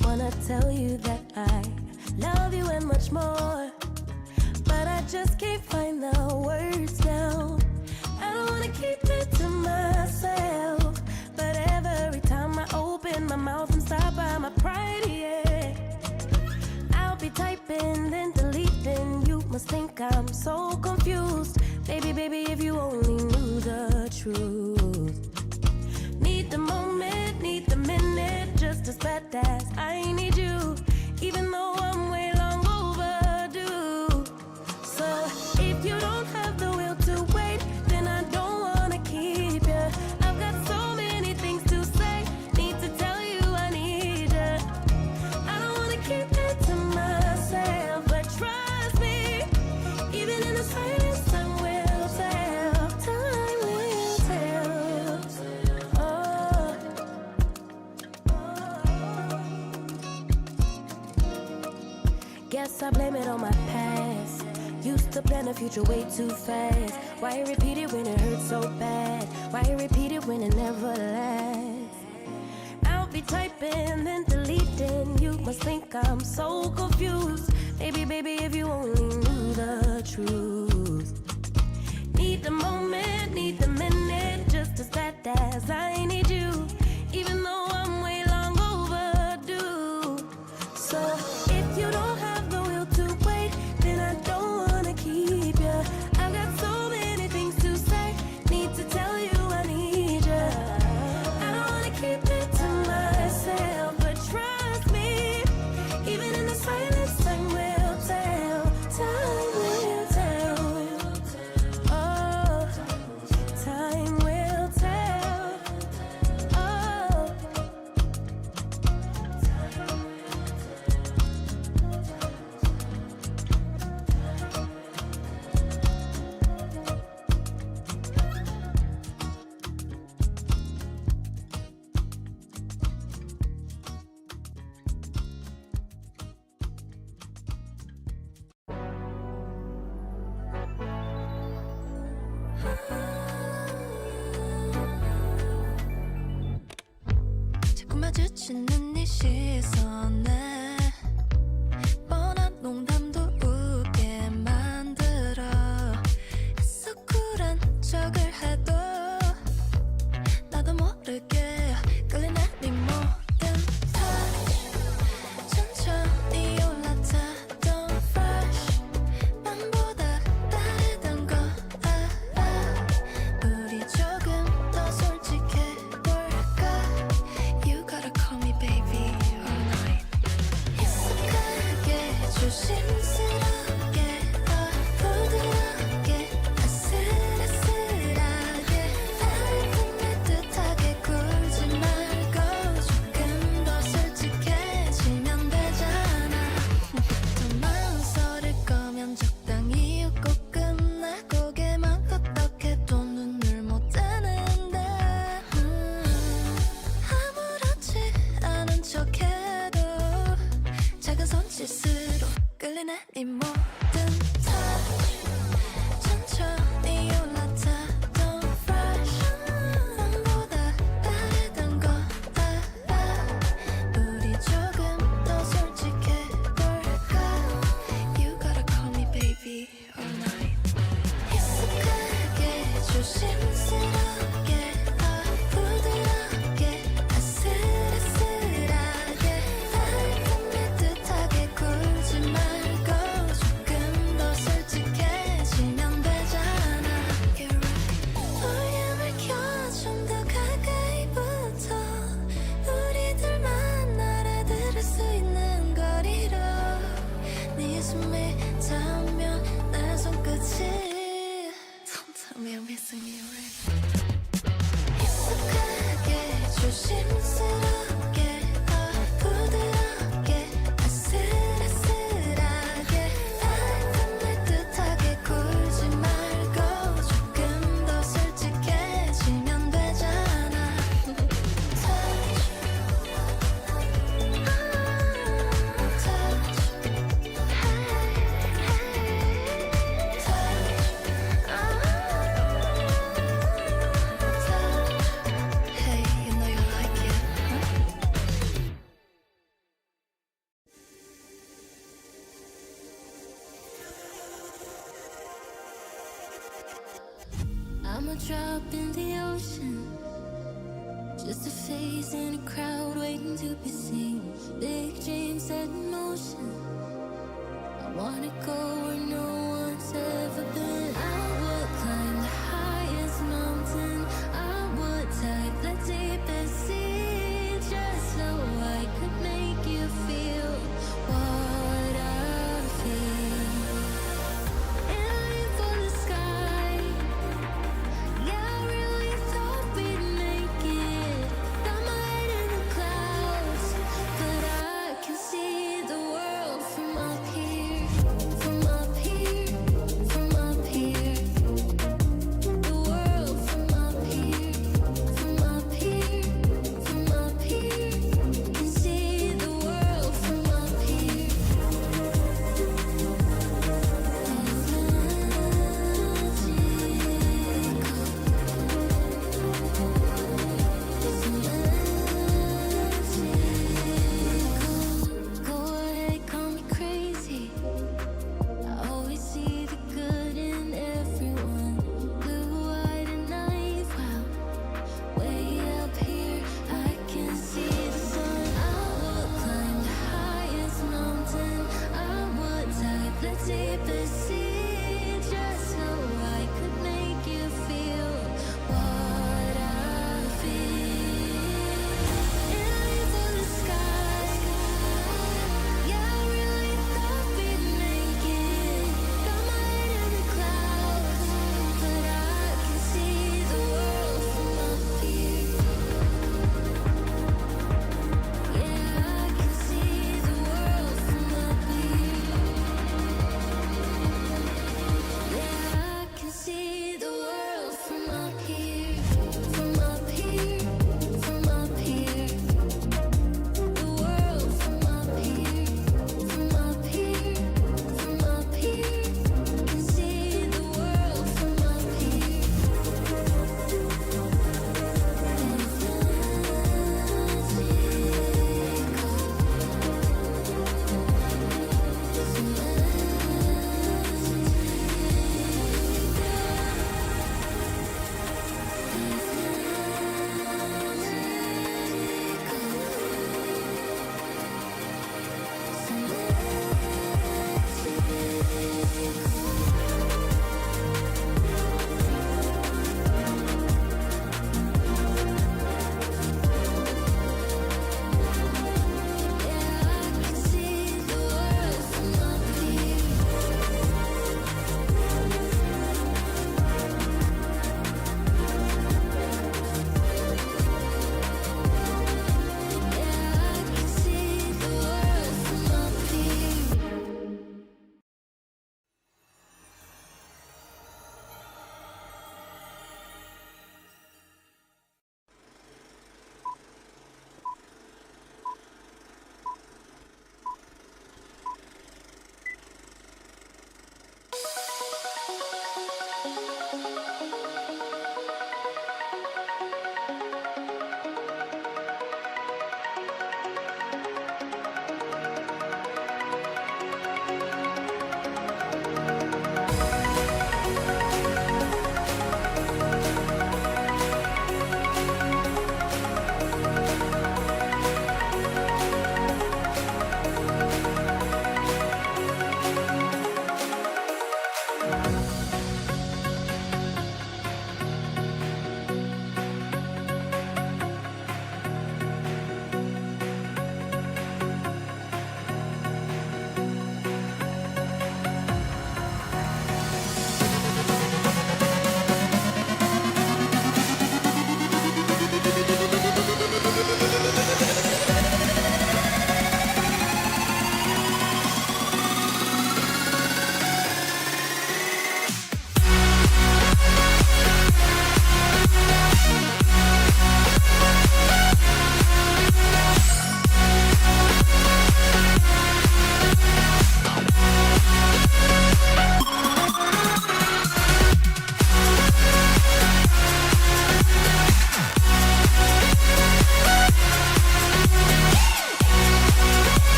Wanna tell you that I love you and much more, but I just can't find the words now. I don't wanna keep it to myself, but every time I open my mouth I'm stopped by my pride, yeah. I'll be typing then deleting, you must think I'm so confused. Baby, baby, if you only knew the truth. Need the moment, need the minute, just as bad as I need you, even though I'm way long overdue. So if you don't have the will to wait, then I don't wanna keep you. I've got so many things to say, need to tell you I need you. I don't wanna keep it to myself, but trust me, even in the silence time will tell, time will tell. Guess I blame it on my past. Used to plan the future way too fast. Why repeat it when it hurts so bad? Why repeat it when it never lasts? I'll be typing then deleting, you must think I'm so confused. Baby, baby, if you only knew the truth. Need the moment, need the minute, just as bad as I need you, even though I'm way long overdue. So if you don't have the will to wait, then I don't wanna keep you. I've got so many things to say, need to tell you I need you. I don't wanna keep it to myself, but trust me, even in the silence time will tell, time will tell. Oh, time will tell. Oh, 자꾸 마주치는 네 시선에 뻔한 농담도 웃게 만들어. 애써 쿨한 척을 해도 나도 모르게 끌리는 네 모든 touch. 천천히 올라타 don't rush. 맘보다 다르던 거 알아. 우리 조금 더 솔직해 볼까? You gotta call me baby all night. 익숙하게 조심스럽게 부드럽게 아슬아슬하게 따뜻하게 굴지 말고 조금 더 솔직해지면 되잖아. 더 망설일 거면 적당히 웃고 끝내. 고개만 끄덕해도 눈을 못 떼는데 아무렇지 않은 척해도 작은 손짓으로 끌리는 이 모든 touch. 천천히 올라타 don't rush. 맘보다 다르던 거 알아. 우리 조금 더 솔직해 볼까? You gotta call me baby all night. 익숙하게 조심스럽게 부드럽게 아슬아슬하게 따뜻하게 굴지 말고 조금 더 솔직해지면 되잖아. You're right. 볼륨을 켜 좀 더 가까이 붙어. 우리들만 알아들을 수 있는 거리로. 네 숨이 닿으면 내 손끝이 Don't tell me I'm missing you right. 익숙하게 조심스럽게 I'm a drop in the ocean, just a face in a crowd waiting to be seen. Big dreams set in motion, I wanna go where no one's ever been. I would climb the highest mountain, I would dive the deepest sea, just so I could make you feel what I feel. Aiming for the sky, yeah, I really thought we'd make it. Got my head in the clouds, but I can see the world from up here, from up here, from up here.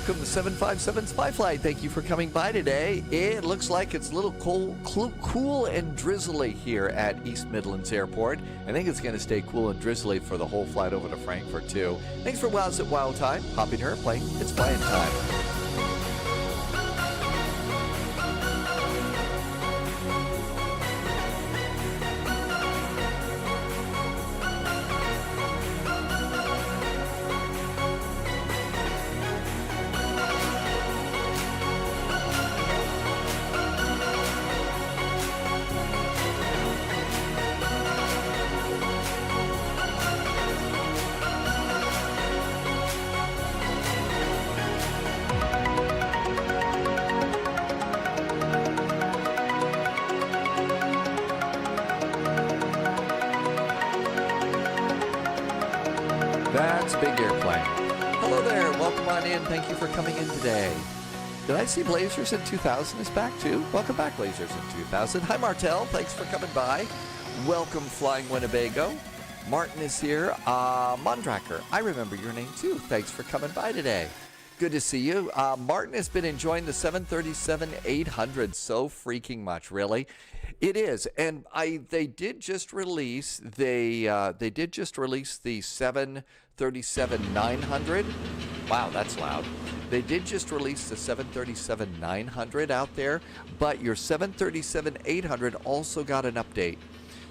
welcome to 757 Spyfly. Thank you for coming by today. It looks like it's a little cool and drizzly here at East Midlands Airport. I think it's going to stay cool and drizzly for the whole flight over to Frankfurt, too. Thanks for Wows at Wow Time. Hopping her airplane. It's flying time. That's a big airplane. Hello there. Welcome on in. Thank you for coming in today. Did I see Blazers in 2000 is back too? Welcome back, Blazers in 2000. Hi, Martel. Thanks for coming by. Welcome, Flying Winnebago. Martin is here. Mondracker, I remember your name too. Thanks for coming by today. Good to see you. Martin has been enjoying the 737-800 so freaking much, really. It is, and they did just release the 737-900. Wow, that's loud. They did just release the 737-900 out there, but your 737-800 also got an update.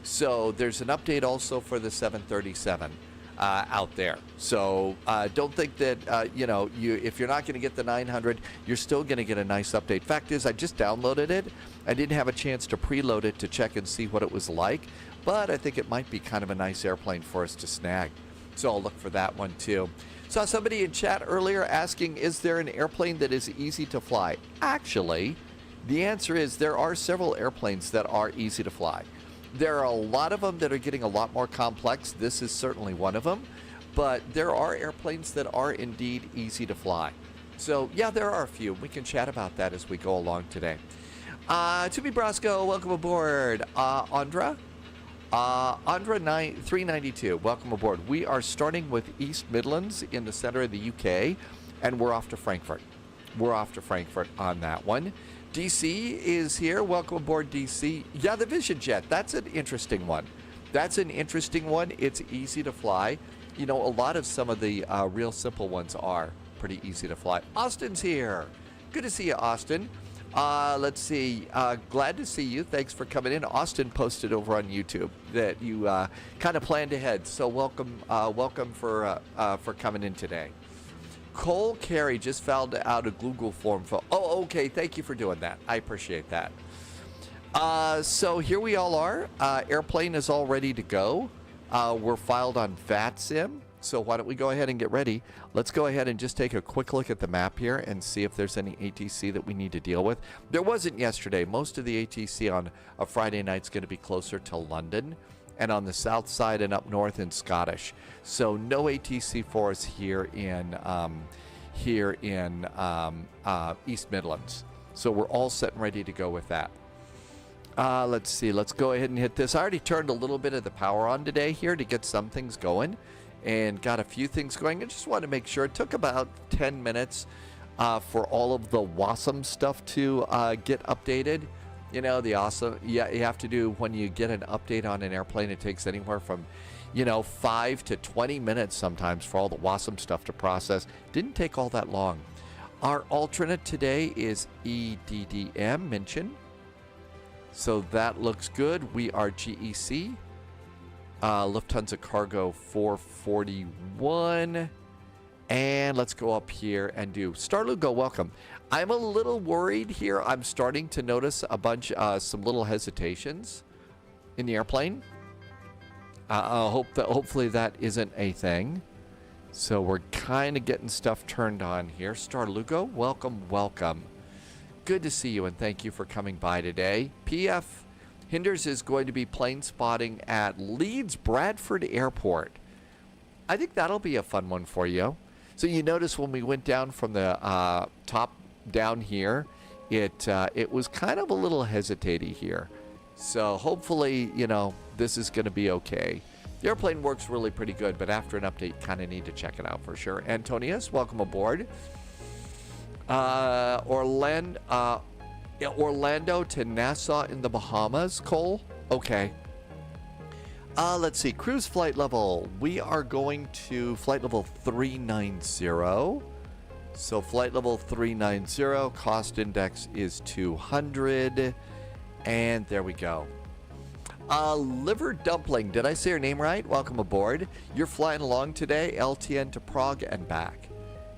So there's an update also for the 737 out there. So don't think that if you're not going to get the 900, you're still going to get a nice update. Fact is, I just downloaded it. I didn't have a chance to preload it to check and see what it was like, but I think it might be kind of a nice airplane for us to snag. So I'll look for that one too. Saw somebody in chat earlier asking, is there an airplane that is easy to fly? Actually, the answer is there are several airplanes that are easy to fly. There are a lot of them that are getting a lot more complex. This is certainly one of them, but there are airplanes that are indeed easy to fly. So yeah, there are a few. We can chat about that as we go along today. Tumi Brasco, welcome aboard. Andra 392, welcome aboard. We are starting with East Midlands in the center of the UK, and we're off to Frankfurt. We're off to Frankfurt on that one. DC is here. Welcome aboard, DC. Yeah, the Vision Jet. That's an interesting one. That's an interesting one. It's easy to fly. You know, a lot of some of the real simple ones are pretty easy to fly. Austin's here. Good to see you, Austin. Let's see. Glad to see you. Thanks for coming in. Austin posted over on YouTube that you kind of planned ahead. So welcome for coming in today. Cole Carey just found out a Google form for. Oh, okay. Thank you for doing that. I appreciate that. So here we all are. Airplane is all ready to go. We're filed on VATSIM. So why don't we go ahead and get ready? Let's go ahead and just take a quick look at the map here and see if there's any ATC that we need to deal with. There wasn't yesterday. Most of the ATC on a Friday night is going to be closer to London and on the south side and up north in Scottish. So no ATC for us here in East Midlands. So we're all set and ready to go with that. Let's see. Let's go ahead and hit this. I already turned a little bit of the power on today here to get some things going and got a few things going. I just want to make sure. It took about 10 minutes for all of the WASM stuff to get updated. You know, the awesome, yeah, you have to do when you get an update on an airplane, it takes anywhere from, 5 to 20 minutes sometimes for all the WASM stuff to process. Didn't take all that long. Our alternate today is EDDM mention. So that looks good. We are GEC. Lufthansa Cargo 441. And let's go up here and do Starlugo, welcome. I'm a little worried here. I'm starting to notice a bunch, some little hesitations in the airplane. Hopefully that isn't a thing. So we're kind of getting stuff turned on here. Starlugo, welcome, welcome. Good to see you and thank you for coming by today. PF Hinders is going to be plane spotting at Leeds Bradford Airport. I think that'll be a fun one for you. So you notice when we went down from the top down here, it was kind of a little hesitating here. So hopefully, this is going to be okay. The airplane works really pretty good, but after an update, kind of need to check it out for sure. Antonius, welcome aboard. Orlando to Nassau in the Bahamas, Cole? Okay. Let's see. Cruise flight level. We are going to flight level 390. So flight level 390. Cost index is 200. And there we go. Liver Dumpling. Did I say your name right? Welcome aboard. You're flying along today. LTN to Prague and back.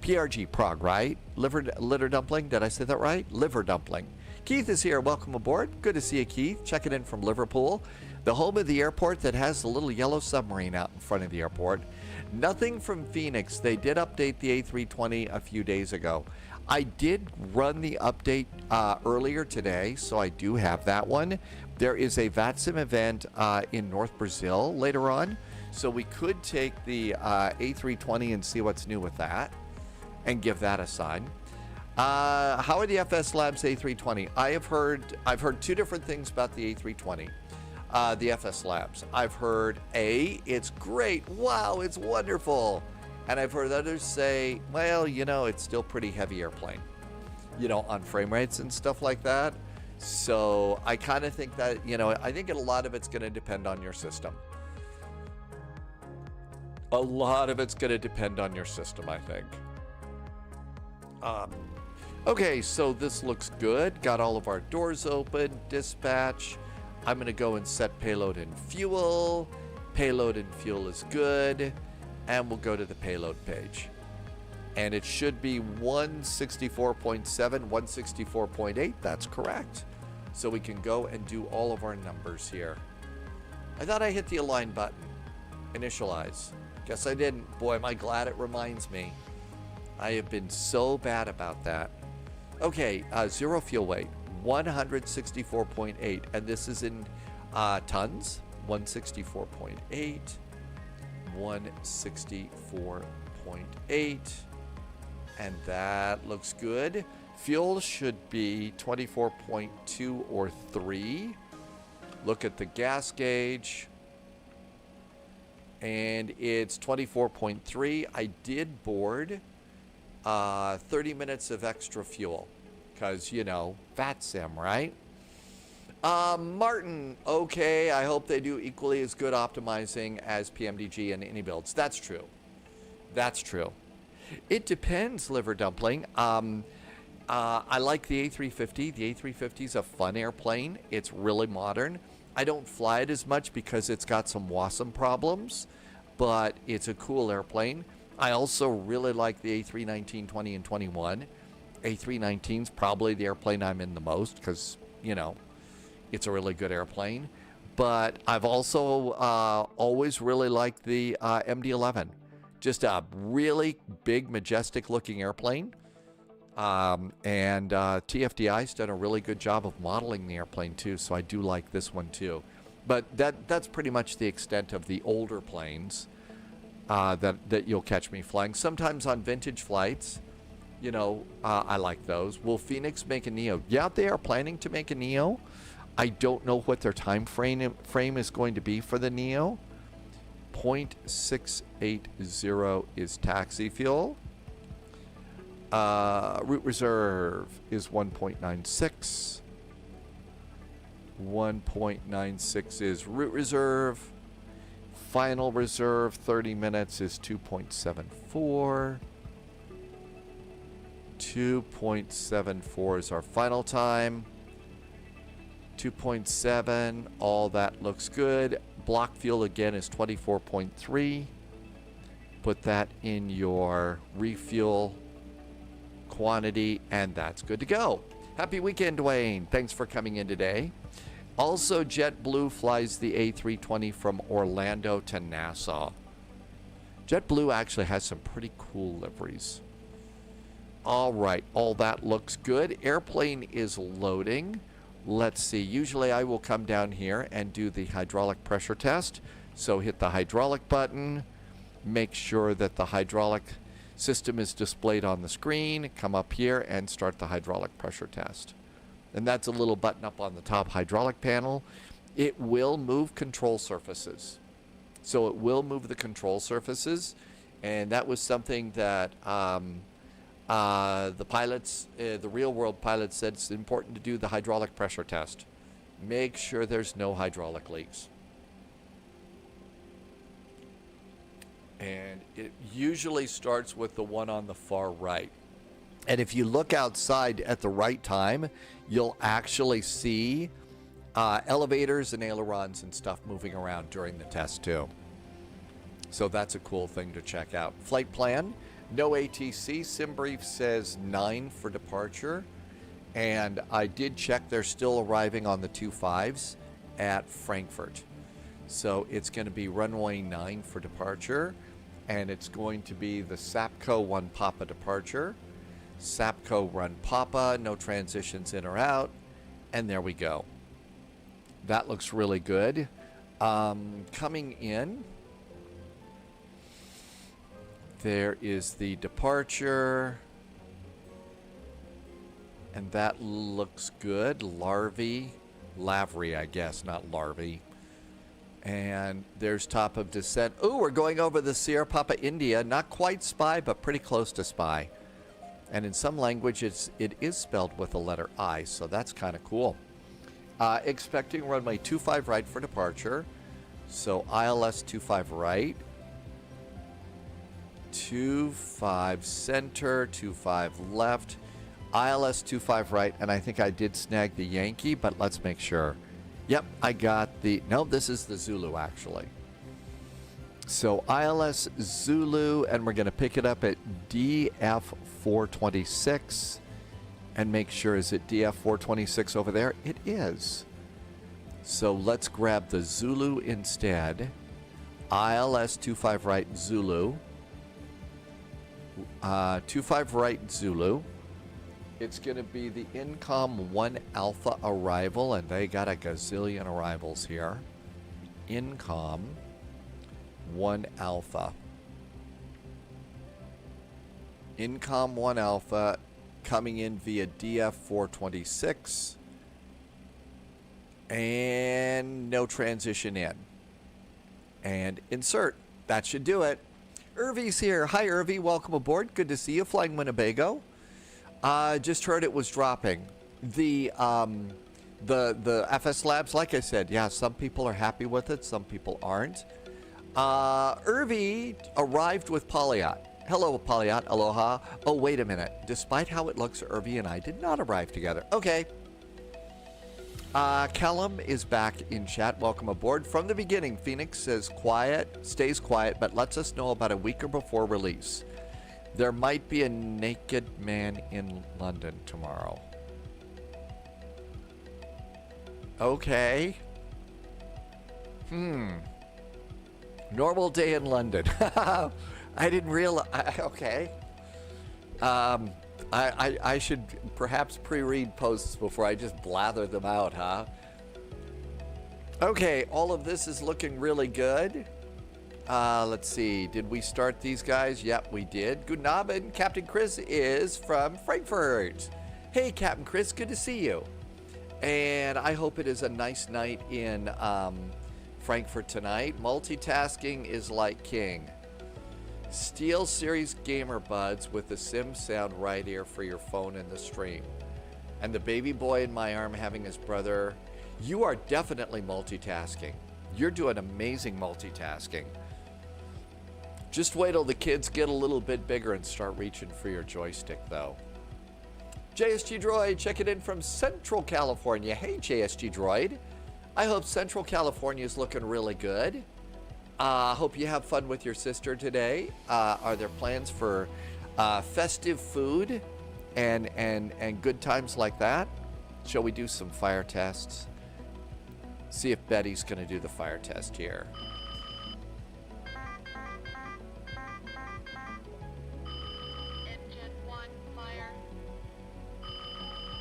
PRG Prague, right? Liver Dumpling. Did I say that right? Liver Dumpling. Keith is here. Welcome aboard. Good to see you, Keith. Checking in from Liverpool, the home of the airport that has the little yellow submarine out in front of the airport. Nothing from Phoenix. They did update the A320 a few days ago. I did run the update earlier today, so I do have that one. There is a VATSIM event in North Brazil later on, so we could take the A320 and see what's new with that and give that a sign. How are the FS Labs A320? I've heard two different things about the A320, the FS Labs. I've heard it's great, wow, it's wonderful, and I've heard others say, well, you know, it's still pretty heavy airplane, you know, on frame rates and stuff like that. So I kind of think that, you know, I think a lot of it's going to depend on your system. A lot of it's going to depend on your system, I think. Okay, so this looks good. Got all of our doors open. Dispatch. I'm going to go and set payload and fuel. Payload and fuel is good. And we'll go to the payload page. And it should be 164.7, 164.8. That's correct. So we can go and do all of our numbers here. I thought I hit the align button. Initialize. Guess I didn't. Boy, am I glad it reminds me. I have been so bad about that. Okay, zero fuel weight, 164.8, and this is in tons. 164.8, 164.8, and that looks good. Fuel should be 24.2 or 3. Look at the gas gauge, and it's 24.3. I did board 30 minutes of extra fuel because, you know, VATSIM, right? Martin, okay, I hope they do equally as good optimizing as PMDG and AnyBuilds. That's true. That's true. It depends, Liver Dumpling. I like the A350. The A350 is a fun airplane. It's really modern. I don't fly it as much because it's got some WASM problems, but it's a cool airplane. I also really like the A319, 20, and 21. A319 is probably the airplane I'm in the most because, you know, it's a really good airplane. But I've also always really liked the MD11. Just a really big, majestic-looking airplane. And TFDi's done a really good job of modeling the airplane, too, so I do like this one, too. But that's pretty much the extent of the older planes that you'll catch me flying. Sometimes on vintage flights, you know, I like those. Will Phoenix make a Neo? Yeah, they are planning to make a Neo. I don't know what their time frame is going to be for the Neo. 0.680 is taxi fuel. Route reserve is 1.96. 1.96 is route reserve. Final reserve 30 minutes is 2.74. 2.74 is our final time. 2.7, all that looks good. Block fuel again is 24.3. Put that in your refuel quantity, and that's good to go. Happy weekend, Dwayne. Thanks for coming in today. Also, JetBlue flies the A320 from Orlando to Nassau. JetBlue actually has some pretty cool liveries. All right, all that looks good. Airplane is loading. Let's see. Usually I will come down here and do the hydraulic pressure test. So hit the hydraulic button. Make sure that the hydraulic system is displayed on the screen. Come up here and start the hydraulic pressure test. And that's a little button up on the top hydraulic panel. It will move control surfaces. So it will move the control surfaces. And that was something that The pilots, the real world pilots said it's important to do the hydraulic pressure test. Make sure there's no hydraulic leaks. And it usually starts with the one on the far right. And if you look outside at the right time, you'll actually see elevators and ailerons and stuff moving around during the test too. So that's a cool thing to check out. Flight plan, no ATC. SimBrief says 9 for departure. And I did check, they're still arriving on the 25s at Frankfurt. So it's going to be runway 9 for departure. And it's going to be the SAPCO 1 Papa departure. SAPCO run Papa, no transitions in or out. And there we go. That looks really good. Coming in, there is the departure. And that looks good. Lavery, I guess, not larvae. And there's top of descent. Oh, we're going over the Sierra Papa India. Not quite spy, but pretty close to spy. And in some languages, it is spelled with the letter I, so that's kind of cool. Expecting runway 25 right for departure. So ILS 25 right. 25 center, 25 left. ILS 25 right, and I think I did snag the Yankee, but let's make sure. Yep, I got the... No, this is the Zulu, actually. So ILS Zulu, and we're going to pick it up at DF 426. And make sure, is it DF 426 over there? It is. So let's grab the Zulu instead. ILS 25 right Zulu. 25 right Zulu. It's going to be the Incom 1 Alpha arrival, and they got a gazillion arrivals here. Incom 1 Alpha. Incom 1 Alpha coming in via DF 426. And no transition in. And insert. That should do it. Irvy's here. Hi, Irvy. Welcome aboard. Good to see you. Flying Winnebago. Just heard it was dropping. The FS Labs, like I said, yeah, some people are happy with it, some people aren't. Irvy arrived with Polyot. Hello, Polyot. Aloha. Oh, wait a minute. Despite how it looks, Irvy and I did not arrive together. Okay. Callum is back in chat. Welcome aboard. From the beginning, Phoenix says quiet, stays quiet, but lets us know about a week or before release. There might be a naked man in London tomorrow. Okay. Normal day in London. I didn't realize. Okay. I should perhaps pre-read posts before I just blather them out, huh? Okay, all of this is looking really good. Let's see. Did we start these guys? Yep, we did. Guten Abend. Captain Chris is from Frankfurt. Hey, Captain Chris. Good to see you. And I hope it is a nice night in Frankfurt tonight. Multitasking is like king. Steel Series Gamer Buds with the Sim sound right ear for your phone in the stream. And the baby boy in my arm having his brother. You are definitely multitasking. You're doing amazing multitasking. Just wait till the kids get a little bit bigger and start reaching for your joystick, though. JSG Droid checking in from Central California. Hey, JSG Droid. I hope Central California is looking really good. Hope you have fun with your sister today. Are there plans for festive food and good times like that? Shall we do some fire tests? See if Betty's going to do the fire test here. Engine 1, fire.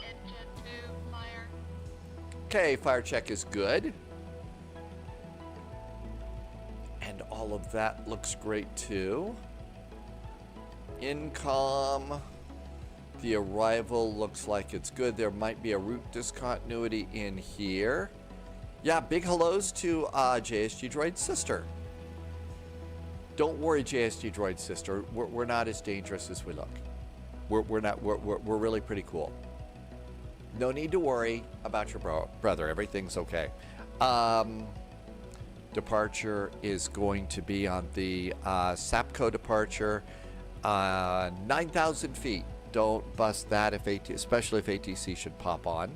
Engine 2, fire. Okay, fire check is good. And all of that looks great too. Incom. The arrival looks like it's good. There might be a route discontinuity in here. Yeah, big hellos to JSG Droid's sister. Don't worry, JSG Droid's sister. We're not as dangerous as we look. We're really pretty cool. No need to worry about your brother. Everything's okay. Departure is going to be on the SAPCO departure, 9,000 feet. Don't bust that especially if ATC should pop on.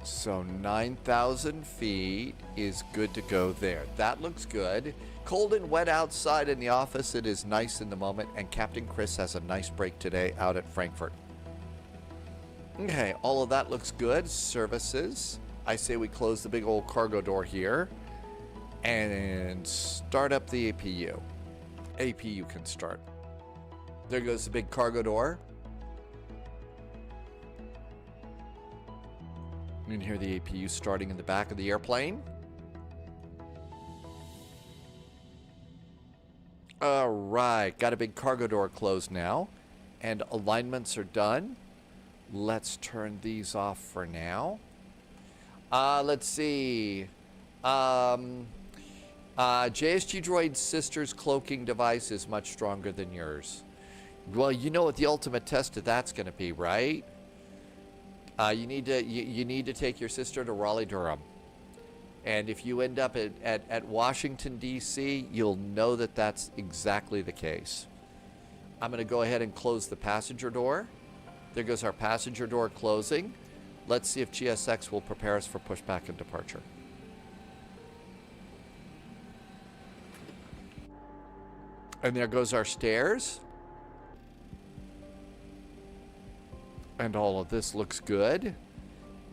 So 9,000 feet is good to go there. That looks good. Cold and wet outside in the office. It is nice in the moment. And Captain Chris has a nice break today out at Frankfurt. Okay, all of that looks good. Services. I say we close the big old cargo door here and start up the APU. APU can start. There goes the big cargo door. You can hear the APU starting in the back of the airplane. All right, got a big cargo door closed now, and alignments are done. Let's turn these off for now. Let's see. JSG Droid's sister's cloaking device is much stronger than yours. Well, you know what the ultimate test of that's going to be, right? You need to take your sister to Raleigh-Durham. And if you end up at Washington, D.C., you'll know that that's exactly the case. I'm going to go ahead and close the passenger door. There goes our passenger door closing. Let's see if GSX will prepare us for pushback and departure. And there goes our stairs. And all of this looks good.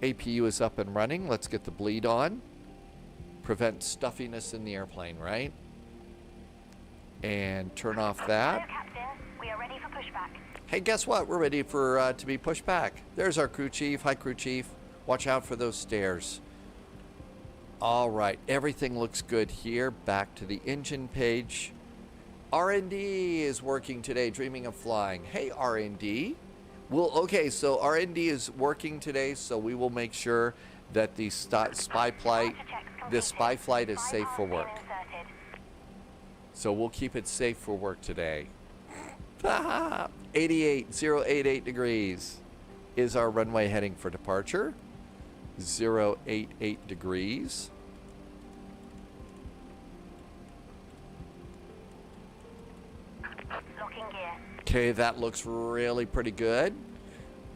APU is up and running. Let's get the bleed on. Prevent stuffiness in the airplane, right? And turn off that. Hello, Captain. We are ready for pushback. Hey, guess what? We're ready for to be pushed back. There's our crew chief. Hi, crew chief. Watch out for those stairs. All right, everything looks good here. Back to the engine page. R&D is working today, dreaming of flying. Hey, R&D. Okay, so R&D is working today, so we will make sure that the spy flight is safe for work. So we'll keep it safe for work today. 088 degrees is our runway heading for departure. 088 degrees. Locking gear. Okay, that looks really pretty good.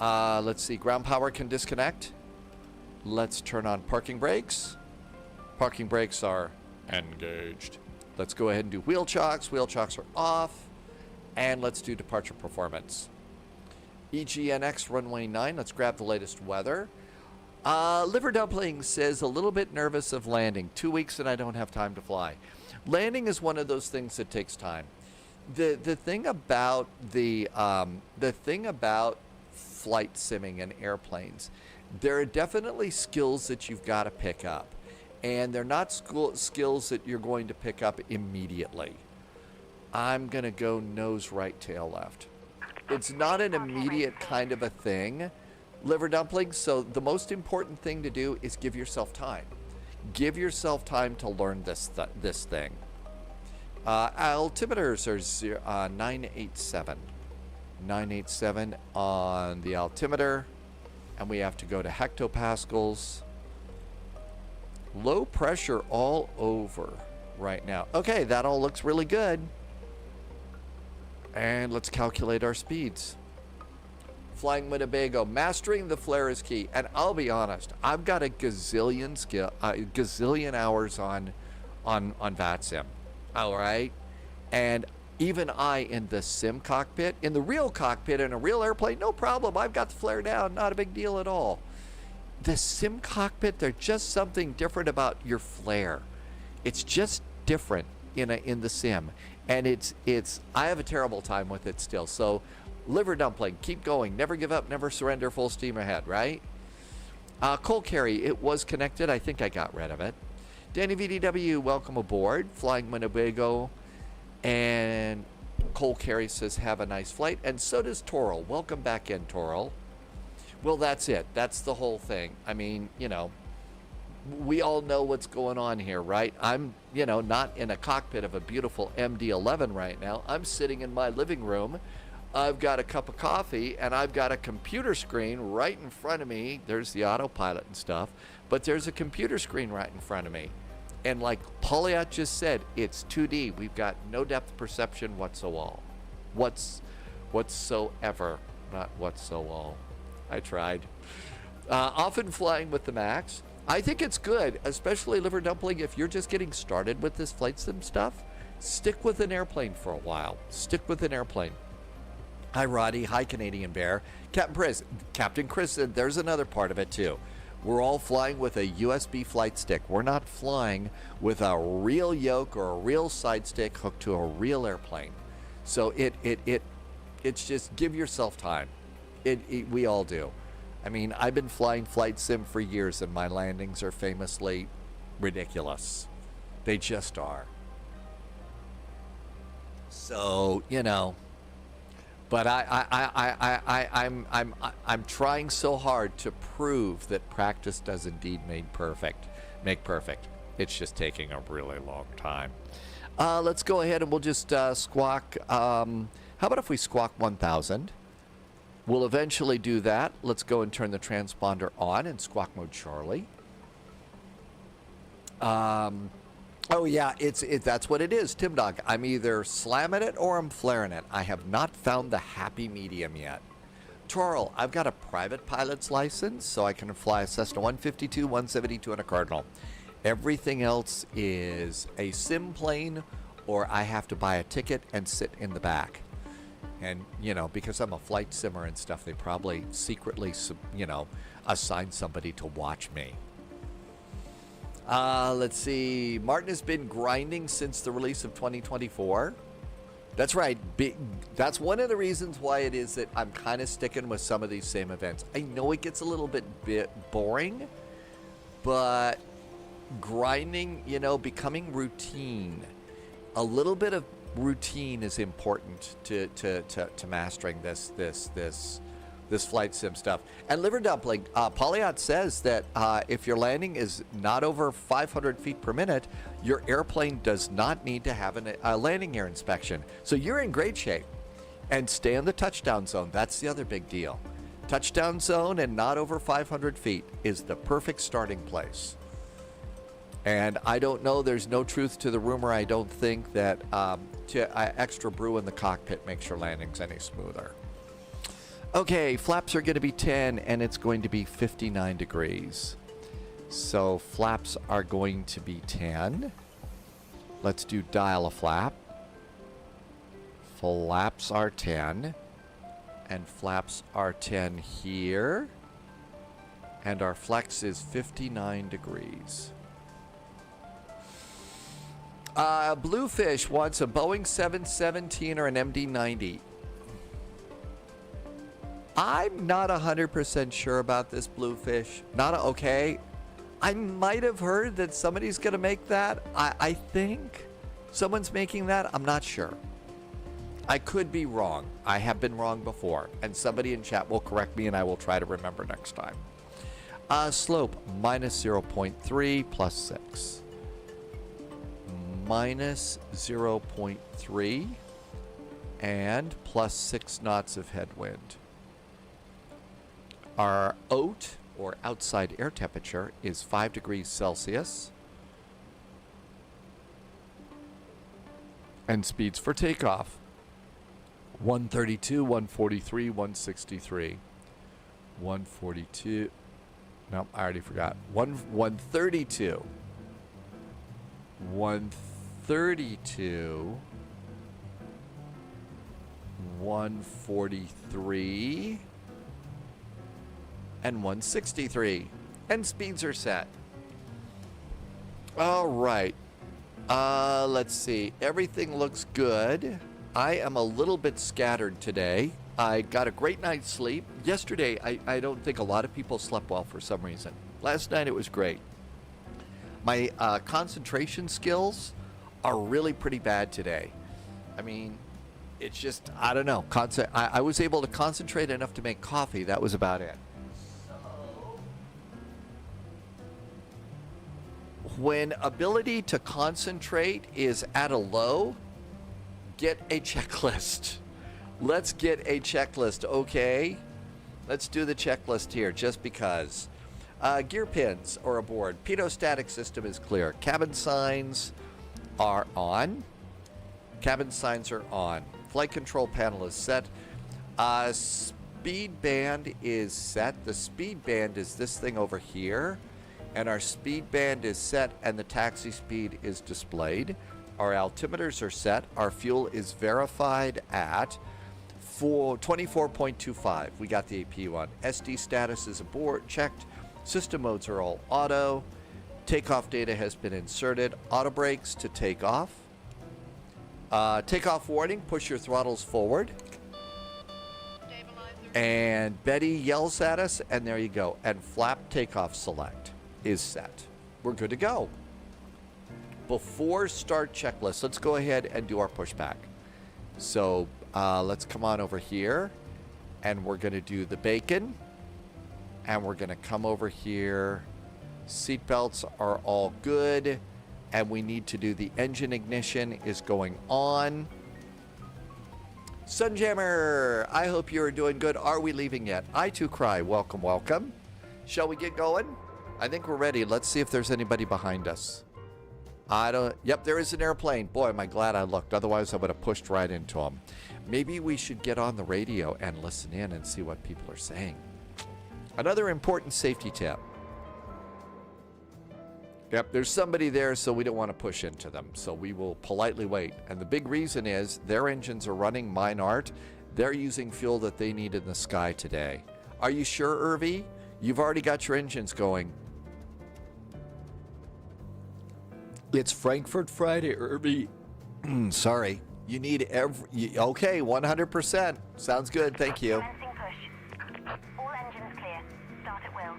Let's see, ground power can disconnect. Let's turn on parking brakes. Parking brakes are engaged. Let's go ahead and do wheel chocks. Wheel chocks are off. And let's do departure performance. EGNX runway 9. Let's grab the latest weather. Liver Dumpling says a little bit nervous of landing. 2 weeks and I don't have time to fly. Landing is one of those things that takes time. The thing about flight simming and airplanes, there are definitely skills that you've got to pick up, and they're not skills that you're going to pick up immediately. I'm gonna go nose right, tail left. It's not an immediate kind of a thing, Liver Dumpling. So the most important thing to do is give yourself time. Give yourself time to learn this thing. Altimeters are 987. 987 on the altimeter. And we have to go to hectopascals. Low pressure all over right now. Okay, that all looks really good. And let's calculate our speeds. Flying Winnebago, mastering the flare is key. And I'll be honest, I've got a gazillion hours on VATSIM. All right, and even I in the sim cockpit, in the real cockpit in a real airplane, no problem. I've got the flare down, not a big deal at all. The sim cockpit, there's just something different about your flare. It's just different in the sim, and it's I have a terrible time with it still. So Liver Dumpling, keep going, never give up, never surrender, full steam ahead, right? Coal carry, it was connected. I think I got rid of it. Danny VDW, welcome aboard. Flying Winnebago, and Coal carry says have a nice flight, and so does Toral. Welcome back in, Toral. Well, that's it. That's the whole thing. I mean, you know, we all know what's going on here, right? I'm, not in a cockpit of a beautiful MD11 right now. I'm sitting in my living room. I've got a cup of coffee, and I've got a computer screen right in front of me. There's the autopilot and stuff, but there's a computer screen right in front of me. And like Polyat just said, it's 2D. We've got no depth perception whatsoever. Whatsoever, not whatso-all. I tried. Often flying with the Max. I think it's good, especially Liver Dumpling, if you're just getting started with this flight sim stuff. Stick with an airplane for a while. Stick with an airplane. Hi, Roddy. Hi, Canadian Bear. Captain Chris said there's another part of it, too. We're all flying with a USB flight stick. We're not flying with a real yoke or a real side stick hooked to a real airplane. So it's just give yourself time. We all do. I mean, I've been flying flight sim for years, and my landings are famously ridiculous. They just are. So, but I'm trying so hard to prove that practice does indeed make perfect. It's just taking a really long time. Let's go ahead and we'll just squawk. How about if we squawk 1000? We'll eventually do that. Let's go and turn the transponder on in squawk mode Charlie. Oh yeah, that's what it is, Tim Dog. I'm either slamming it or I'm flaring it. I have not found the happy medium yet. Torl, I've got a private pilot's license, so I can fly a Cessna 152, 172, and a Cardinal. Everything else is a sim plane, or I have to buy a ticket and sit in the back. And, because I'm a flight simmer and stuff, they probably secretly, assign somebody to watch me. Let's see. Martin has been grinding since the release of 2024. That's right. That's one of the reasons why it is that I'm kind of sticking with some of these same events. I know it gets a little bit boring, but grinding, becoming routine. A little bit of routine is important to mastering this flight sim stuff. And Liver Dumpling, Polyot says that if your landing is not over 500 feet per minute, your airplane does not need to have a landing gear inspection. So you're in great shape. And stay in the touchdown zone. That's the other big deal. Touchdown zone and not over 500 feet is the perfect starting place. And I don't know, there's no truth to the rumor, I don't think, that extra brew in the cockpit makes your landings any smoother. Okay, flaps are going to be 10, and it's going to be 59 degrees. So flaps are going to be 10. Let's do dial a flap. Flaps are 10. And flaps are 10 here. And our flex is 59 degrees. Bluefish wants a Boeing 717 or an MD-90. I'm not 100% sure about this, Bluefish. Okay. I might have heard that somebody's going to make that. I think someone's making that. I'm not sure. I could be wrong. I have been wrong before. And somebody in chat will correct me, and I will try to remember next time. Slope, minus 0.3 plus 6. Minus 0.3 and plus 6 knots of headwind. Our OAT, or outside air temperature, is 5 degrees Celsius. And speeds for takeoff: 132, 143, 163. 142. No, I already forgot. 132. 132. 143. And 163. And speeds are set. All right. Let's see. Everything looks good. I am a little bit scattered today. I got a great night's sleep. Yesterday, I don't think a lot of people slept well for some reason. Last night, it was great. My concentration skills are really pretty bad today. I mean, it's just, I don't know. I was able to concentrate enough to make coffee. That was about it. When ability to concentrate is at a low, get a checklist. Let's get a checklist, okay? Let's do the checklist here, just because. Gear pins are aboard. Pitot-static system is clear. Cabin signs are on. Cabin signs are on. Flight control panel is set. Speed band is set. The speed band is this thing over here. And our speed band is set and the taxi speed is displayed. Our altimeters are set. Our fuel is verified at 24.25. We got the APU on. SD status is aboard, checked. System modes are all auto. Takeoff data has been inserted. Auto brakes to take off. Takeoff warning, push your throttles forward. Stabilizer. And Betty yells at us, and there you go. And flap takeoff select is set. We're good to go. Before start checklist, let's go ahead and do our pushback. So let's come on over here, and we're going to do the bacon. And we're going to come over here. Seatbelts are all good. And we need to do the engine ignition is going on. Sunjammer, I hope you're doing good. Are we leaving yet? I too cry. Welcome, welcome. Shall we get going? I think we're ready. Let's see if there's anybody behind us. Yep, there is an airplane. Boy, am I glad I looked. Otherwise, I would have pushed right into them. Maybe we should get on the radio and listen in and see what people are saying. Another important safety tip. Yep, there's somebody there, so we don't want to push into them. So we will politely wait. And the big reason is their engines are running, mine aren't. They're using fuel that they need in the sky today. Are you sure, Irvi? You've already got your engines going. It's Frankfurt Friday, Irvi. Sorry. You need okay, 100%. Sounds good. Thank you. Commencing push. All engines clear. Start at will.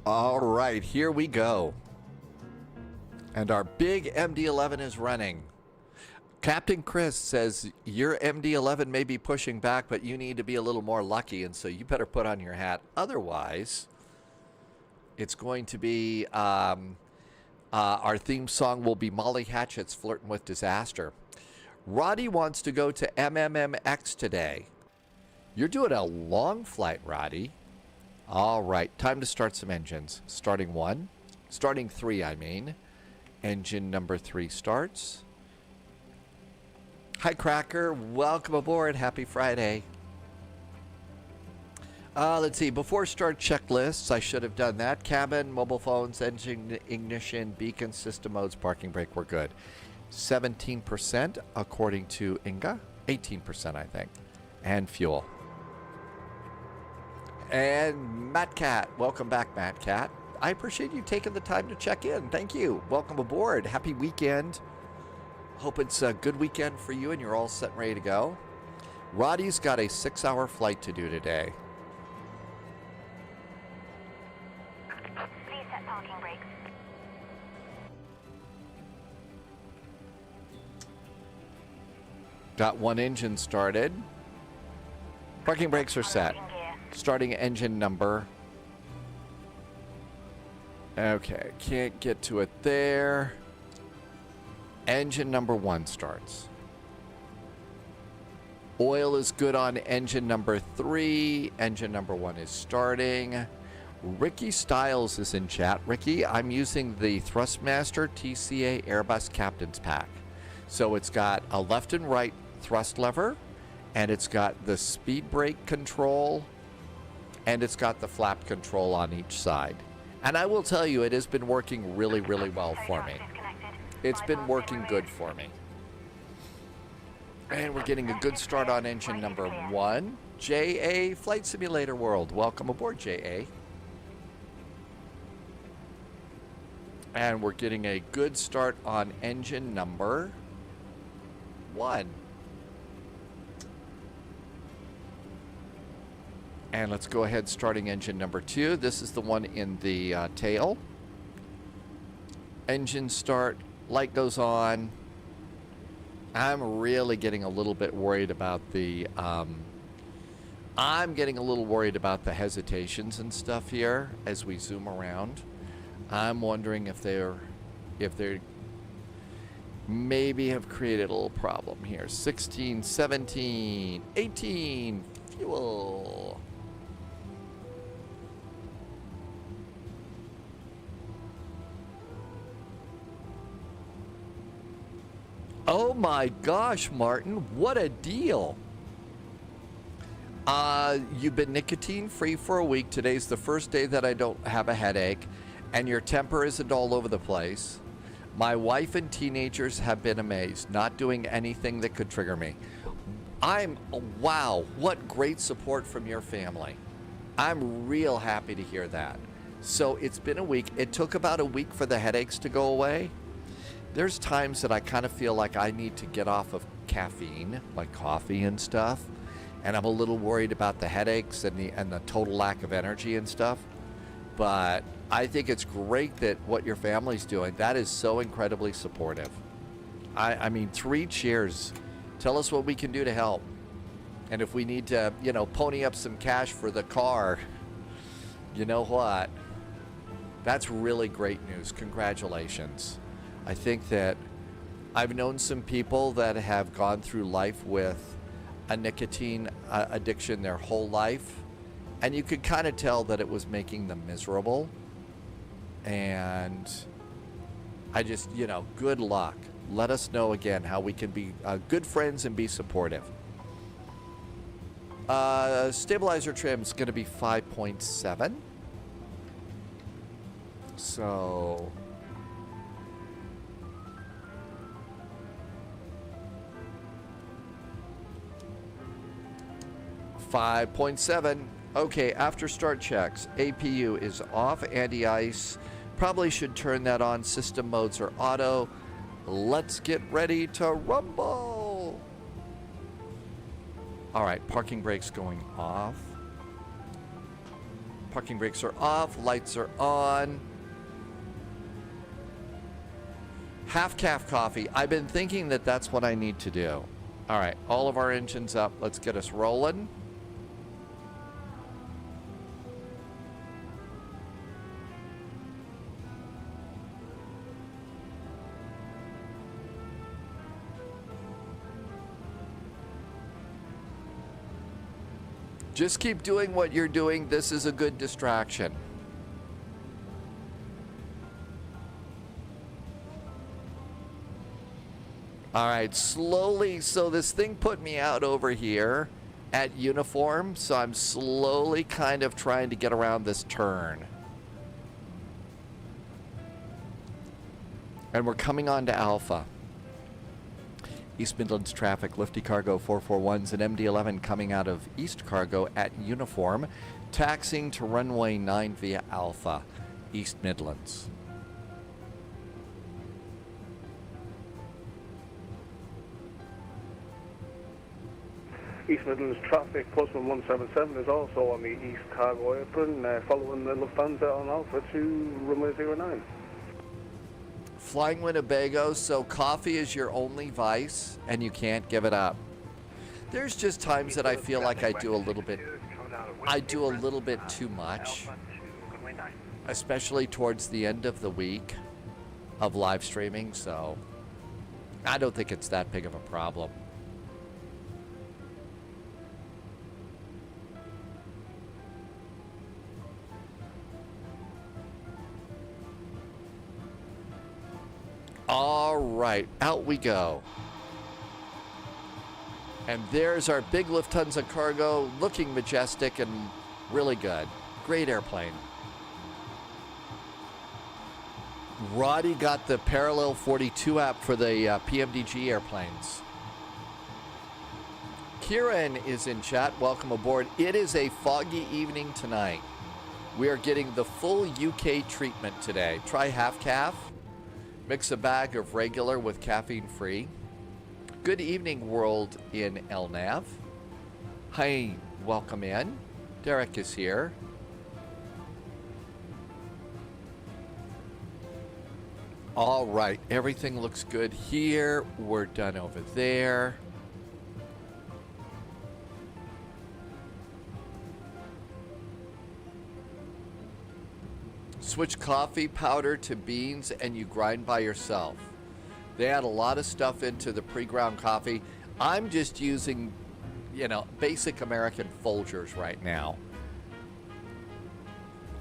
All right, here we go. And our big MD11 is running. Captain Chris says your MD11 may be pushing back, but you need to be a little more lucky, and so you better put on your hat. Otherwise, it's going to be our theme song will be Molly Hatchet's Flirting with Disaster. Roddy wants to go to MMMX today. You're doing a long flight, Roddy. All right, time to start some engines. Starting 3, I mean. Engine number 3 starts. Hi, Cracker. Welcome aboard. Happy Friday. Let's see. Before start checklists, I should have done that. Cabin, mobile phones, engine ignition, beacon, system modes, parking brake. We're good. 17% according to Inga. 18%, I think. And fuel. And Matt Cat. Welcome back, Matt Cat. I appreciate you taking the time to check in. Thank you. Welcome aboard. Happy weekend. Hope it's a good weekend for you and you're all set and ready to go. Roddy's got a 6-hour flight to do today. Please set parking brakes. Got one engine started. Parking brakes are set. Unloading gear. Starting engine number. Okay, can't get to it there. Engine number 1 starts. Oil is good on engine number 3. Engine number 1 is starting. Ricky Styles is in chat. Ricky, I'm using the Thrustmaster TCA Airbus Captain's Pack. So it's got a left and right thrust lever, and it's got the speed brake control, and it's got the flap control on each side. And I will tell you, it has been working really, really well for me. It's been working good for me. And we're getting a good start on engine number 1. JA Flight Simulator World. Welcome aboard, JA. And we're getting a good start on engine number 1. And let's go ahead starting engine number 2. This is the one in the tail. Engine start, light goes on. I'm really getting a little bit worried about the hesitations and stuff here as we zoom around. I'm wondering if they're if they maybe have created a little problem here. 16, 17, 18, fuel. Oh my gosh, Martin, what a deal. You've been nicotine free for a week. Today's the first day that I don't have a headache, and your temper isn't all over the place. My wife and teenagers have been amazed, not doing anything that could trigger me. Wow, what great support from your family. I'm real happy to hear that. So it's been a week. It took about a week for the headaches to go away. There's times that I kind of feel like I need to get off of caffeine, like coffee and stuff. And I'm a little worried about the headaches and the total lack of energy and stuff. But I think it's great that what your family's doing. That is so incredibly supportive. I mean, 3 cheers. Tell us what we can do to help. And if we need to, you know, pony up some cash for the car, you know what? That's really great news. Congratulations. I think that I've known some people that have gone through life with a nicotine addiction their whole life, and you could kind of tell that it was making them miserable. And I just, you know, good luck. Let us know again how we can be good friends and be supportive. Stabilizer trim is going to be 5.7. So 5.7. Okay, after start checks, APU is off, anti-ice. Probably should turn that on. System modes are auto. Let's get ready to rumble. All right, parking brakes going off. Parking brakes are off, lights are on. Half calf coffee. I've been thinking that that's what I need to do. All right, all of our engines up. Let's get us rolling. Just keep doing what you're doing. This is a good distraction. All right, slowly. So this thing put me out over here at uniform. So I'm slowly kind of trying to get around this turn. And we're coming on to Alpha. East Midlands traffic, Lifty Cargo 441s and MD11 coming out of East Cargo at uniform, taxiing to runway 9 via Alpha, East Midlands. East Midlands traffic, Postman 177 is also on the East Cargo apron, following the Lufthansa on Alpha to runway 09. Flying Winnebago, so coffee is your only vice and you can't give it up. There's just times that I feel like I do a little bit too much, especially towards the end of the week of live streaming, so I don't think it's that big of a problem. All right, out we go. And there's our big Lufthansa cargo, looking majestic and really good. Great airplane. Roddy got the Parallel 42 app for the PMDG airplanes. Kieran is in chat. Welcome aboard. It is a foggy evening tonight. We are getting the full UK treatment today. Try half calf. Mix a bag of regular with caffeine free. Good evening, world in LNAV. Hi, welcome in. Derek is here. All right, everything looks good here. We're done over there. Switch coffee powder to beans and you grind by yourself. They add a lot of stuff into the pre-ground coffee. I'm just using, you know, basic American Folgers right now.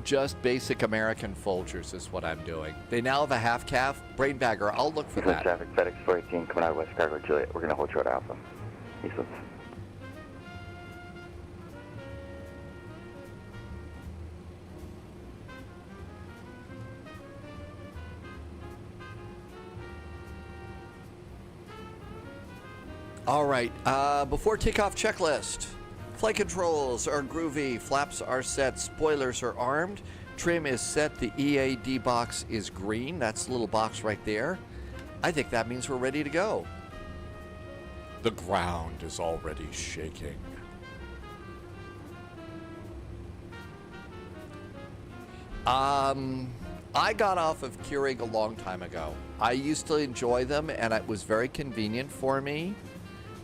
Just basic American Folgers is what I'm doing. They now have a half calf brain bagger. I'll look for that. Traffic, FedEx 418 coming out of West Chicago, Juliet. We're going to hold short Alpha. Eastlands. All right, before takeoff checklist. Flight controls are groovy, flaps are set, spoilers are armed, trim is set, the EAD box is green. That's the little box right there. I think that means we're ready to go. The ground is already shaking. I got off of Keurig a long time ago. I used to enjoy them, and it was very convenient for me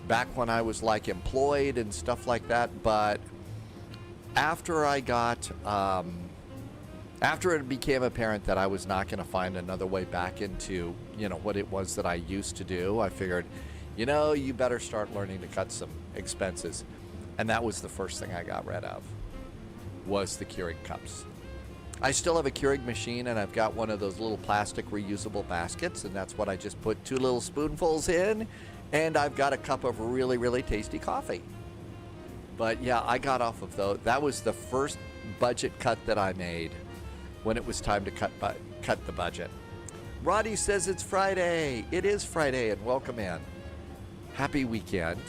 back when I was like employed and stuff like that. But after I got, after it became apparent that I was not going to find another way back into, you know, what it was that I used to do, I figured, you know, you better start learning to cut some expenses. And that was the first thing I got rid of, was the Keurig cups. I still have a Keurig machine, and I've got one of those little plastic reusable baskets, and that's what I just put 2 little spoonfuls in, and I've got a cup of really, really tasty coffee. But yeah, I got off of those. That was the first budget cut that I made when it was time to cut the budget. Roddy says it's Friday. It is Friday, and welcome in. Happy weekend.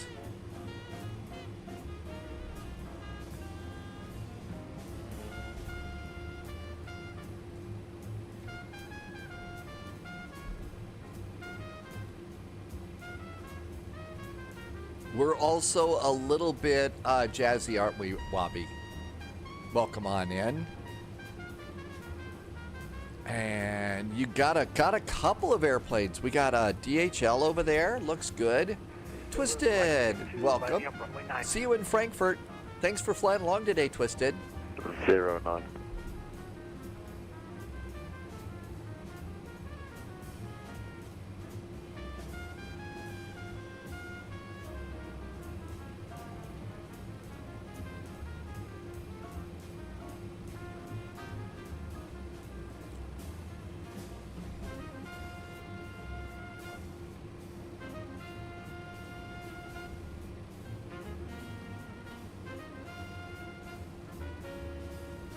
We're also a little bit jazzy, aren't we, Wabi? Welcome on in. And you got a couple of airplanes. We got a DHL over there. Looks good. Twisted, welcome. See you in Frankfurt. Thanks for flying along today, Twisted. 09.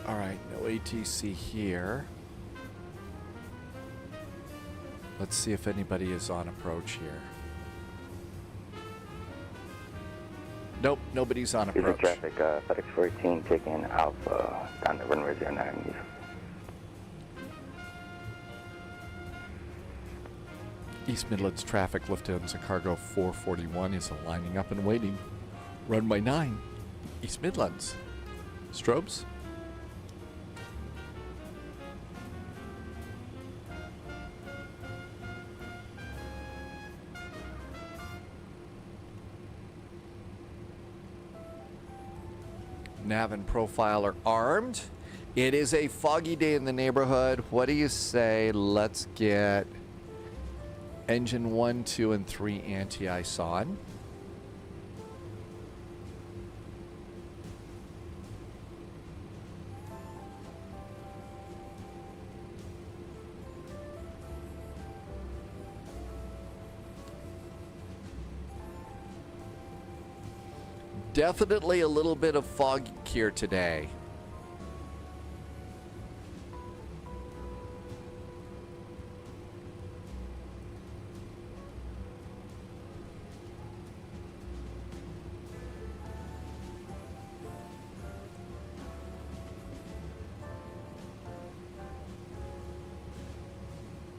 All right, no ATC here. Let's see if anybody is on approach here. Nope, nobody's on approach. Traffic, FedEx 418 taking Alpha down the runway 09. East Midlands traffic, Lufthansa Cargo 441 is lining up and waiting. Runway 9, East Midlands. Strobes? Nav and profile are armed. It is a foggy day in the neighborhood. What do you say? Let's get engine 1, 2, and 3 anti-ice on. Definitely a little bit of fog here today.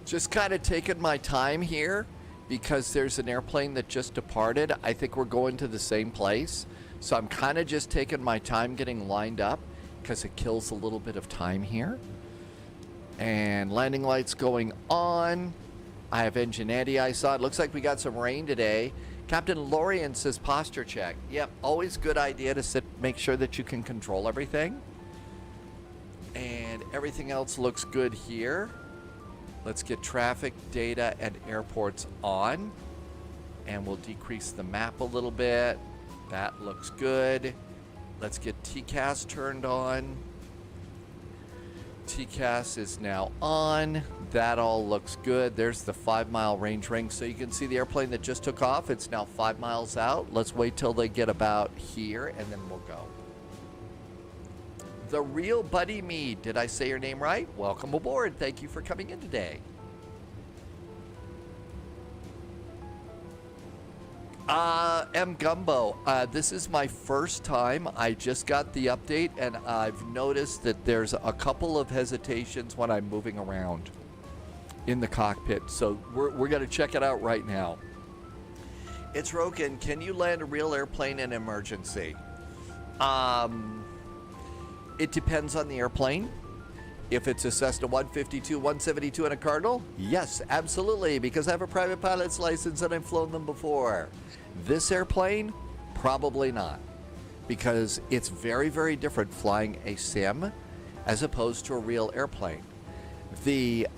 Just kind of taking my time here because there's an airplane that just departed. I think we're going to the same place. So I'm kind of just taking my time getting lined up because it kills a little bit of time here. And landing lights going on. I have engine anti-ice on. Looks like we got some rain today. Captain Lorian says posture check. Yep, always good idea to make sure that you can control everything. And Everything else looks good here. Let's get traffic, data, and airports on. And we'll decrease the map a little bit. That looks good. Let's get TCAS turned on. TCAS is now on. That all looks good. There's the 5-mile range ring. So you can see the airplane that just took off. It's now 5 miles out. Let's wait till they get about here and then we'll go. The real Buddy Me. Did I say your name right? Welcome aboard. Thank you for coming in today. M. Gumbo, this is my first time. I just got the update and I've noticed that there's a couple of hesitations when I'm moving around in the cockpit. So we're going to check it out right now. It's Roken. Can you land a real airplane in emergency? It depends on the airplane. If it's a Cessna 152, 172, and a Cardinal, yes, absolutely, because I have a private pilot's license and I've flown them before. This airplane, probably not, because it's very, very different flying a sim as opposed to a real airplane. Let's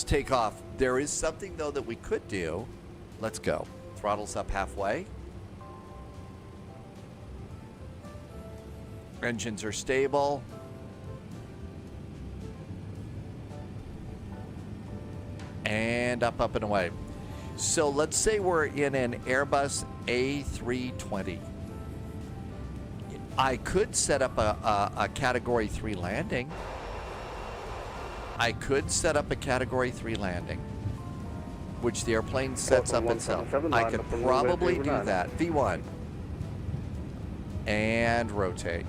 take off. There is something, though, that we could do. Let's go. Throttle's up halfway. Engines are stable. And up, up, and away. So let's say we're in an Airbus A320. I could set up a Category 3 landing. I could set up a Category 3 landing, which the airplane sets up itself. I could probably do that. V1. And rotate.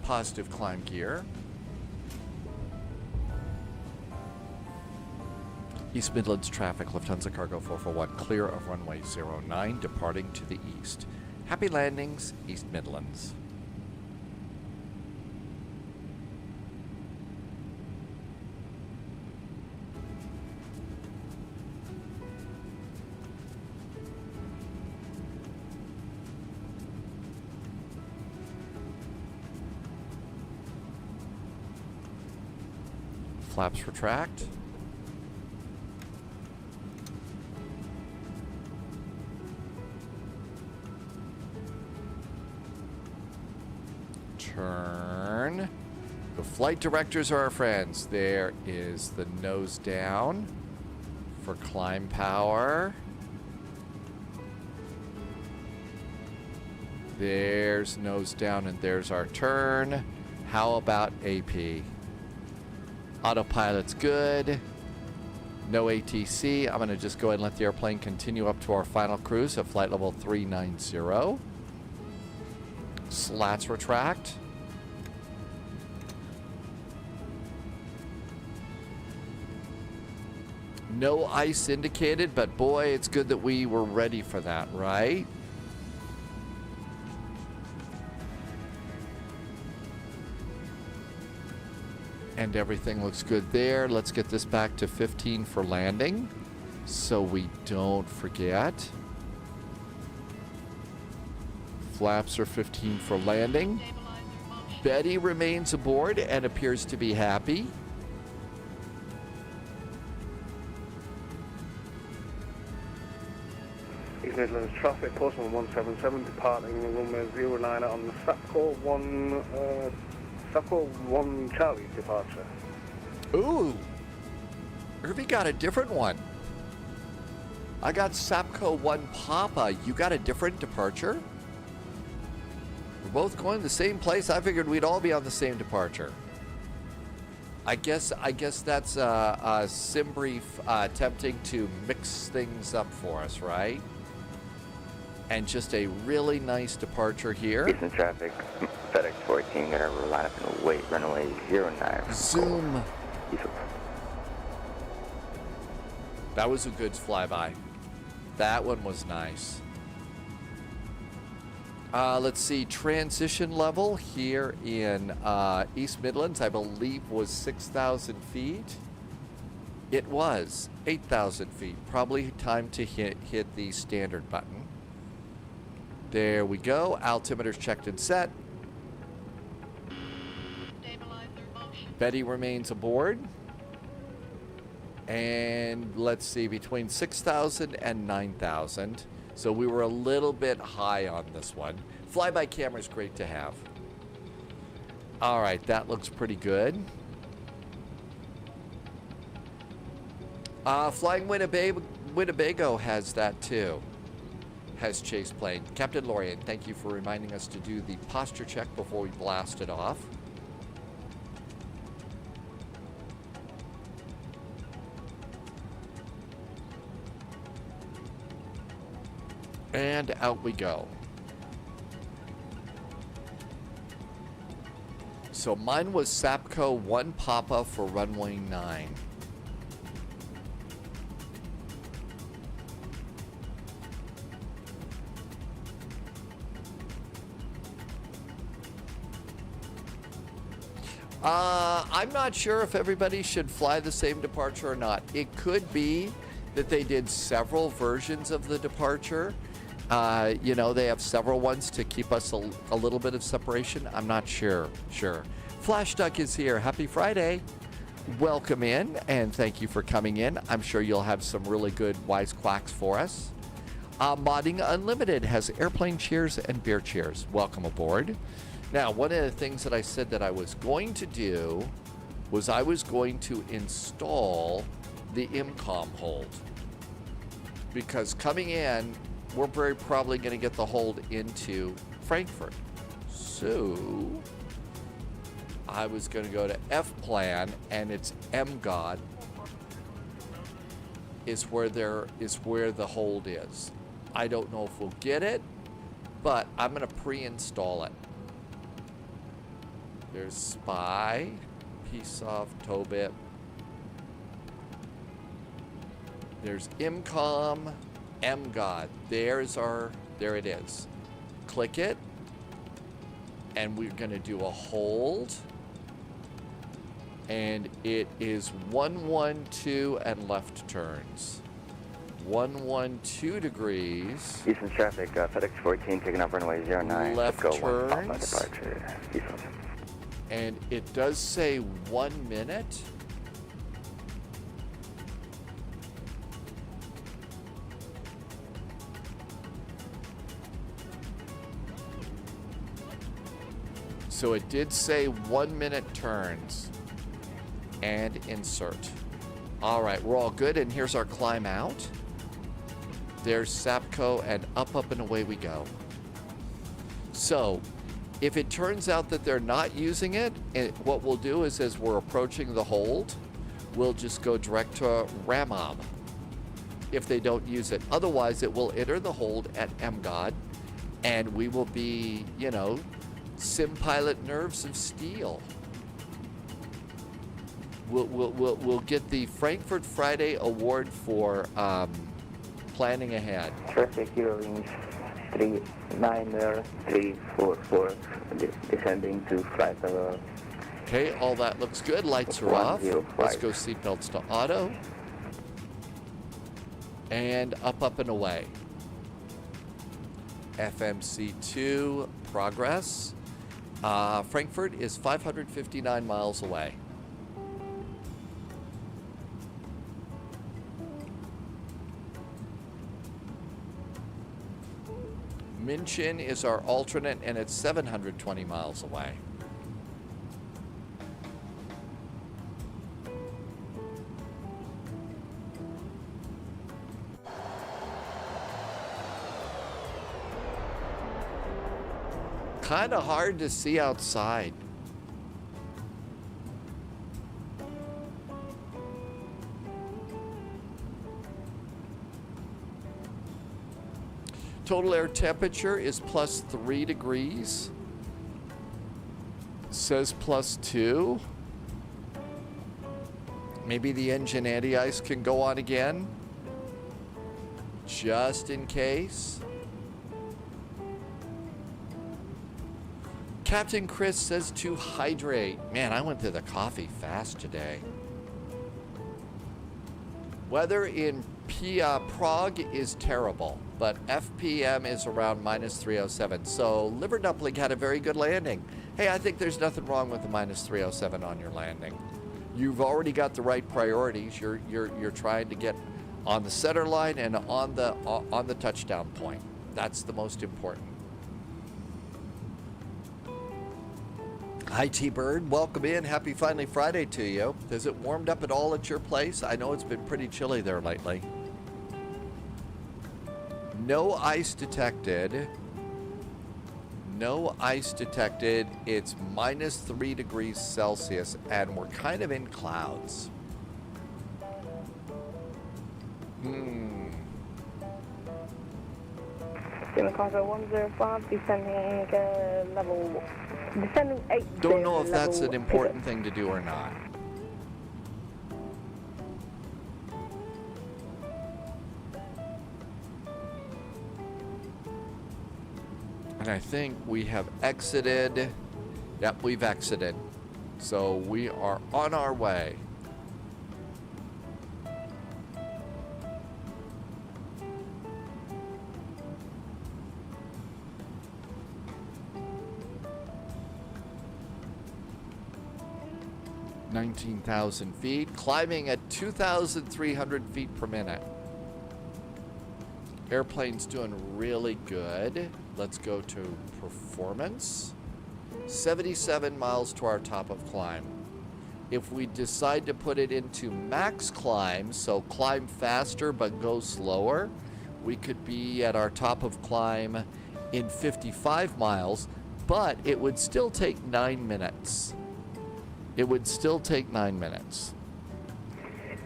Positive climb gear. East Midlands traffic, Lufthansa Cargo 441, clear of runway 09, departing to the east. Happy landings, East Midlands. Flaps retract. Turn. The flight directors are our friends. There is the nose down for climb power. There's nose down and there's our turn. How about AP? Autopilot's good. No ATC. I'm going to just go ahead and let the airplane continue up to our final cruise at flight level 390. Slats retract. No ice indicated, but boy, it's good that we were ready for that, right? And everything looks good there. Let's get this back to 15 for landing so we don't forget. Flaps are 15 for landing. Betty remains aboard and appears to be happy. East Midlands traffic, Postman 177, departing runway 09 on the Sapco 1 Charlie departure. Ooh, Irvy got a different one. I got Sapco 1 Papa. You got a different departure? We're both going to the same place. I figured we'd all be on the same departure. I guess that's a sim brief attempting to mix things up for us, right? And just a really nice departure here. Eastern traffic, FedEx 14, got a line up and wait, runway 09. Zoom. That was a good flyby. That one was nice. Let's see, transition level here in East Midlands, I believe was 6,000 feet. It was 8,000 feet. Probably time to hit the standard button. There we go. Altimeter's checked and set. Stabilizer motion. Betty remains aboard. And let's see, between 6,000 and 9,000. So we were a little bit high on this one. Flyby camera is great to have. All right, that looks pretty good. Flying Winnebago has that too. Has chase plane. Captain Lorian, thank you for reminding us to do the posture check before we blast it off. And out we go. So mine was Sapco 1 Papa for runway 9. I'm not sure if everybody should fly the same departure or not. It could be that they did several versions of the departure. You know, they have several ones to keep us a little bit of separation. I'm not sure. Flash Duck is here. Happy Friday. Welcome in, and thank you for coming in. I'm sure you'll have some really good wisecracks for us. Modding Unlimited has airplane cheers and beer cheers. Welcome aboard. Now, one of the things that I said that I was going to do was I was going to install the IMCOM hold. Because coming in, we're very probably going to get the hold into Frankfurt. So I was going to go to F-plan, and it's MGOD is where the hold is. I don't know if we'll get it, but I'm going to pre-install it. There's Spy, PSOF, Tobit. There's IMCOM, MGOD. There it is. Click it, and we're going to do a hold. And it is 112 and left turns. 112 degrees. Eastern traffic, FedEx 14 taking off runway 09. Left Go 1 Papa turns. departure. Eastern. And it does say 1 minute. So it did say 1 minute turns. And insert. All right, we're all good. And here's our climb out. There's Sapco, and up and away we go. So if it turns out that they're not using it, what we'll do is as we're approaching the hold, we'll just go direct to Ramob if they don't use it. Otherwise, it will enter the hold at MGOD, and we will be, you know, sim pilot nerves of steel. We'll get the Frankfurt Friday award for planning ahead. Traffic Eurowings 39344 descending to flight level. Okay, all that looks good. Lights are off. Let's go seatbelts to auto. And up and away. FMC2 progress. Frankfurt is 559 miles away. Minchin is our alternate, and it's 720 miles away. Kind of hard to see outside. Total air temperature is +3 degrees. Says +2. Maybe the engine anti-ice can go on again. Just in case. Captain Chris says to hydrate. Man, I went through the coffee fast today. Weather in Prague is terrible, but FPM is around minus 307. So Liver Dumpling had a very good landing. Hey, I think there's nothing wrong with the minus 307 on your landing. You've already got the right priorities. You're trying to get on the center line and on the touchdown point. That's the most important. Hi T-Bird, welcome in. Happy Finally Friday to you. Has it warmed up at all at your place? I know it's been pretty chilly there lately. No ice detected. No ice detected. It's minus 3 degrees Celsius and we're kind of in clouds. Chicago 105, descending descending 8. Don't know if that's an important thing to do or not. And I think we have exited. Yep, we've exited. So we are on our way. (19,000 feet), climbing at 2,300 feet per minute. Airplane's doing really good. Let's go to performance. 77 miles to our top of climb. If we decide to put it into max climb, so climb faster but go slower, we could be at our top of climb in 55 miles, but it would still take 9 minutes. It would still take 9 minutes.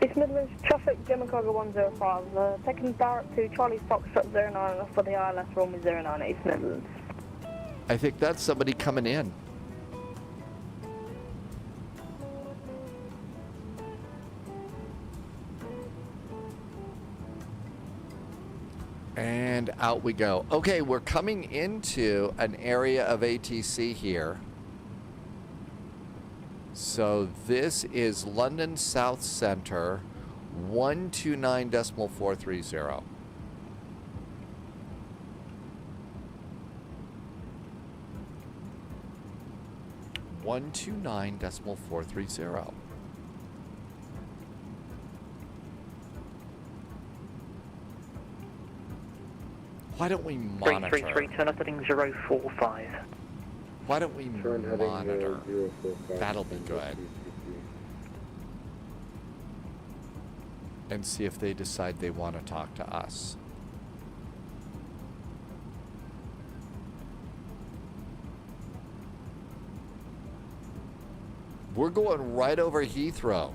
East Midlands traffic, Chicago 105. Taking direct to Charlie Foxtrot 09 for the ILS runway 09 East Midlands. I think that's somebody coming in. And out we go. Okay, we're coming into an area of ATC here. So this is London South Centre, 129.430. (129.430). Why don't we monitor? 333, turn up heading 045. Why don't we monitor? That'll be good. And see if they decide they want to talk to us. We're going right over Heathrow.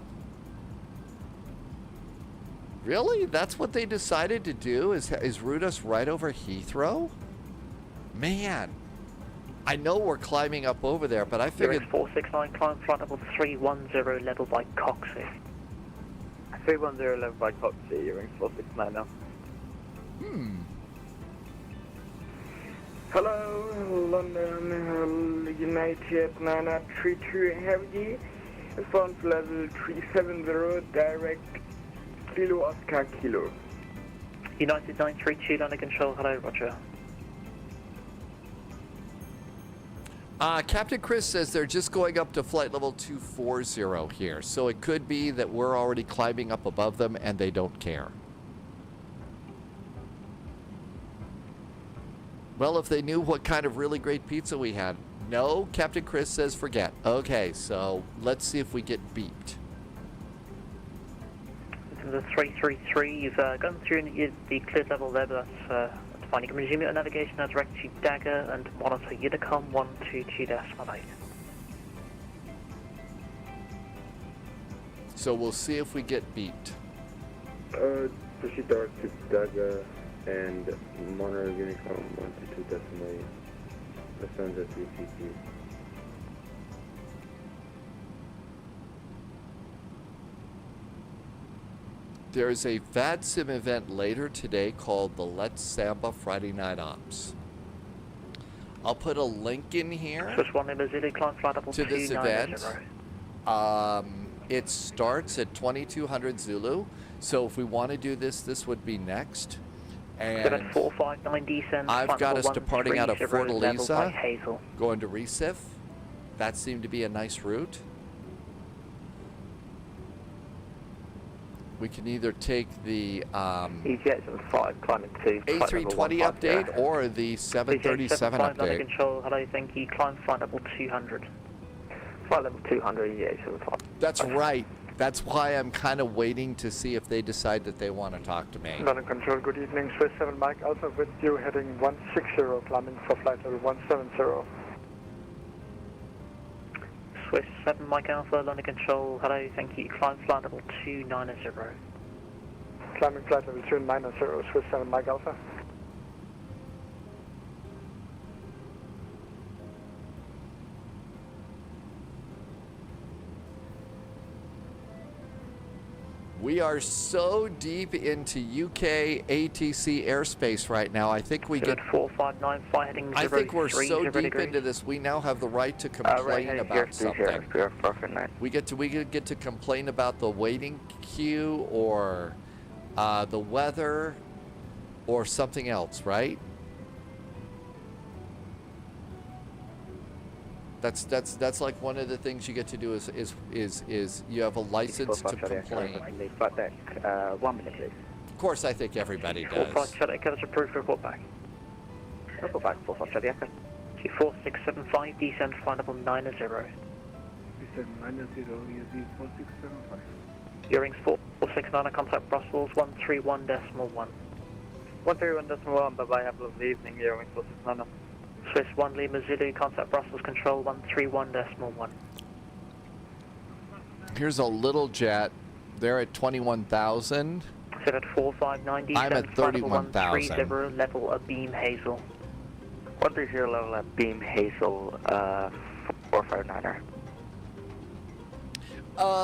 Really? That's what they decided to do? Is route us right over Heathrow? Man. I know we're climbing up over there, but I figured... 469, climb flight level 310 level by Coxie. 310 level by Coxie, you're in 469 now. Hello, London, United 932 Heavy, response level 370, direct Kilo Oscar Kilo. United 932, London Control, hello, roger. Captain Chris says they're just going up to flight level 240 here, so it could be that we're already climbing up above them and they don't care. Well, if they knew what kind of really great pizza we had. No, Captain Chris says forget. Okay, so let's see if we get beeped. The 333, you've gone through the cleared level there, but that's fine. You can resume your navigation now direct to Dagger and monitor Unicom 122.18. So we'll see if we get beeped. Proceed direct to Dagger and monitor Unicom 122.8. That sounds at 3CP. There's a VATSIM event later today called the Let's Samba Friday Night Ops. I'll put a link in here Just one Zulu, climb flight level to this 290. event. It starts at 2200 Zulu. So if we want to do this, this would be next. And 7459 descent. I've got us departing out of 130 level by Fortaleza, Hazel. going to Recife. That seemed to be a nice route. We can either take the EGNX 5, climbing 2. A320 update or the 737 under update. control, hello, thank you. Climb flight level 200. Flight level 200, EGNX 5. That's right. That's why I'm kind of waiting to see if they decide that they want to talk to me. London Control, good evening. Swiss 7 Mike Alpha with you heading 160, climbing for flight level 170. Swiss 7 Mike Alpha, London Control, hello, thank you. Climb flight level 290. Climbing flight level 290, Swiss 7 Mike Alpha. We are so deep into UK ATC airspace right now. I think we get 459, fly heading 03, I think we're so 0 deep degrees. into this. We now have the right to complain about something. We get to complain about the waiting queue or the weather or something else, right? That's like one of the things you get to do is you have a license to complain. FLIGHTDECK, 1 minute please. Of course, I think everybody does. 45 get us approved, report back. Report back, 45 Echo. 4675, descend flight level 90. Descend 90, ESB 4675. Earrings 469, contact Brussels 131.1. 131.1, bye-bye, have a lovely evening, Earrings 469. Swiss 1 Lima Zulu, contact Brussels Control 131.1. Here's a little jet. They're at 21,000. Sit at 459, I'm at 31,000. 130, level of Beam Hazel. 130 level at Beam Hazel, 459er.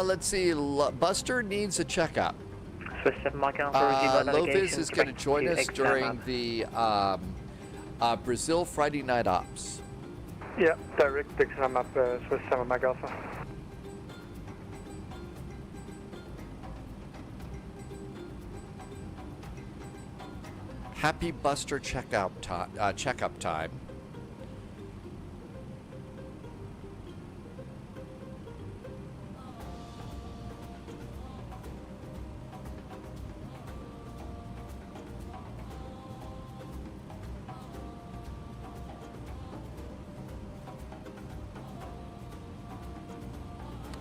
Let's see. Buster needs a checkup. Swiss 7 Mike Alpha, Lovis is going to join us during the Brazil Friday Night Ops. Yeah, direct exam up Swiss 7 Mike Alpha. Happy Buster checkup time.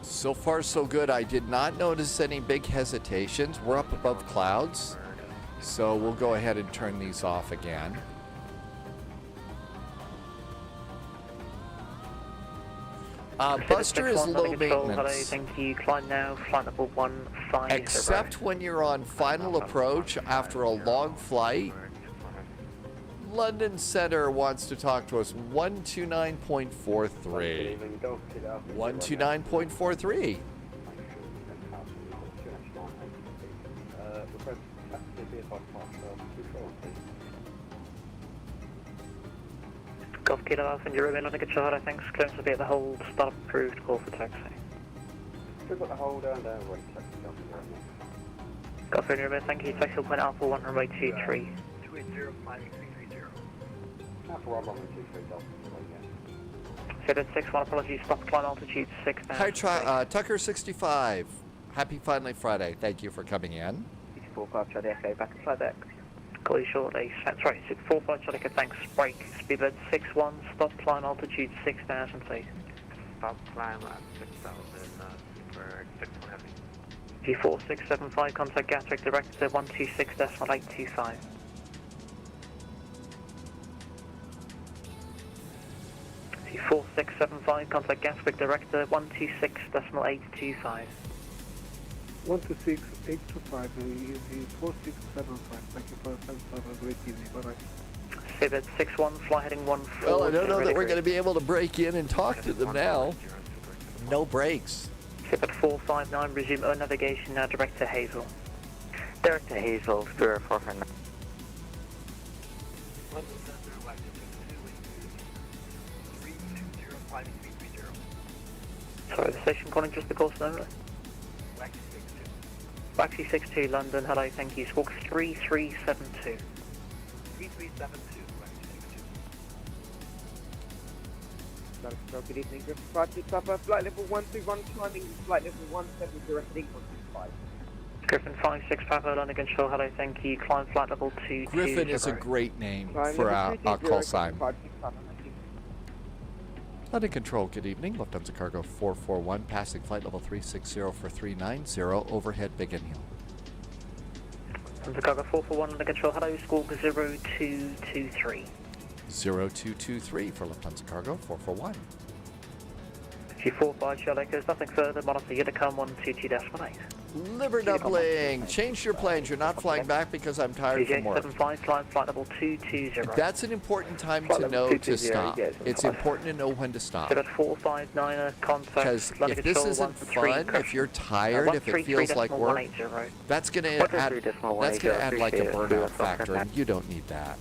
So far, so good. I did not notice any big hesitations. We're up above clouds, so we'll go ahead and turn these off again. Buster is low maintenance. Thank you. Climb now, flight level 150. Except when you're on final approach after a long flight. London Center wants to talk to us. 129.43. 129.43. Golf Kilo Alpha, you're in London Control, I think. Clearance will be at the hold. Start approved. Call for taxi. Still got the hold down there. Golf Kilo, thank you. Taxi point Alpha 1 runway 23. 280, climbing 330. Alpha 1, runway 23, Delta. Set at 61, apologies. Stop climb altitude 6,000. Hi, Tucker 65. Happy Finally Friday. Thank you for coming in. 45 Charlie Echo, back at flight deck. Call you shortly. Sorry, 45 Charlie Echo, thanks. Break. Speedbird 61, stop climb altitude 6,000, please. Stop climb at 6,000, for 61 heavy. G4675, contact Gatwick Director 126.825. G4675, contact Gatwick Director 126.825. 126.825, ESB 4675. Thank you for have a great evening. Bye-bye. Civet 61, fly heading 14. Well, I don't know that we're going to be able to break in and talk to them now. No breaks. Civet 459, resume air navigation now, direct to Hazel. Direct to Hazel, Spirit 459. Sorry, the station calling just the course number. Taxi 62 London, hello, thank you. Squawk 3372. 3372, Good evening, Griffin 56 Papa, flight level 131, climbing flight level 170, heading 165. Griffin 56 Papa, London Control, hello, thank you. Climb flight level 220. Griffin is a great name for our call sign. London Control, good evening. Lufthansa Cargo 441, passing flight level 360 for 390, overhead Biggin Hill. Lufthansa Cargo 441, London Control, hello, squawk 0223. 0223 for Lufthansa Cargo 441. G45 Charlie Echoes, nothing further, monitor Unicom 122.8. Liver doubling. Change your plans. You're not flying back because I'm tired from work. 75, climb flight level 220. That's an important time to know to stop. It's important to know when to stop. 459 contact. Because if this isn't fun, if you're tired, if it feels like work, that's going to add like a burnout factor, and you don't need that.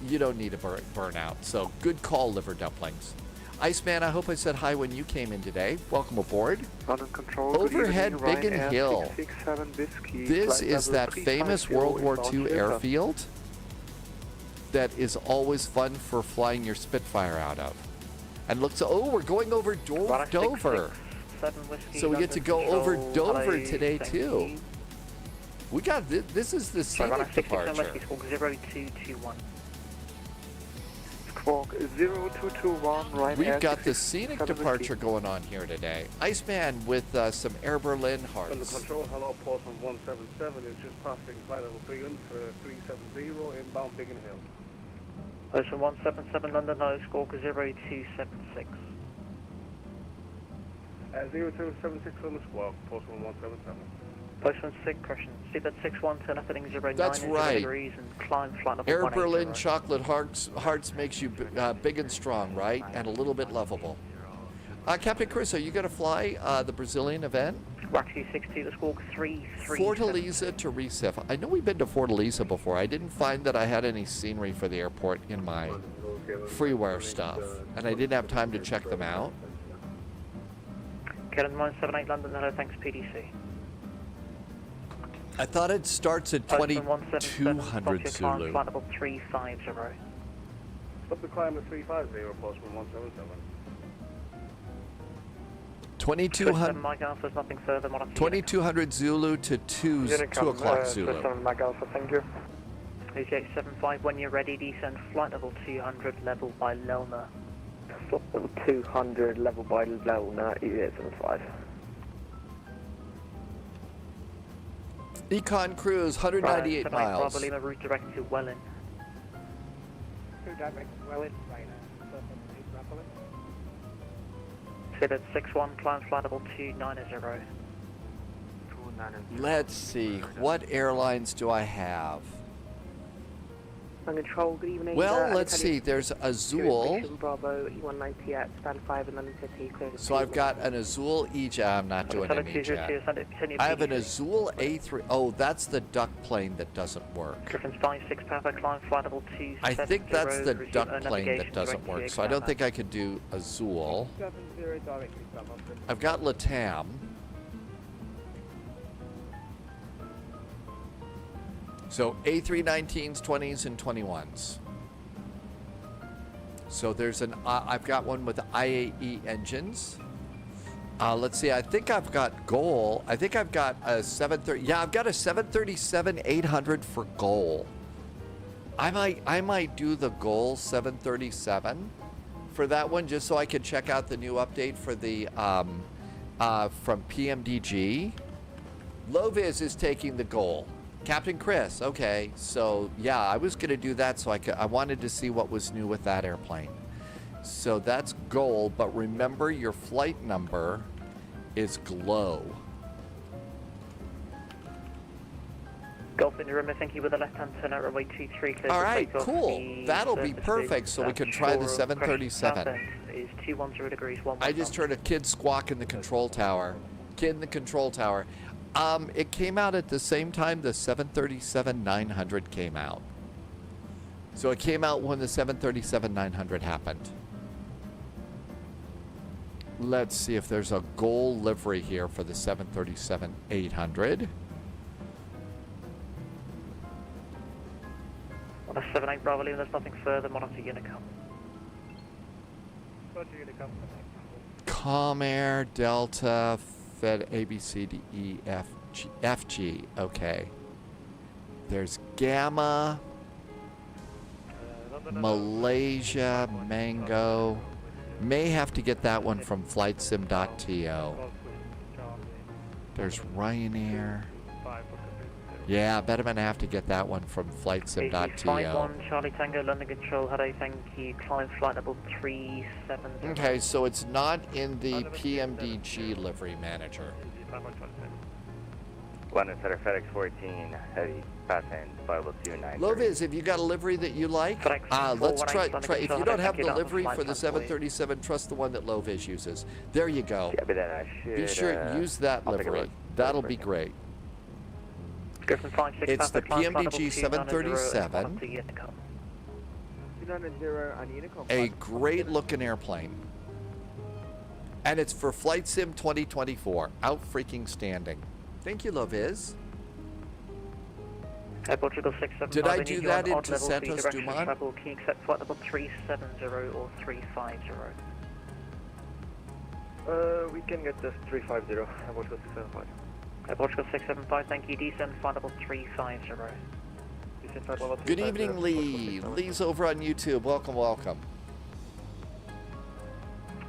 You don't need a burnout. So good call, liver dumplings. Iceman, I hope I said hi when you came in today. Welcome aboard. London Control, Overhead Biggin Hill. This is that famous World War II airfield that is always fun for flying your Spitfire out of. And looks, oh, we're going over Dover. So we get to go over Dover today too. We got this is the scenic departure. 0221. Squawk 0221, right. We've got the scenic departure going on here today. Iceman with some Air Berlin hearts. Under control, hello, Portsmouth 177 is just passing flight level 300 for 370 inbound Biggin Hill. Ocean 177 London, hello, squawk 0276. 0276 on the squawk, Portsmouth 177. Postman 6, correction. Seabed 61, turn up heading 09 That's right. degrees and climb flight level Air 180. Berlin chocolate hearts makes you big and strong, right? And a little bit lovable. Captain Chris, are you going to fly the Brazilian event? Waxy 60, the squawk 33. Fortaleza to Recife. I know we've been to Fortaleza before. I didn't find that I had any scenery for the airport in my freeware stuff. And I didn't have time to check them out. Kevin 978 London, hello, thanks PDC. I thought it starts at 2200 Zulu. Flight level 350. Stop the climb at 350, Postman 177. 2200 Mike Alpha, nothing further. 2200 Zulu to 2 o'clock Zulu. Mike Alpha, thank you. 8875, when you're ready, descend flight level 200, level by Lelna. Stop level 200, level by Lelna, 8875. Econ Cruise, 198 miles. Bravo Lima, route direct to Welland. Route direct to Welland, right now. Seabed 61, climb flight level 290. Let's see, what airlines do I have? Control, good evening. Well, let's see, there's Azul. Bravo, E190 at stand 5 in London City. So I've got an Azul EJet. I'm not doing an EJet. I have an Azul A3. Oh, that's the duck plane that doesn't work. Griffin's 56 Papa, climb flight level 270. I think that's the duck plane that doesn't work, so I don't think I could do Azul. I've got LATAM. So A319s, 20s, and 21s. So there's an, I've got one with IAE engines. Let's see, I think I've got GOL. I think I've got a 730, yeah, I've got a 737-800 for GOL. I might do the GOL 737 for that one, just so I can check out the new update for the, from PMDG. Loviz is taking the GOL. Captain Chris, okay, so yeah, I was gonna do that, so I wanted to see what was new with that airplane. So that's GOL, but remember your flight number is GLOW. Golf in the room, thank you, with the left-hand turn out runway 23. All right, cool. That'll be perfect, so we can try the 737. Is 210 degrees, 1. I just heard a kid squawk in the control tower. Kid in the control tower. It came out at the same time the 737-900 came out. So it came out when the 737-900 happened. Let's see if there's a gold livery here for the 737-800. On a 78 Bravo Lima, there's nothing further, monitor Unicom. Comair, Delta, Fed, A, B, C, D, E, F, G, F, G. Okay. There's Gamma, Malaysia, Mango. May have to get that one from FlightSim.to. There's Ryanair. Yeah, I bet I'm going to have to get that one from FlightSim.to. 51 Charlie Tango, London Control, hello, thank you. Climb flight level 37. Okay, so it's not in the PMDG livery manager. London Center FedEx 14, heavy, pass in, flight level 293. Loviz, have you got a livery that you like? Let's try. If you don't have the livery for the 737, trust the one that Loviz uses. There you go. Yeah, but then I should, be sure to use that livery. That'll be great. It's the PMDG 737. A great looking airplane. And it's for Flight Sim 2024. Out freaking standing. Thank you, Loviz. Portugal 675. Did I do that into Santos Dumont? Travel, can you accept flight level 370 or 350? We can get this 350. Portugal 675. Portugal 675, thank you. Descend flight level 350. Good evening, Lee. Lee's over on YouTube. Welcome, welcome.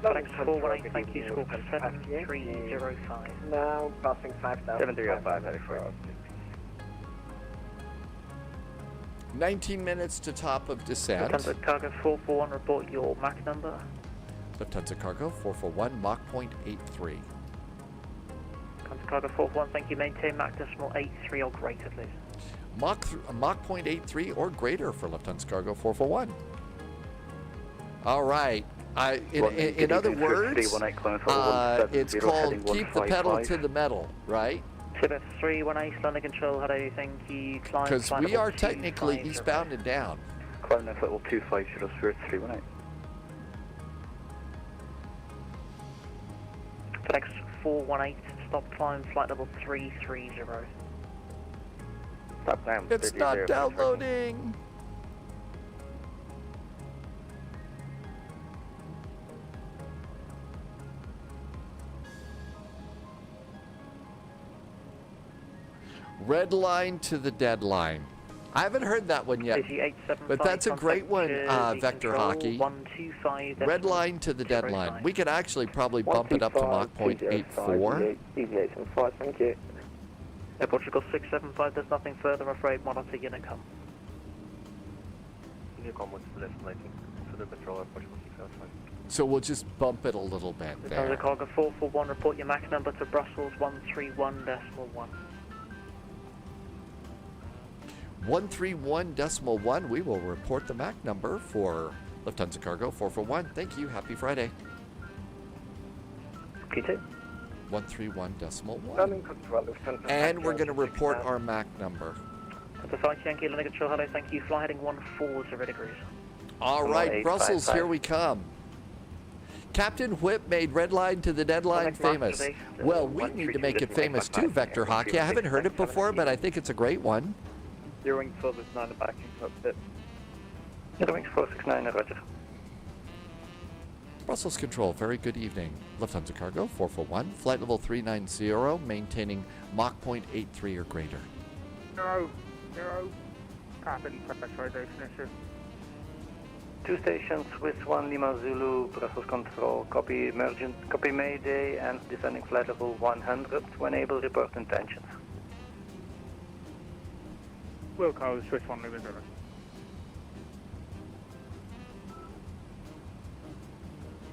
Thanks, 418, thank you. Score 7305. Now passing 5,000. 7305, heading for 19 minutes to top of descent. Lufthansa Cargo 441, report your Mach number. Lufthansa Cargo 441, Mach point 83. Lufthansa Cargo 441, thank you. Maintain Mach decimal 83 or greater, please. Mach point 83 or greater for Lufthansa Cargo 441. All right. In other words, it's called keep the pedal to the metal, right? TFDi 318, London Control, hello, thank you. Because we are technically eastbound and down. Climb flight level 25, Spirit 318. FedEx 418, stop climb flight level 330. Stop climb. It's not downloading. Red line to the deadline. I haven't heard that one yet, but that's a great one, Vector Hockey. Red line to the deadline. We could actually probably bump it up to Mach point 84. EGNX, thank you. Portugal 675, there's nothing further, I'm afraid. Monitor Unicom. Unicom was left lighting for the controller, Portugal 675. So we'll just bump it a little bit there. Lufthansa Cargo 441, report your Mach number to Brussels 131.1. 131.1, we will report the Mach number for Lufthansa Cargo 441. Thank you. Happy Friday. P2. 131.1. And we're going to report our Mach number. The Fight Yankee, London Control, hello, thank you. Fly heading 14 degrees. All right, Brussels, here we come. Captain Whip made Red Line to the Deadline famous. Well, we need to make it famous too, Vector Hockey. I haven't heard it before, but I think it's a great one. Your wings 469 back in cockpit. Your wings 469, roger. Brussels Control, very good evening. Lufthansa Cargo 441, flight level 390, maintaining Mach point 83 or greater. 0, copy, pressurization issue. 2 stations, Swiss 1 Lima Zulu, Brussels Control, copy emergent, copy Mayday, and descending flight level 100. When able, report intentions. Will call Swiss 1 Lima Zulu.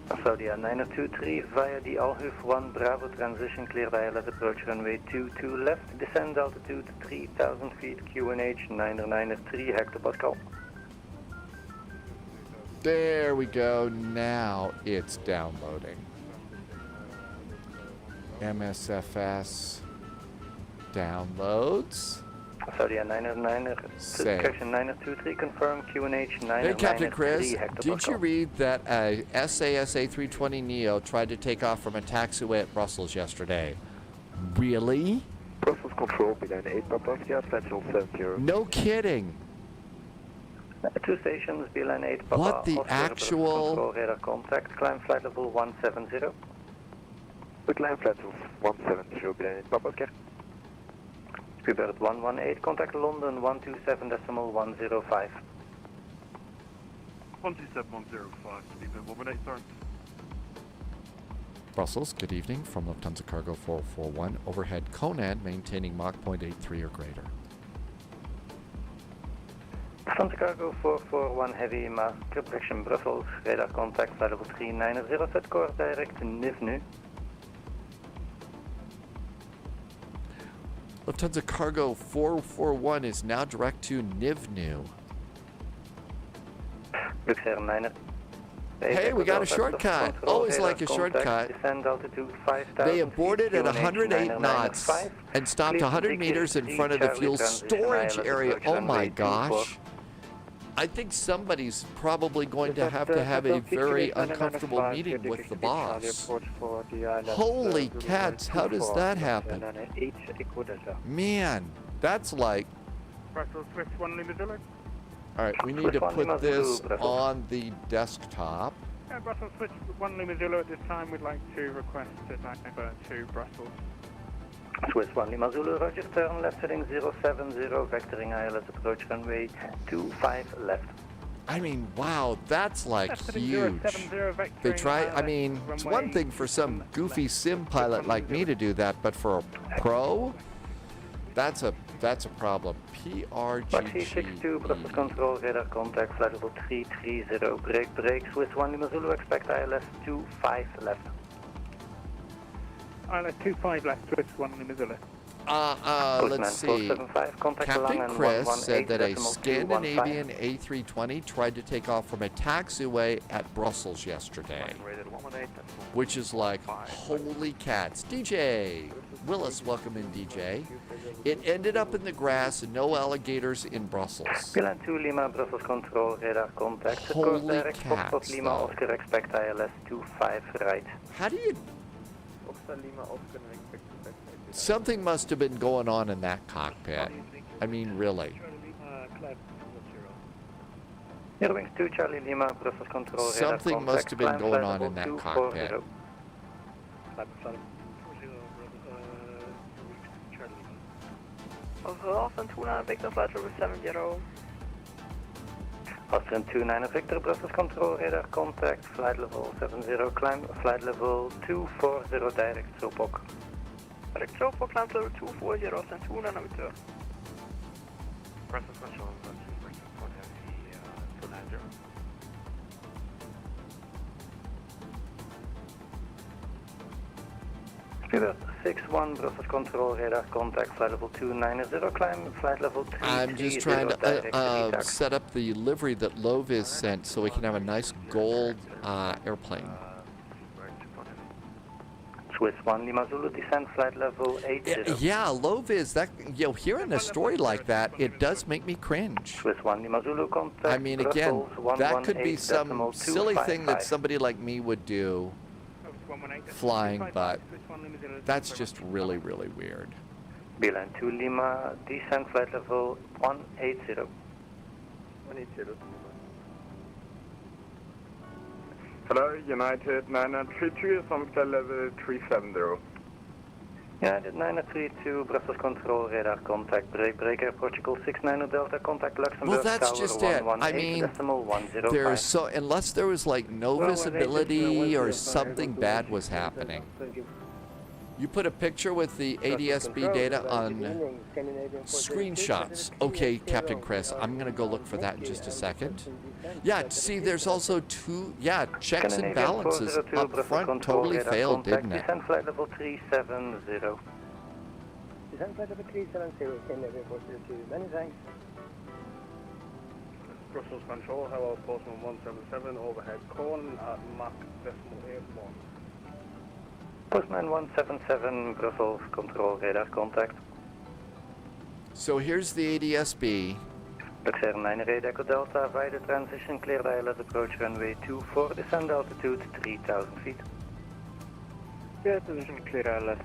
Saudia 923 via the Alhuf 1 Bravo transition, clear via left approach runway 22 left, descend altitude 3000 feet, QNH 993 hectopascal. There we go. Now it's downloading. MSFS downloads. Saudi 909, Say. correction 923, confirm QNH 993. Hey, Captain Chris, Hector did you Pascal. read that a SAS A320neo tried to take off from a taxiway at Brussels yesterday? Really? Brussels control, Milan 8 Papa Oscar, flight level 70. No kidding. 2 stations, Milan 8 Papa What the Oscar, actual- control radar contact, climb flight level 170. We climb flight level 170, Milan 8 Papa Oscar. Speedbird 118, contact London 127.105. 127.105, Speedbird 118, sorry. Brussels, good evening. From Lufthansa Cargo 441, overhead Conan, maintaining Mach 0.83 or greater. Lufthansa Cargo 441, heavy mass correction Brussels, radar contact flight level 390, set course direct to Nivnu. Lufthansa Cargo 441 is now direct to Nivnu. Luxair 9. Hey, we got a shortcut. Always like a shortcut. Descend altitude 5,000 They aborted at feet, 108 QNH knots 995. and stopped Please 100 meters in indicate front of the Charlie fuel transition storage island area. approach Oh my runway 24. gosh. I think somebody's probably going to have a very uncomfortable meeting with the boss. Holy cats, how does that happen? Man, that's like... Brussels Swiss 1 Lima Zulu. All right, we need to put this on the desktop. Yeah, Brussels Swiss 1 Lima Zulu at this time. We'd like to request a dive to Brussels. Swiss 1 Lima Zulu, roger, turn left heading 070, vectoring ILS approach runway 25 left. I mean, wow, that's like huge. They try, I mean, it's one thing for some goofy sim pilot like me to do that, but for a pro, that's a problem. PRGG. Brussels control, radar contact, flight level 330, break, Swiss 1 Lima Zulu, expect ILS 25 left. ILS 25 left, Swiss 1 Lima Zulu. Let's see. Captain Chris said that a Scandinavian A320 tried to take off from a taxiway at Brussels yesterday, which is like, holy cats. DJ Willis, welcome in, DJ. It ended up in the grass and no alligators in Brussels. Milan 2 Lima, Brussels control, radar contact. Holy cats, Lima, Oscar, expect ILS 25 right. How do you... Something must have been going on in that cockpit. I mean, really. Airwings 2 Charlie Lima, Brussels control, Something must have been going on in that cockpit. Austin 29 Victor, flight level 70. Austin 29 Victor, Brussels control, radar contact, flight level 70, climb, flight level 240, direct Sopok. Direct Sopok, climb level 240, Austin 29 Victor. Brussels control, Brussels 290. Speedbird 61, Brussels control, radar contact, flight level 290, climb, flight level 330, I'm just trying to set up the livery that Lovis sent so we can have a nice gold airplane. Swiss 1 Lima Zulu, descent flight level 80. Yeah, Lovis, that, you know, hearing a story like that, it does make me cringe. Swiss 1 Lima Zulu, contact, I mean, again, that could be some 118.255. silly thing that somebody like me would do flying, but that's just really, really weird. Milan 2 Lima, descent flight level 180. 180. Hello, United 932 is on flight level 370. United 932, Brussels control, radar contact, breaker, Portugal 690 Delta, contact Luxembourg. Well, that's Tower just it. I mean, there's so, unless there was like no visibility or something bad was happening. You put a picture with the ADSB data on screenshots. Okay, Captain Chris, I'm going to go look for that in just a second. Yeah, see, there's also two, checks and balances up front totally failed, didn't it? Descent flight level 370. Descent flight level 370, Canadian 402. Many thanks. Brussels control, hello, Postman 177, overhead Corn at Mach 0.81. Postman 177, Brussels control, radar contact. So here's the ADSB. Luxair 9 Red Echo Delta, via the transition, clear ILS approach runway 24, descend altitude 3,000 feet. Yeah, transition clear ILS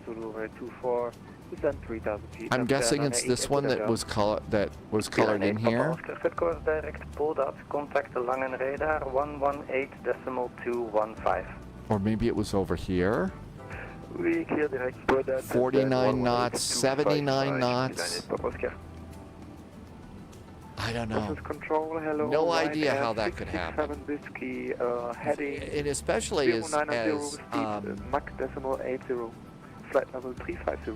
Zulu 24, descend 3,000 feet. I'm guessing it's this one that was colored in here. Set course direct, pulled out, contact the Langen radar 118.215. Or maybe it was over here. We clear direct, put that 49 knots, 79 knots. I don't know. Control, hello, no idea how that could happen. Whiskey, heading. And especially as Mach decimal 80, flight level 350.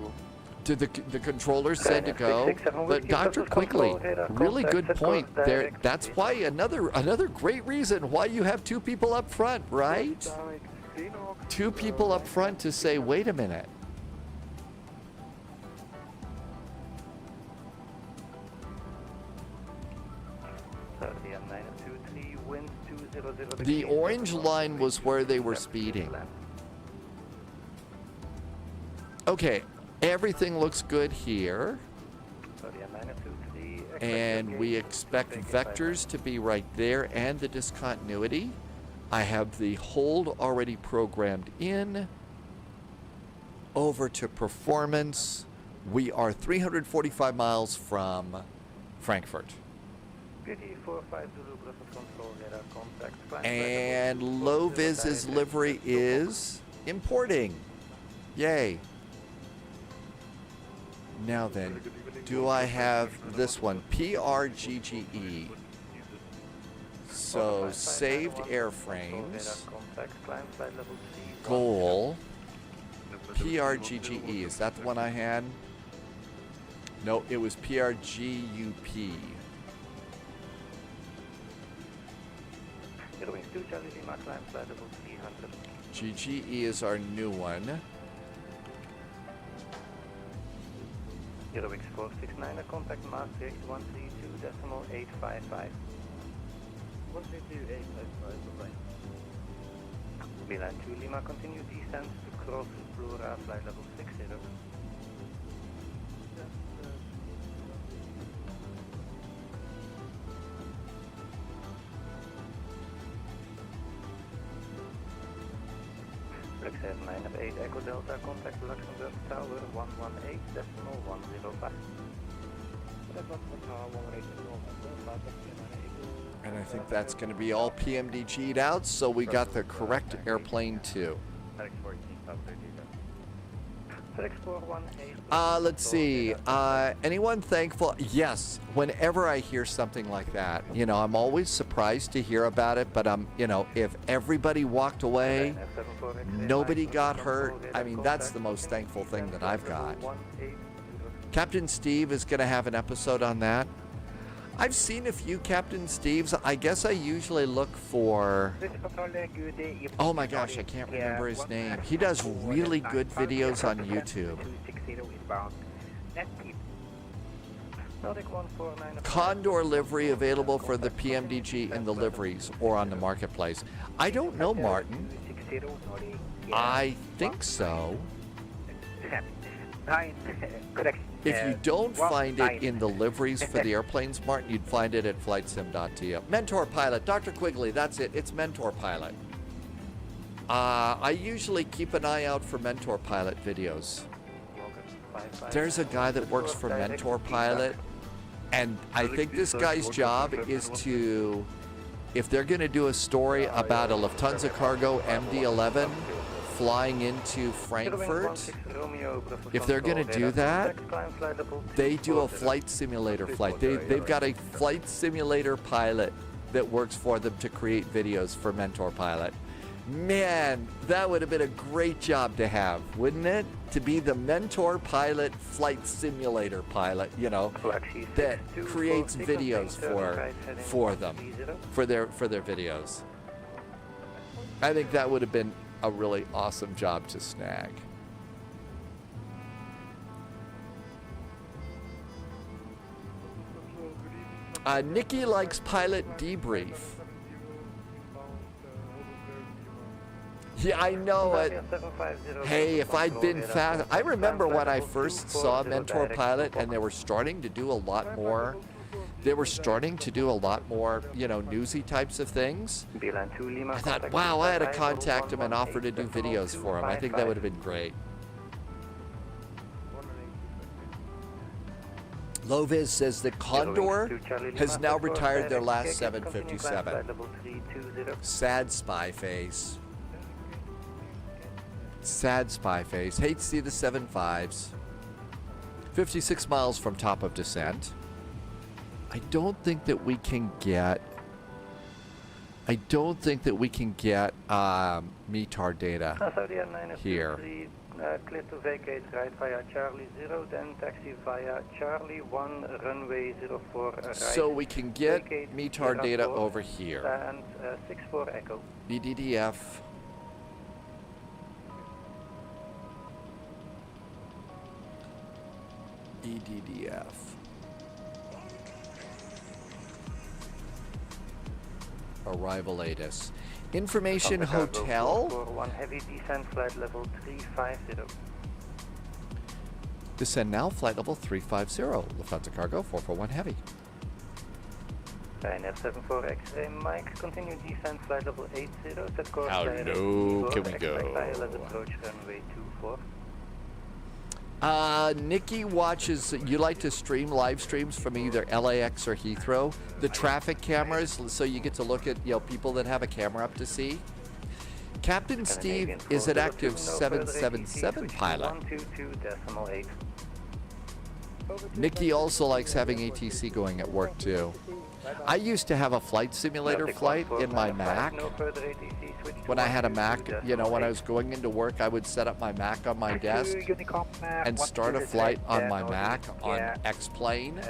Did the controller said to go, but Dr. Quigley, really good point there. That's why another great reason why you have two people up front, right? Two people up front to say, wait a minute. The orange line was where they were speeding. Okay, everything looks good here. And we expect vectors to be right there and the discontinuity. I have the hold already programmed in. Over to performance. We are 345 miles from Frankfurt. And low-vis's livery is importing. Yay. Now then, do I have this one? PRGGE. So, saved airframes. Goal. PRGGE. Is that the one I had? No, it was PRGUP. GGE is our new one. Eurowings 469, contact Maastricht 132.855. 132.855, Milan 2 Lima, continue descent to cross Flora, flight level 60. Luxair 9 Echo Delta, contact Luxembourg Tower 118.105. And I think that's going to be all PMDG'd out, so we got the correct airplane too. Let's see. Anyone thankful? Yes. Whenever I hear something like that, you know, I'm always surprised to hear about it, but you know, if everybody walked away, nobody got hurt, I mean, that's the most thankful thing that I've got. Captain Steve is going to have an episode on that. I've seen a few Captain Steves. I guess I usually look for... Oh my gosh, I can't remember his name. He does really good videos on YouTube. Condor livery available for the PMDG in the liveries or on the marketplace. I don't know, Martin. I think so. If you don't find it in the liveries for the airplanes, Martin, you'd find it at flightsim.to. Mentor Pilot, Dr. Quigley, that's it. It's Mentor Pilot. I usually keep an eye out for Mentor Pilot videos. There's a guy that works for Mentor Pilot, and I think this guy's job is to, if they're going to do a story about a Lufthansa Cargo MD11 flying into Frankfurt, if they're going to do that, they do a flight simulator flight. They've got a flight simulator pilot that works for them to create videos for Mentor Pilot. Man, that would have been a great job to have, wouldn't it? To be the Mentor Pilot flight simulator pilot, you know, that creates videos for them, for their videos. I think that would have been a really awesome job to snag. Nikki likes pilot debrief. Yeah, I know it. Hey, if I'd been fast, I remember when I first saw Mentor Pilot and they were starting to do a lot more. They were starting to do a lot more, you know, newsy types of things. I thought, wow, I had to contact him and offer to do videos for him. I think that would have been great. Loviz says that Condor has now retired their last 757. Sad spy face. Sad spy face. Hate to see the 75s. 56 miles from top of descent. I don't think that we can get METAR data here. Clear to vacate right via Charlie 0, then taxi via Charlie 1, runway 04 right. So we can get METAR data over here. And 64 Echo. EDDF. EDDF. Arrival ATIS. Information Hotel. 441 heavy descent flight level 350. Descend now, flight level 350. Lufthansa Cargo 441 heavy. Ryanair 74 X-ray Mike, continue descent flight level 80. Set course. How low can we go? Let's approach runway 24. Nikki watches, you like to stream live streams from either LAX or Heathrow. The traffic cameras, so you get to look at, you know, people that have a camera up to see. Captain Steve is an active 777 pilot. 122.8. Nikki also likes having ATC going at work too. I used to have a flight simulator flight in my Mac. When I had a Mac, you know, when I was going into work, I would set up my Mac on my desk and start a flight on my Mac on X-Plane,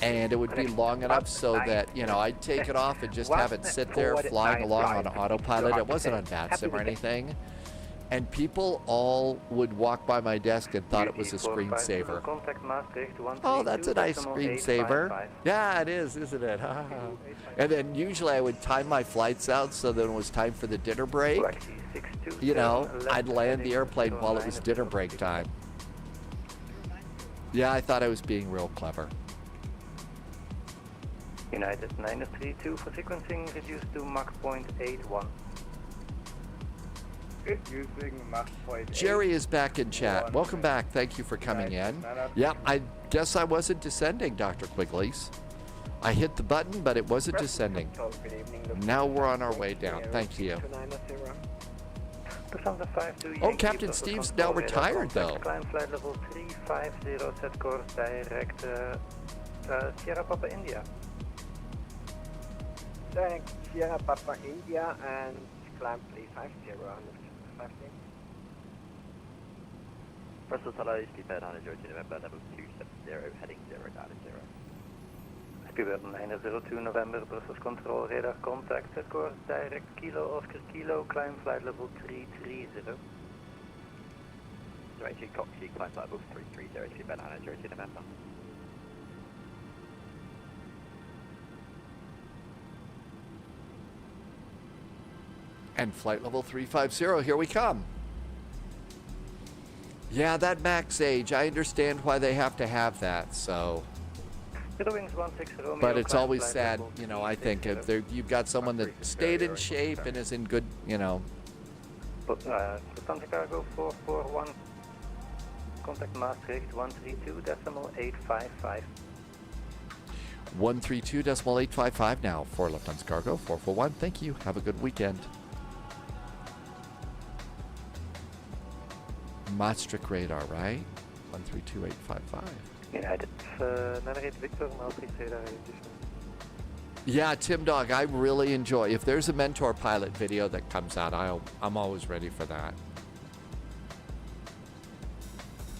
and it would be long enough so that, you know, I'd take it off and just have it sit there flying along on autopilot. It wasn't on VATSIM or anything. And people all would walk by my desk and thought it was a screensaver. Oh, that's a nice screensaver. Yeah, it is, isn't it? And then usually I would time my flights out so that when it was time for the dinner break, you know, I'd land the airplane while it was dinner break time. Yeah, I thought I was being real clever. United 932 for sequencing reduced to Mach 0.81. Jerry is back in chat. Welcome back. Thank you for coming in. Yeah, I guess I wasn't descending, Dr. Quigley's. I hit the button, but it wasn't descending. Now we're on our way down. Thank you. Oh, Captain Steve's now retired, though. Climb flight level 350, set course direct Sierra Papa India. Direct Sierra Papa India and climb 350 on Bristol Hello, speedbird 902 November, level 270, heading 090. Speedbird 902 November, Brussels Control, radar contact, set course direct Kilo Oscar Kilo, climb flight level 330. Direct Coxie, climb flight level 330, speedbird 902 November. And flight level 350, here we come. Yeah, that max age, I understand why they have to have that, so. But it's always sad, you know, I think, if you've got someone that stayed in shape and is in good, you know. Lufthansa Cargo 441, contact Maastricht 132.855. 132.855 now for Lufthansa Cargo 441. Thank you. Have a good weekend. Maastricht radar, right? 132855. United 98 Victor, Maastricht radar. Yeah, Tim Dog, I really enjoy. If there's a Mentor Pilot video that comes out, I'm always ready for that.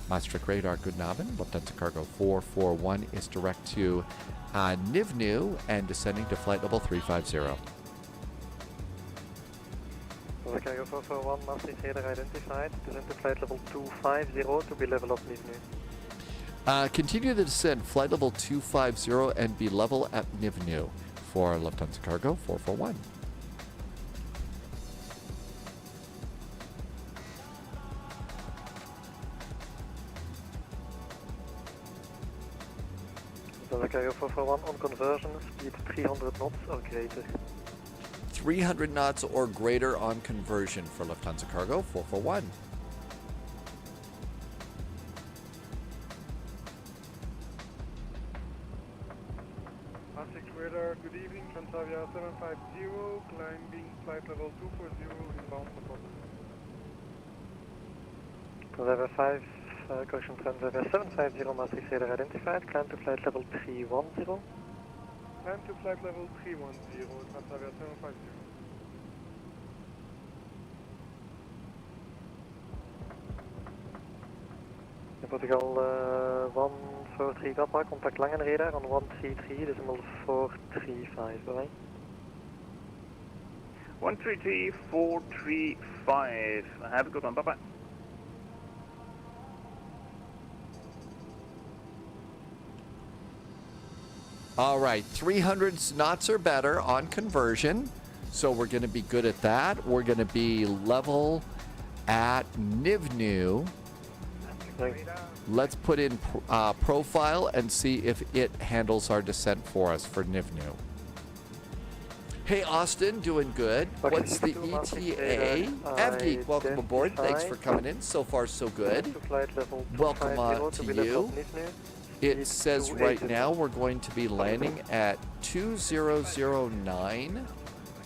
Maastricht radar, good Abend. Lufthansa Cargo 441 is direct to Nivnu and descending to flight level 350. Cargo 441, Maastricht radar identified. Descend to flight level 250 to be level of Nivnu. Continue the descent, flight level 250 and be level at Nivnu for Lufthansa Cargo 441. Lufthansa Cargo 441 on conversion, speed 300 knots or greater. 300 knots or greater on conversion for Lufthansa Cargo 441. Radar, good evening, Transavia 750, climbing flight level 240 inbound Motherboard. Transavia 5, correction, Transavia 750, Maastricht radar identified, climb to flight level 310. Climb to flight level 310, Transavia 750. In Portugal 143 Kappa, contact Langen radar on 133, decimal 435, bye. 133, 435. Have a good one, bye bye. All right, 300 knots or better on conversion. So we're going to be good at that. We're going to be level at Nivnu. Let's put in profile and see if it handles our descent for us for Nivnu. Hey, Austin, doing good. What's the ETA? Avgeek, welcome aboard. Thanks for coming in. So far, so good. Welcome to you. It says right now we're going to be landing at 2009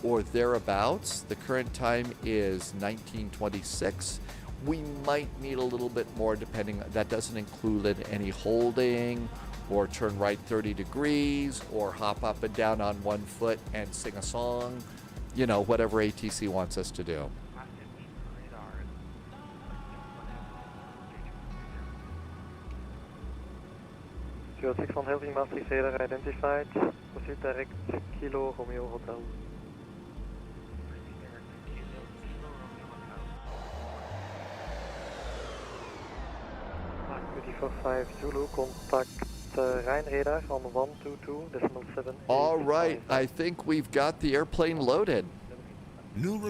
or thereabouts. The current time is 1926. We might need a little bit more depending. That doesn't include any holding or turn right 30 degrees or hop up and down on 1 foot and sing a song. You know, whatever ATC wants us to do. 06 van Helving, Maastricht radar identified. Proceed direct Kilo Romeo Hotel. Mark 5 Zulu, contact Rhine radar on 122, decimal 7. All right, I think we've got the airplane loaded.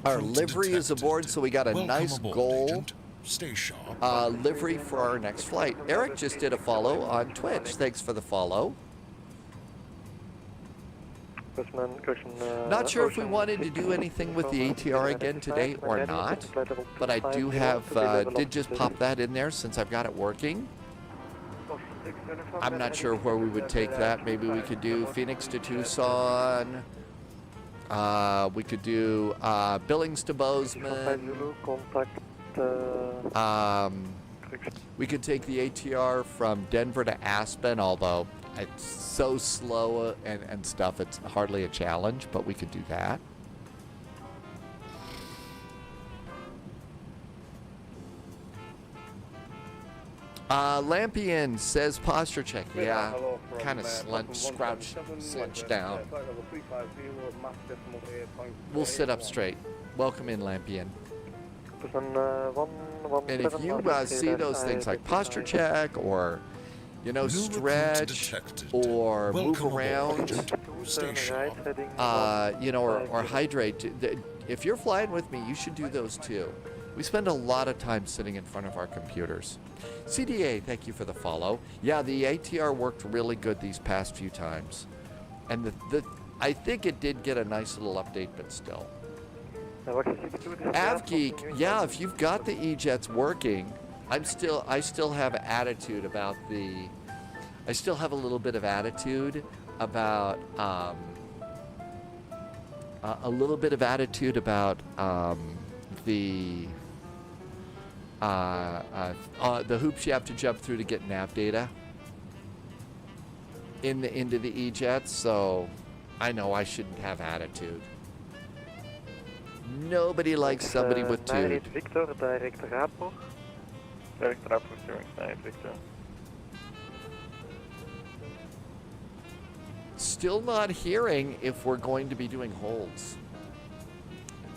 Our livery is aboard, so we got a nice gold livery for our next flight. Eric just did a follow on Twitch. Thanks for the follow. Not sure if we wanted to do anything with the ATR again today or not, but I do have, did just pop that in there since I've got it working. I'm not sure where we would take that. Maybe we could do Phoenix to Tucson. We could do Billings to Bozeman. We could take the ATR from Denver to Aspen, although it's so slow and stuff, it's hardly a challenge, but we could do that. Lampion says posture check. Yeah, kind of slouched down. We'll sit up straight. Welcome in, Lampion. And if you see those things like posture check or, you know, stretch or move around, you know, or hydrate, if you're flying with me, you should do those too. We spend a lot of time sitting in front of our computers. CDA, thank you for the follow. Yeah, the ATR worked really good these past few times. And I think it did get a nice little update, but still. Avgeek, yeah, if you've got the E-jets working, I still have attitude about I still have a little bit of attitude about, the hoops you have to jump through to get nav data into the E-jets, so I know I shouldn't have attitude. Nobody likes somebody with tude. Victor, direct rapport. Direct rapport, Victor. Still not hearing if we're going to be doing holds.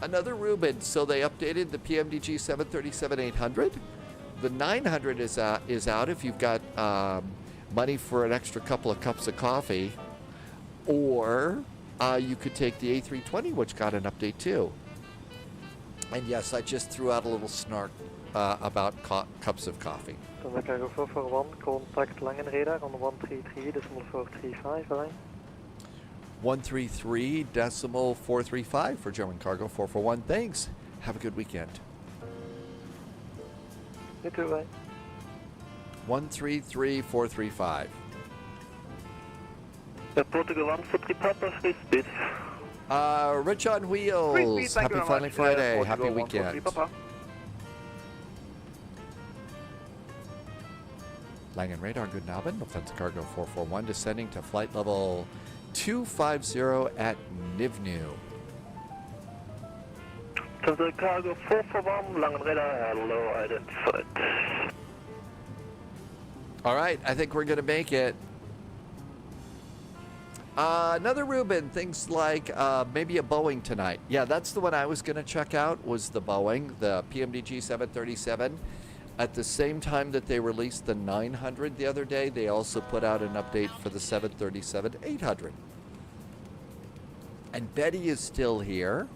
Another Reuben, so they updated the PMDG 737-800. The 900 is out if you've got money for an extra couple of cups of coffee. Or you could take the A320, which got an update too. And yes, I just threw out a little snark about cups of coffee. Then Cargo 441, contact Langen radar on 133.435, Line. 133.435 for German Cargo 441. Thanks. Have a good weekend. You too, Line. 133.435. Portugal 143 Papa, free speed. Rich on Wheels. Happy Finally Friday. Happy weekend. Langen Radar, Guten Abend. Lufthansa Cargo 441 descending to flight level 250 at Nivnu. Lufthansa Cargo 441, Langen Radar, hello, identified. All right, I think we're going to make it. Another Ruben, things like maybe a Boeing tonight. Yeah, that's the one I was going to check out, was the Boeing, the PMDG 737. At the same time that they released the 900 the other day, they also put out an update for the 737-800. And Betty is still here.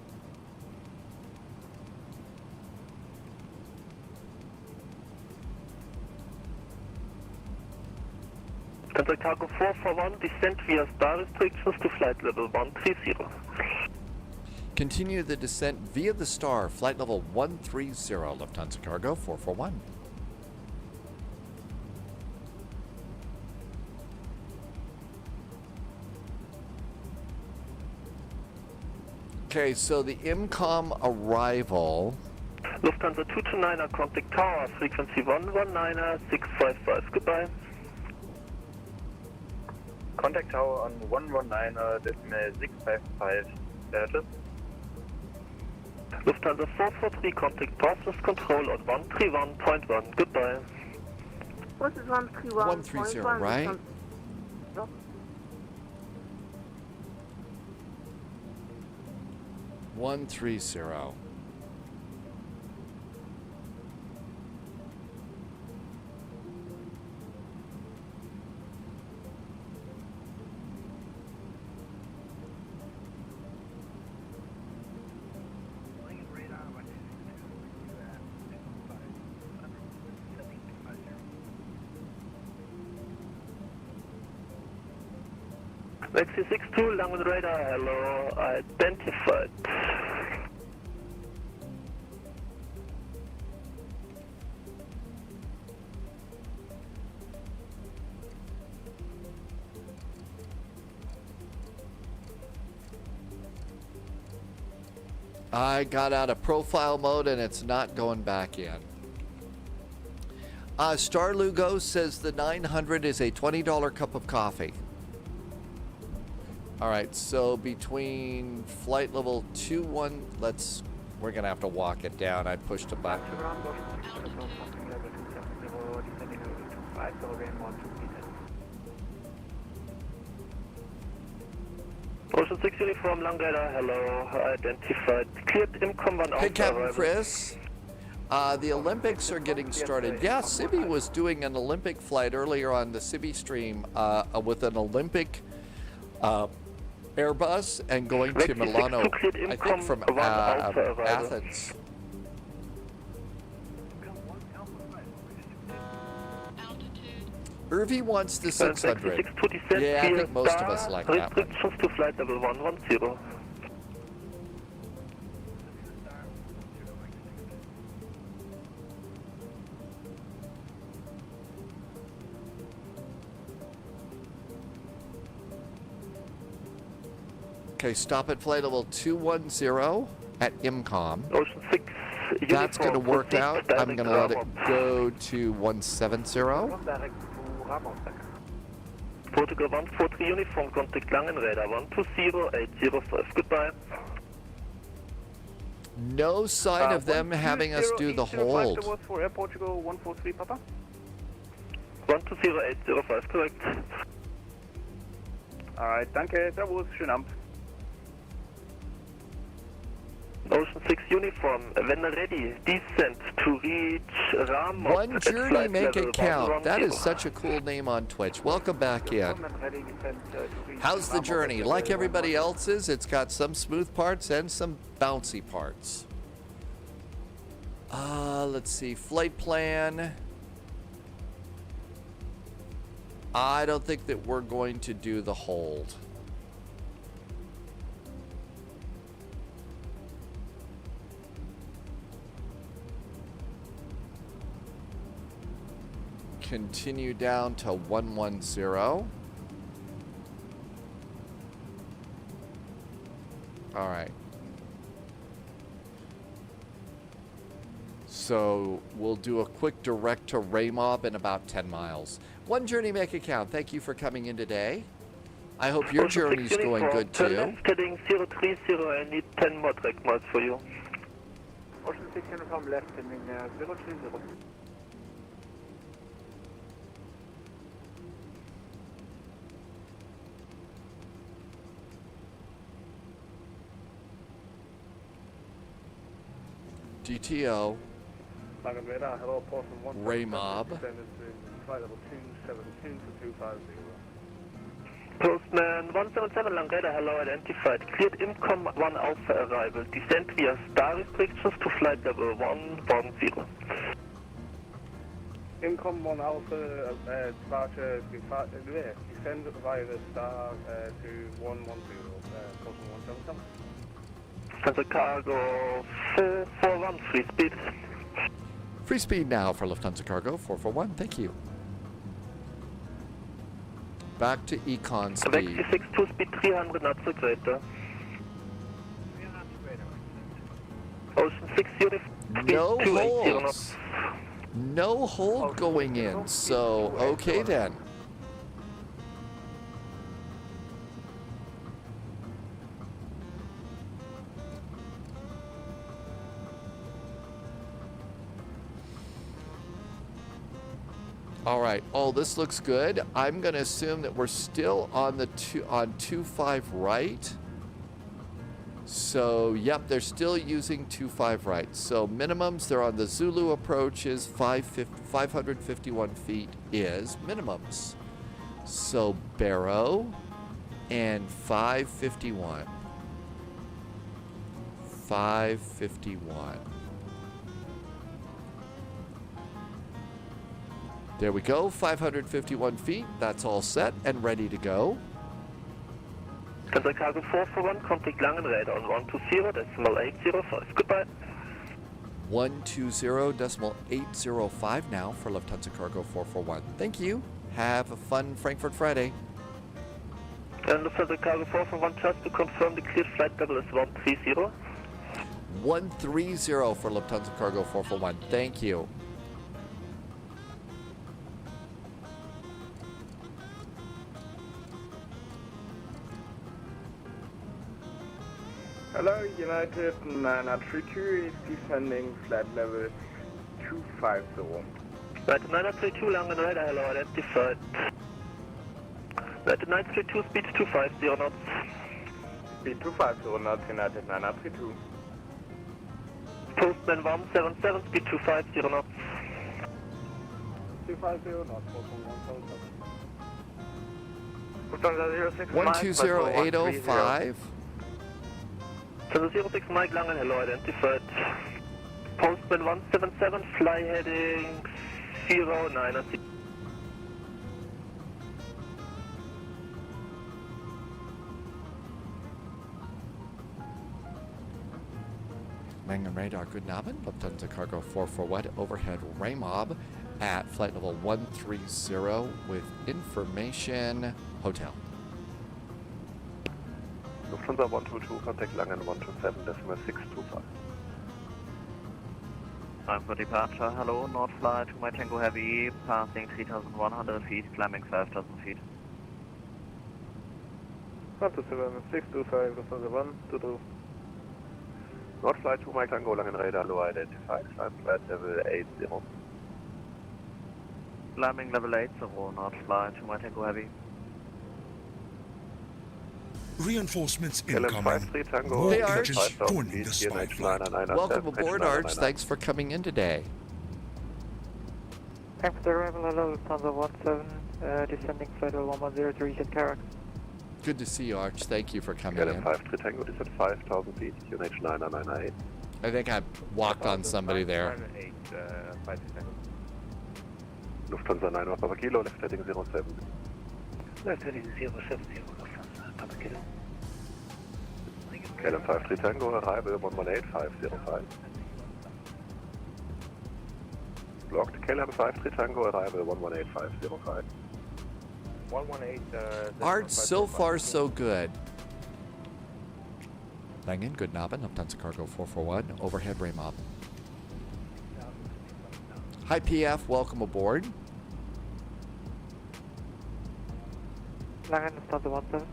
Lufthansa Cargo 441, descent via star restrictions to flight level 130. Continue the descent via the star, flight level 130, Lufthansa Cargo 441. Okay, so the IMCOM arrival. Lufthansa 229er, contact tower, frequency 119er, 655, goodbye. Contact tower on 119er, decimal 655, status. Lufthansa 443, contact process control on 131.1, goodbye. What is 131? 130, right? No. 130. XC62, Langen radar, hello, identified. I got out of profile mode and it's not going back in. Star Lugo says the 900 is a $20 cup of coffee. All right, so between flight level 21, we're gonna have to walk it down. I pushed a button. Ocean 6 uniform, Langen radar, hello, identified. Cleared IMCOM 1 Hey, Captain Chris. The Olympics are getting started. Yeah, Sibi was doing an Olympic flight earlier on the Sibi stream with an Olympic Airbus and going to Milano, I think from Athens. Irvi wants the 600. Yeah, I think most of us like that one. Restrictions to flight level 110. Okay, stop at flight level 210 at IMCOM. Ocean 6 That's going to work out. I'm going to let it go to 170. Portugal 143 uniform, contact Langen radar 120805, goodbye. No sign of them having us do the hold. Was for Air Portugal 143, Papa. 120805, correct. Alright, danke, servus, schönen Abend. Ocean 6 uniform, when ready, descent to reach Ramos. One journey, make it count. That is such a cool name on Twitch. Welcome back in. How's the journey? Like everybody else's, it's got some smooth parts and some bouncy parts. Let's see. Flight plan. I don't think that we're going to do the hold. Continue down to 110. All right. So we'll do a quick direct to Raymob in about 10 miles. One journey make it count. Thank you for coming in today. I hope your journey's going good too. Heading 030, I need 10 more track miles for you. Ocean 6 from left, heading 030. DTO. Hello, Portland 1. Raymob. Flight level 272 to 250. Postman 177 Langradar, hello, identified. Cleared IMCOM 1 Alpha arrival. Descent via star restrictions to flight level 110. IMCOM 1 Alpha, departure, descend via the star to 110, Portland 177. Sensor cargo 441, free speed. Free speed now for Lufthansa Cargo 441. Thank you. Back to econ speed. 62 speed 300 knots greater. Ocean 6 unit. No holds. No hold going in. So, okay then. All right. Oh, this looks good. I'm going to assume that we're still on the 25 right. So, yep, they're still using 25 right. So, minimums, they're on the Zulu approaches. 551 feet is minimums. So, Barrow and 551. 551. There we go, 551 feet. That's all set and ready to go. Sensor cargo 441, contact Langenradar on 120.805. Goodbye. 120.805 now for Lufthansa Cargo 441. Thank you. Have a fun Frankfurt Friday. And Lufthansa cargo 441, just to confirm the cleared flight level is 130. 130 for Lufthansa Cargo 441. Thank you. Hello, United 932 is descending flight level 250. United 932 Langenradar, hello, identified. United 932 speed 250 knots. Speed 250 knots, United 932. Postman 177, speed 250 knots. 250 knots, Postman 177. 120.805. Sensor 06 Mike Langen, hello, identified. Postman 177, fly heading 096. Langen Radar, good Abend. Lufthansa Cargo 441 overhead Raymob at flight level 130 with information hotel. Lufthansa 122, contact Langen 127.625. Time for departure. Hello, North Flight to my Tango Heavy, passing 3,100 feet, climbing 5,000 feet. 127.625, Lufthansa 122. North Flight to my Tango Langen Radar, low identified, climb flight level 80. Climbing level 80, North Flight to my Tango Heavy. Reinforcements incoming. Hey, Arch. Welcome aboard, Arch. Thanks for coming in today. Thanks for the arrival. Hello, Lufthansa 17, descending flight level 110 to reach at Carrick. Good to see you, Arch. Thank you for coming in. 53 Tango, descent 5,000 feet, QNH 9998. I think I walked on somebody there. Lufthansa 9 Papa Kilo, left heading 07. Left heading 070, Lufthansa, Papa Kilo. KLM 53 Tango, arrival 118505. Blocked KLM 53 Tango, arrival 118505. 118. Art, so far so good. Langen, good Nabben, Lufthansa Cargo 441, overhead ray mob. Hi PF, welcome aboard. Langen, Lufthansa 17.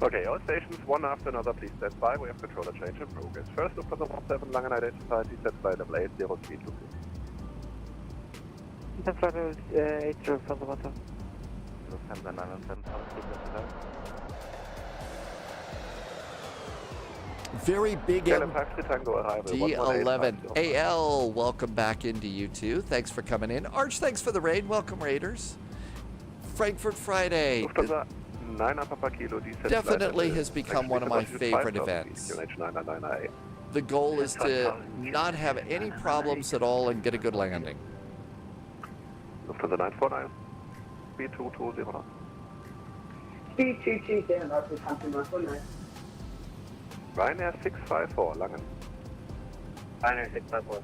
Okay, all stations, one after another, please stand by. We have controller change in progress. First, Lufthansa 17, Langen identified, descent flight level 80326. Descent flight level 80, Lufthansa 17. Lufthansa 917, Very big KLM 53 Tango, arrival D11. AL, welcome back into you too. Thanks for coming in. Arch, thanks for the raid. Welcome, Raiders. Frankfurt Friday. Lufthansa 9 Papa Kilo, descent Definitely has become one of my favorite events. The goal is to not have any problems at all and get a good landing. Lufthansa 949, speed 2209. Speed 220, Lufthansa 949. Ryanair 654, Langen. Ryanair 654.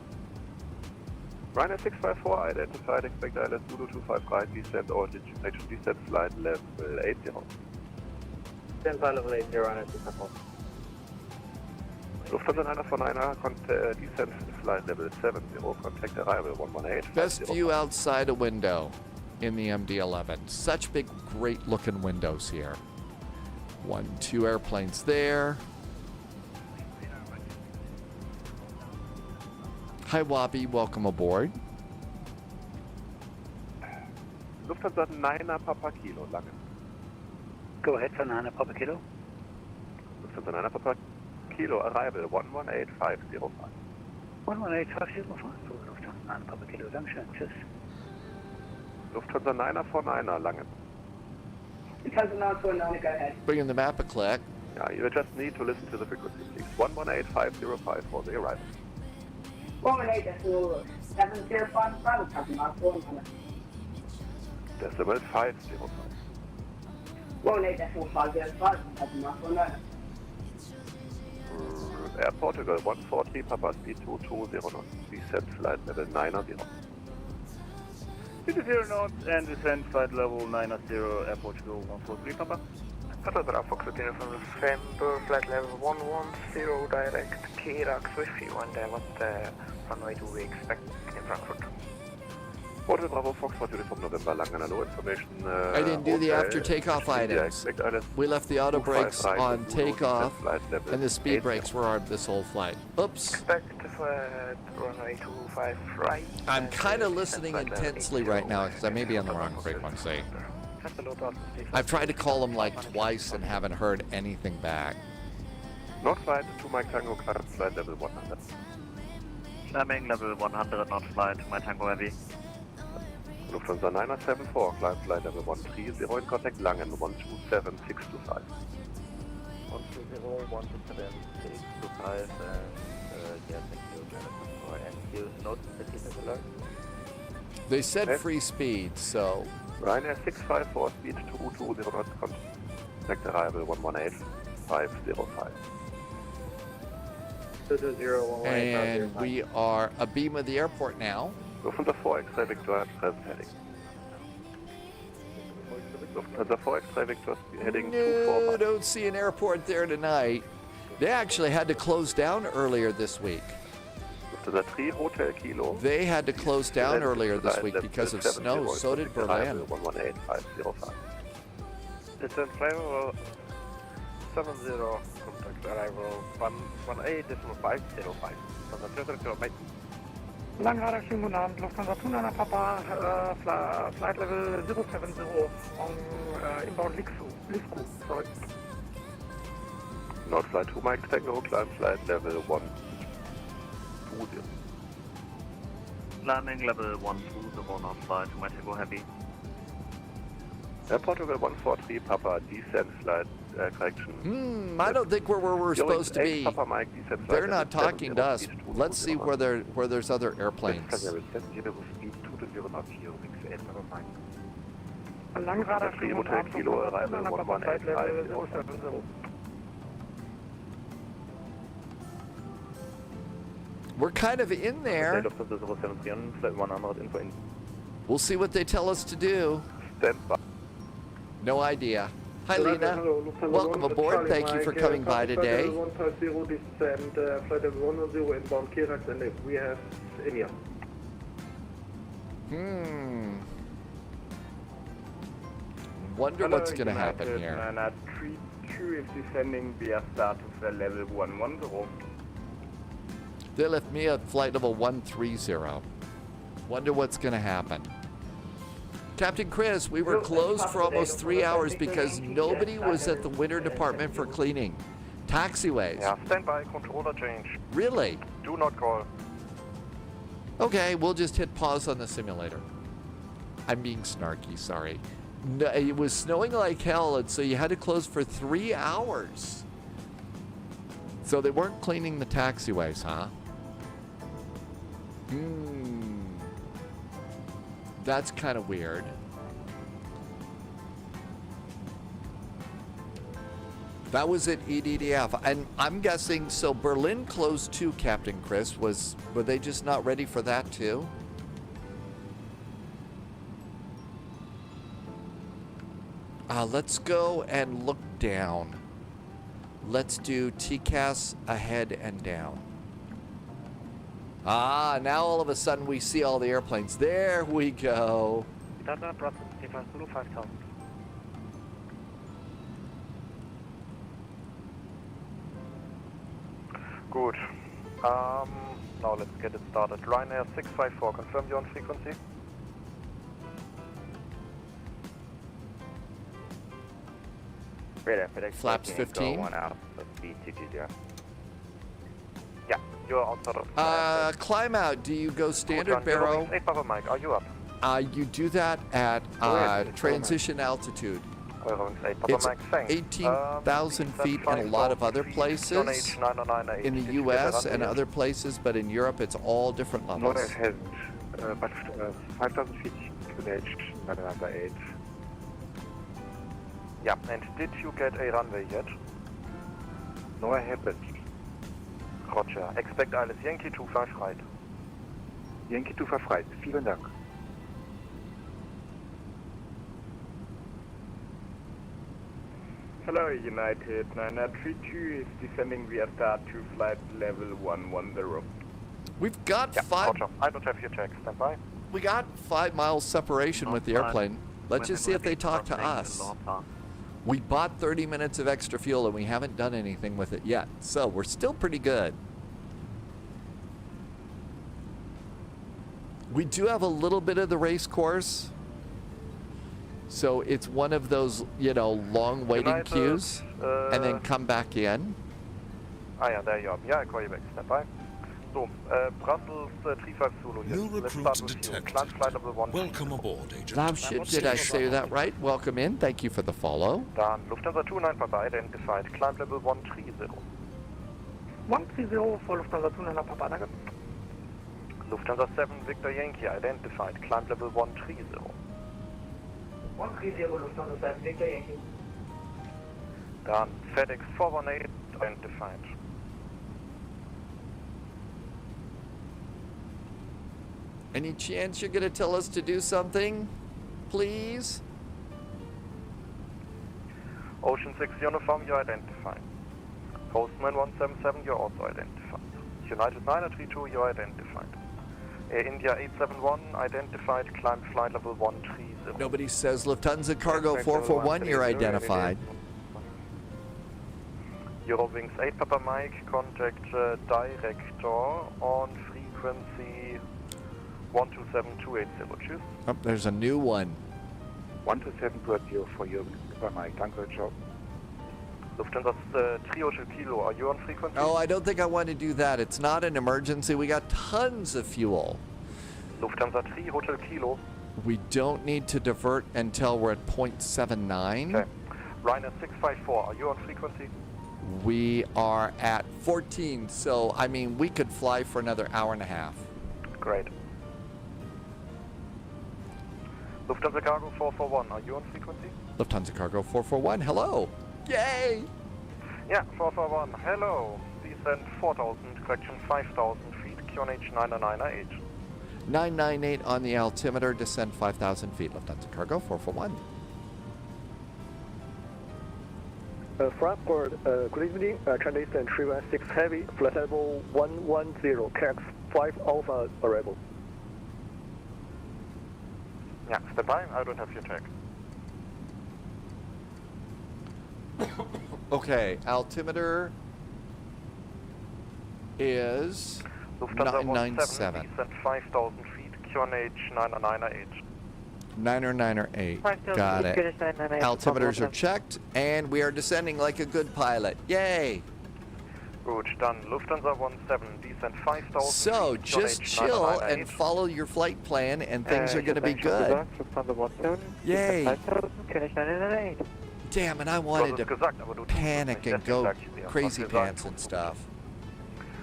Ryanair 654, identified, expect ILS Zulu 25 right, descent, all destination descent, flight level 80. Descent flight level 80, Ryanair 654. Lufthansa 949, descent, flight level 70, contact arrival 118. Best view outside a window in the MD11. Such big, great looking windows here. 2 airplanes there. Hi Wabi, welcome aboard. Lufthansa 9 Papa Kilo, Langen. Go ahead for 9 Papa Kilo. Lufthansa 9 Papa Kilo, arrival 118505. 118505, Lufthansa 9 Papa Kilo, Dankeschön, tschüss. Lufthansa 949, Langen. Lufthansa 949, go ahead. Bringing the map a click. Yeah, you just need to listen to the frequency, please. 118505 for the arrival. 118.705, Lufthansa 949. Decimal 505. 118.505, Lufthansa 949. Air Portugal 140, Papa speed 2209. Descent flight level 90. 0 knots and descent flight level 90, Air Portugal 143, Papa. Papa Bravo, Crutina from November, flight level 110, direct Kirax with you, and what runway do we expect in Frankfurt? Hotel Bravo Foxtrot from November, Langen, hello, information. I didn't do the after takeoff items. We left the auto brakes on takeoff, and the speed brakes were on this whole flight. Oops. Expect runway 25 right. I'm kind of listening intensely right now because I may be on the wrong frequency. I've tried to call them like twice and haven't heard anything back. Not flight to Mike Tango, climb flight level 100. Climbing level 100, not flight to my Tango Heavy. Lufthansa 974, climb flight level 130, in contact Langen 127625. 120, 127, 625, and yeah, thank you, Jennifer. And you note the distance alert? They said free speed, so... Ryanair 654, speed 220 knots, contact arrival 118505. And we are abeam of the airport now. Lufthansa 4 X-ray Victor, present heading. Lufthansa 4 X-ray Victor, heading 245. Don't see an airport there tonight. They actually had to close down earlier this week. Lufthansa 3 Hotel Kilo. They had to close down earlier this week because of snow. So did Berlin. 118505. Descent flight level 70, contact arrival 118.505. Langradar, schönen guten Abend, Lufthansa 29 Papa, flight level 070 on inbound Lisku, sorry. North flight 2 Mike Tango, climb flight level 120. Landing level 120, not flight to my Tango Heavy. Portugal 143 Papa, descent slide correction. I don't think we're where we're supposed to be. Papa Mike, descent They're slide not talking to us. Let's see where there's other airplanes. Langradar Hotel Kilo, arrival 1185. We're kind of in there. We'll see what they tell us to do. No idea. Hi, Lena. Welcome aboard. Thank you for coming by today. 150 descent, flight level 110 inbound Kirax, and we have India. Wonder what's going to happen here. 32 is descending via status level 110. They left me at flight level 130. Wonder what's going to happen. Captain Chris, we were closed for almost 3 hours because nobody was at the winter department for cleaning. Taxiways. Yeah, stand by, controller change. Really? Do not call. Okay, we'll just hit pause on the simulator. I'm being snarky, sorry. No, it was snowing like hell, and so you had to close for 3 hours. So they weren't cleaning the taxiways, huh? That's kind of weird. That was at EDDF, and I'm guessing, so Berlin closed too, Captain Chris. Were they just not ready for that too? Let's go and look down. Let's do TCAS ahead and down. Now all of a sudden we see all the airplanes. There we go. Good. Now let's get it started. Ryanair 654, confirm your on frequency. Flaps 15. Yeah, you're outside of. Climb out. Do you go standard barrow? 8 Papa Mike, are you up? You do that at transition altitude. It's 18,000 feet in a lot of other places in the US and other places, but in Europe it's all different levels. 5,000 feet QNH 998. Yeah, and did you get a runway yet? No, I haven't. Roger. Expect alles Yankee 25 right. Yankee 25 right. Vielen Dank. Hello, United 932 is descending via start to flight level 110. We've got five. Roger. I don't have your check. Stand by. We got 5 miles separation with the airplane. Let's just see if they talk to us. We bought 30 minutes of extra fuel and we haven't done anything with it yet. So we're still pretty good. We do have a little bit of the race course. So it's one of those, long waiting queues. And then come back in. Yeah, there you are. Yeah, I call you back. Stand by. So, Brussels 35 Zulu. New recruit detected. Welcome aboard, Agent. Did I say that right? Welcome in. Thank you for the follow. Dann Lufthansa 29 Papa identified. Climb level 130. 130 for Lufthansa 29 Papa, danke. Lufthansa 7 Victor Yankee identified. Climb level 130. 130 Lufthansa 7 Victor Yankee. Dann FedEx 418 identified. Any chance you're going to tell us to do something? Please? Ocean 6 uniform, you're identified. Postman 177, you're also identified. United 932, you're identified. Air India 871, identified. Climb flight level 130. Nobody says Lufthansa Cargo 441, you're identified. Eurowings 8 Papa Mike, contact director on frequency 127280. Choose. Oh, there's a new one. 12720 for you, Papa Mike. Danke, ciao. Lufthansa 3 Hotel Kilo, are you on frequency? Oh, I don't think I want to do that. It's not an emergency. We got tons of fuel. Lufthansa 3 Hotel Kilo. We don't need to divert until we're at 0.79. Okay. Ryanair 654, are you on frequency? We are at 14, so I mean, we could fly for another hour and a half. Great. Lufthansa Cargo 441, are you on frequency? Lufthansa Cargo 441, hello. Yay! Yeah, 441, hello. Descent 4,000, correction 5,000 feet, QNH 998. 998 on the altimeter, descend 5,000 feet. Lufthansa Cargo 441. Frankfurt, good evening. Chinese and 316 Heavy, flight level 110, CAX 5 Alpha arrival. Yeah, stand by, I don't have your tag. Okay, altimeter is Lufthansa 997. descent 5,000 feet, QNH 998. 998. Got it. Altimeters are checked, and we are descending like a good pilot. Yay! Good, done. Lufthansa 17, descent 5,000 So, feet, just QNH chill 998. and follow your flight plan, and things are going to be good. Yay! Damn, and I wanted to panic and go crazy pants and stuff.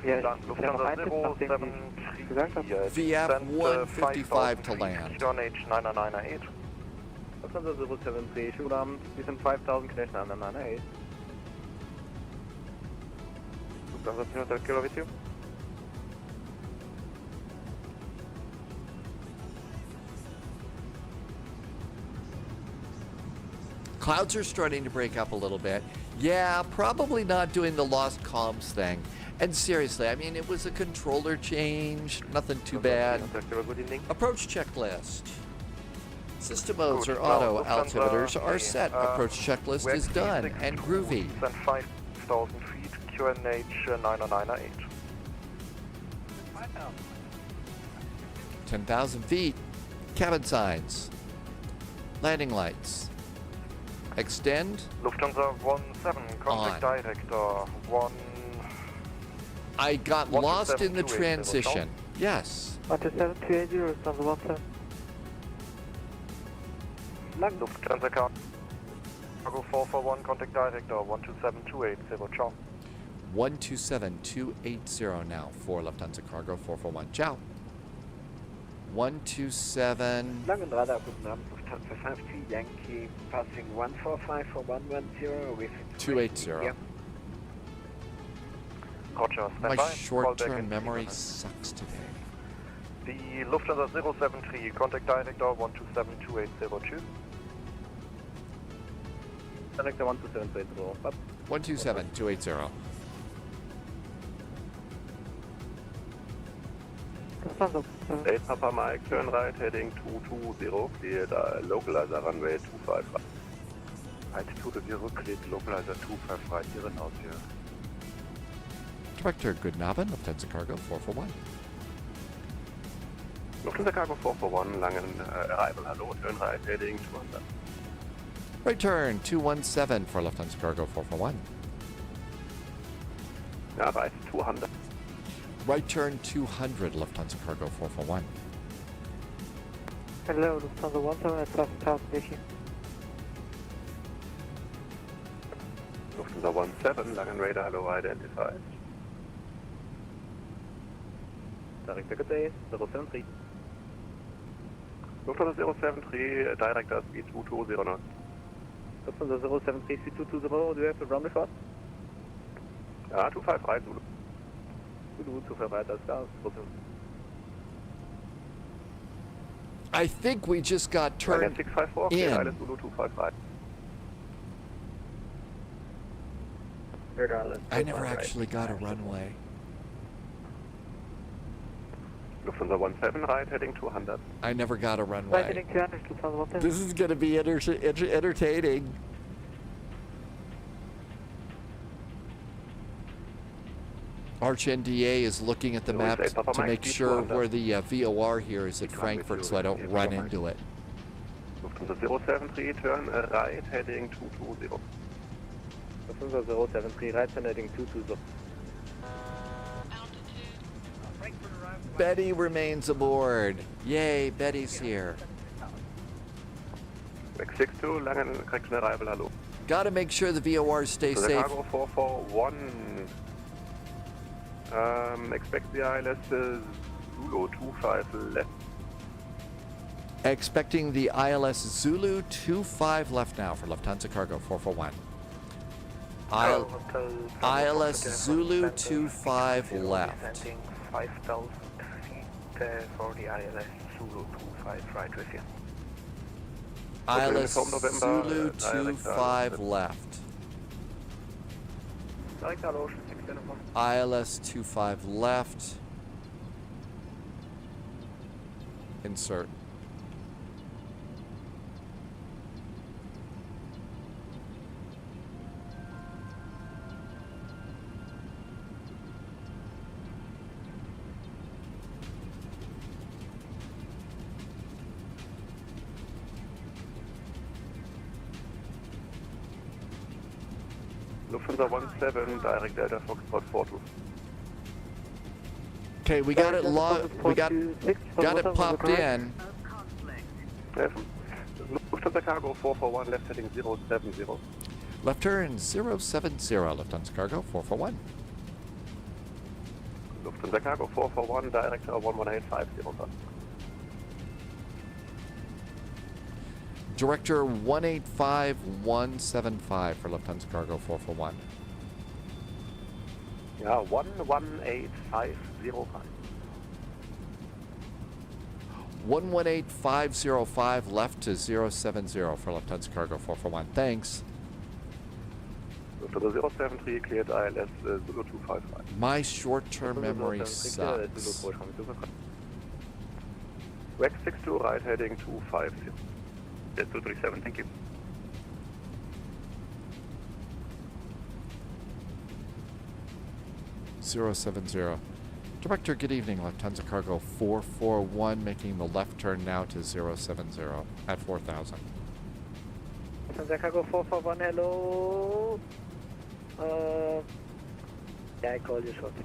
Done. Lufthansa 073, VF 155 to land. QNH 998. Lufthansa 073, shoot arm, descent 5,000, QNH 998. Lufthansa 200 kilo with you. Clouds are starting to break up a little bit. Yeah, probably not doing the lost comms thing. And seriously, I mean, it was a controller change, nothing too bad. Approach checklist. System modes or auto altimeters are set. Approach checklist is done and groovy. Descent 5,000 feet, QNH 998. 10,000 feet. Cabin signs. Landing lights. Extend. Lufthansa 17, contact director 1. I got lost in the transition. Yes. 127, 280, Lufthansa 17. Lufthansa Cargo 441, contact director 127-280, ciao. 127-280 now for Lufthansa Cargo 441. Ciao. 127. Langen Radar, guten Abend, Lufthansa 50, Yankee, passing 145 for 110 with 280. Yeah. Roger, stand My by. short-term memory sucks today. The Lufthansa 073, contact director 127-280. Director 127-280. 127-280. Eight Papa Mike, turn right, heading 220, cleared localizer runway 25 right. Right 220, cleared localizer 25 right, here and out here. Director Goodnabend, Lufthansa Cargo 441. Lufthansa Cargo 441, Langen arrival, hello, turn right, heading 200. Right turn 217 for Lufthansa Cargo 441. Yeah, right, 200. Right turn 200, Lufthansa Cargo 441. Hello, Lufthansa 17 at traffic tower station. Lufthansa 17, Langen radar, hello, identified. Director good day, 073. Lufthansa 073, director speed 220 knots. Lufthansa 073, speed 220, do you have a runway for us? 25 right, Zulu. Zulu, 25 right, that's klar. I think we just got turned 654, in. Island Zulu 255. I never actually got a runway. Lufthansa 17, right, heading 200. I never got a Right runway. heading 200, Lufthansa 17. This is going to be entertaining. ArchNDA is looking at the map to make sure where the VOR here is at Frankfurt so I don't run into it. Lufthansa 073, turn right, heading 220. Lufthansa 073, right, turn heading 220. Betty remains aboard. Yay, Betty's here. X62, Langen correction arrival, hello. Gotta make sure the VORs stay So safe. Chicago 441. Expect the ILS Zulu 25 left. Expecting the ILS Zulu 25 left now for Lufthansa Cargo 441. ILS Zulu 25 left. 5,000 feet for the ILS Zulu 25 right with you. ILS Zulu 25 left. ILS 25 left. Insert. Lufthansa 17, direct Delta Foxtrot 42. Okay, we got it we got it popped in. Yes. Lufthansa Cargo 441, left heading 070. Left turn 070, Lufthansa Cargo 441. Lufthansa Cargo 441, direct 11850. Director 185175 for Lufthansa Cargo 441. Yeah, 118505. 118505 left to 070 for Lufthansa Cargo 441. Thanks. Lufthansa 073 cleared ILS Zulu 255. My short-term memory sucks. WEX 62 right heading 250. 237, thank you. .070. Director, good evening. Lufthansa Cargo 441, making the left turn now to 070 at 4,000. Lufthansa Cargo 441, hello. Yeah, I called you shortly.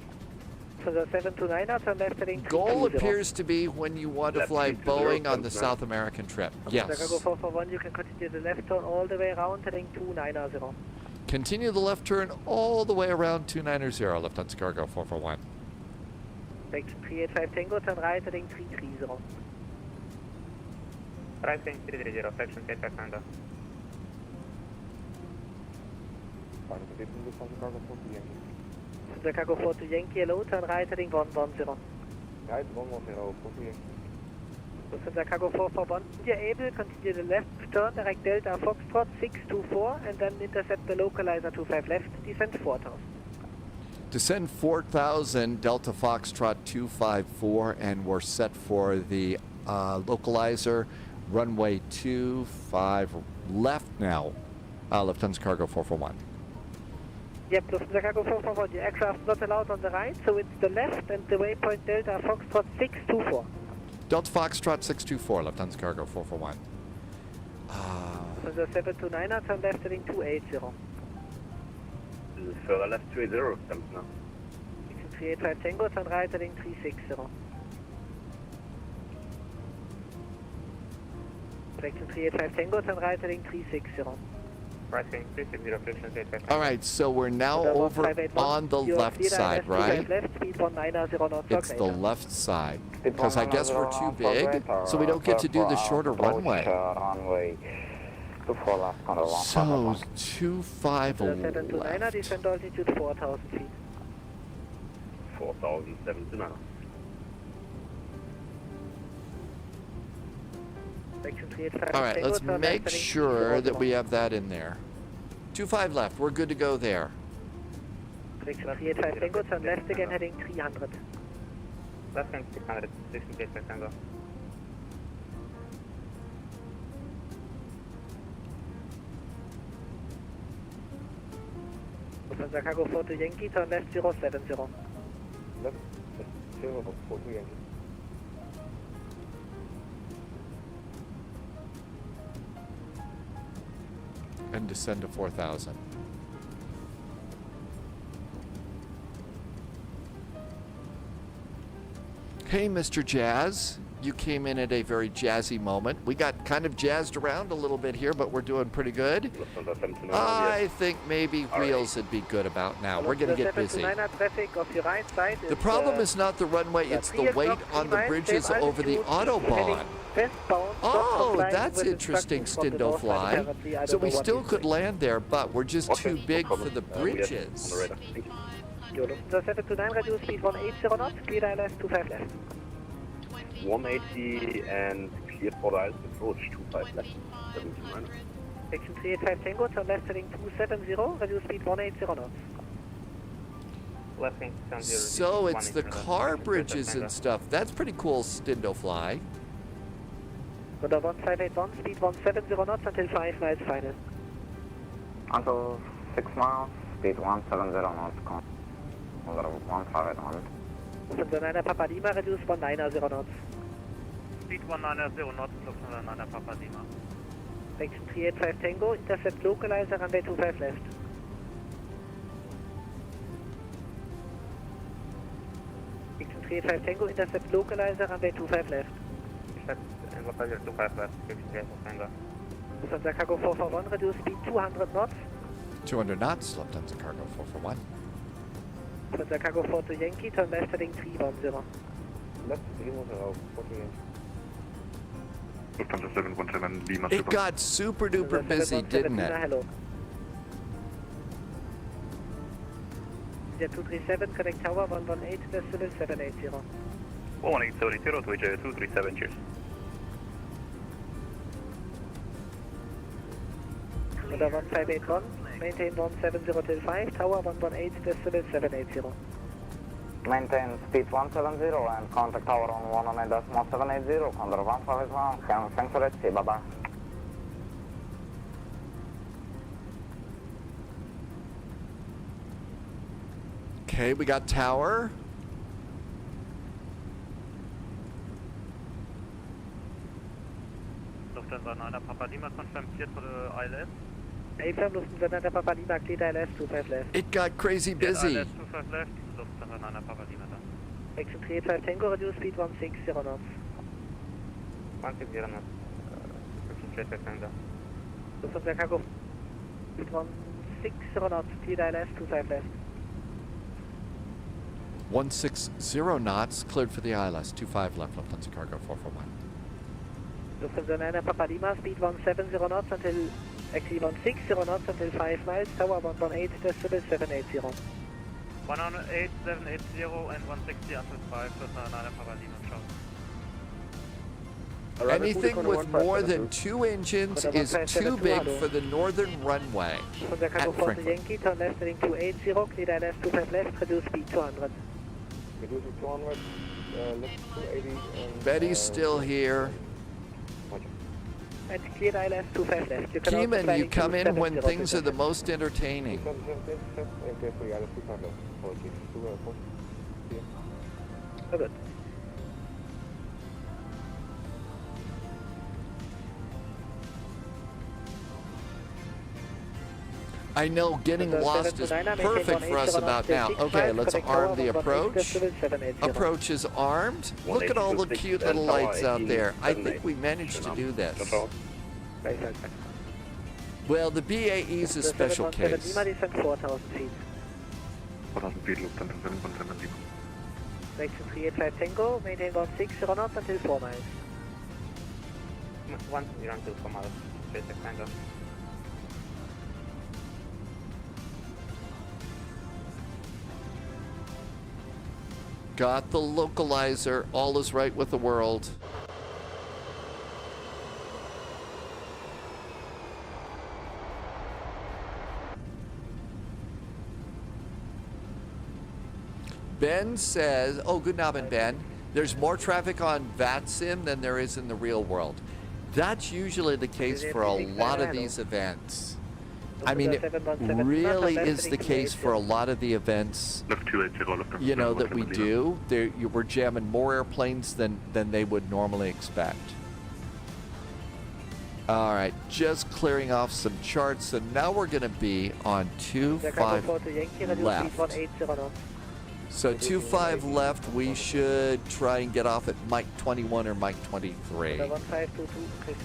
Lufthansa 729, turn left heading 320. Goal appears to be when you want to fly Boeing on the South American trip. Yes. Lufthansa Cargo 441, you can continue the left turn all the way around heading 290. Continue the left turn all the way around 290, Lufthansa Cargo 441. Direction 385 Tango, turn right heading 330. Right heading 330, section 85 Tango. Lufthansa Cargo 42 Yankee, hello, turn right heading 110. Right, 110, 42 Yankee. Lufthansa Cargo 441, you're able, continue the left turn, direct Delta Foxtrot 624, and then intercept the localizer 25 left, descend 4000. Descend 4,000, Delta Foxtrot 254, and we're set for the localizer, runway 25 left now, Lufthansa Cargo 441. Yep, Lufthansa Cargo 441, the aircraft not allowed on the right, so it's the left and the waypoint Delta Foxtrot 624. Delta Foxtrot 624, Lufthansa Cargo 441. Lufthansa 729, turn left heading 280. Further left 280, comes now. 385 Tango, turn right heading 360. Direction 385 Tango, turn right heading 360. Right heading 360, All right, so we're now over on the left side, right? Left, speed 190 knots. It's the left side, because I guess we're too big, so we don't get to do the shorter runway. So 25 left. Descend altitude 4,000 feet. 4,079. All right, let's make sure that we have that in there. 25 left, we're good to go there. Direction 385 Tango, turn left again heading 300. Left heading 300, 385 Tango. Lufthansa Cargo 42 Yankee, turn left 070. Left 042 Yankee. And descend to 4,000. Hey, Mr. Jazz. You came in at a very jazzy moment. We got kind of jazzed around a little bit here, but we're doing pretty good. I think maybe wheels would be good about now. We're going to get busy. The problem is not the runway, it's the weight on the bridges over the Autobahn. Oh, that's interesting, Stindo Fly. So we still could land there, but we're just too big for the bridges. Lufthansa 729, reduce speed 180 knots, clear ILS 25 left. 180 and cleared for the ILS approach 25 left. 729. Section 385 Tango, turn left heading 270, reduce speed 180 knots. So it's the car bridges and stuff. That's pretty cool, Stindo Fly. Under 1581, speed 170 knots until 5 miles final. Until 6 miles, speed 170 knots. Under 1581. Lufthansa 9 Papa Lima, reduce 190 knots. Speed 190 knots, Lufthansa 9 Papa Lima. Section 385 Tango, intercept localizer, runway 25 left. Section 385 Tango, intercept localizer, runway 25 left. Localizer 25 left, 385 Tango. Lufthansa Cargo 441, reduce speed 200 knots. 200 knots, Lufthansa Cargo 441. Lufthansa Cargo 42 Yankee, turn left heading 310. Left 310, 40 Yankee. Lufthansa 717 Lima. It got super duper busy, didn't it? Hello. India 237, connect tower 118, decimal 780. 1870 to India 237, cheers. Under 1581, maintain 170 till 5, tower 118, decimal 780. Maintain speed 170 and contact tower on 119.780, under 151, thanks for it, see, bye-bye. Okay, we got tower. Lufthansa 9 Papa Lima, confirm cleared for the ILS. Affirm, Lufthansa 9 Papa Lima, cleared ILS 25 left. It got crazy busy. ILS 25 left, Lufthansa 9 Papa Lima. Section 385 Tango, reduce speed 160 knots. 160 knots, Section 385 Tango. Lufthansa Cargo, speed 160 knots, cleared ILS 25 left. 160 knots, cleared for the ILS, 25 left, Lufthansa Cargo 441. Lufthansa 9 Papa Lima, speed 170 knots until, actually 160 knots until 5 miles, tower 118, decimal 780. 108, 780 and 160 until 5, Lufthansa 9 Papa Lima, ciao. Anything with more than 2 engines is too big for the northern runway Lufthansa Cargo 40 Yankee, turn left heading 280, cleared ILS 25 left, reduce speed 200. Reducing 200, left 280. Betty's still here. And cleared ILS 25 left. Keeman, you come in when things are the most entertaining. Oh, good. I know getting lost is perfect for us about now. Okay, let's arm the approach. Approach is armed. Look at all the cute little lights out there. I think we managed to do this. Well, the BAE is a special case. 4,000 feet. 4,000 feet, Lufthansa 717 Lima. Section 385 Tango, maintain 160 knots until 4 miles. 160 until 4 miles, 385 Tango. Got the localizer. All is right with the world. Ben says, oh, good Abend, Ben. There's more traffic on VATSIM than there is in the real world. That's usually the case for a lot of these events. I mean, it really is the case for a lot of the events, you know, that we do. We're jamming more airplanes than they would normally expect. All right, just clearing off some charts, and now we're going to be on 25 left. So 25 left, we should try and get off at Mike 21 or Mike 23. 1522,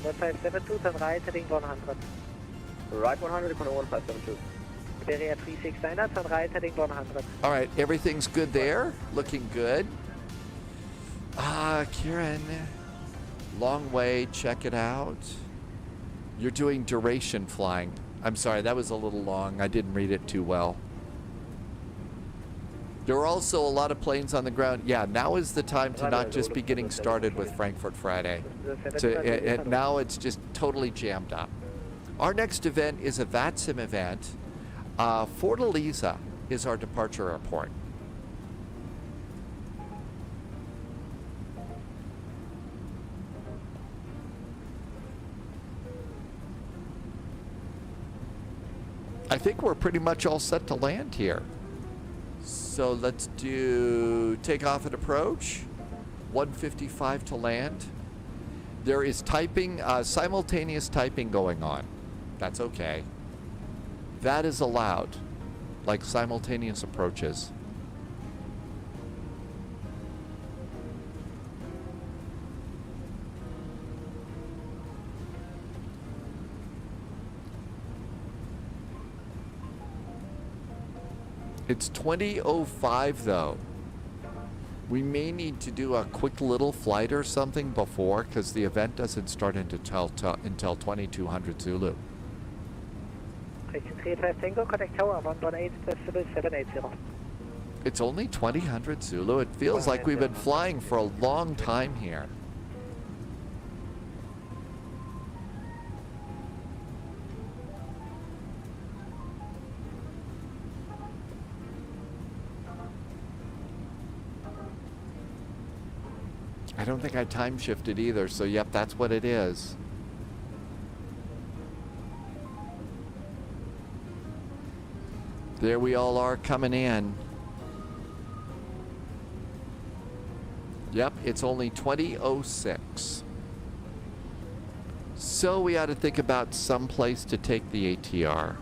1572, turn right, heading 100. Right 100, corner 1572. Iberia 369, turn right, heading 100. All right, everything's good there. Looking good. Kieran, long way, check it out. You're doing duration flying. I'm sorry, that was a little long. I didn't read it too well. There are also a lot of planes on the ground. Yeah, now is the time to not just be getting started with Frankfurt Friday. Now it's just totally jammed up. Our next event is a VATSIM event. Fortaleza is our departure airport. I think we're pretty much all set to land here. So let's do takeoff and approach. 155 to land. There is typing, simultaneous typing going on. That's okay. That is allowed, like simultaneous approaches. It's 20:05 though. We may need to do a quick little flight or something before, because the event doesn't start until 2200 Zulu. 35 Tango, contact tower 118.780. It's only 2000 Zulu. It feels like we've been flying for a long time here. I don't think I time shifted either, so yep, that's what it is. There we all are coming in. Yep, it's only 20:06. So we ought to think about some place to take the ATR.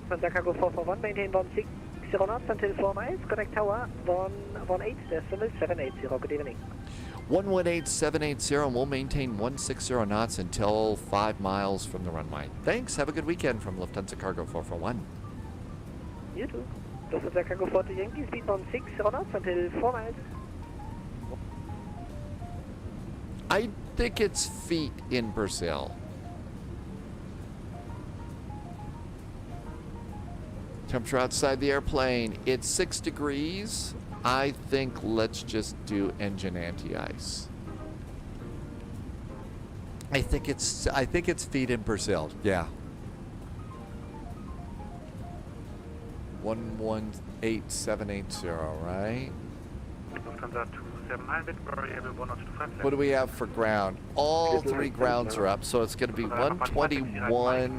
From Chicago 441, maintain 160 knots until 4 miles, connect tower 118.780, good evening. 118.780, and we'll maintain 160 knots until 5 miles from the runway. Thanks, have a good weekend from Lufthansa Cargo 441. You too. Lufthansa Cargo 40 Yankee, speed 160 knots until 4 miles. I think it's feet in Brazil. Temperature outside the airplane, it's 6 degrees. I think let's just do engine anti-ice. I think it's feet in Brazil. Yeah. 118.780, right? What do we have for ground? All 3 grounds are up, so it's going to be 121.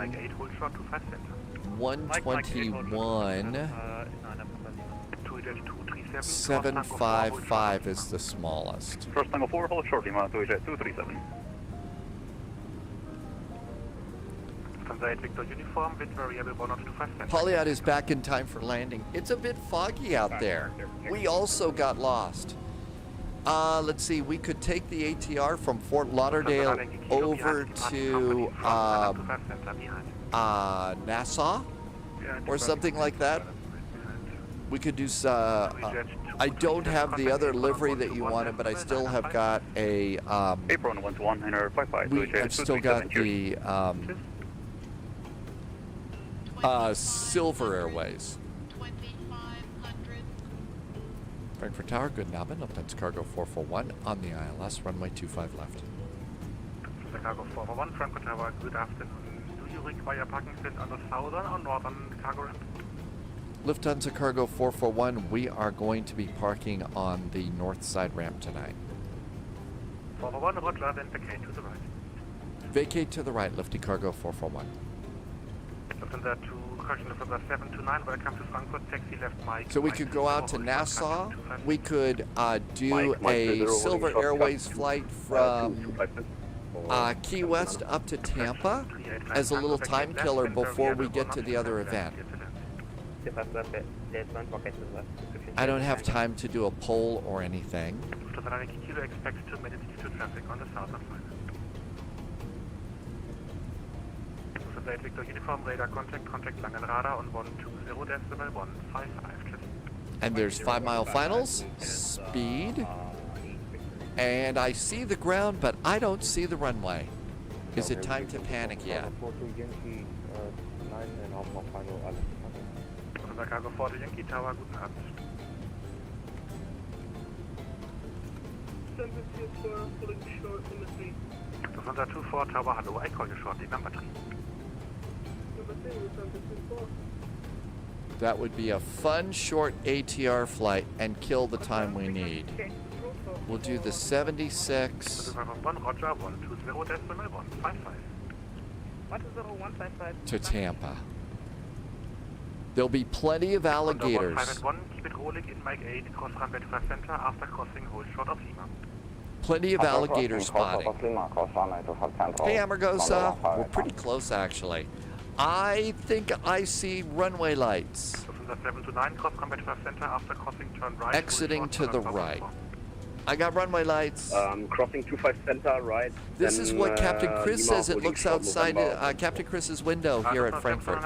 121. 755 is the smallest. First Tango 4, hold shortly, mount to 237. Polyot is back in time for landing. It's a bit foggy out there. We also got lost. Let's see, we could take the ATR from Fort Lauderdale over to Nassau or something like that. We could do I don't have the other livery that you wanted, but I still have got a apron 1-1-55. I've still got the Silver Airways. Frankfurt Tower, good Nabin, Lufthansa Cargo 441 on the ILS, runway 25 left. Chicago 441, Frankfurt Tower, good afternoon. Do you require parking space on the southern or northern cargo ramp? Lufthansa Cargo 441, we are going to be parking on the north side ramp tonight. 441, roger, then vacate to the right. Vacate to the right, Lifty Cargo 441. Lufthansa to correction Lufthansa 729, welcome to Frankfurt, taxi left Mike. So we could go out to Nassau. We could do a Silver Airways flight from Key West up to Tampa as a little time killer before we get to the other event. I don't have time to do a poll or anything. Kilo expects 2 minutes to traffic on the southern line. Victor Uniform radar contact Langen radar on 120.155. And there's 5 mile finals, speed, and I see the ground, but I don't see the runway. Is it time to panic yet? Chicago 4 to Yankee Tower, guten Abend. Das unser 24 Tower, hallo, I call you shortly, number 3. That would be a fun short ATR flight and kill the time we need. We'll do the 76 to Tampa. There'll be plenty of alligators. Plenty of alligator spotting. Hey, Amargosa. We're pretty close, actually. I think I see runway lights. Exiting to the right. I got runway lights. Crossing 25 center, right. This is what Captain Chris says it looks outside Captain Chris's window here at Frankfurt.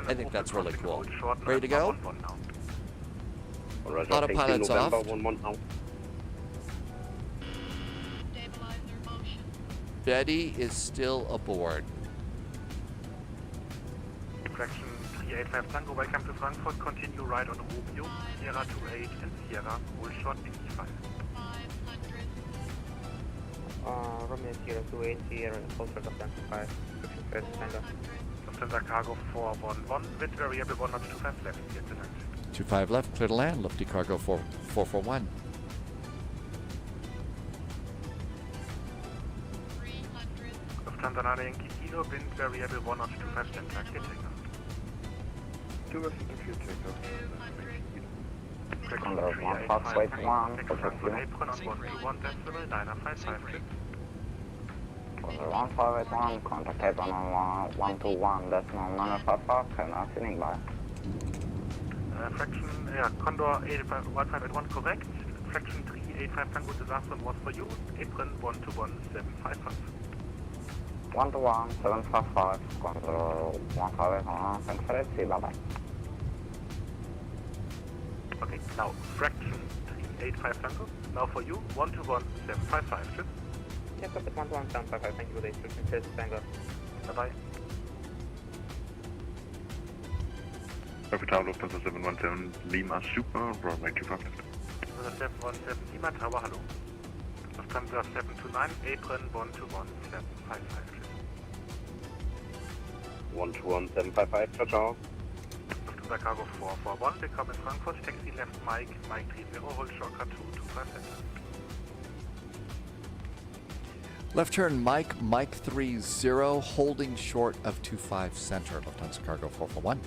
I think that's really cool. Ready to go? Autopilot's off. Betty is still aboard. Fraction 385 Tango, welcome to Frankfurt. Continue right on Romeo, Sierra 28 and Sierra, hold short 55. Romeo Sierra 28, Sierra, hold short of 75. Lufthansa Cargo 411, with variable 125 left, clear to land. 25 left, clear to land, Lufty Cargo 441. Lufthansa Nada Yankee Kilo, wind variable 125 center, clear takeoff. 2 West and clear takeoff. Under 151, Frankfurt apron on 121.955. Under 1581, contact apron on 121.955, camera standing by. Fraction, yeah, Condor 1581 correct. Fraction 385 Tango disaster was for you. Apron 121.755. 121.755, Condor 1581, thanks for it, see, bye-bye. Okay, now fraction 385 Tango. Now for you, 121.755. Cheers. Yes, up at 121.755, thank you for the instruction. Cheers, Tango. Bye-bye. Perfect Tower, Lufthansa 717 Lima Super, runway 25 left. Lufthansa 717 Lima Tower, hello. Lufthansa 729, apron 121.755. 121.755, ciao, ciao. Lufthansa Cargo 441, willkommen in Frankfurt, taxi left Mike 30, hold short cut 225 center. Left turn Mike 30, holding short of 25 center, Lufthansa Cargo 441.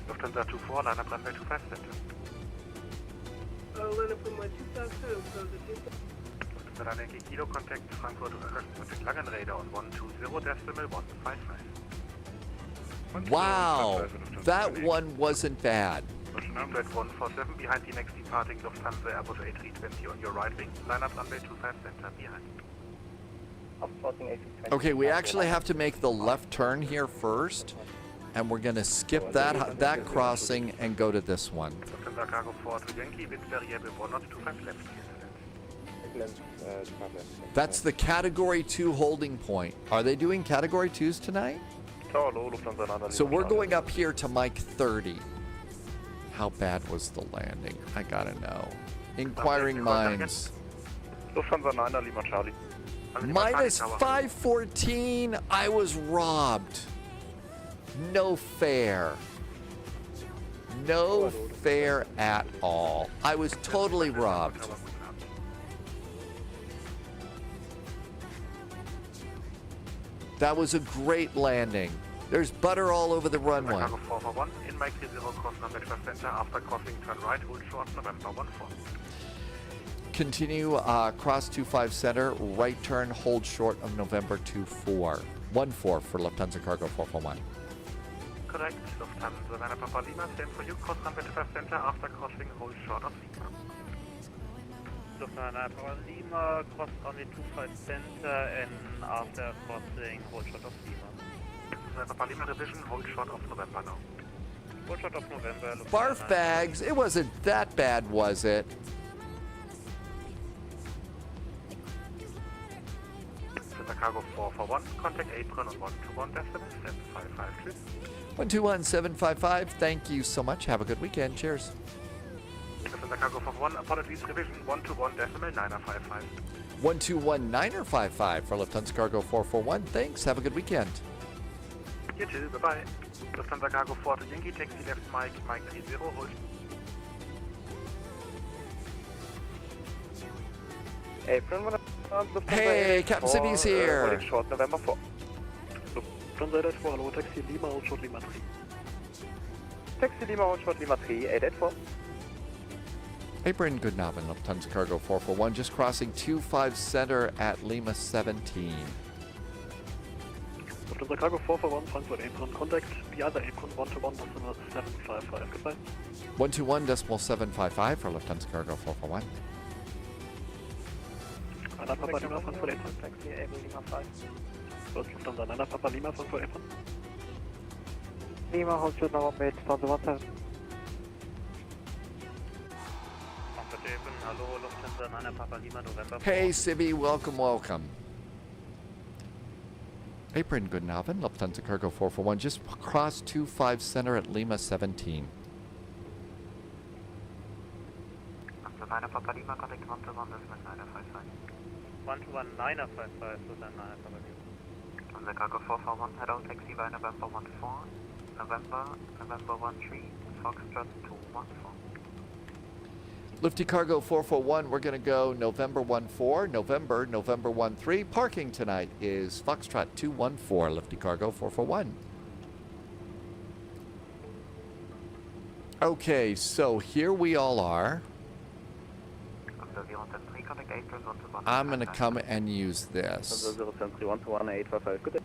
Lufthansa 24, line up runway 25 center. Line up runway 25 center, Lufthansa Yankee Kilo, contact Frankfurt, contact Langen radar on 120.155. Wow, that one wasn't bad. Red 147 behind the next departing Lufthansa Airbus A320 on your right wing. Line up runway 25 center behind. Okay, we actually have to make the left turn here first, and we're going to skip that crossing and go to this one. Lufthansa Cargo 4 to Yankee, wind variable 125 left. That's the Category 2 holding point. Are they doing Category 2s tonight? So we're going up here to Mike 30. How bad was the landing? I gotta know. Inquiring minds. Lufthansa 9 Lima Charlie. Minus 514. I was robbed. No fair. No fair at all. I was totally robbed. That was a great landing. There's butter all over the runway. Chicago 441, in Mike 30, cross November center, after crossing turn right, hold short, November 14. Continue cross 25 center, right turn, hold short of November 24. 14 for Lufthansa Cargo 441. Correct, Lufthansa, Vienna Papa Lima, same for you, cross runway 25 center, after crossing, hold short of Lima. Lufthansa Papa Lima, cross runway 25 center, and after crossing, hold short of Lima. Vienna Papa Lima revision, hold short of November now. Hold short of November, Lufthansa. Barf bags, it wasn't that bad, was it? Cargo 441, contact apron on 121.755, please. 121.755, thank you so much. Have a good weekend. Cheers. Cargo 441, apologies, revision 121.955. 121.955 for Lufthansa Cargo 441. Thanks. Have a good weekend. You too. Bye-bye. Lufthansa Cargo 4 to Yankee, taxi left Mike 30, hold. Apron, hey, Captain Sibby's here. Short November 4. Lufthansa 4, hello, taxi Lima, hold short Lima 3. Taxi Lima, hold short Lima 3, 884. Apron, good Navin, Lufthansa Cargo 441, just crossing 25 center at Lima 17. Lufthansa Cargo 441, Frankfurt apron, contact the other apron 121.755, goodbye. 121.755 for Lufthansa Cargo 441. Nana Papa Lima, Frankfurt apron. Taxi Able Lima 5. Lufthansa Nana Papa Lima, Frankfurt apron. Lima, hold short November 8, Lufthansa 17. Hello, Lufthansa 9 Papa Lima, November 4. Hey, Sibby, welcome, welcome. Apron, good Navin, Lufthansa Cargo 441, just cross 25 center at Lima 17. Lufthansa 9 Papa Lima, contact 121.955. 121.955, Lufthansa 9 Papa Lima. Lufthansa Cargo 441, hello, taxi by November 14, November 13, Foxtrot 214. Lufty Cargo 441, we're going to go November 14, November 13. Parking tonight is Foxtrot 214, Lufty Cargo 441. Okay, so here we all are. I'm going to come and use this. Good day.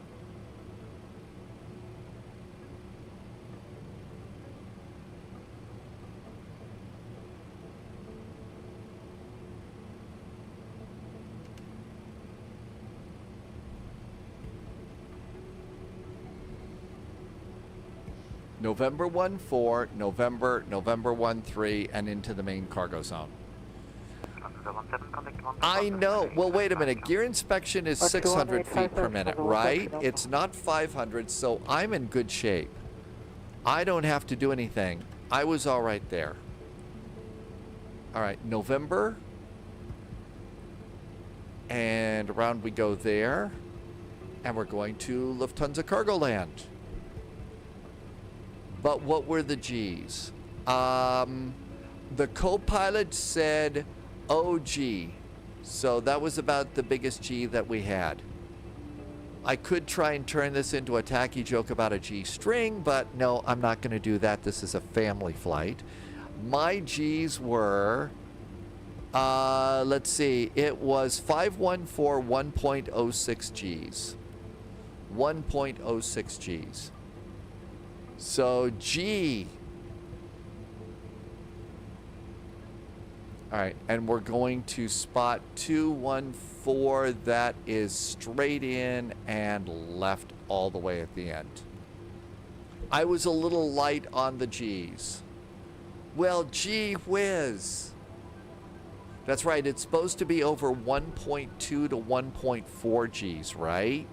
November 14, November 13, and into the main cargo zone. I know. Well, wait a minute. Gear inspection is 600 feet per minute, right? It's not 500, so I'm in good shape. I don't have to do anything. I was all right there. All right, November. And around we go there. And we're going to Lufthansa Cargo Land. But what were the G's? The co-pilot said OG. So that was about the biggest G that we had. I could try and turn this into a tacky joke about a G string, but no, I'm not going to do that. This is a family flight. My G's were, let's see, it was 514 1.06 G's. 1.06 G's. So G. All right, and we're going to spot 214. That is straight in and left all the way at the end. I was a little light on the G's. Well, gee whiz. That's right, it's supposed to be over 1.2 to 1.4 G's, right?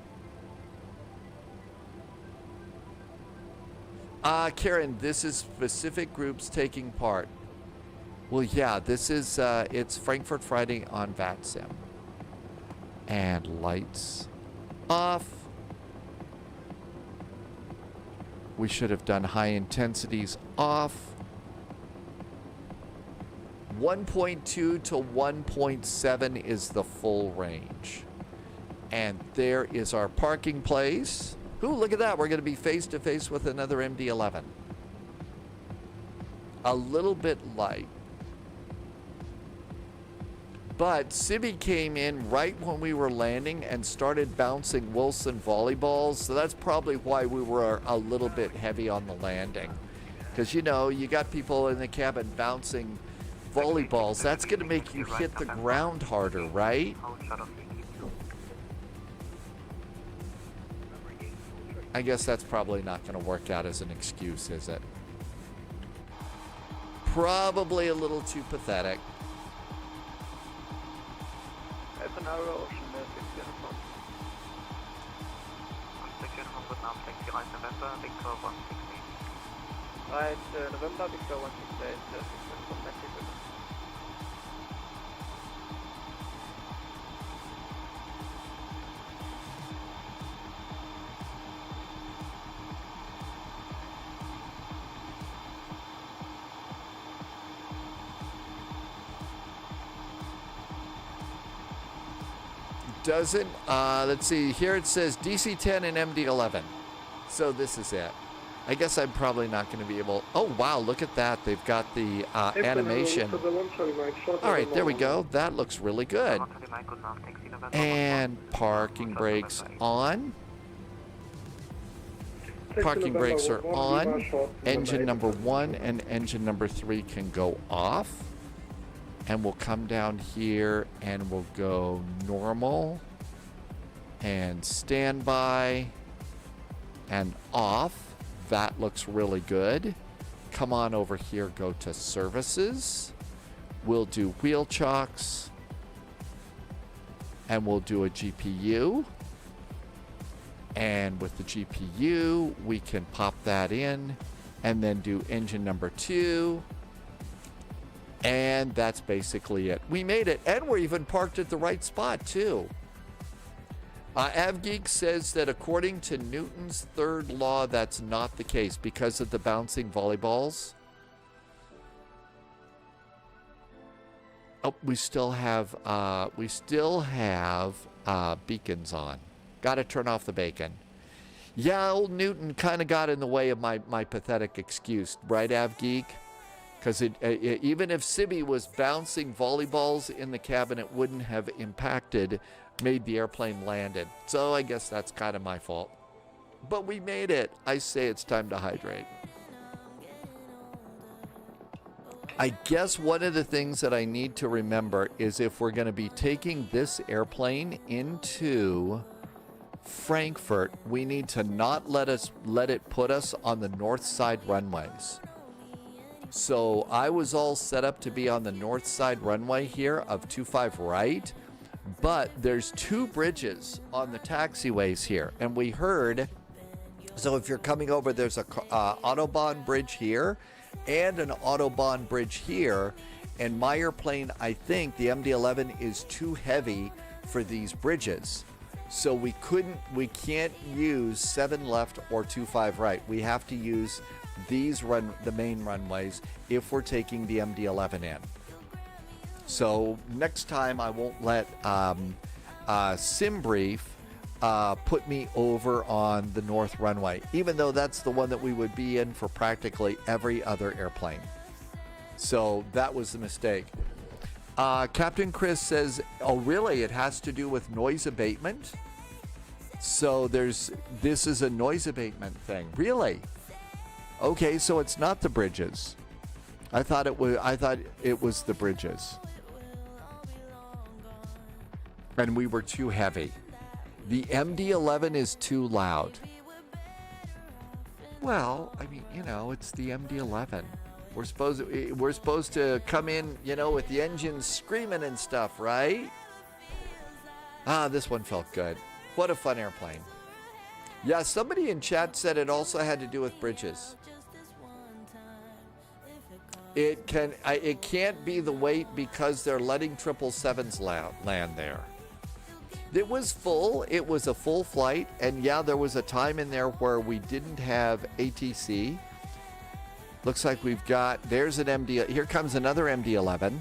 Karen, this is specific groups taking part. Well, yeah, this is, it's Frankfurt Friday on VATSIM. And lights off. We should have done high intensities off. 1.2 to 1.7 is the full range. And there is our parking place. Ooh, look at that. We're going to be face to face with another MD11. A little bit light. But Sibby came in right when we were landing and started bouncing Wilson volleyballs. So that's probably why we were a little bit heavy on the landing. Because, you know, you got people in the cabin bouncing volleyballs. That's going to make you hit the ground harder, right? I guess that's probably not going to work out as an excuse, is it? Probably a little too pathetic. Half an hour ocean, Right, November, Victor 168, from Mexico. Doesn't, let's see, here it says DC-10 and MD-11. So this is it. I guess I'm probably not going to be able, oh wow, look at that. They've got the animation. All right, there we go. That looks really good. And parking brakes on. Parking brakes are on. Engine number 1 and engine number 3 can go off. And we'll come down here and we'll go normal and standby and off. That looks really good. Come on over here, go to services. We'll do wheel chocks and we'll do a GPU. And with the GPU, we can pop that in and then do engine number 2. And that's basically it. We made it, and we're even parked at the right spot, too. AvGeek says that according to Newton's third law, that's not the case because of the bouncing volleyballs. Oh, we still have beacons on. Got to turn off the bacon. Yeah, old Newton kind of got in the way of my pathetic excuse, right, AvGeek? Because even if Sibby was bouncing volleyballs in the cabin, it wouldn't have made the airplane landed. So I guess that's kind of my fault. But we made it. I say it's time to hydrate. I guess one of the things that I need to remember is if we're going to be taking this airplane into Frankfurt, we need to not let it put us on the north side runways. So I was all set up to be on the north side runway here of 25 right, but there's 2 bridges on the taxiways here. And we heard, so if you're coming over, there's a Autobahn bridge here and an Autobahn bridge here. And my airplane, I think the MD-11 is too heavy for these bridges. So we can't use 7 left or 25 right. We have to use the main runways if we're taking the MD-11 in. So next time I won't let SimBrief put me over on the north runway, even though that's the one that we would be in for practically every other airplane. So that was the mistake. Captain Chris says, oh really, it has to do with noise abatement? So this is a noise abatement thing. Really? Okay, so it's not the bridges. I thought it was the bridges. And we were too heavy. The MD-11 is too loud. Well, I mean, you know, it's the MD-11. We're supposed to come in, you know, with the engines screaming and stuff, right? This one felt good. What a fun airplane. Yeah, somebody in chat said it also had to do with bridges. It can't be the weight because they're letting 777s land there. It was full. It was a full flight. And yeah, there was a time in there where we didn't have ATC. Looks like we've got, there's an MD, here comes another MD-11.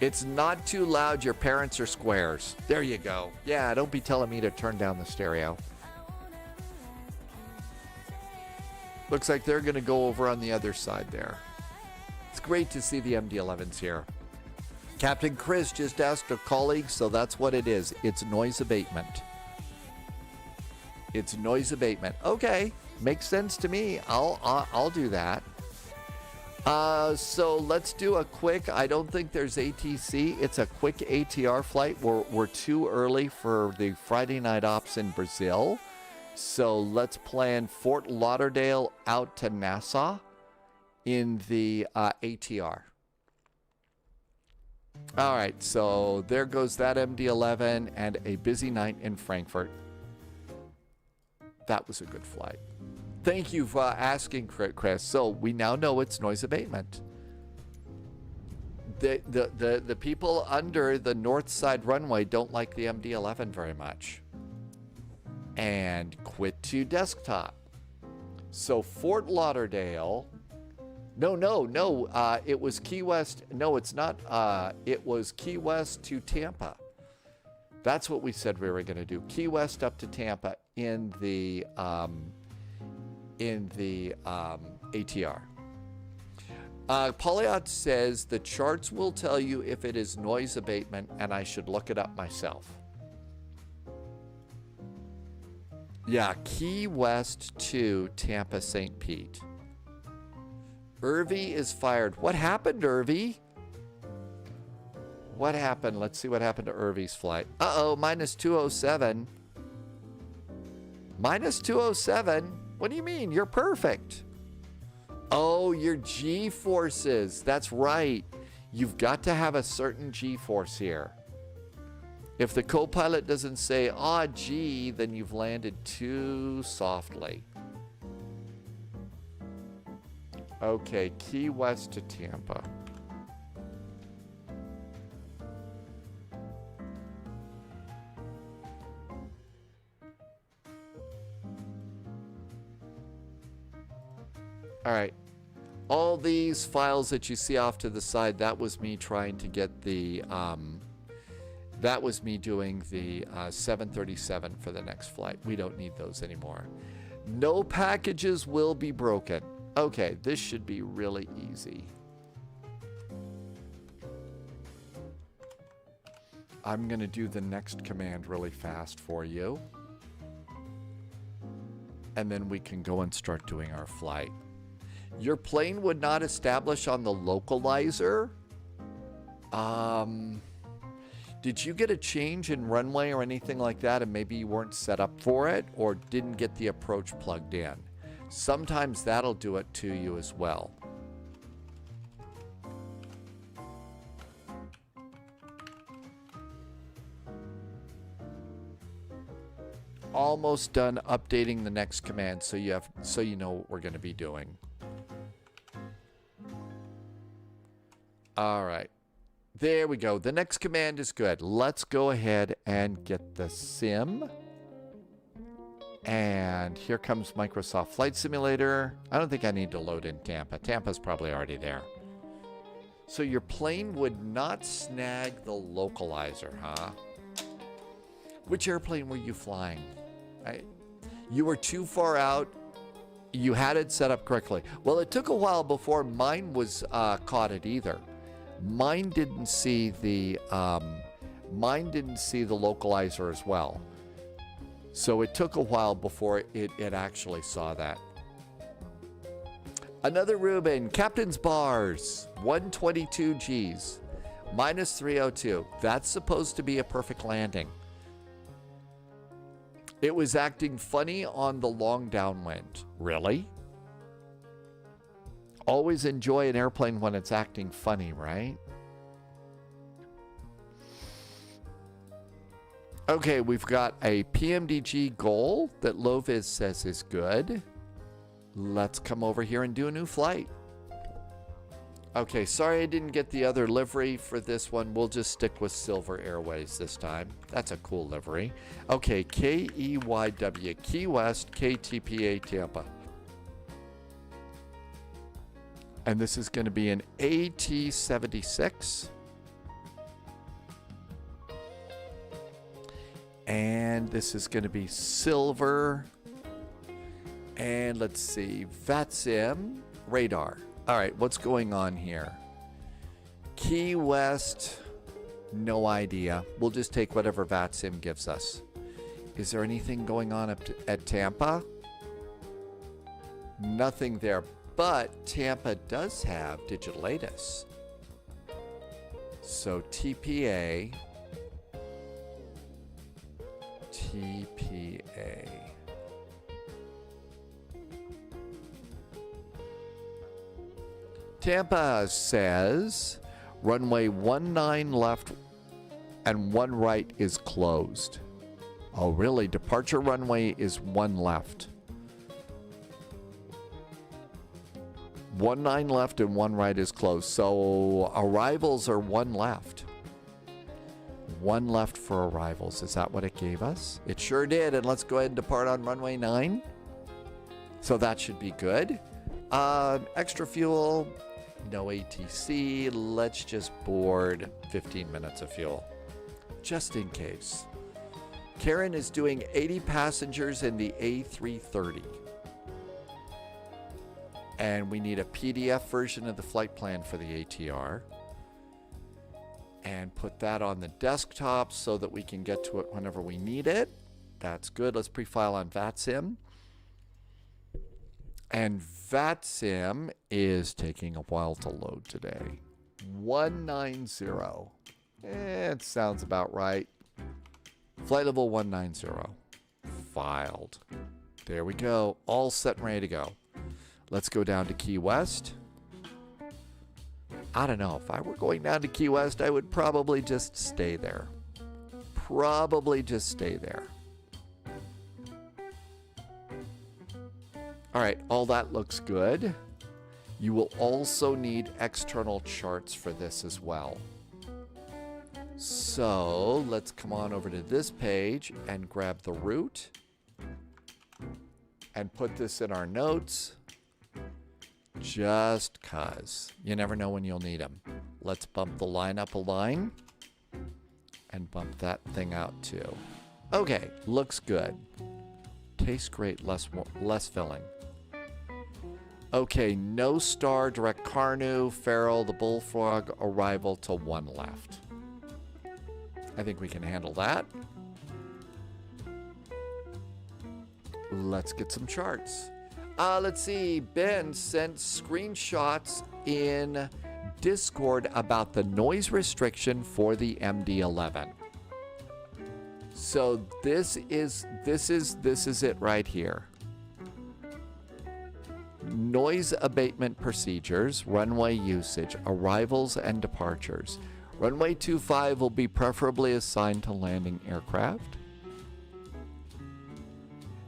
It's not too loud, your parents are squares. There you go. Yeah, don't be telling me to turn down the stereo. Looks like they're going to go over on the other side there. It's great to see the MD11s here. Captain Chris just asked a colleague, so that's what it is. It's noise abatement. It's noise abatement. Okay, makes sense to me. I'll do that. So let's do a quick, I don't think there's ATC. It's a quick ATR flight. We're too early for the Friday night ops in Brazil. So let's plan Fort Lauderdale out to Nassau in the ATR. All right, so there goes that MD11 and a busy night in Frankfurt. That was a good flight. Thank you for asking, Chris. So we now know it's noise abatement. The people under the north side runway don't like the MD11 very much. And quit to desktop. So Fort Lauderdale. No. It was Key West. No, it's not. It was Key West to Tampa. That's what we said we were going to do. Key West up to Tampa in the ATR. Polyot says the charts will tell you if it is noise abatement, and I should look it up myself. Yeah, Key West to Tampa St. Pete. Irvi is fired. What happened, Irvi? What happened? Let's see what happened to Irvi's flight. Uh-oh, minus 207. Minus 207? What do you mean? You're perfect. Oh, your G-forces. That's right. You've got to have a certain G-force here. If the co-pilot doesn't say, "Ah, G," then you've landed too softly. Okay, Key West to Tampa. All right. All these files that you see off to the side, that was me trying to get the, that was me doing the 737 for the next flight. We don't need those anymore. No packages will be broken. Okay, this should be really easy. I'm going to do the next command really fast for you. And then we can go and start doing our flight. Your plane would not establish on the localizer. Did you get a change in runway or anything like that and maybe you weren't set up for it or didn't get the approach plugged in? Sometimes that'll do it to you as well. Almost done updating the next command so you know what we're going to be doing. All right. There we go. The next command is good. Let's go ahead and get the sim. And here comes Microsoft Flight Simulator. I don't think I need to load in Tampa. Tampa's probably already there. So your plane would not snag the localizer, huh? Which airplane were you flying? You were too far out. You had it set up correctly. Well, it took a while before mine was caught it either. Mine didn't see the localizer as well. So it took a while before it actually saw that. Another Ruben, Captain's Bars, 122 Gs, minus 302. That's supposed to be a perfect landing. It was acting funny on the long downwind. Really? Always enjoy an airplane when it's acting funny, right? Okay, we've got a PMDG goal that Loviz says is good. Let's come over here and do a new flight. Okay, sorry I didn't get the other livery for this one. We'll just stick with Silver Airways this time. That's a cool livery. Okay, KEYW, Key West, KTPA, Tampa. And this is going to be an AT-76. And this is going to be Silver. And let's see, VATSIM radar. All right, what's going on here? Key West, no idea. We'll just take whatever VATSIM gives us. Is there anything going on at Tampa? Nothing there, but Tampa does have digital ATIS. So TPA. Tampa says runway 19 left and 1 right is closed. Oh, really? Departure runway is 1 left. 19 left and 1 right is closed. So arrivals are 1 left. 1 left for arrivals. Is that what it gave us? It sure did. And let's go ahead and depart on runway 9. So that should be good. Extra fuel, no ATC. Let's just board 15 minutes of fuel, just in case. Karen is doing 80 passengers in the A330. And we need a PDF version of the flight plan for the ATR. And put that on the desktop so that we can get to it whenever we need it. That's good. Let's pre-file on VATSIM. And VATSIM is taking a while to load today. 190. It sounds about right. Flight level 190. Filed. There we go. All set and ready to go. Let's go down to Key West. I don't know. If I were going down to Key West, I would probably just stay there. Probably just stay there. All right, all that looks good. You will also need external charts for this as well. So let's come on over to this page and grab the route and put this in our notes. Just cause. You never know when you'll need them. Let's bump the line up a line and bump that thing out too. Okay, looks good. Tastes great, less filling. Okay, no star, direct Carnu, Farrell, the Bullfrog, arrival to 1 left. I think we can handle that. Let's get some charts. Let's see. Ben sent screenshots in Discord about the noise restriction for the MD11. So this is it right here. Noise abatement procedures, runway usage, arrivals and departures. Runway 25 will be preferably assigned to landing aircraft.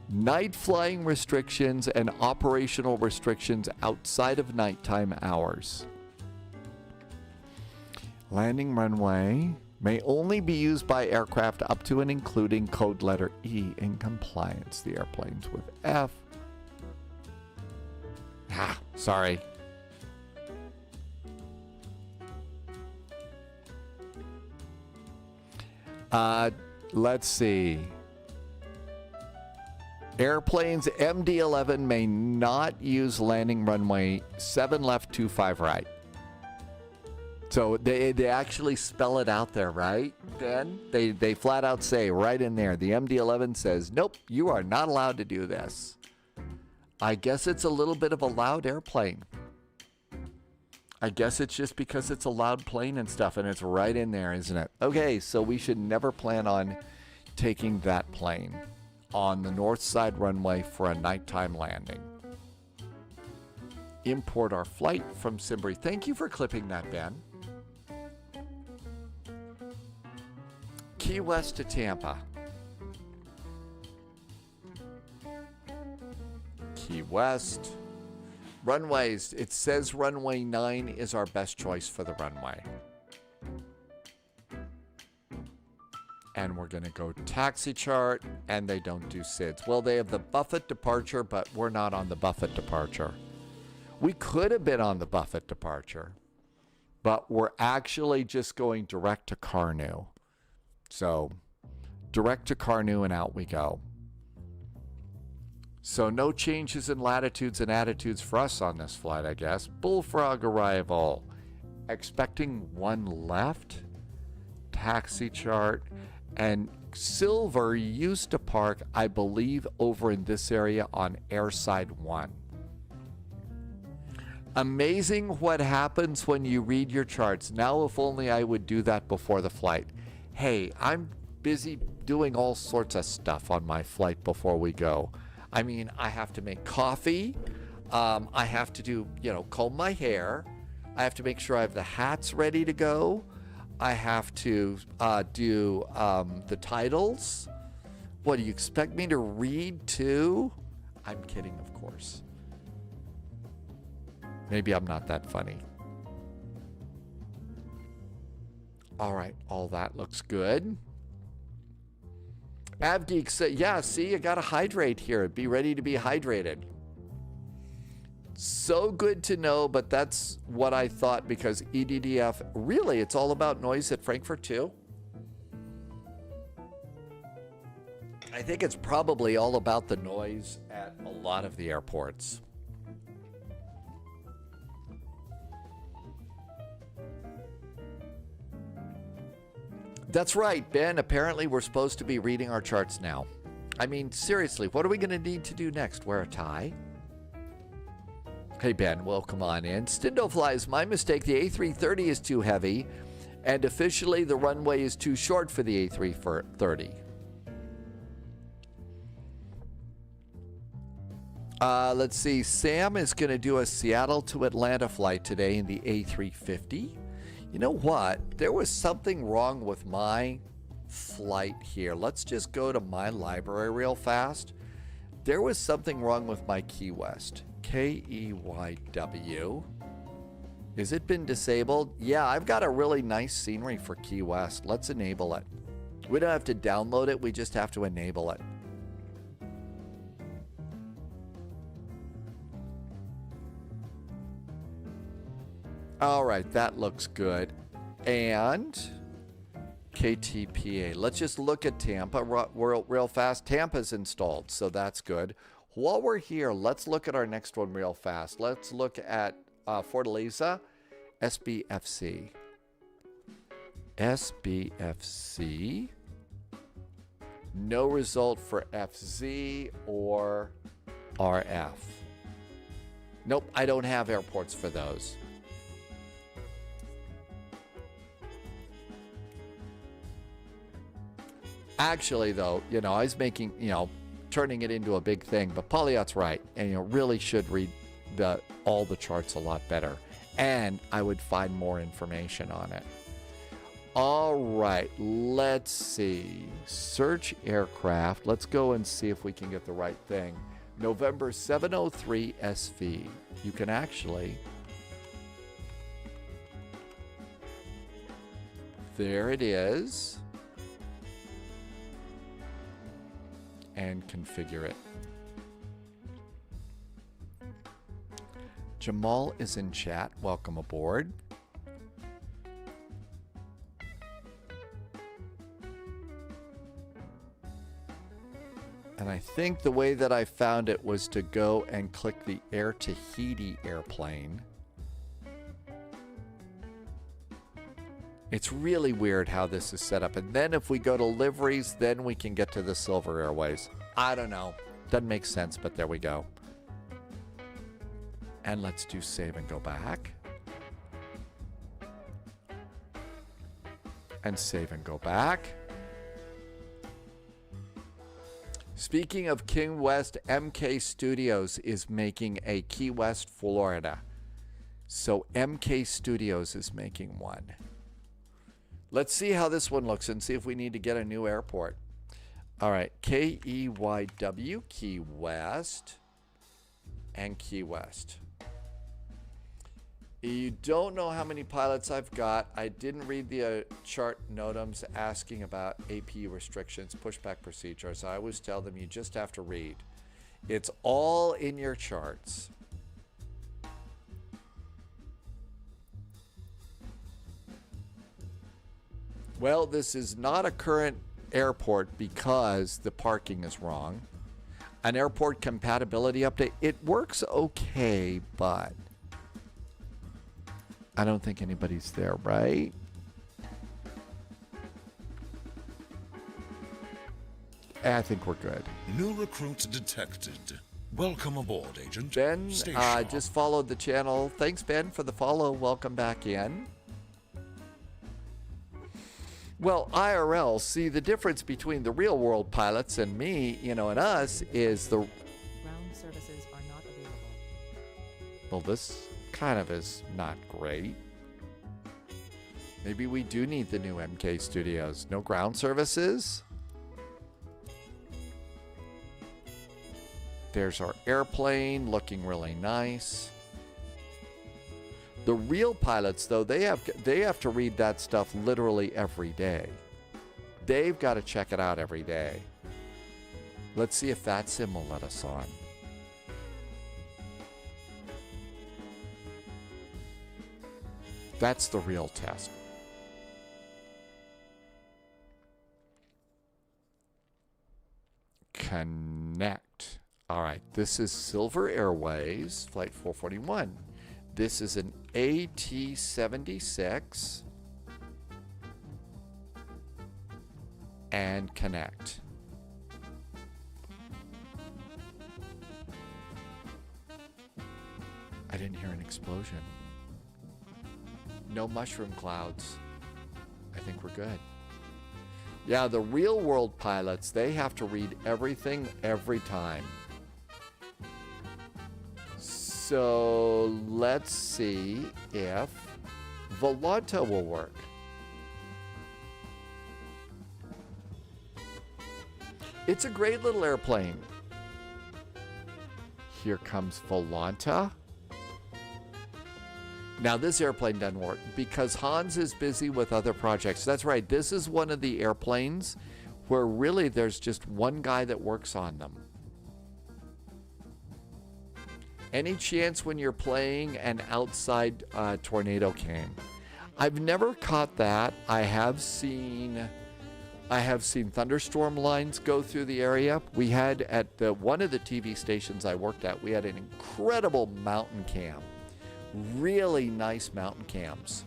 Night flying restrictions and operational restrictions outside of nighttime hours. Landing runway may only be used by aircraft up to and including code letter E in compliance. The airplanes with F. Sorry. Let's see. Airplanes MD11 may not use landing runway 7 left, 25 right. So they actually spell it out there, right, Ben? They flat out say right in there, the MD11 says, nope, you are not allowed to do this. I guess it's a little bit of a loud airplane. I guess it's just because it's a loud plane and stuff, and it's right in there, isn't it? Okay, so we should never plan on taking that plane on the north side runway for a nighttime landing. Import our flight from Simbri. Thank you for clipping that, Ben. Key West to Tampa. Key West. Runways. It says runway 9 is our best choice for the runway. And we're going to go taxi chart, and they don't do SIDS. Well, they have the Buffett departure, but we're not on the Buffett departure. We could have been on the Buffett departure, but we're actually just going direct to Carnu. So direct to Carnu and out we go. So no changes in latitudes and attitudes for us on this flight, I guess. Bullfrog arrival. Expecting one left. Taxi chart. And Silver used to park, I believe, over in this area on airside 1. Amazing what happens when you read your charts. Now, if only I would do that before the flight. Hey, I'm busy doing all sorts of stuff on my flight before we go. I mean, I have to make coffee. I have to do, comb my hair. I have to make sure I have the hats ready to go. I have to do the titles. What, do you expect me to read too? I'm kidding, of course. Maybe I'm not that funny. All right, all that looks good. AvGeek said, yeah, see, you got to hydrate here. Be ready to be hydrated. So good to know, but that's what I thought, because EDDF, really, it's all about noise at Frankfurt too. I think it's probably all about the noise at a lot of the airports. That's right, Ben. Apparently, we're supposed to be reading our charts now. I mean, seriously, what are we going to need to do next? Wear a tie? Hey, Ben, welcome on in. Stindo flies, my mistake. The A330 is too heavy, and officially the runway is too short for the A330. Let's see. Sam is going to do a Seattle to Atlanta flight today in the A350. You know what? There was something wrong with my flight here. Let's just go to my library real fast. There was something wrong with my Key West. KEYW. Has it been disabled? Yeah, I've got a really nice scenery for Key West. Let's enable it. We don't have to download it. We just have to enable it. All right, that looks good. And KTPA. Let's just look at Tampa real fast. Tampa's installed, so that's good. While we're here, let's look at our next one real fast. Let's look at Fortaleza, SBFC. SBFC. No result for FZ or RF. Nope, I don't have airports for those. Actually, though, I was making, turning it into a big thing, but Polyot's right, and really should read all the charts a lot better, and I would find more information on it. All right, let's see. Search aircraft. Let's go and see if we can get the right thing. November 703 SV. You can actually. There it is. And configure it. Jamal is in chat. Welcome aboard. And I think the way that I found it was to go and click the Air Tahiti airplane. It's really weird how this is set up. And then if we go to liveries, then we can get to the Silver Airways. I don't know. Doesn't make sense, but there we go. And let's do save and go back. And save and go back. Speaking of King West, MK Studios is making a Key West, Florida. So MK Studios is making one. Let's see how this one looks and see if we need to get a new airport. All right, KEYW, Key West, and Key West. You don't know how many pilots I've got. I didn't read the chart notams asking about APU restrictions, pushback procedures. I always tell them you just have to read. It's all in your charts. Well, this is not a current airport because the parking is wrong. An airport compatibility update. It works okay, but I don't think anybody's there, right? I think we're good. New recruits detected. Welcome aboard, Agent. Ben Stay sharp. just followed the channel. Thanks, Ben, for the follow. Welcome back in. Well, IRL, see, the difference between the real world pilots and me, you know, and us is the... Ground services are not available. Well, this kind of is not great. Maybe we do need the new MK Studios. No ground services? There's our airplane looking really nice. The real pilots, though, they have to read that stuff literally every day. They've got to check it out every day. Let's see if VATSIM will let us on. That's the real test. Connect. All right, this is Silver Airways, Flight 441. This is an AT-76 and connect. I didn't hear an explosion. No mushroom clouds. I think we're good. Yeah, the real world pilots, they have to read everything every time. So let's see if Volanta will work. It's a great little airplane. Here comes Volanta. Now this airplane doesn't work because Hans is busy with other projects. That's right. This is one of the airplanes where really there's just one guy that works on them. Any chance when you're playing an outside tornado cam? I've never caught that. I have seen thunderstorm lines go through the area. We had at one of the TV stations I worked at, we had an incredible mountain cam. Really nice mountain cams.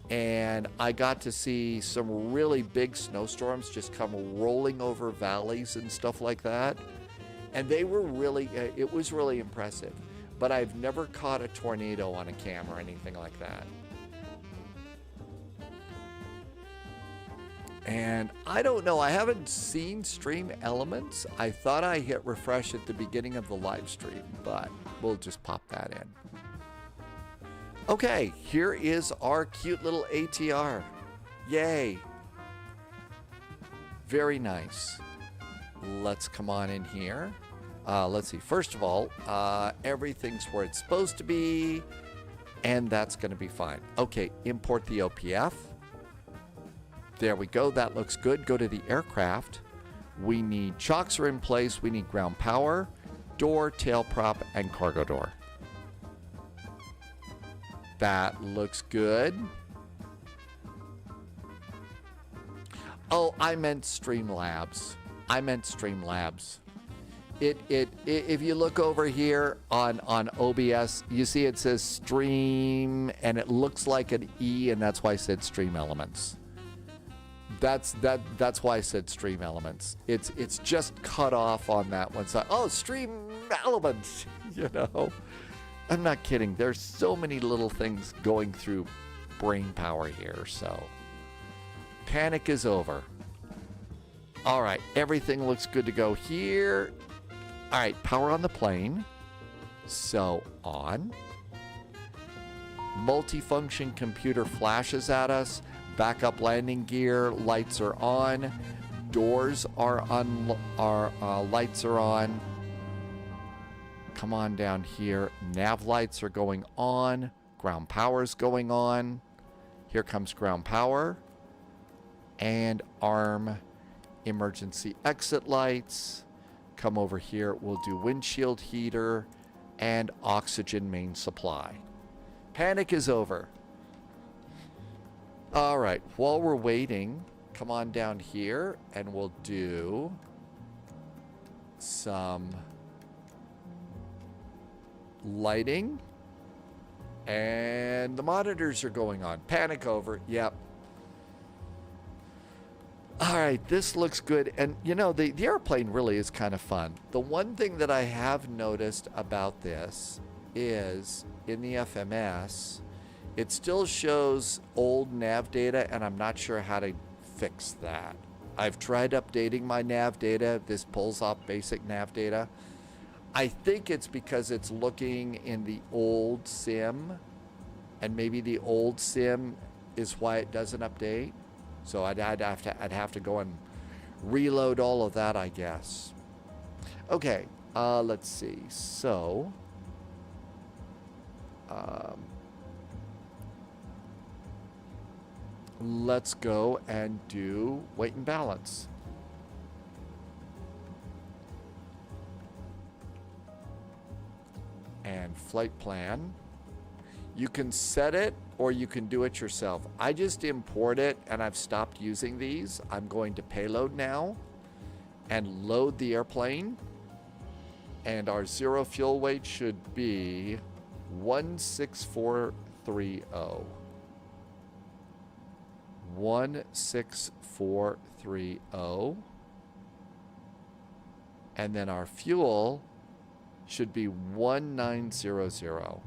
And I got to see some really big snowstorms just come rolling over valleys and stuff like that. And they were really, it was really impressive. But I've never caught a tornado on a cam or anything like that. And I don't know, I haven't seen Stream Elements. I thought I hit refresh at the beginning of the live stream, but we'll just pop that in. Okay, here is our cute little ATR. Yay. Very nice. Let's come on in here. Let's see. First of all, everything's where it's supposed to be, and that's going to be fine. Okay, import the OPF. There we go. That looks good. Go to the aircraft. We need chocks are in place. We need ground power, door, tail prop, and cargo door. That looks good. Oh, I meant Streamlabs. If you look over here on OBS, you see it says stream, and it looks like an E, and that's why I said Stream Elements. That's why I said Stream Elements. It's just cut off on that one side. Oh, Stream Elements, you know. I'm not kidding. There's so many little things going through brain power here, so panic is over. All right, everything looks good to go here. All right, power on the plane. So on. Multifunction computer flashes at us. Backup landing gear, lights are on. Doors are on. Lights are on. Come on down here. Nav lights are going on. Ground power's going on. Here comes ground power. And arm emergency exit lights. Come over here. We'll do windshield heater and oxygen main supply. Panic is over. All right. While we're waiting, come on down here and we'll do some lighting. And the monitors are going on. Panic over. Yep. All right, this looks good. And, you know, the airplane really is kind of fun. The one thing that I have noticed about this is in the FMS, it still shows old nav data, and I'm not sure how to fix that. I've tried updating my nav data. This pulls off basic nav data. I think it's because it's looking in the old sim, and maybe the old sim is why it doesn't update. So I'd have to go and reload all of that, I guess. Okay, let's see. So, let's go and do weight and balance. And flight plan. You can set it or you can do it yourself. I just import it and I've stopped using these. I'm going to payload now and load the airplane. And our zero fuel weight should be 16430. 16430. And then our fuel should be 1900.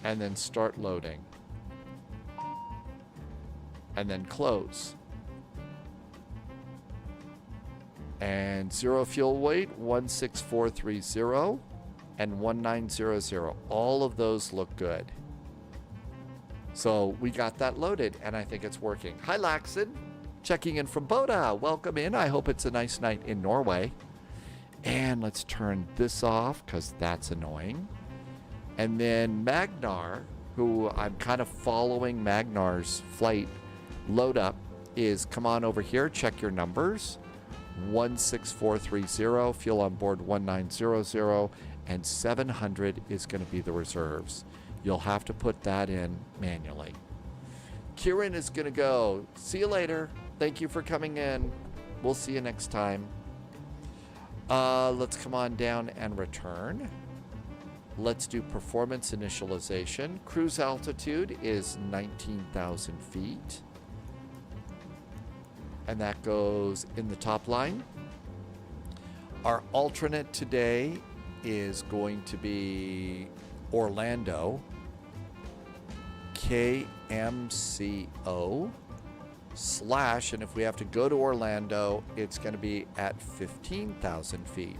And then start loading. And then close. And zero fuel weight, 16430 and 1900. All of those look good. So we got that loaded and I think it's working. Hi Laxon, checking in from Boda. Welcome in. I hope it's a nice night in Norway. And let's turn this off because that's annoying. And then Magnar, who I'm kind of following Magnar's flight load up, is come on over here, check your numbers. 16430, fuel on board 1900, and 700 is going to be the reserves. You'll have to put that in manually. Kieran is going to go. See you later. Thank you for coming in. We'll see you next time. Let's come on down and return. Let's do performance initialization. Cruise altitude is 19,000 feet. And that goes in the top line. Our alternate today is going to be Orlando, KMCO / and if we have to go to Orlando, it's going to be at 15,000 feet.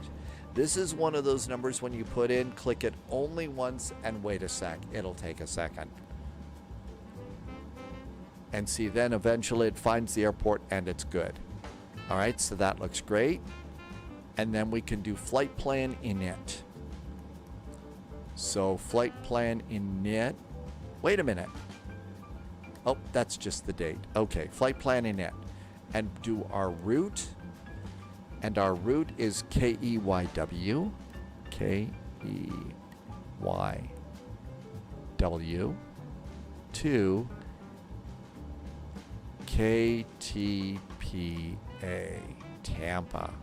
This is one of those numbers when you put in, click it only once and wait a sec. It'll take a second. And see, then eventually it finds the airport and it's good. All right, so that looks great. And then we can do flight plan init. So flight plan init. Wait a minute. Oh, that's just the date. Okay, flight plan init. And do our route. And our route is KEYW. KEYW to KTPA, Tampa.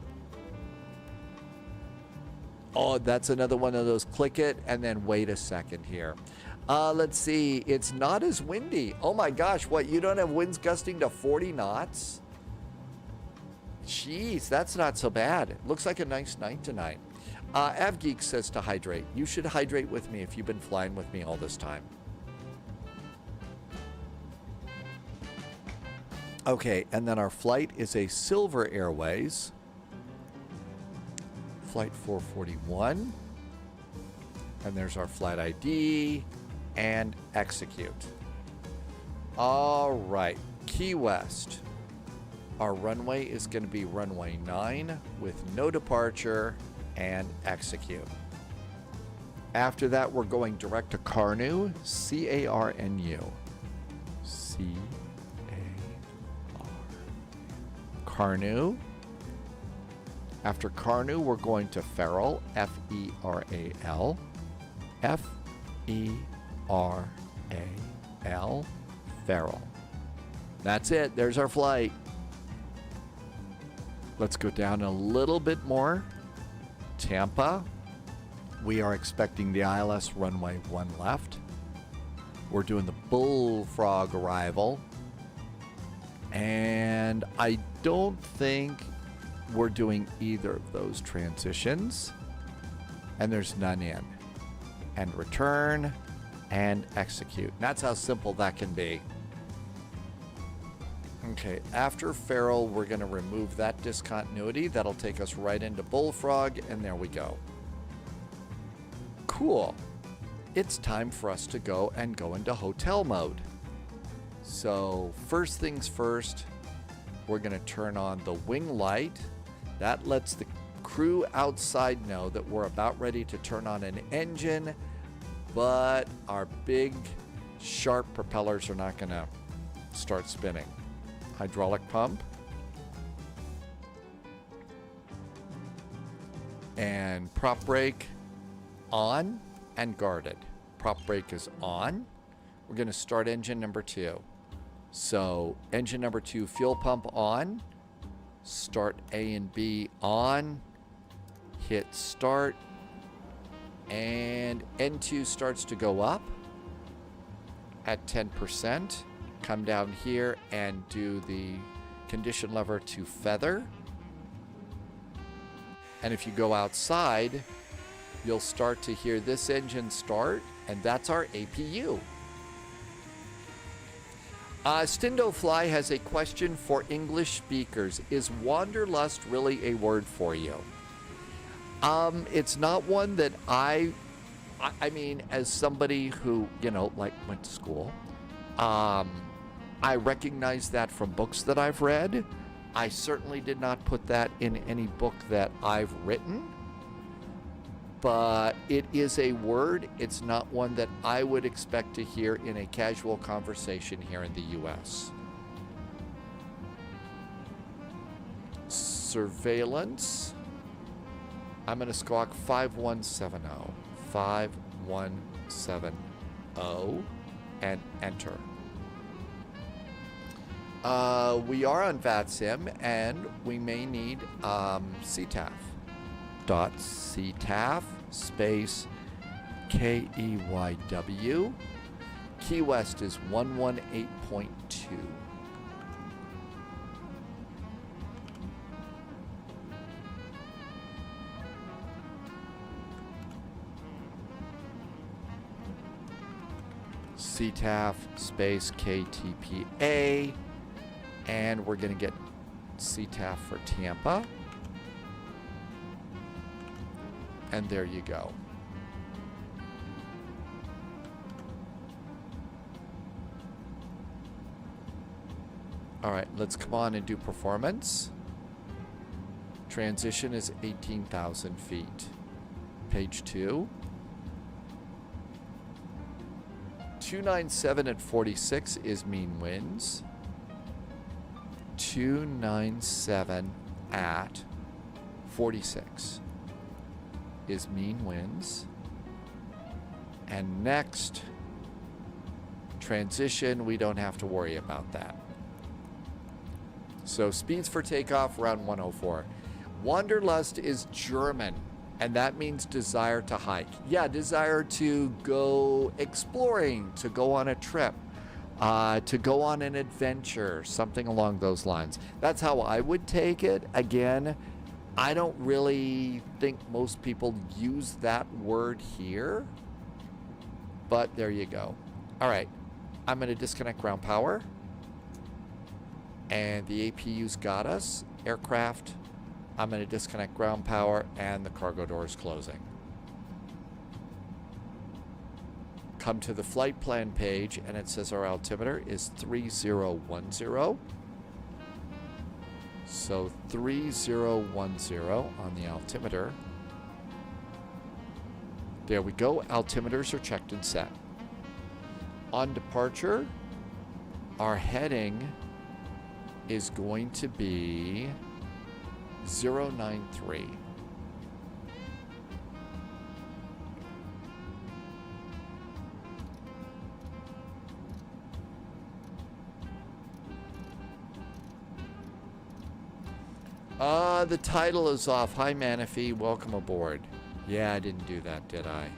Oh, that's another one of those. Click it and then wait a second here. Let's see. It's not as windy. Oh my gosh, what? You don't have winds gusting to 40 knots? Jeez, that's not so bad. It looks like a nice night tonight. AvGeek says to hydrate. You should hydrate with me if you've been flying with me all this time. Okay, and then our flight is a Silver Airways. Flight 441. And there's our flight ID and execute. All right, Key West. Our runway is going to be runway 9 with no departure and execute. After that, we're going direct to Carnu, C-A-R-N-U. C-A-R. Carnu. After Carnu, we're going to Ferrol, F-E-R-A-L. F-E-R-A-L. Ferrol. That's it. There's our flight. Let's go down a little bit more. Tampa. We are expecting the ILS runway 1 left. We're doing the Bullfrog arrival. And I don't think we're doing either of those transitions. And there's none in. And return and execute. That's how simple that can be. Okay, after Feral, we're going to remove that discontinuity. That'll take us right into Bullfrog, and there we go. Cool. It's time for us to go into hotel mode. So first things first, we're going to turn on the wing light. That lets the crew outside know that we're about ready to turn on an engine, but our big sharp propellers are not going to start spinning. Hydraulic pump. And prop brake on and guarded. Prop brake is on. We're going to start engine number 2. So engine number 2, fuel pump on. Start A and B on. Hit start. And N2 starts to go up at 10%. Come down here and do the condition lever to feather. And if you go outside, you'll start to hear this engine start, and that's our APU. Stindo Fly has a question for English speakers. Is wanderlust really a word for you? It's not one that I mean, as somebody who, you know, like went to school, I recognize that from books that I've read. I certainly did not put that in any book that I've written. But it is a word. It's not one that I would expect to hear in a casual conversation here in the U.S. Surveillance. I'm going to squawk 5170. 5170 and enter. We are on VATSIM and we may need CTAF. .CTAF space KEYW. Key West is 118.2. CTAF space KTPA, and we're going to get CTAF for Tampa. And there you go. All right, let's come on and do performance. Transition is 18,000 feet. Page 2. 297 at 46 is mean winds. 297 at 46 is mean winds. And next, transition, we don't have to worry about that. So speeds for takeoff around 104. Wanderlust is German, and that means desire to hike. Yeah, desire to go exploring, to go on a trip, to go on an adventure, something along those lines. That's how I would take it. Again, I don't really think most people use that word here, but there you go. All right, I'm going to disconnect ground power, and the APU's got us. Aircraft, I'm going to disconnect ground power, and the cargo door is closing. Come to the flight plan page, and it says our altimeter is 3010. So 3010 on the altimeter. There we go. Altimeters are checked and set. On departure, our heading is going to be 093. The title is off. Hi, Manaphy. Welcome aboard. Yeah, I didn't do that, did I?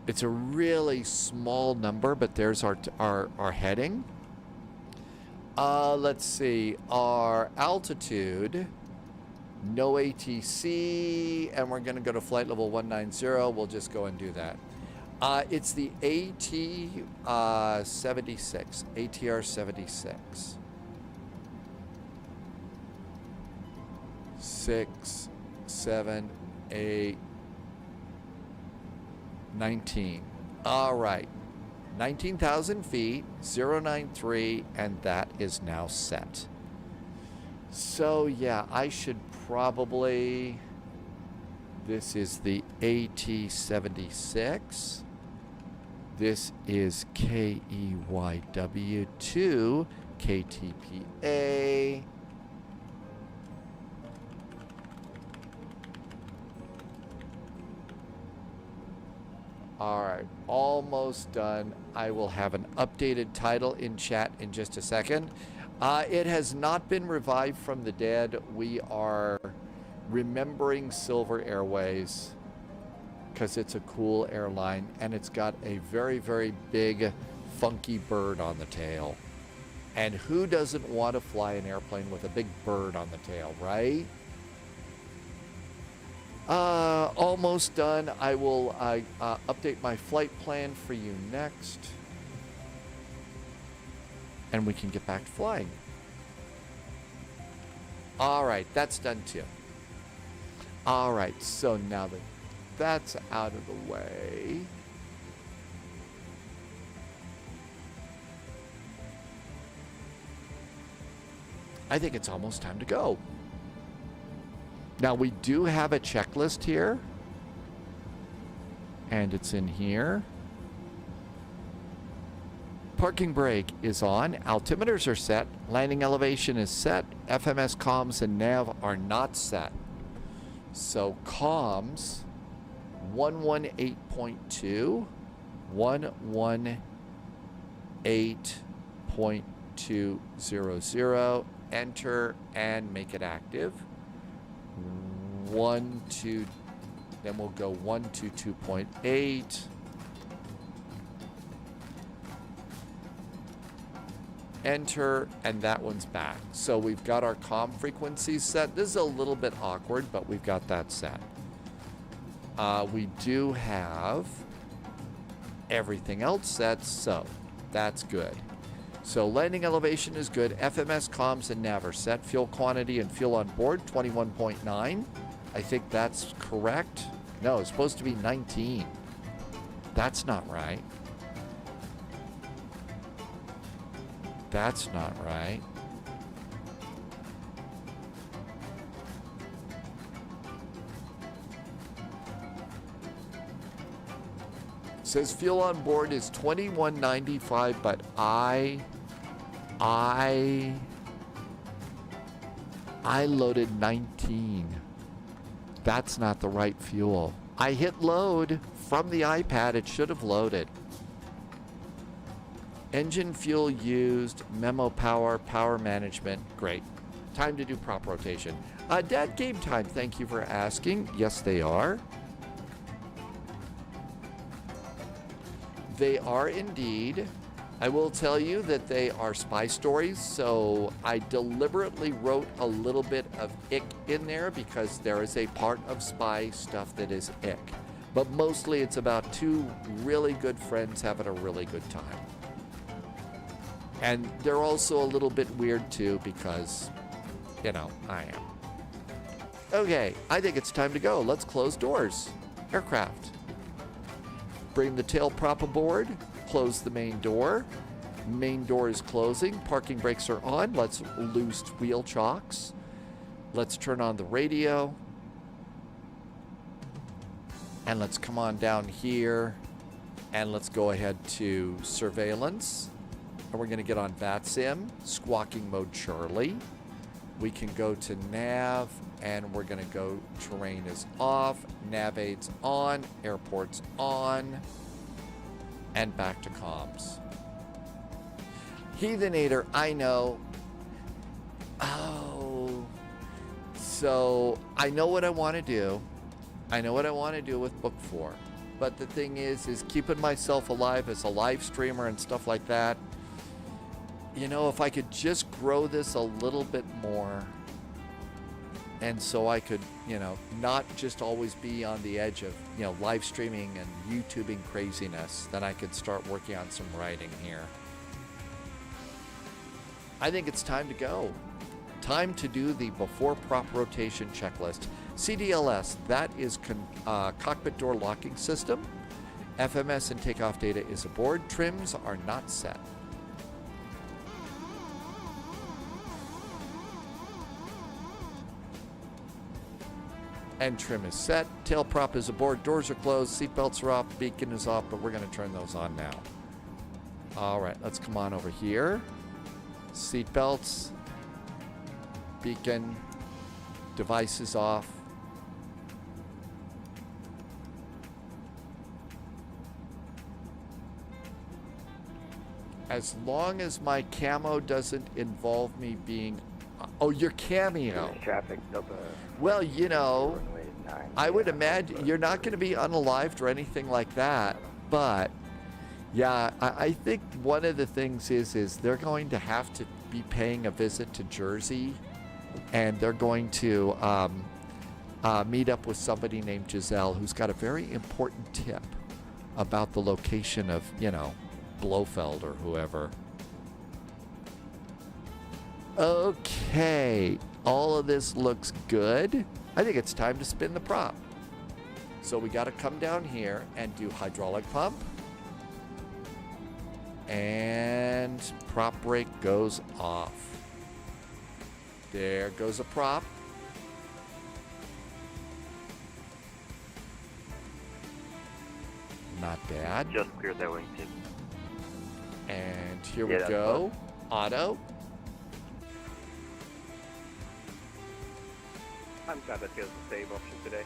It's a really small number, but there's our heading. Let's see. Our altitude, no ATC, and we're going to go to flight level 190. We'll just go and do that. It's the AT-76, ATR-76. 6, 7, 8, 19. All right. 19,000 feet, 093, and that is now set. So, yeah, I should probably... This is the AT-76. This is KEYW2, KTPA. All right, almost done. I will have an updated title in chat in just a second. It has not been revived from the dead. We are remembering Silver Airways because it's a cool airline and it's got a very, very big, funky bird on the tail. And who doesn't want to fly an airplane with a big bird on the tail, right? Almost done. I will update my flight plan for you next. And we can get back to flying. All right, that's done too. All right, so now that that's out of the way, I think it's almost time to go. Now, we do have a checklist here, and it's in here. Parking brake is on, altimeters are set, landing elevation is set, FMS comms and nav are not set. So comms, 118.2, 118.200, enter and make it active. 1, 2, then we'll go 122.8. Enter, and that one's back. So we've got our comm frequencies set. This is a little bit awkward, but we've got that set. We do have everything else set, so that's good. So landing elevation is good. FMS comms and nav are set. Fuel quantity and fuel on board, 21.9. I think that's correct. No, it's supposed to be 19. That's not right. That's not right. It says fuel on board is 21.95, but I loaded 19. That's not the right fuel. I hit load from the iPad. It should have loaded. Engine fuel used, memo power, power management. Great. Time to do prop rotation. Dad, game time. Thank you for asking. Yes, they are. They are indeed. I will tell you that they are spy stories, so I deliberately wrote a little bit of ick in there because there is a part of spy stuff that is ick. But mostly it's about two really good friends having a really good time. And they're also a little bit weird too because, you know, I am. Okay, I think it's time to go. Let's close doors. Aircraft. Bring the tail prop aboard. Close the main door. Main door is closing. Parking brakes are on. Let's loose wheel chocks. Let's turn on the radio. And let's come on down here. And let's go ahead to surveillance. And we're going to get on VATSIM. Squawking mode Charlie. We can go to nav, and we're going to go terrain is off, nav aids on, airports on, and back to comms. Heathenator, I know. Oh. So I know what I want to do. I know what I want to do with Book 4. But the thing is keeping myself alive as a live streamer and stuff like that. You know, if I could just grow this a little bit more, and so I could, you know, not just always be on the edge of, you know, live streaming and YouTubing craziness, then I could start working on some writing here. I think it's time to go. Time to do the before prop rotation checklist. CDLS, that is cockpit door locking system. FMS and takeoff data is aboard. Trims are not set. And trim is set. Tail prop is aboard. Doors are closed. Seatbelts are off. Beacon is off, but we're going to turn those on now. All right, let's come on over here. Seatbelts. Beacon. Devices off. As long as my camo doesn't involve me being... Oh, your cameo. Traffic, well, you know, I would imagine you're not going to be unalived or anything like that. But, yeah, I think one of the things is they're going to have to be paying a visit to Jersey. And they're going to meet up with somebody named Giselle, who's got a very important tip about the location of, you know, Blofeld or whoever. Okay, all of this looks good. I think it's time to spin the prop. So we got to come down here and do hydraulic pump. And prop brake goes off. There goes a prop. Not bad. Just cleared that wingtip. And here we go. Auto. I'm glad that feels the save option today.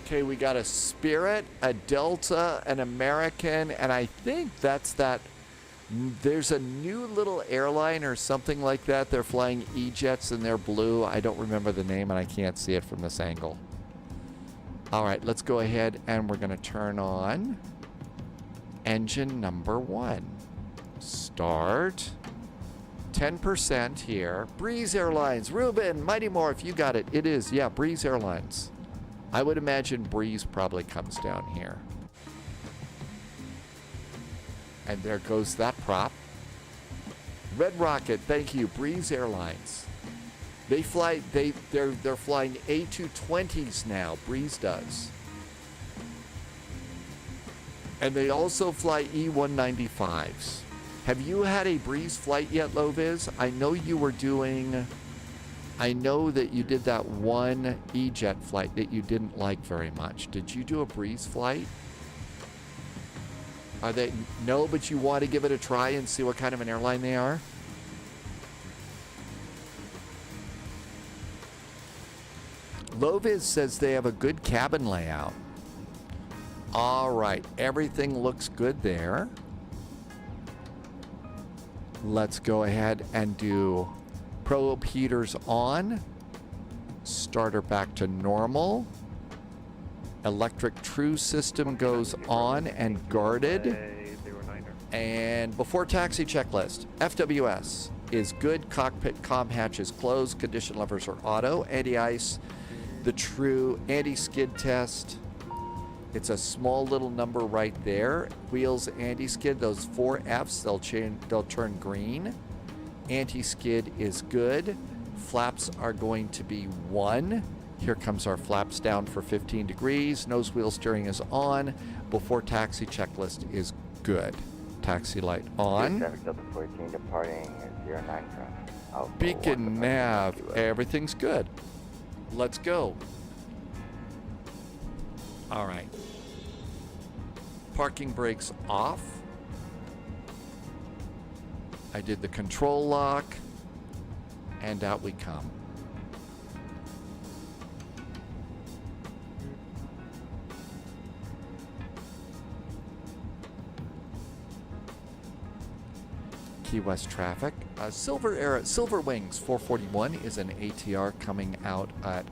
Okay, we got a Spirit, a Delta, an American, and I think that's that. There's a new little airline or something like that. They're flying E-Jets and they're blue. I don't remember the name and I can't see it from this angle. All right, let's go ahead and we're going to turn on engine number 1. Start. 10% here. Breeze Airlines. Ruben, Mighty Morph, you got it. It is, yeah, Breeze Airlines. I would imagine Breeze probably comes down here. And there goes that prop. Red Rocket, thank you. Breeze Airlines. They fly. They're flying A220s now. Breeze does. And they also fly E195s. Have you had a Breeze flight yet, Loviz? I know you were doing. I know that you did that one E-Jet flight that you didn't like very much. Did you do a Breeze flight? Are they? No, but you want to give it a try and see what kind of an airline they are? Loviz says they have a good cabin layout. All right, everything looks good there. Let's go ahead and do probe heaters on. Starter back to normal. Electric true system goes on and guarded. And before taxi checklist, FWS is good. Cockpit comm hatch is closed. Condition levers are auto. Anti-ice, the true anti-skid test. It's a small little number right there. Wheels anti-skid, those 4 Fs, they'll turn green. Anti-skid is good. Flaps are going to be 1. Here comes our flaps down for 15 degrees. Nose wheel steering is on. Before taxi checklist is good. Taxi light on. Traffic Delta 14 departing 09 from Beacon nav. Everything's good. Let's go. All right. parking brakes off. I did the control lock, and out we come. Key West traffic. Silver Wings 441 is an ATR coming out at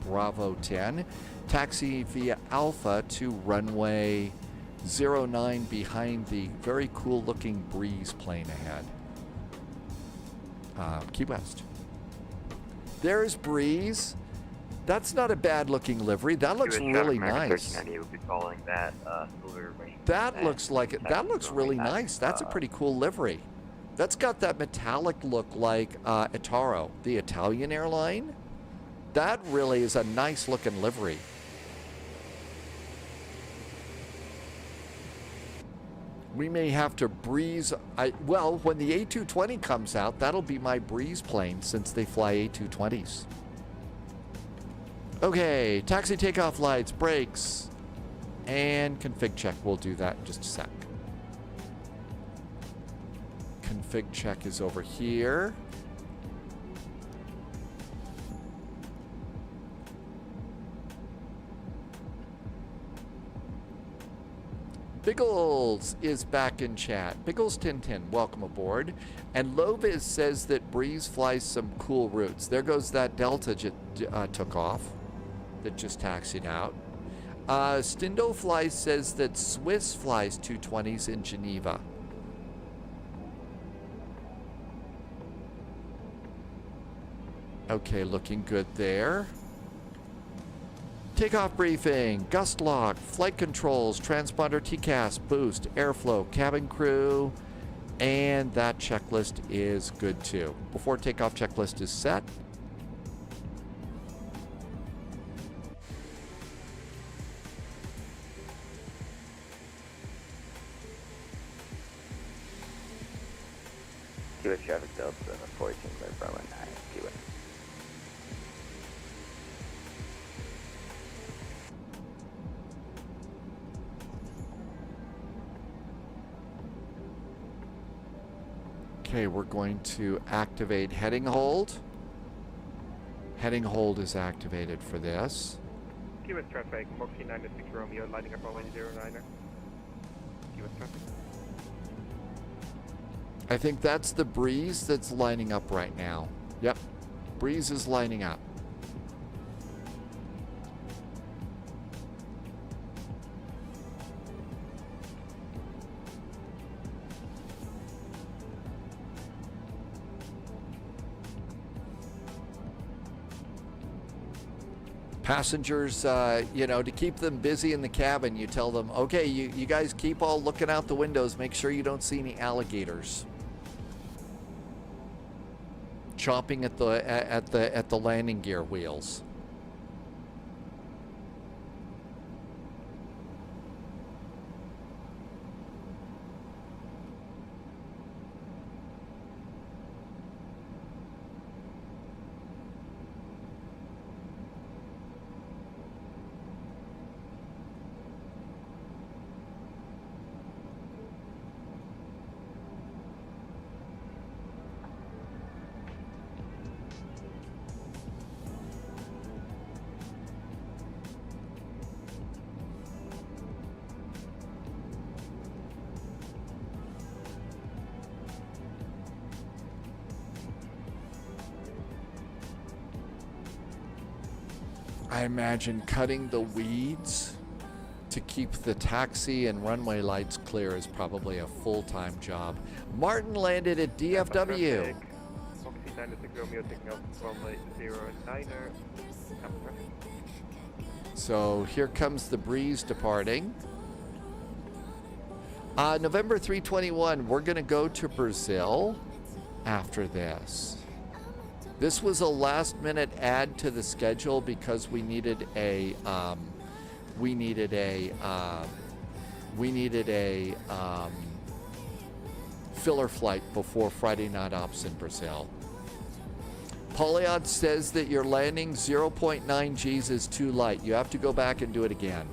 Bravo 10. Taxi via Alpha to runway 09 behind the very cool looking Breeze plane ahead. Key West. There's Breeze. That's not a bad looking livery. That looks really nice. Will be following that Silver Wing. That looks like it. That looks really nice. That's a pretty cool livery. That's got that metallic look like Etaro, the Italian airline. That really is a nice looking livery. We may have to Breeze. Well, when the A220 comes out, that'll be my Breeze plane since they fly A220s. Okay, taxi takeoff lights, brakes, and config check. We'll do that in just a sec. Config check is over here. Biggles is back in chat. Biggles 1010, welcome aboard. And Loviz says that Breeze flies some cool routes. There goes that Delta took off that just taxied out. Stindo Flies says that Swiss flies 220s in Geneva. Okay, looking good there. Takeoff briefing, gust lock, flight controls, transponder TCAS, boost, airflow, cabin crew, and that checklist is good too. Before takeoff checklist is set. US traffic Delta 14 clear for runway 9, QA. Okay, we're going to activate heading hold. Heading hold is activated for this. US traffic, Foxy 96 Romeo, lining up runway 09er. US traffic. I think that's the Breeze that's lining up right now. Yep, Breeze is lining up. Passengers, you know, to keep them busy in the cabin, you tell them, okay, you guys keep all looking out the windows. Make sure you don't see any alligators chomping at the landing gear wheels. I imagine cutting the weeds to keep the taxi and runway lights clear is probably a full-time job. Martin landed at DFW. Foxy 96 Romeo taking off runway 09er. So here comes the Breeze departing. November 321, we're going to go to Brazil after this. This was a last-minute add to the schedule because we needed a filler flight before Friday night ops in Brazil. Polyod says that your landing 0.9 Gs is too light. You have to go back and do it again.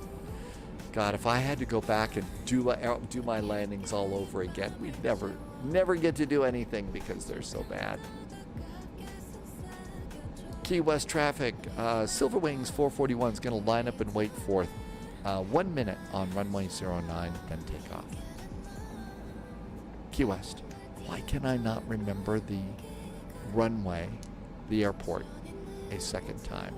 God, if I had to go back and do my landings all over again, we'd never get to do anything because they're so bad. Key West traffic, Silver Wings 441 is going to line up and wait for 1 minute on runway 09, then take off. Key West, why can I not remember the runway, the airport, a second time?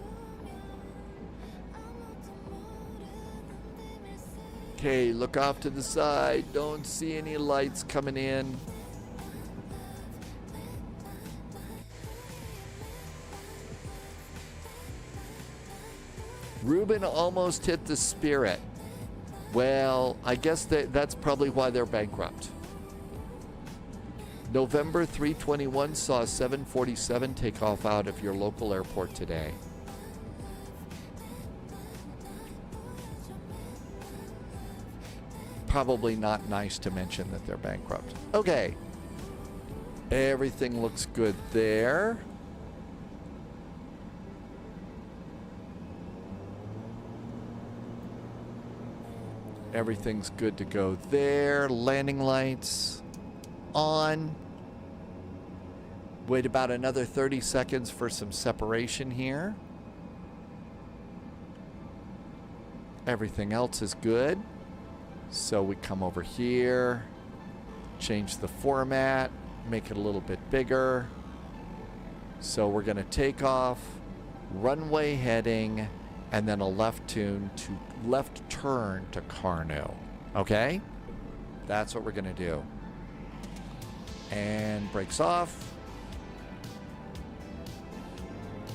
Okay, look off to the side. Don't see any lights coming in. Ruben almost hit the Spirit. Well, I guess that's probably why they're bankrupt. November 321 saw a 747 take off out of your local airport today. Probably not nice to mention that they're bankrupt. Okay. Everything looks good there. Everything's good to go there. Landing lights on. Wait about another 30 seconds for some separation here. Everything else is good. So we come over here, change the format, make it a little bit bigger. So we're going to take off, runway heading, and then a left turn to Carno. Okay? That's what we're going to do. And brakes off.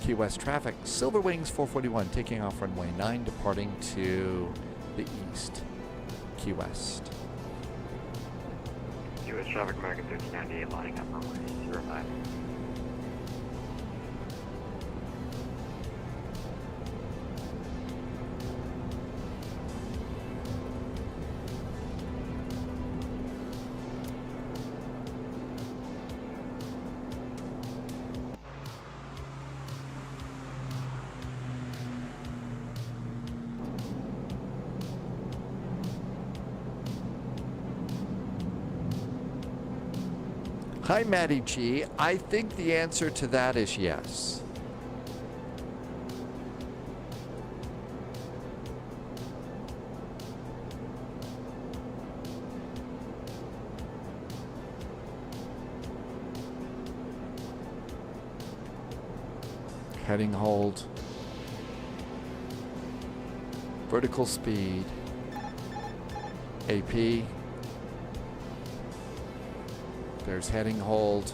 Key West traffic, Silver Wings 441 taking off runway 9, departing to the east. Key West. Key West traffic, American 1398, lining up runway 05. Hi, Matty G. I think the answer to that is yes. Heading hold. Vertical speed. AP. There's heading hold.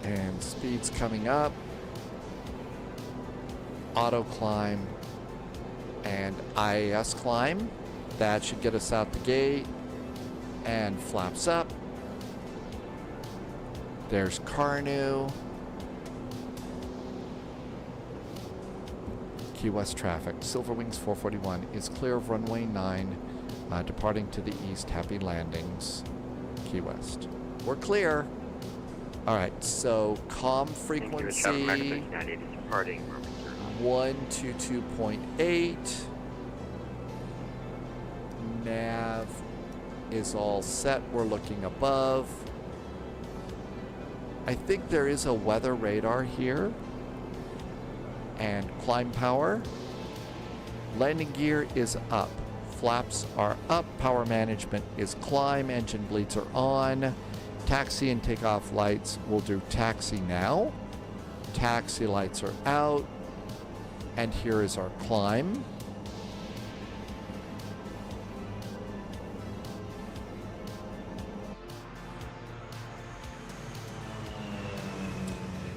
And speed's coming up. Auto climb. And IAS climb. That should get us out the gate. And flaps up. There's Carnu. Key West traffic, Silver Wings 441 is clear of runway 9, departing to the east. Happy landings, Key West. We're clear. All right, so comm frequency 122.8. Nav is all set. We're looking above. I think there is a weather radar here. And climb power. Landing gear is up. Flaps are up. Power management is climb. Engine bleeds are on. Taxi and takeoff lights. We'll do taxi now. Taxi lights are out. And here is our climb.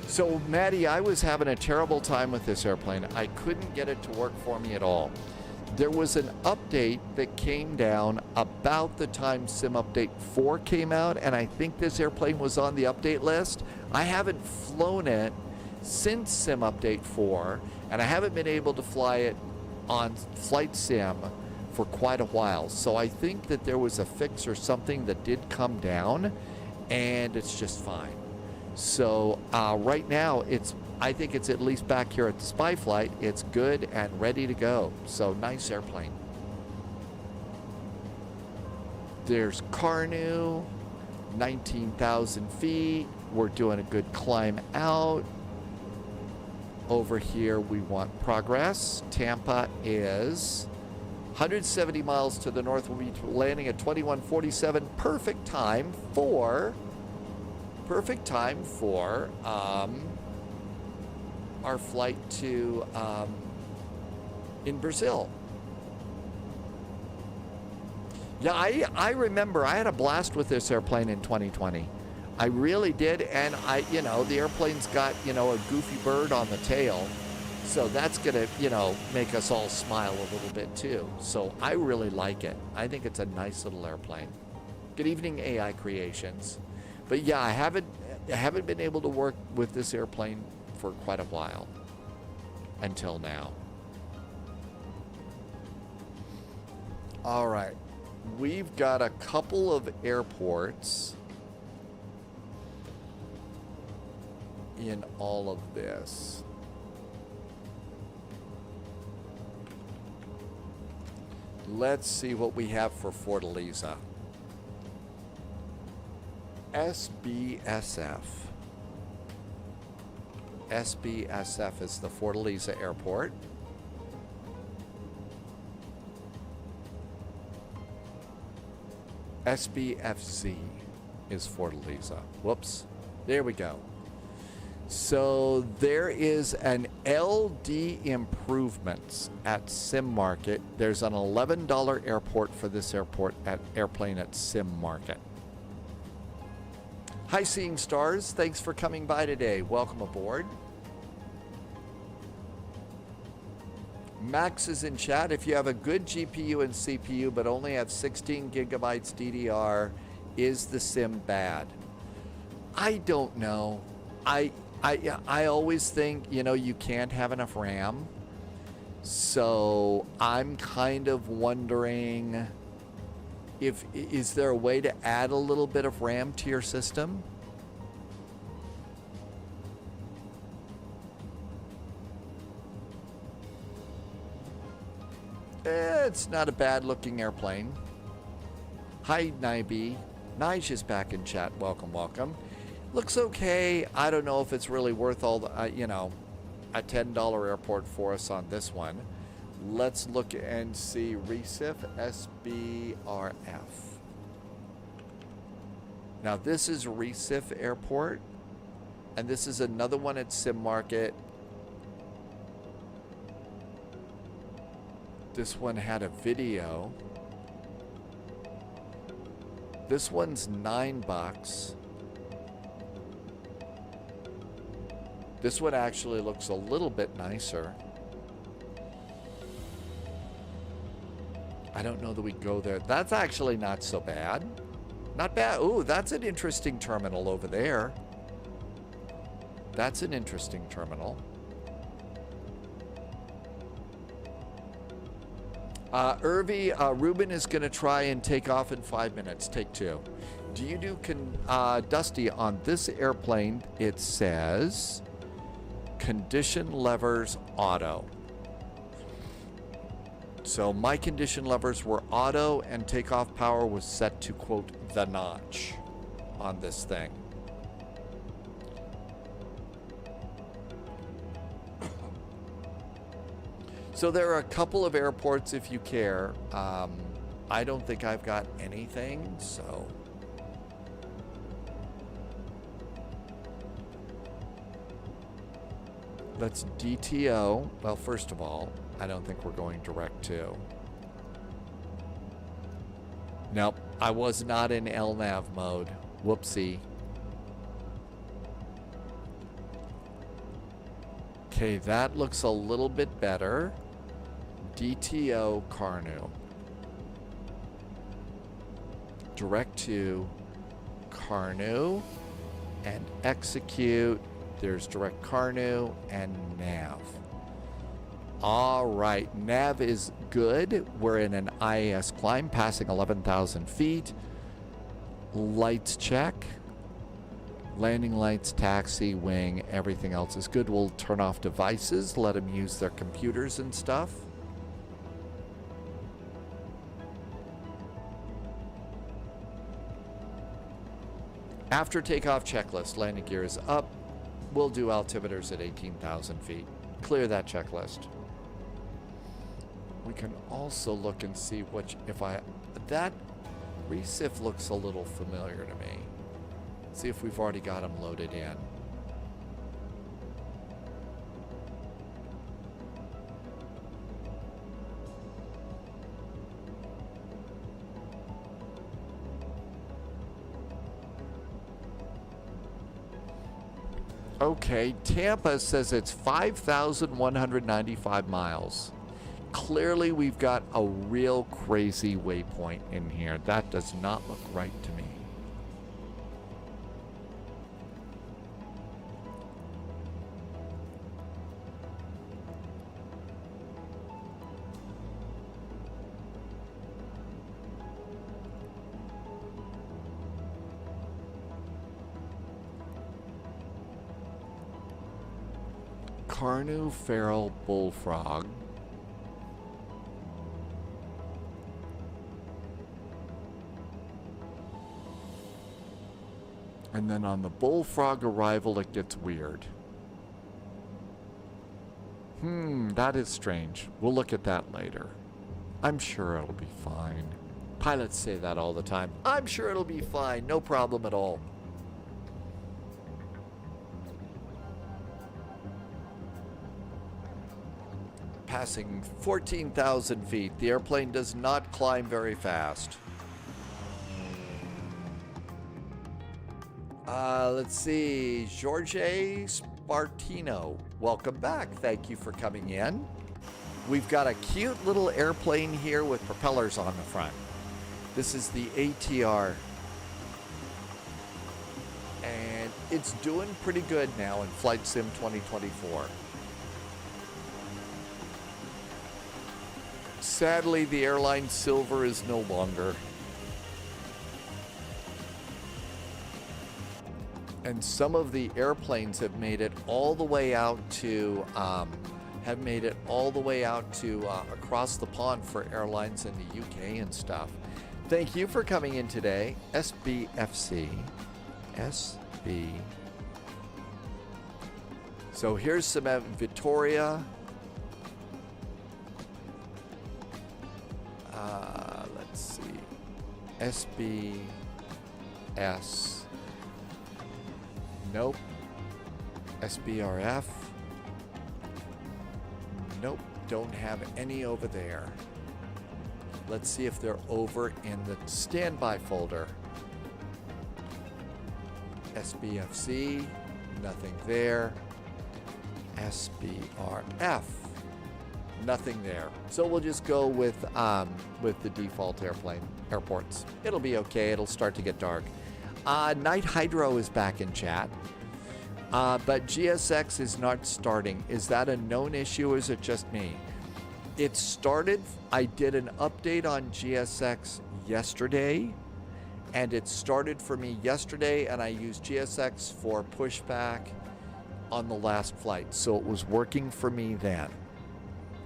So, Maddie, I was having a terrible time with this airplane. I couldn't get it to work for me at all. There was an update that came down about the time Sim Update 4 came out, and I think this airplane was on the update list. I haven't flown it since Sim Update 4, and I haven't been able to fly it on Flight Sim for quite a while. So I think that there was a fix or something that did come down, and it's just fine. So right now it's I think it's at least back here at the spy flight. It's good and ready to go. So nice airplane. There's Carnu, 19,000 feet. We're doing a good climb out. Over here we want progress. Tampa is 170 miles to the north. We'll be landing at 21:47. Perfect time for our flight to in Brazil. Yeah, I remember I had a blast with this airplane in 2020. I really did, and the airplane's got, a goofy bird on the tail, so that's gonna, make us all smile a little bit too. So I really like it. I think it's a nice little airplane. Good evening, AI Creations. But yeah, I haven't been able to work with this airplane for quite a while until now. All right, we've got a couple of airports in all of this. Let's see what we have for Fortaleza. SBSF. SBSF is the Fortaleza airport. SBFZ is Fortaleza. Whoops. There we go. So there is an LD improvements at Sim Market. There's an $11 airport for this airplane at Sim Market. Hi, Seeing Stars. Thanks for coming by today. Welcome aboard. Max is in chat. If you have a good GPU and CPU but only have 16 gigabytes DDR, is the sim bad? I don't know. I always think, you can't have enough RAM. So I'm kind of wondering is there a way to add a little bit of RAM to your system? It's not a bad looking airplane. Hi, Naibi. Nige is back in chat. Welcome, welcome. Looks okay. I don't know if it's really worth all the, a $10 airport for us on this one. Let's look and see. Recife, SBRF. Now this is Recife Airport, and this is another one at Sim Market. This one had a video. This one's $9. This one actually looks a little bit nicer. I don't know that we go there. That's actually not so bad. Not bad. Ooh, that's an interesting terminal over there. That's an interesting terminal. Ruben is going to try and take off in 5 minutes. Take 2. Do you do Dusty on this airplane? It says condition levers auto. So my condition levers were auto and takeoff power was set to, quote, the notch on this thing. So there are a couple of airports if you care. I don't think I've got anything, so. Let's DTO. Well, first of all, I don't think we're going direct to. Nope, I was not in LNAV mode. Whoopsie. Okay, that looks a little bit better. DTO Carnu. Direct to Carnu and execute. There's direct Carnu and nav. All right, nav is good. We're in an IAS climb passing 11,000 feet. Lights check. Landing lights, taxi, wing, everything else is good. We'll turn off devices, let them use their computers and stuff. After takeoff checklist, landing gear is up. We'll do altimeters at 18,000 feet. Clear that checklist. We can also look and see which, that Recife looks a little familiar to me. See if we've already got them loaded in. Okay, Tampa says it's 5,195 miles. Clearly, we've got a real crazy waypoint in here. That does not look right to me. Carnu Feral Bullfrog. And then on the Bullfrog arrival, it gets weird. That is strange. We'll look at that later. I'm sure it'll be fine. Pilots say that all the time. I'm sure it'll be fine. No problem at all. Passing 14,000 feet. The airplane does not climb very fast. Let's see. Jorge Spartino. Welcome back. Thank you for coming in. We've got a cute little airplane here with propellers on the front. This is the ATR. And it's doing pretty good now in Flight Sim 2024. Sadly, the airline Silver is no longer. And some of the airplanes have made it all the way out to across the pond for airlines in the UK and stuff. Thank you for coming in today, SBFZ. So here's some Victoria. Let's see. SBS. Nope. SBRF. Nope. Don't have any over there. Let's see if they're over in the standby folder. SBFZ. Nothing there. SBRF. Nothing there. So we'll just go with the default airports. It'll be okay. It'll start to get dark. Night Hydro is back in chat. But GSX is not starting. Is that a known issue or is it just me? It started. I did an update on GSX yesterday. And it started for me yesterday. And I used GSX for pushback on the last flight. So it was working for me then.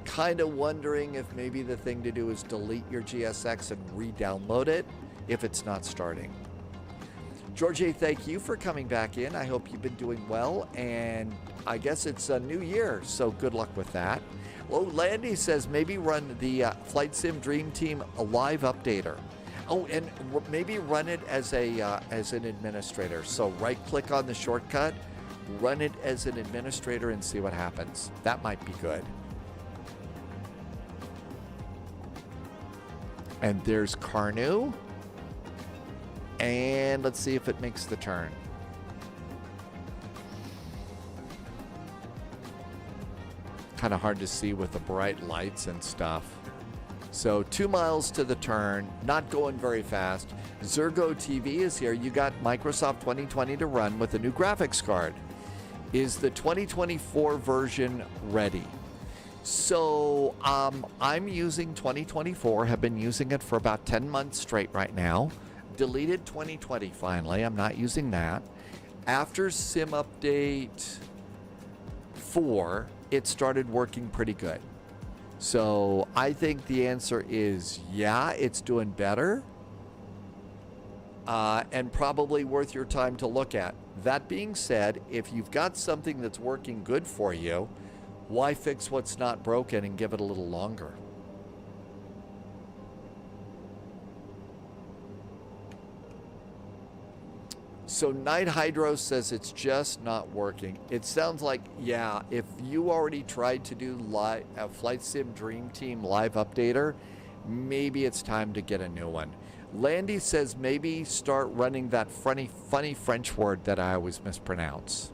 Kind of wondering if maybe the thing to do is delete your GSX and re-download it if it's not starting. Georgie, thank you for coming back in. I hope you've been doing well, and I guess it's a new year, so good luck with that. Well, Landy says maybe run the Flight Sim Dream Team a live updater. Oh, and maybe run it as an administrator. So right-click on the shortcut, run it as an administrator, and see what happens. That might be good. And there's Carnu. And let's see if it makes the turn. Kind of hard to see with the bright lights and stuff. So 2 miles to the turn, not going very fast. Zergo TV is here. You got Microsoft 2020 to run with a new graphics card. Is the 2024 version ready? So I'm using 2024, have been using it for about 10 months straight right now. Deleted 2020 finally. I'm not using that. After Sim Update 4, it started working pretty good. So I think the answer is yeah, it's doing better. And probably worth your time to look at. That being said, if you've got something that's working good for you, why fix what's not broken and give it a little longer? So Night Hydro says it's just not working. It sounds like, yeah, if you already tried to do a Flight Sim Dream Team live updater, maybe it's time to get a new one. Landy says maybe start running that funny French word that I always mispronounce.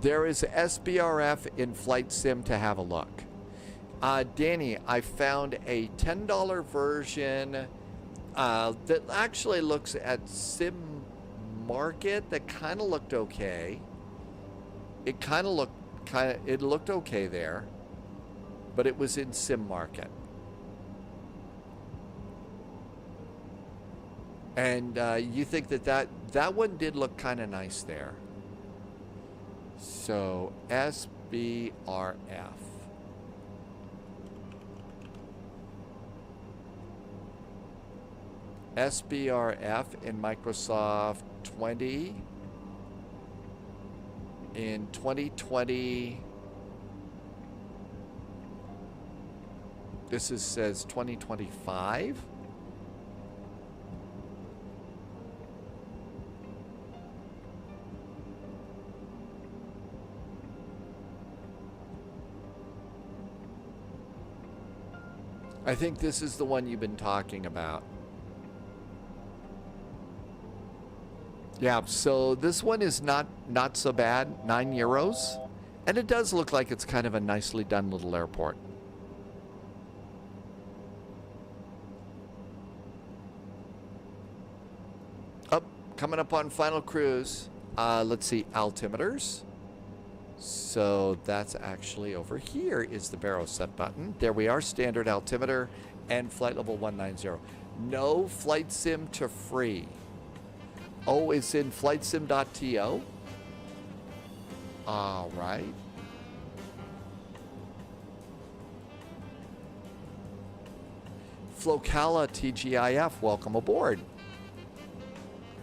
There is SBRF in Flight Sim to have a look. Danny, I found a $10 version that actually looks at Sim Market that kind of looked okay. It looked okay there, but it was in Sim Market. And you think that one did look kind of nice there. So SBRF. SBRF in Microsoft 20 in 2020. This says 2025. I think this is the one you've been talking about. Yeah, so this one is not so bad, €9. And it does look like it's kind of a nicely done little airport. Coming up on final cruise. Let's see, altimeters. So that's actually over here is the barrel set button. There we are, standard altimeter and flight level 190. No flight sim to free. Oh, it's in flightsim.to. All right. Flocala TGIF, welcome aboard.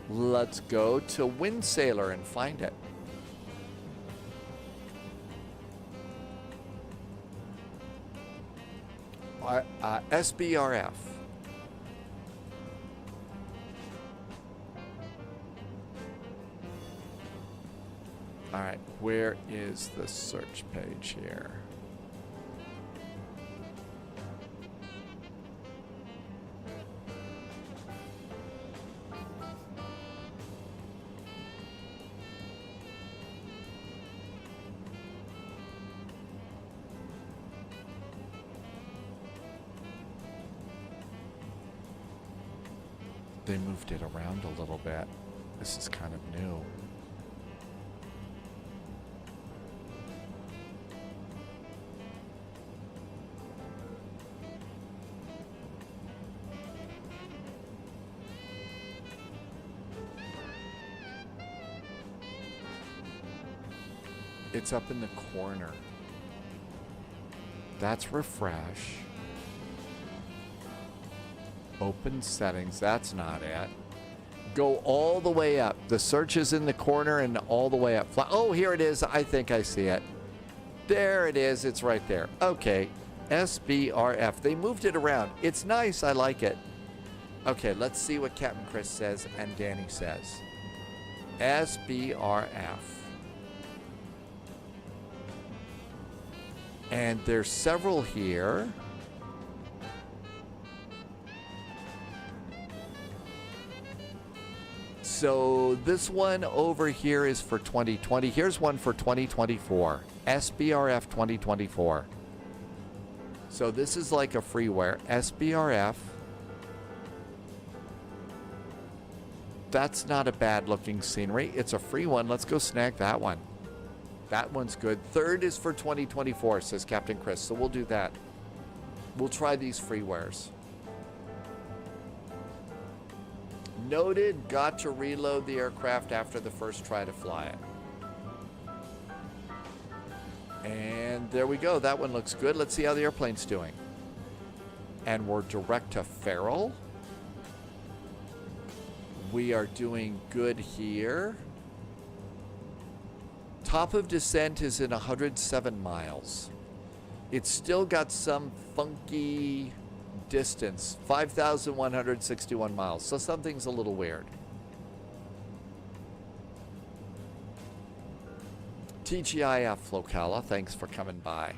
Let's go to Windsailor and find it. SBRF. All right, where is the search page here? They moved it around a little bit. This is kind of new. It's up in the corner. That's refresh. Open settings, that's not it. Go all the way up. The search is in the corner and all the way up. Oh, here it is. I think I see it. There it is. It's right there. Okay. SBRF. They moved it around. It's nice. I like it. Okay, let's see what Captain Chris says and Danny says. SBRF. And there's several here. So this one over here is for 2020. Here's one for 2024. SBRF 2024. So this is like a freeware. SBRF. That's not a bad looking scenery. It's a free one. Let's go snag that one. That one's good. Third is for 2024, says Captain Chris. So we'll do that. We'll try these freewares. Noted, got to reload the aircraft after the first try to fly it. And there we go. That one looks good. Let's see how the airplane's doing. And we're direct to Farrell. We are doing good here. Top of descent is in 107 miles. It's still got some funky distance, 5,161 miles. So something's a little weird. TGIF Locala, thanks for coming by.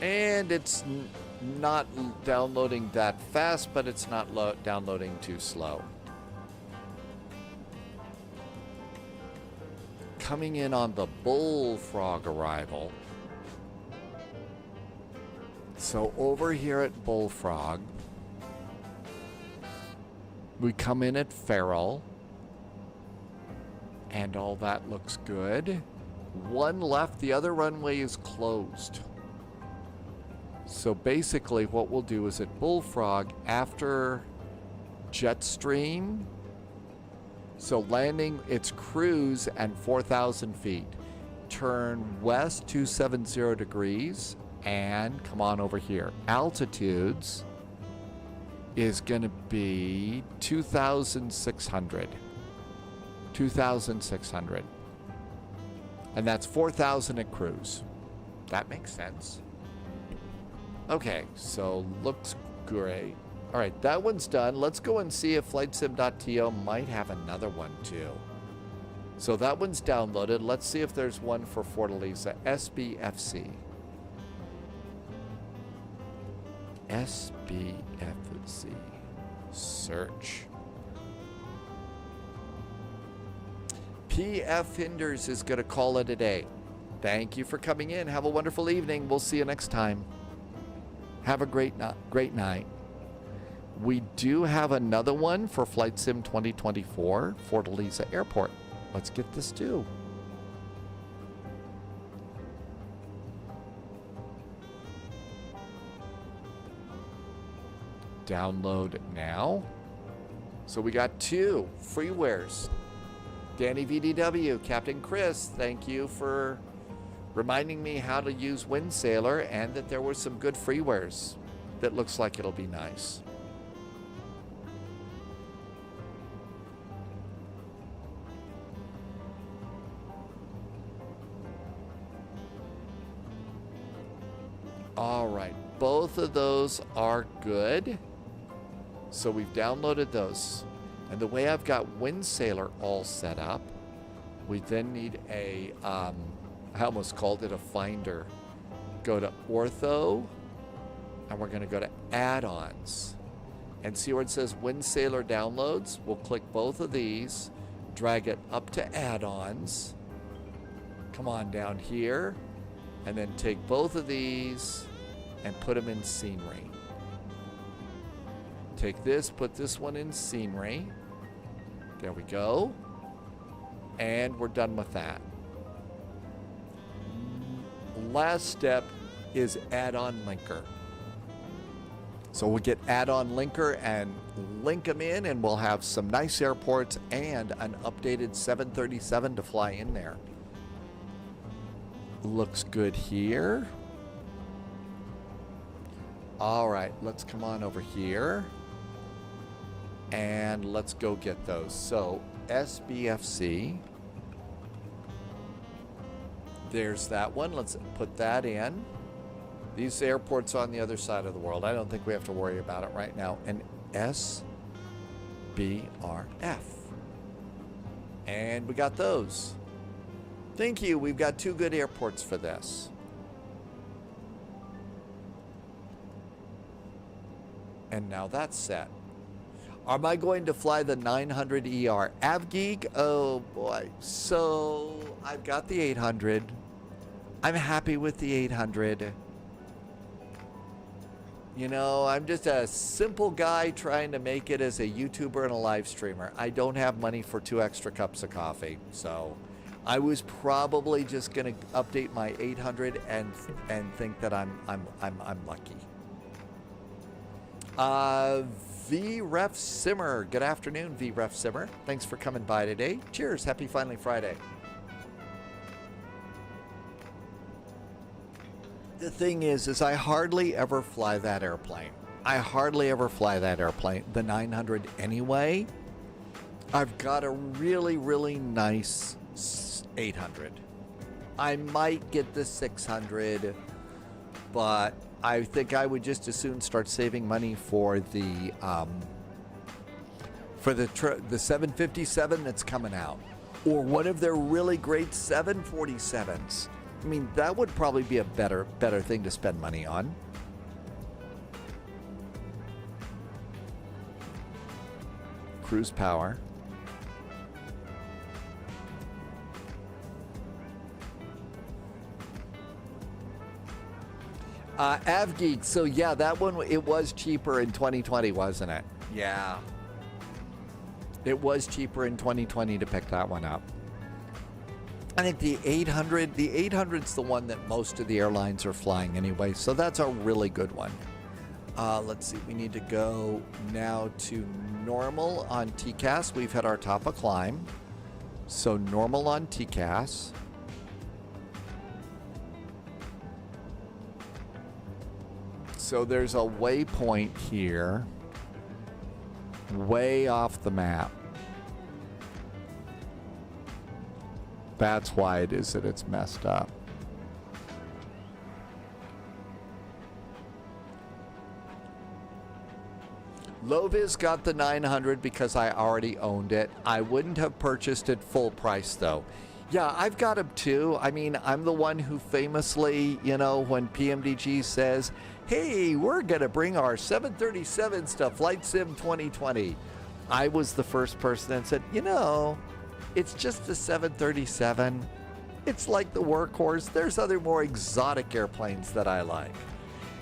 And it's not downloading that fast, but it's not downloading too slow. Coming in on the Bullfrog arrival. So over here at Bullfrog, we come in at Farrell, and all that looks good. One left, the other runway is closed. So basically what we'll do is at Bullfrog, after Jetstream, so landing its cruise and 4,000 feet, turn west 270 degrees and come on over here. Altitudes is going to be 2,600. 2,600. And that's 4,000 at cruise. That makes sense. Okay, so looks great. All right, that one's done. Let's go and see if FlightSim.to might have another one too. So that one's downloaded. Let's see if there's one for Fortaleza. SBFZ. SBFZ. Search. PF Hinders is going to call it a day. Thank you for coming in. Have a wonderful evening. We'll see you next time. Have a great night. We do have another one for Flight Sim 2024, Fortaleza Airport. Let's get this too. Download now. So we got two freewares. Danny VDW, Captain Chris, thank you for reminding me how to use Windsailor and that there were some good freewares that looks like it'll be nice. All right, both of those are good. So we've downloaded those. And the way I've got Windsailor all set up, we then need a, I almost called it a finder. Go to Ortho, and we're going to go to Add-ons. And see where it says Windsailor Downloads? We'll click both of these, drag it up to Add-ons. Come on down here, and then take both of these and put them in Scenery. Take this, put this one in Scenery. There we go. And we're done with that. Last step is add-on linker. So we'll get add-on linker and link them in, and we'll have some nice airports and an updated 737 to fly in there. Looks good here. All right, let's come on over here. And let's go get those. So SBFZ. There's that one. Let's put that in. These airports on the other side of the world. I don't think we have to worry about it right now. And SBRF. And we got those. Thank you. We've got two good airports for this. And now that's set. Am I going to fly the 900ER? AvGeek? Oh boy. So I've got the 800. I'm happy with the 800. You know, I'm just a simple guy trying to make it as a YouTuber and a live streamer. I don't have money for 2 extra cups of coffee, so I was probably just gonna update my 800 and think that I'm lucky. VRef Simmer. Good afternoon, VRef Simmer. Thanks for coming by today. Cheers. Happy Finally Friday. The thing is I hardly ever fly that airplane. I hardly ever fly that airplane, the 900 anyway. I've got a really, really nice 800. I might get the 600, but I think I would just as soon start saving money for the 757 that's coming out, or one of their really great 747s. I mean, that would probably be a better thing to spend money on. Cruise power. AvGeek, so yeah, that one, it was cheaper in 2020, wasn't it? Yeah. It was cheaper in 2020 to pick that one up. I think the 800's the one that most of the airlines are flying anyway, so that's a really good one. Let's see, we need to go now to normal on TCAS. We've hit our top of climb. So normal on TCAS. So there's a waypoint here, way off the map. That's why it is that it's messed up. Loviz got the 900 because I already owned it. I wouldn't have purchased it full price though. Yeah, I've got him too. I mean, I'm the one who famously, you know, when PMDG says, hey, we're going to bring our 737s to Flight Sim 2020. I was the first person that said, you know, it's just a 737. It's like the workhorse. There's other more exotic airplanes that I like.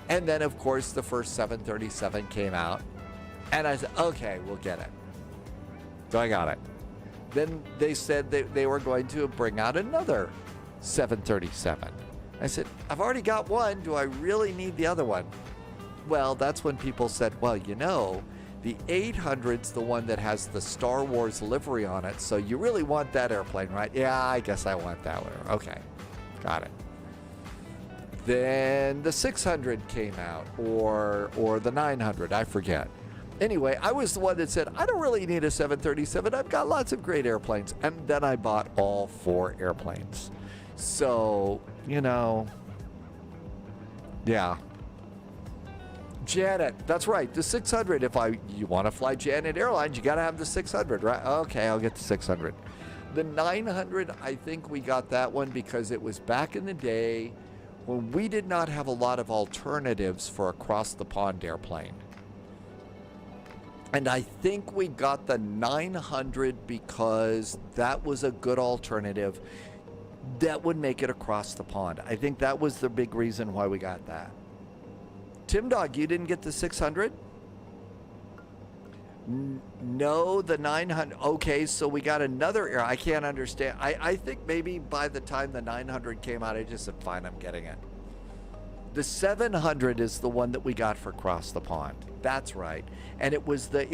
And then, of course, the first 737 came out. And I said, okay, we'll get it. So I got it. Then they said that they were going to bring out another 737. I said, I've already got one. Do I really need the other one? Well, that's when people said, well, you know, the 800's the one that has the Star Wars livery on it, so you really want that airplane, right? Yeah, I guess I want that one. Okay, got it. Then the 600 came out, or the 900, I forget. Anyway, I was the one that said, I don't really need a 737. I've got lots of great airplanes. And then I bought all 4 airplanes. So, you know, yeah. Janet, that's right, the 600. If you want to fly Janet Airlines, you got to have the 600, right? Okay, I'll get the 600. The 900, I think we got that one because it was back in the day when we did not have a lot of alternatives for across the pond airplane. And I think we got the 900 because that was a good alternative that would make it across the pond. I think that was the big reason why we got that. Tim Dog, you didn't get the 600? No, the 900. Okay, so we got another air. I can't understand. I think maybe by the time the 900 came out, I just said, fine, I'm getting it. The 700 is the one that we got for across the pond. That's right. And it was the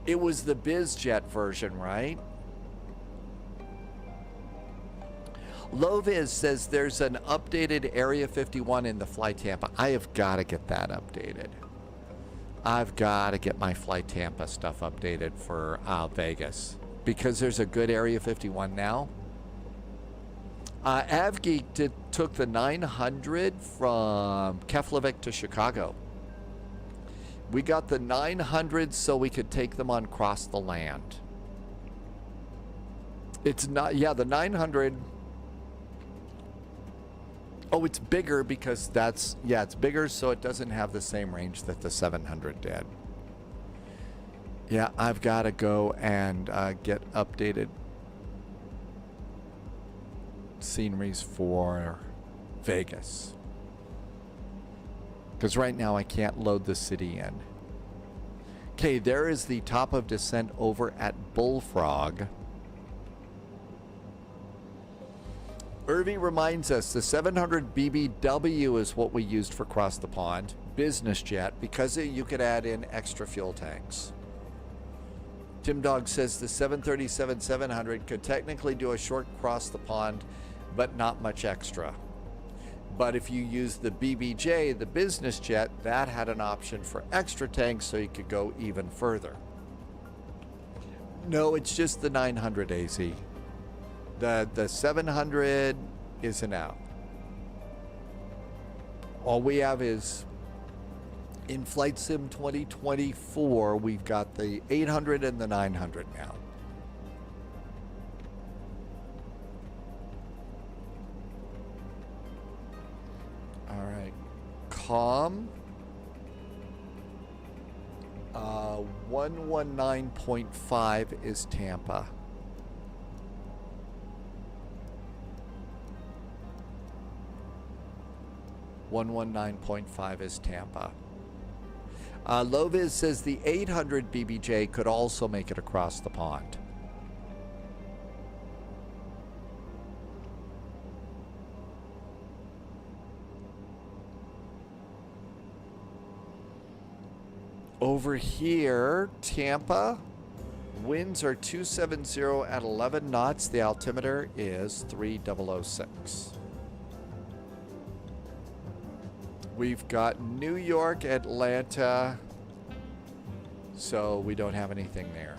BizJet version, right? Loviz says there's an updated Area 51 in the Fly Tampa. I have got to get that updated. I've got to get my Fly Tampa stuff updated for Vegas because there's a good Area 51 now. AvGeek took the 900 from Keflavik to Chicago. We got the 900 so we could take them on across the land. It's not, yeah, the 900. Oh, it's bigger because that's, yeah, it's bigger so it doesn't have the same range that the 700 did. Yeah, I've got to go and get updated sceneries for Vegas. Because right now I can't load the city in. Okay, there is the top of descent over at Bullfrog. Irvi reminds us the 700 BBW is what we used for cross the pond. Business jet, because you could add in extra fuel tanks. Tim Dog says the 737-700 could technically do a short cross the pond, but not much extra. But if you use the BBJ, the business jet, that had an option for extra tanks so you could go even further. No, it's just the 900 AZ. The 700 isn't out. All we have is, in Flight Sim 2024, we've got the 800 and the 900 now. All right, calm. 119.5 is Tampa. .5 is Tampa. Loviz says the 800 BBJ could also make it across the pond. Over here, Tampa, winds are 270 at 11 knots. The altimeter is 3006. We've got New York, Atlanta, so we don't have anything there.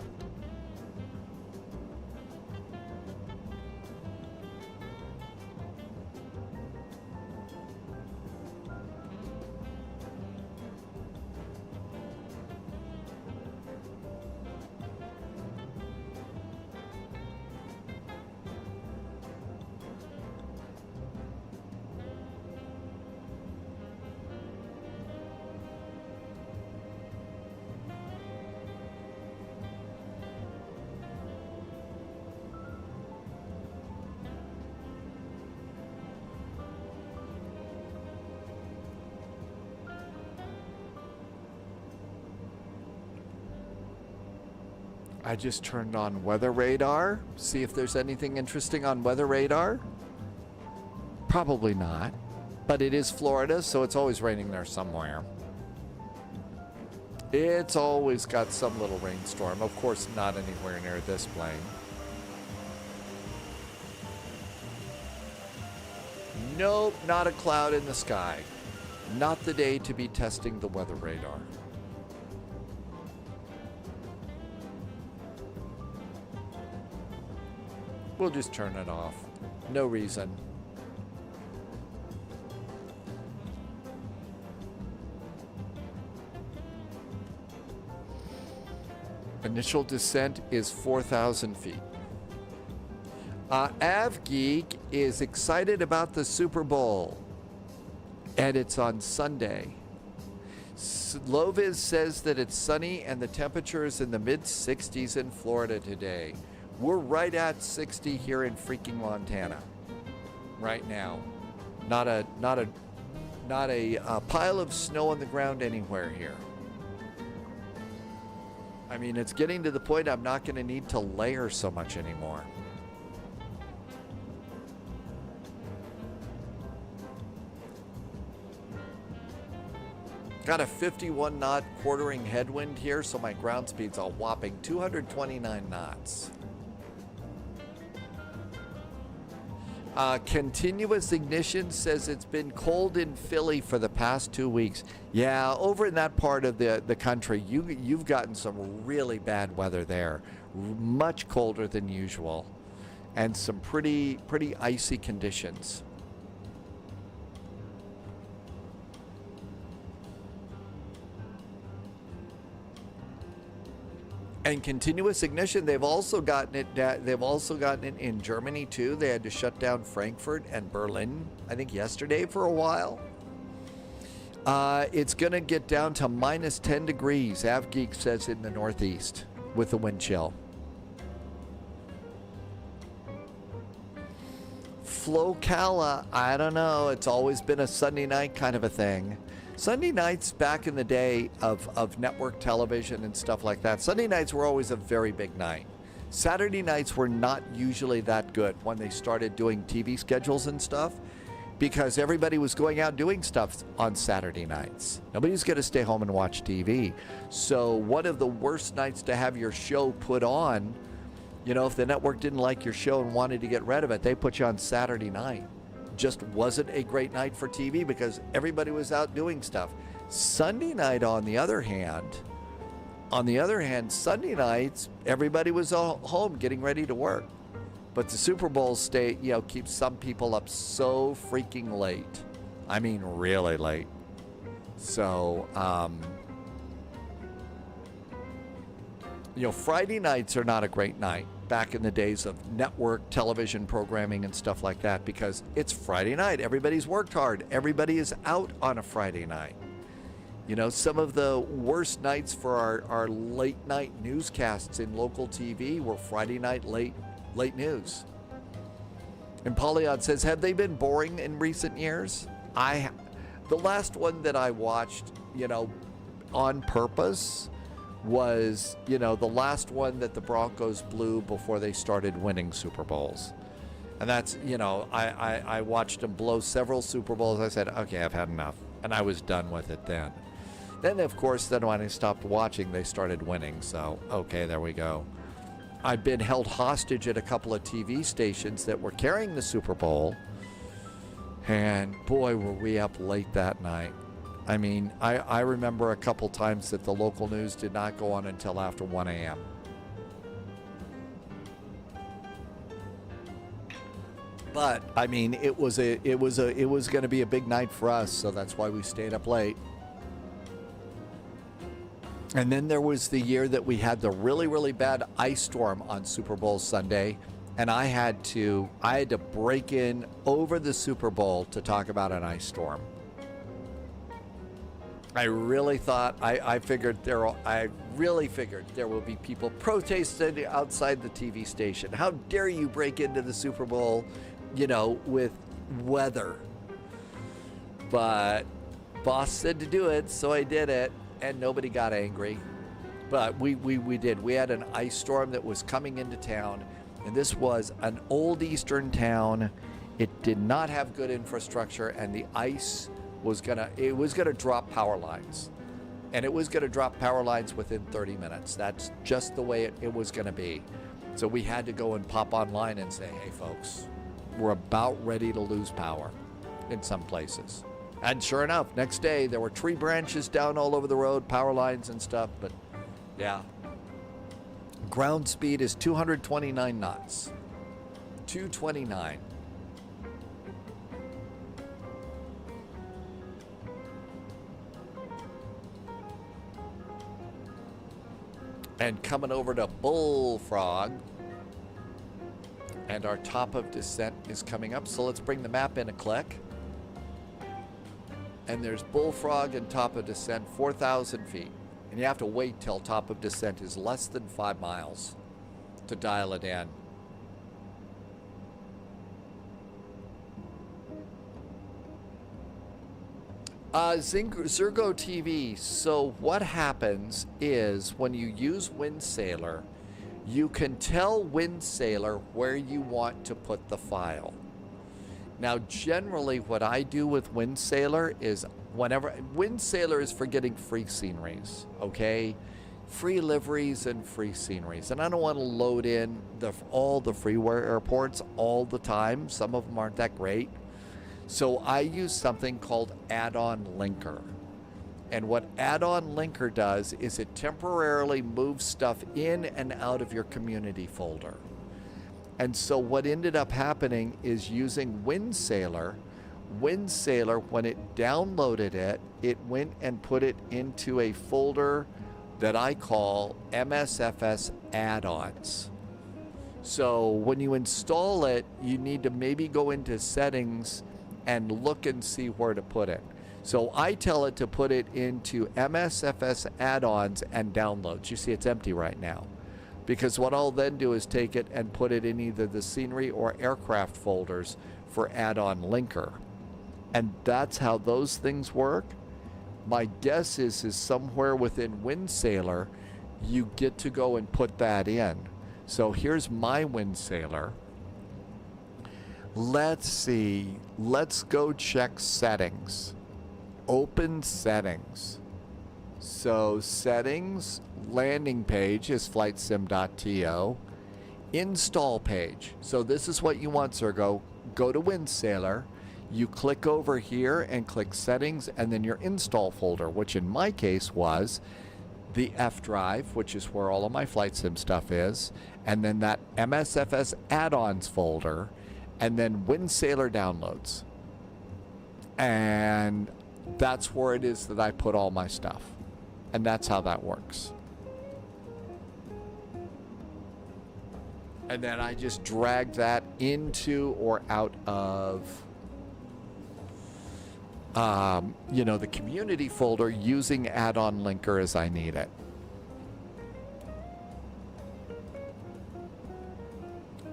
I just turned on weather radar. See if there's anything interesting on weather radar. Probably not. But it is Florida, so it's always raining there somewhere. It's always got some little rainstorm. Of course, not anywhere near this plane. Nope, not a cloud in the sky. Not the day to be testing the weather radar. We'll just turn it off. No reason. Initial descent is 4,000 feet. AvGeek is excited about the Super Bowl. And it's on Sunday. Loviz says that it's sunny and the temperature is in the mid-60s in Florida today. We're right at 60 here in freaking Montana right now. Not a pile of snow on the ground anywhere here. I mean, it's getting to the point I'm not going to need to layer so much anymore. Got a 51 knot quartering headwind here, so my ground speed's a whopping 229 knots. Continuous Ignition says it's been cold in Philly for the past 2 weeks. Yeah, over in that part of the country, you've gotten some really bad weather there. Much colder than usual. And some pretty icy conditions. And continuous ignition, they've also gotten it. They've also gotten it in Germany too. They had to shut down Frankfurt and Berlin, I think, yesterday for a while. It's going to get down to minus 10 degrees. AvGeek says in the northeast with the wind chill. Flocala, I don't know. It's always been a Sunday night kind of a thing. Sunday nights back in the day of network television and stuff like that, Sunday nights were always a very big night. Saturday nights were not usually that good when they started doing TV schedules and stuff, because everybody was going out doing stuff on Saturday nights. Nobody's going to stay home and watch TV. So one of the worst nights to have your show put on, you know, if the network didn't like your show and wanted to get rid of it, they put you on Saturday night. Just wasn't a great night for TV because everybody was out doing stuff. Sunday night, on the other hand, Sunday nights, everybody was all home getting ready to work. But the Super Bowl keeps some people up so freaking late. I mean, really late. So, Friday nights are not a great night back in the days of network television programming and stuff like that, because it's Friday night. Everybody's worked hard. Everybody is out on a Friday night. You know, some of the worst nights for our late night newscasts in local TV were Friday night late news. And Polyon says, have they been boring in recent years? The last one that I watched, on purpose was, the last one that the Broncos blew before they started winning Super Bowls. And that's, I watched them blow several Super Bowls. I said, okay, I've had enough. And I was done with it then. Then, of course, when I stopped watching, they started winning. So, okay, there we go. I've been held hostage at a couple of TV stations that were carrying the Super Bowl. And boy, were we up late that night. I mean, I remember a couple times that the local news did not go on until after 1 a.m. But I mean, it was going to be a big night for us, so that's why we stayed up late. And then there was the year that we had the really, really bad ice storm on Super Bowl Sunday, and I had to break in over the Super Bowl to talk about an ice storm. I really thought, I really figured there will be people protesting outside the TV station. How dare you break into the Super Bowl, with weather? But boss said to do it, so I did it, and nobody got angry. But we did. We had an ice storm that was coming into town, and this was an old eastern town. It did not have good infrastructure, and the ice was gonna drop power lines, and it was gonna drop power lines within 30 minutes. That's just the way it was gonna be. So we had to go and pop online and say, hey folks, we're about ready to lose power in some places. And sure enough, next day there were tree branches down all over the road, power lines and stuff. But yeah, ground speed is 229 knots. 229. And coming over to Bullfrog, and our top of descent is coming up. So let's bring the map in a click. And there's Bullfrog and top of descent, 4,000 feet. And you have to wait till top of descent is less than 5 miles to dial it in. Zergo TV. So what happens is when you use Windsailor, you can tell Windsailor where you want to put the file. Now, generally, what I do with Windsailor is Windsailor is for getting free sceneries, okay? Free liveries and free sceneries. And I don't want to load in all the freeware airports all the time. Some of them aren't that great. So I use something called Add-on Linker. And what Add-on Linker does is it temporarily moves stuff in and out of your community folder. And so what ended up happening is using Windsailor, when it downloaded it, it went and put it into a folder that I call MSFS add-ons. So when you install it, you need to maybe go into settings and look and see where to put it. So I tell it to put it into MSFS add-ons and downloads. You see it's empty right now. Because what I'll then do is take it and put it in either the scenery or aircraft folders for add-on linker. And that's how those things work. My guess is somewhere within Windsailor, you get to go and put that in. So here's my Windsailor. Let's see. Let's go check settings. Open settings. So settings, landing page is flightsim.to. Install page. So this is what you want, Sergo. Go to Windsailor. You click over here and click settings and then your install folder, which in my case was the F drive, which is where all of my flight sim stuff is, and then that MSFS add-ons folder, and then Windsailor downloads. And that's where it is that I put all my stuff. And that's how that works. And then I just drag that into or out of you know, the community folder using add-on linker as I need it.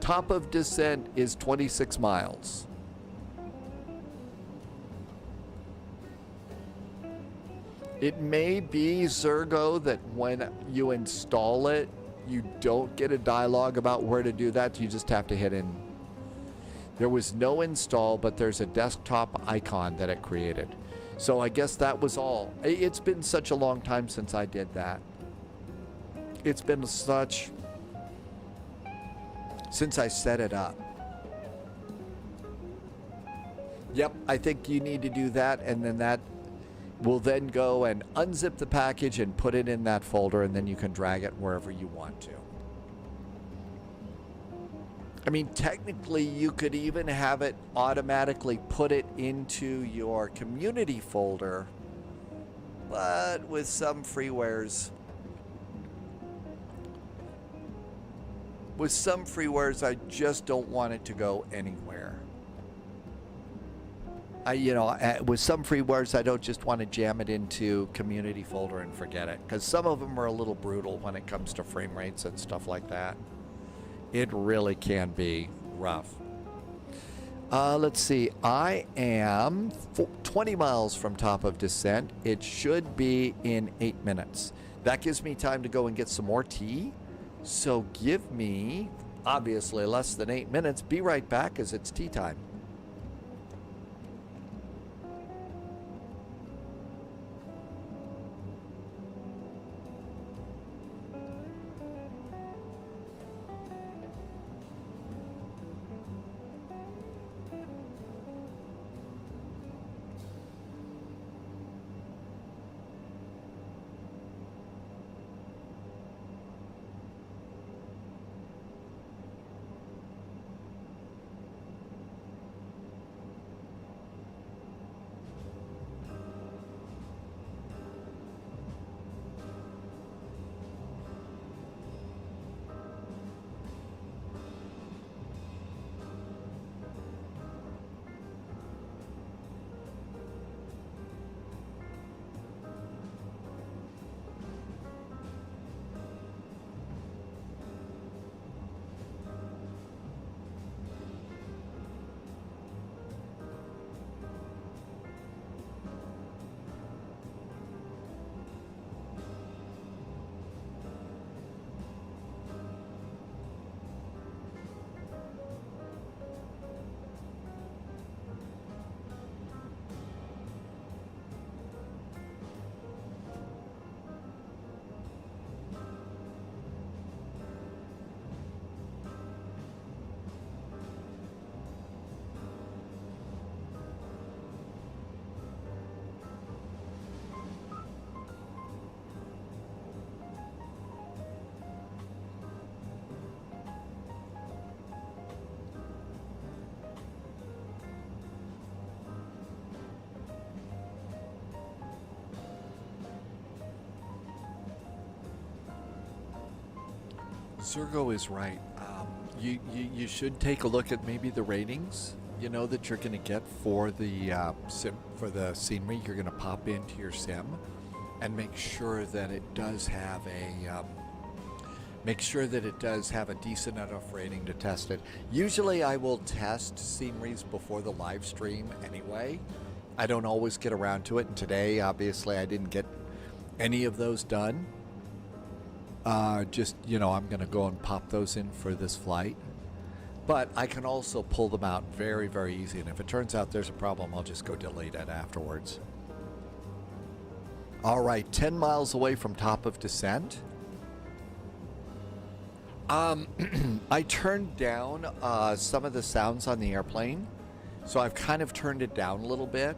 Top of descent is 26 miles. It may be, Zergo, that when you install it, you don't get a dialogue about where to do that. You just have to hit in. There was no install, but there's a desktop icon that it created. So I guess that was all. It's been such a long time since I did that. It's been such... since I set it up. Yep, I think you need to do that, and then that will then go and unzip the package and put it in that folder, and then you can drag it wherever you want to. I mean, technically, you could even have it automatically put it into your community folder, but with some freewares, I just don't want it to go anywhere. With some freewares, I don't just want to jam it into community folder and forget it, because some of them are a little brutal when it comes to frame rates and stuff like that. It really can be rough. Let's see. I am 20 miles from top of descent. It should be in 8 minutes. That gives me time to go and get some more tea. So give me, obviously, less than 8 minutes. Be right back as it's tea time. Zergo is right. You should take a look at maybe the ratings, that you're going to get for the scenery. You're going to pop into your sim and make sure that it does have a decent enough rating to test it. Usually I will test sceneries before the live stream anyway, I don't always get around to it, and today, obviously, I didn't get any of those done. Just, you know, I'm going to go and pop those in for this flight. But I can also pull them out very, very easy, and if it turns out there's a problem, I'll just go delete it afterwards. All right, 10 miles away from top of descent. I turned down some of the sounds on the airplane, so I've kind of turned it down a little bit,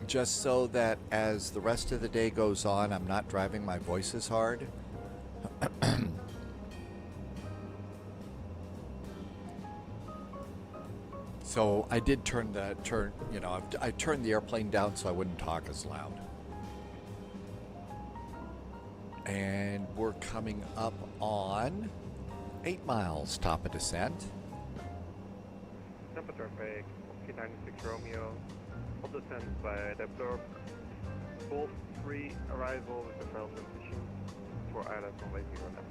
just so that as the rest of the day goes on, I'm not driving my voice as hard. So I did I turned the airplane down so I wouldn't talk as loud. And we're coming up on 8 miles top of descent. Tampa traffic, 96 Romeo, all descent by Depler, full free arrival with the fail transition for ILS runway 0 left.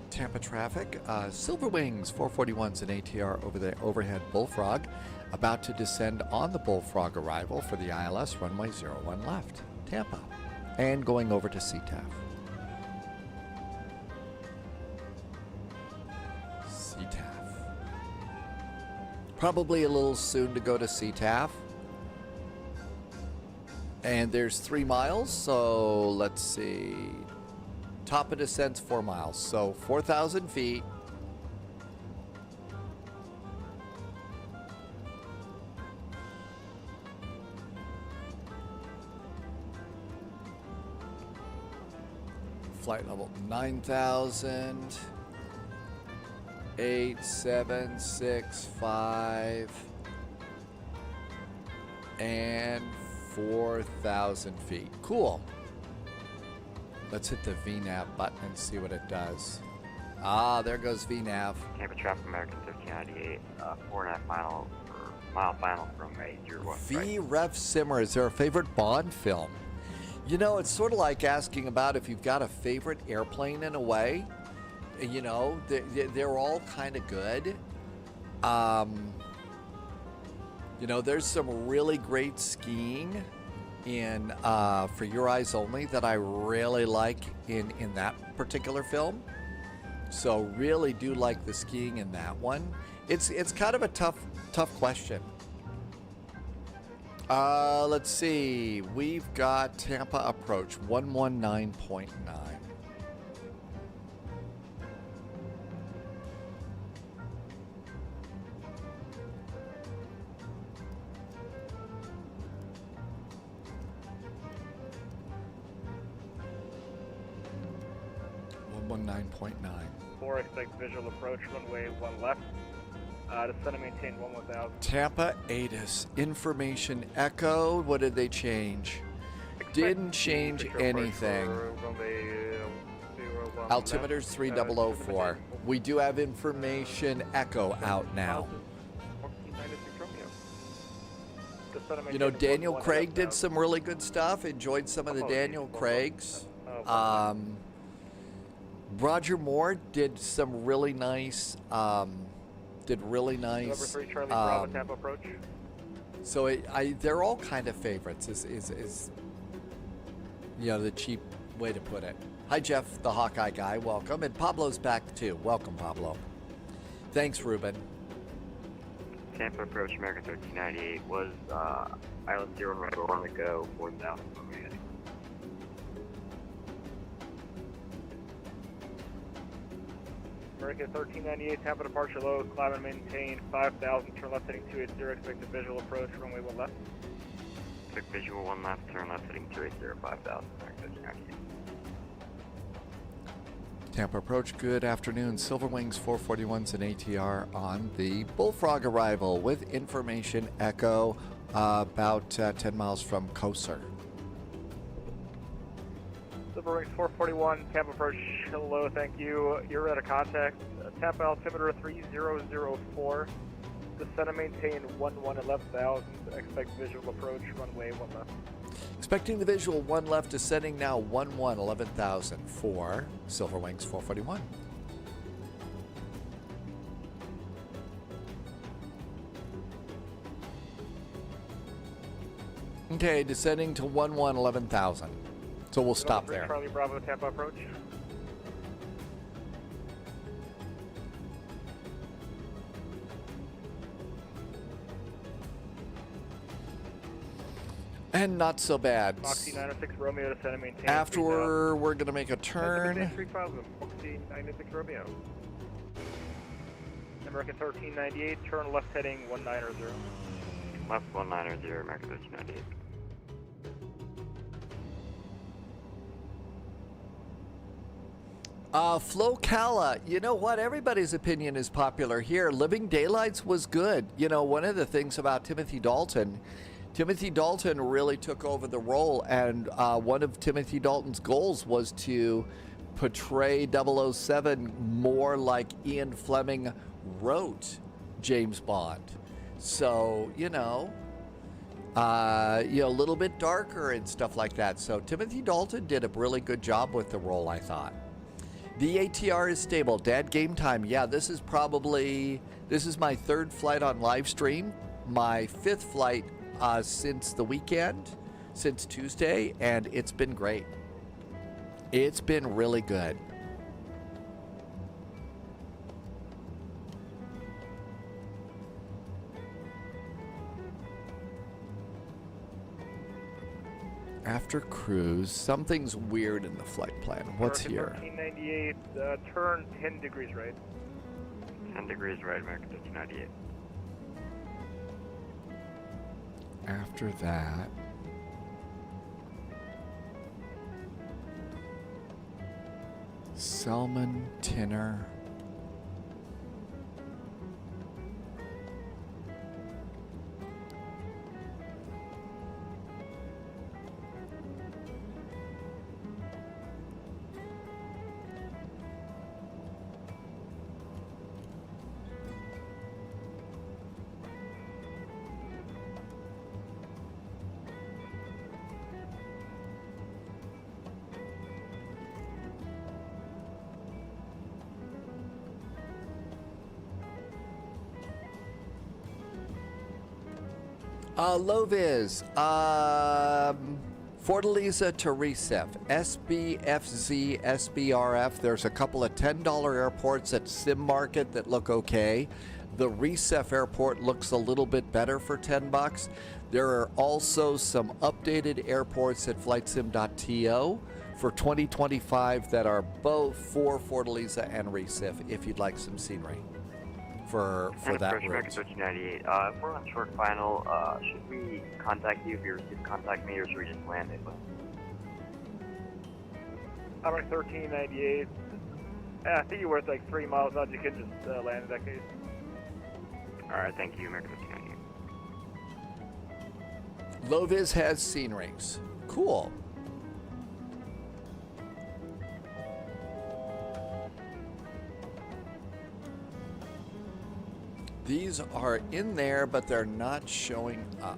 Tampa traffic, Silver Wings 441s and ATR over the overhead Bullfrog, about to descend on the Bullfrog arrival for the ILS runway 01 left, Tampa, and going over to CTAF. CTAF. Probably a little soon to go to CTAF. And there's 3 miles, so let's see. Top of descent's 4 miles, so 4,000 feet. Flight level 9,000. 8, 7, 6, 5. And 4,000 feet. Cool. Let's hit the VNAV button and see what it does. Ah, there goes VNAV. Tampa traffic, American 1398, 4.5 mile final from a 01. V-Ref Simmer, is there a favorite Bond film? You know, it's sort of like asking about if you've got a favorite airplane in a way. You know, they're all kind of good. You know, there's some really great skiing in For Your Eyes Only that I really like in that particular film. So really do like the skiing in that one. It's kind of a tough question. Let's see. We've got Tampa approach 119.9. Four, expect visual approach, runway 1 left. Descend and maintain 11,000. Tampa ATIS, information echo. What did they change? Didn't change anything. Altimeter's 3004. We do have information echo out now. You know, Daniel Craig did some really good stuff. Enjoyed some of the Daniel Craigs. Roger Moore did some really nice, Number 3, Charlie Bravo, Tampa approach. So they're all kind of favorites. Is you know, the cheap way to put it. Hi Jeff, the Hawkeye guy, welcome, and Pablo's back too. Welcome, Pablo. Thanks, Ruben. Tampa approach, American 1398 was ILS 0 right on the go, 4,000 from heading. American 1398, Tampa departure low, climb and maintain 5,000, turn left heading 280, expect a visual approach, runway 1 left. Took visual 1 left, turn left heading 280, 5,000, American 1398. Tampa approach, good afternoon. Silver Wings 441s and ATR on the Bullfrog arrival with information echo about 10 miles from Koser. Silver Wings 441, Tampa approach, hello, thank you. You're at a contact. Tampa altimeter 3004. Descend and maintain 11,000. Expect visual approach, runway 1 left. Expecting the visual, 1 left, descending now, 11,000 for Silver Wings 441. Okay, descending to 11,000. So we'll stop there. Charlie Bravo, Tampa approach. And not so bad. Foxy 906 Romeo, descend and maintain. After we're going to make a turn. 3000, Foxy 906 Romeo. American 1398, turn left heading 190. Left 190, American 1398. Flo Calla, you know what? Everybody's opinion is popular here. Living Daylights was good. You know, one of the things about Timothy Dalton really took over the role, and one of Timothy Dalton's goals was to portray 007 more like Ian Fleming wrote James Bond. So, you know, a little bit darker and stuff like that. So Timothy Dalton did a really good job with the role, I thought. The ATR is stable. Dad, game time. Yeah, this is my 3rd flight on live stream, my 5th flight since the weekend, since Tuesday, and it's been great. It's been really good. After cruise, something's weird in the flight plan. What's here? 1398, turn 10 degrees right. 10 degrees right, American 1398. After that, Selman Tinner. Loviz, Fortaleza to Recife, SBFZ, SBRF. There's a couple of $10 airports at Sim Market that look okay. The Recife airport looks a little bit better for $10. There are also some updated airports at flightsim.to for 2025 that are both for Fortaleza and Recife if you'd like some scenery for that route. American 1398. If we're on short final, should we contact you if you receive contact me, or should we just land it? American 1398. I think you're worth like 3 miles out. You can just land in that case. Alright, thank you, American 1398. Loviz has sceneries. Cool. These are in there, but they're not showing up.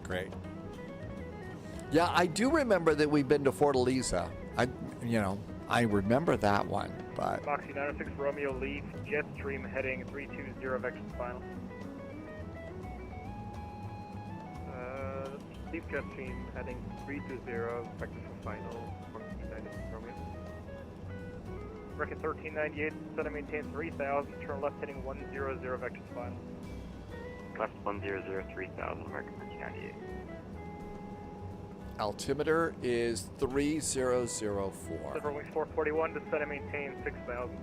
Great. Yeah, I do remember that we've been to Fortaleza. I remember that one, but... Foxy 906 Romeo leads, Jetstream heading 320 vector final. Leave Jetstream heading 320 vector for final, Foxy 906 Romeo. American 1398, set and maintain 3000, turn left heading 100 vector final. Left 100, 3000, American 1398. Altimeter is 3004. Silver Wings 441, descend and maintain 6000.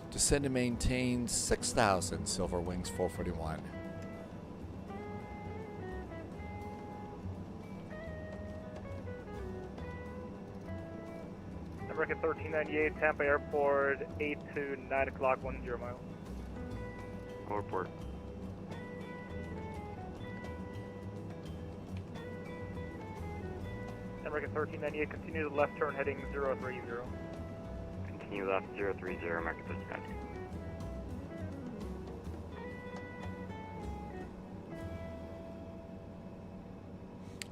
Descend and maintain 6000, Silver Wings 441. American 1398, Tampa Airport, 8 to 9 o'clock, 10 miles. Report. American 1398, continue the left turn heading 030. Continue left 030, American 1398.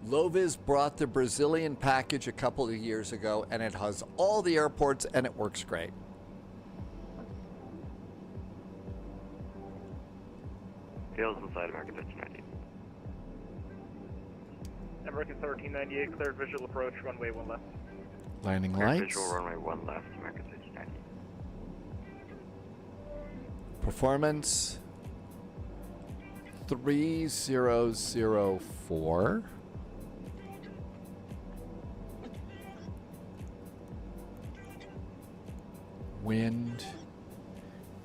Lovis brought the Brazilian package a couple of years ago, and it has all the airports, and it works great. Tails inside American 1390. American 1398, cleared visual approach, runway 1 left. Landing Clear lights. visual runway 1 left, American 1390. Performance 3004. Wind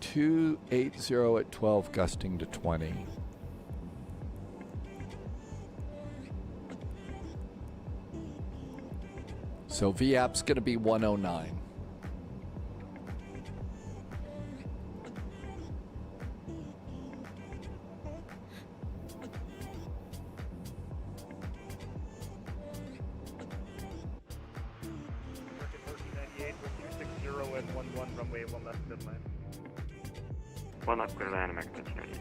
280 at 12, gusting to 20. So VAP's going to be 109. And 11 runway 1 left midline. 1 left, clear land, American 1390.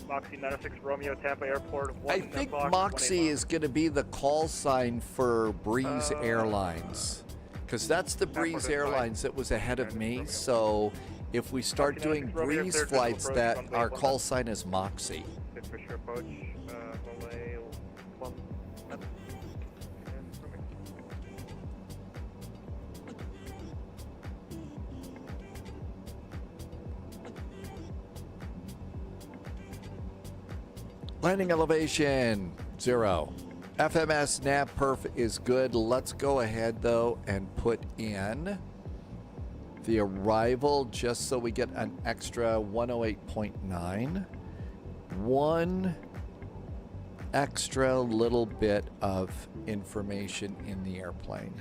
Moxie 906 Romeo, Tampa Airport. I think Moxie is going to be the call sign for Breeze Airlines, because that's the Breeze Airlines that was ahead of me. So if we start doing Breeze flights, that our call sign is Moxie. Fisher approach, Malay 1 left. Landing elevation 0. FMS nav perf is good. Let's go ahead though and put in the arrival just so we get an extra 108.9. One extra little bit of information in the airplane.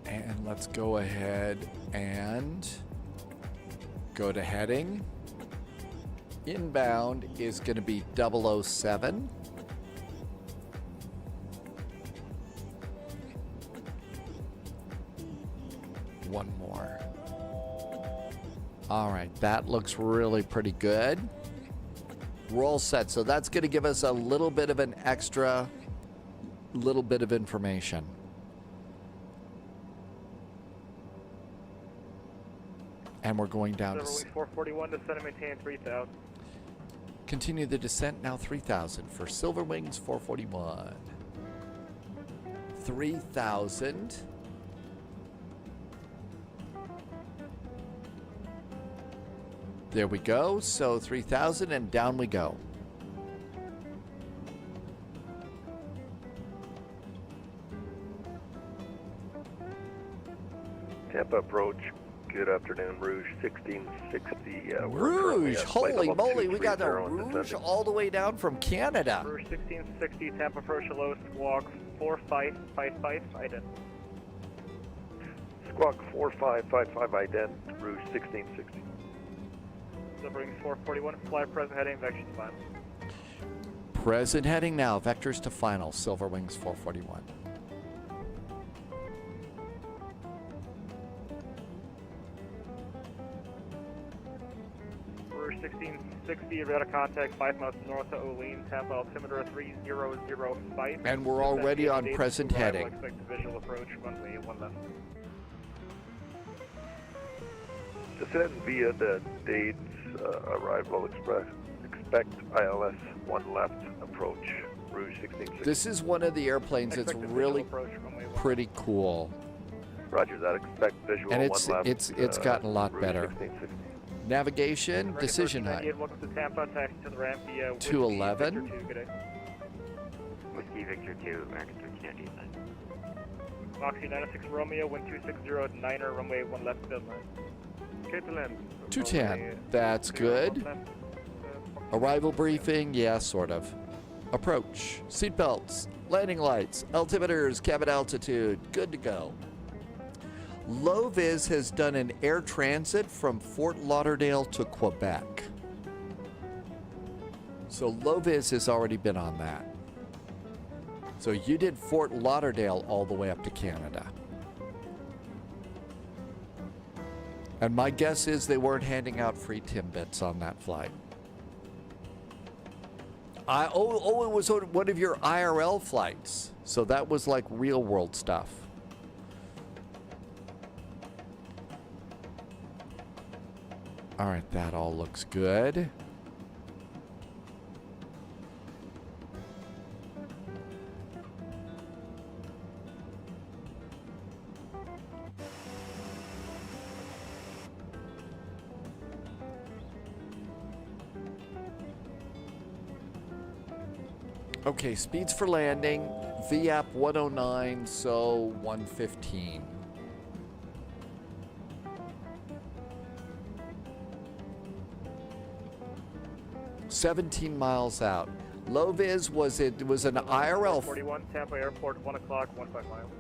And let's go ahead and go to heading. Inbound is going to be 007. One more. All right, that looks really pretty good. We're all set. So that's going to give us a little bit of an extra little bit of information. And we're going down to 441, descend and maintain 3,000. Continue the descent, now 3,000 for Silver Wings 441. 3,000. There we go. So 3,000 and down we go. Tampa approach. Good afternoon, Rouge 1660. Rouge, holy moly, we got the Rouge all the way down from Canada. Rouge 1660, Tampa approach, hello, squawk 4555, ident. Squawk 4555, ident, Rouge 1660. Delivering 441, fly present heading, vectors to final. Present heading now, vectors to final, Silver Wings 441. Rouge 1660, radar contact 5 miles north of Olean, Tampa altimeter 3005. And we're already on present heading. Expect visual approach, runway 1 left. Descend via the Dades arrival express. Expect ILS 1 left approach, Rouge 1660. This is one of the airplanes that's really pretty cool. Roger that. Expect visual and 1 left. It's gotten a lot Rouge better. 1660. Navigation, decision height. Welcome to Tampa, taxi to the ramp via 211. Whiskey Victor 2, American 1390. Moxie 906 Romeo, wind 260 at 9er, runway 1 left, midline. Okay to land. 210, that's good. Arrival briefing, yeah, sort of. Approach, seatbelts, landing lights, altimeters, cabin altitude, good to go. Low-vis has done an air transit from Fort Lauderdale to Quebec. So Low-vis has already been on that. So you did Fort Lauderdale all the way up to Canada. And my guess is they weren't handing out free Timbits on that flight. It was one of your IRL flights. So that was like real world stuff. All right, that all looks good. Okay, speeds for landing, VAP 109, so 115. $17 miles out. Low-vis was an IRL. 41 Tampa Airport, 1 o'clock, 15 miles.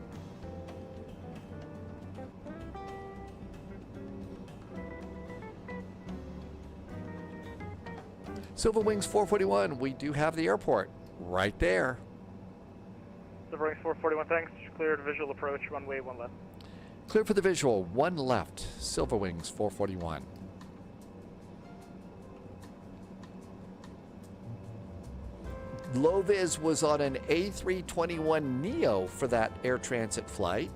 Silver Wings 441, we do have the airport right there. Silver Wings 441, thanks. Cleared visual approach, runway 1 left. Clear for the visual, 1 left. Silver Wings 441. Low-vis was on an A321neo for that air transit flight.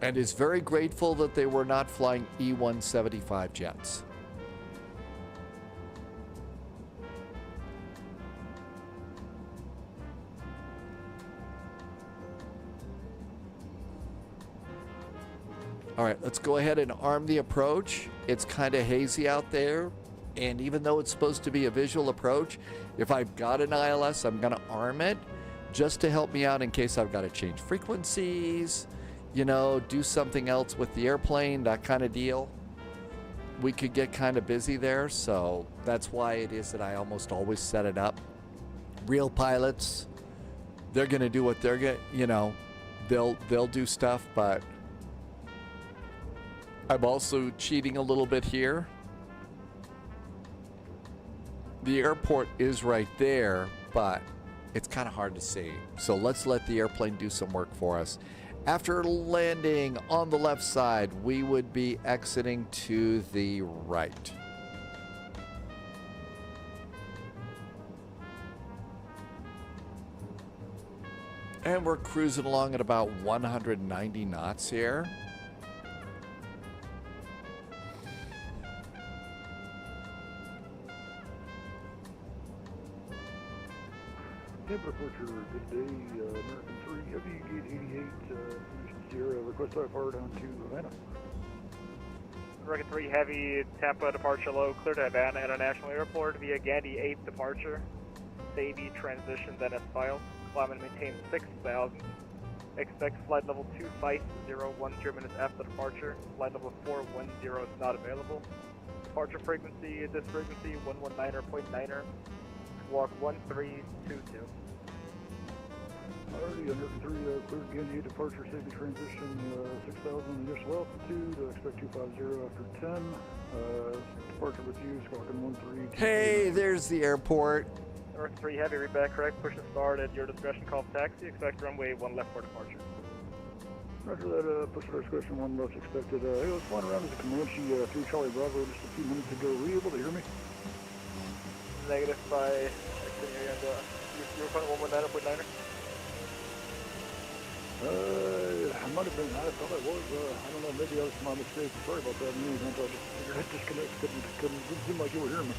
And is very grateful that they were not flying E-175 jets. All right, let's go ahead and arm the approach. It's kind of hazy out there. And even though it's supposed to be a visual approach, if I've got an ILS, I'm going to arm it just to help me out in case I've got to change frequencies, you know, do something else with the airplane, that kind of deal. We could get kind of busy there, so that's why it is that I almost always set it up. Real pilots, they're going to do what they're going to, you know, they'll do stuff, but I'm also cheating a little bit here. The airport is right there, but it's kind of hard to see. So let's let the airplane do some work for us. After landing on the left side, we would be exiting to the right. And we're cruising along at about 190 knots here. Departure, good day, American 3, Heavy, Gate 88, Sierra, request IFR down to Havana. American 3 Heavy, Tampa departure low, clear to Havana International Airport via Gandhi 8 departure. Savvy transition, then as filed. Climb and maintain 6,000. Expect flight level 25010 minutes after departure. Flight level 410 is not available. Departure frequency, this frequency 119.9er. Walk 1322. Alrighty, American 3, clear Gandhi 8 departure, safety transition, 6,000 initial altitude, expect 250 after 10. Departure with you, Squawking 13. Hey, there's the airport. American 3 Heavy, read back correct, push to start at your discretion, call taxi, expect runway 1 left for departure. Roger that, push to discretion, 1 left expected. Hey, let's fly around as a Comanche 3 Charlie Bravo just a few minutes ago. Were you able to hear me? Negative by, I couldn't hear you, and you were calling 119.9er? I might have been, I thought I was, I don't know, maybe I was my mistake. Sorry about that. In the event, I just figured I'd disconnect, didn't seem like you were hearing me.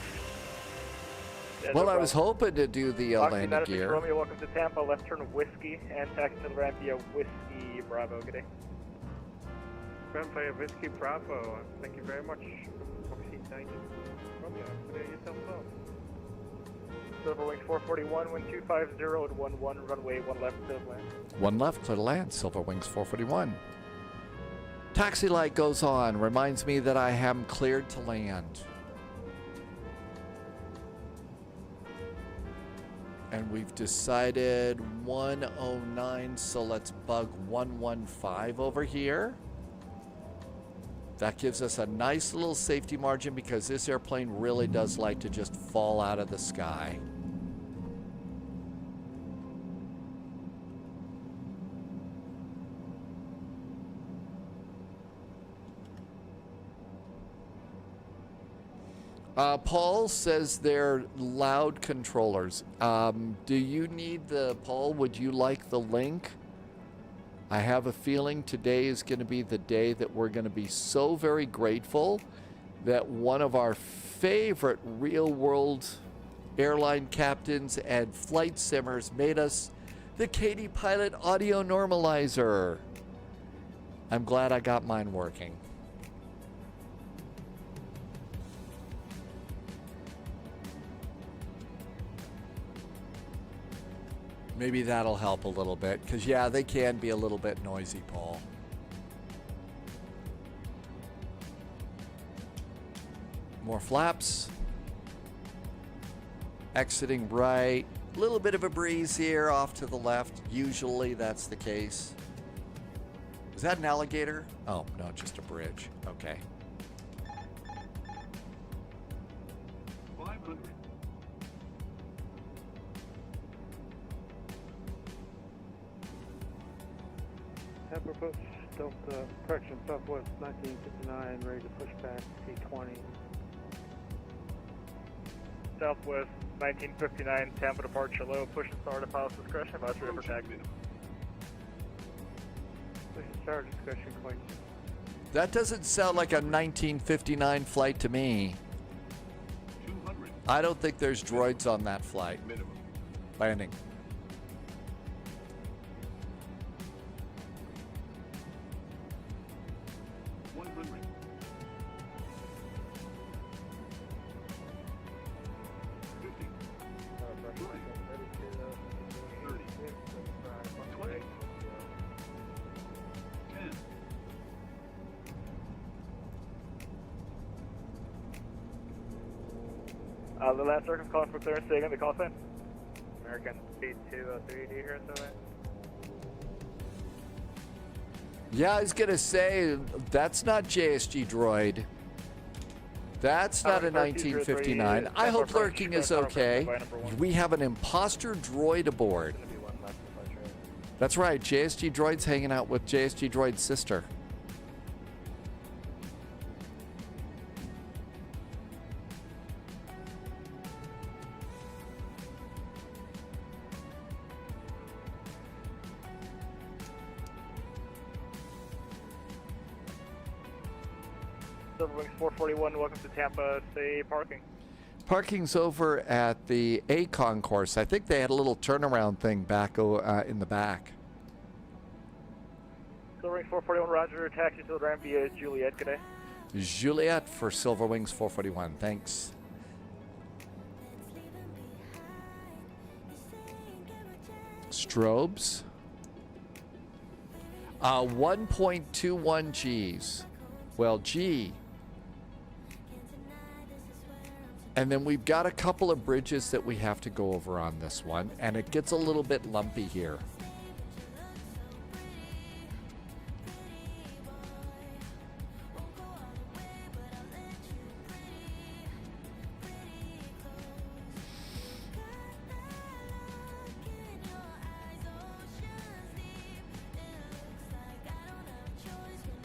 Yeah, Well, no I was hoping to do the landing gear. Romeo, welcome to Tampa, left turn Whiskey, and taxi to the ramp via Whiskey Bravo. Good day. Ramp via Whiskey Bravo, thank you very much. Foxy 90. Romeo, clear yourself off. Silver Wings 441, wind 250 at 11, runway 1 left, clear to land. 1 left, clear to land, Silver Wings 441. Taxi light goes on, reminds me that I am cleared to land. And we've decided 109, so let's bug 115 over here. That gives us a nice little safety margin because this airplane really does like to just fall out of the sky. Paul says they're loud controllers. Do you need the, Paul, would you like the link? I have a feeling today is going to be the day that we're going to be so very grateful that one of our favorite real-world airline captains and flight simmers made us the Katie Pilot audio normalizer. I'm glad I got mine working. Maybe that'll help a little bit, because yeah, they can be a little bit noisy, Paul. More flaps. Exiting right. A little bit of a breeze here off to the left. Usually that's the case. Is that an alligator? Oh, no, just a bridge. Okay. 500. Temper push, Delta, correction, Southwest 1959, ready to push back, T20. Southwest 1959, Tampa departure low, push and start at pilot's discretion, about to river tag. Push and start discretion, quite. That doesn't sound like a 1959 flight to me. 200. I don't think there's droids on that flight. Minimum. Landing. The last circum's calling for clearance, stay again, the call sign. American speed 203, do you hear us away? Yeah, I was going to say, that's not JSG droid. That's not a 1959. I hope lurking is okay. We have an imposter droid aboard. That's right, JSG droid's hanging out with JSG droid's sister. Silverwings 441, welcome to Tampa, stay parking. Parking's over at the A concourse. I think they had a little turnaround thing back in the back. Silverwings 441, roger, taxi to the ramp via Juliet, good day. Juliet for Silverwings 441, thanks. Strobes. 1.21 Gs. Well, G. And then we've got a couple of bridges that we have to go over on this one, and it gets a little bit lumpy here.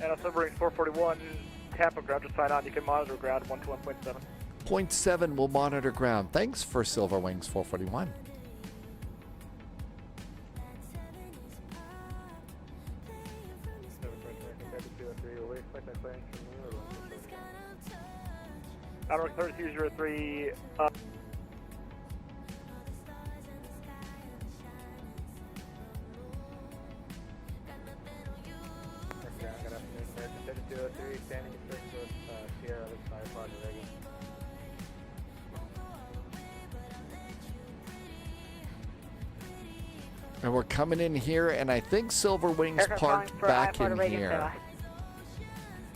And on Silverwings 441, Tampa ground, just sign on, you can monitor ground 121.7. 0.7 will monitor ground. Thanks for Silverwings 441. Outlook 3203, standing in search with Sierra, looks like Roger Reagan. And we're coming in here, and I think Silverwings parked back in here.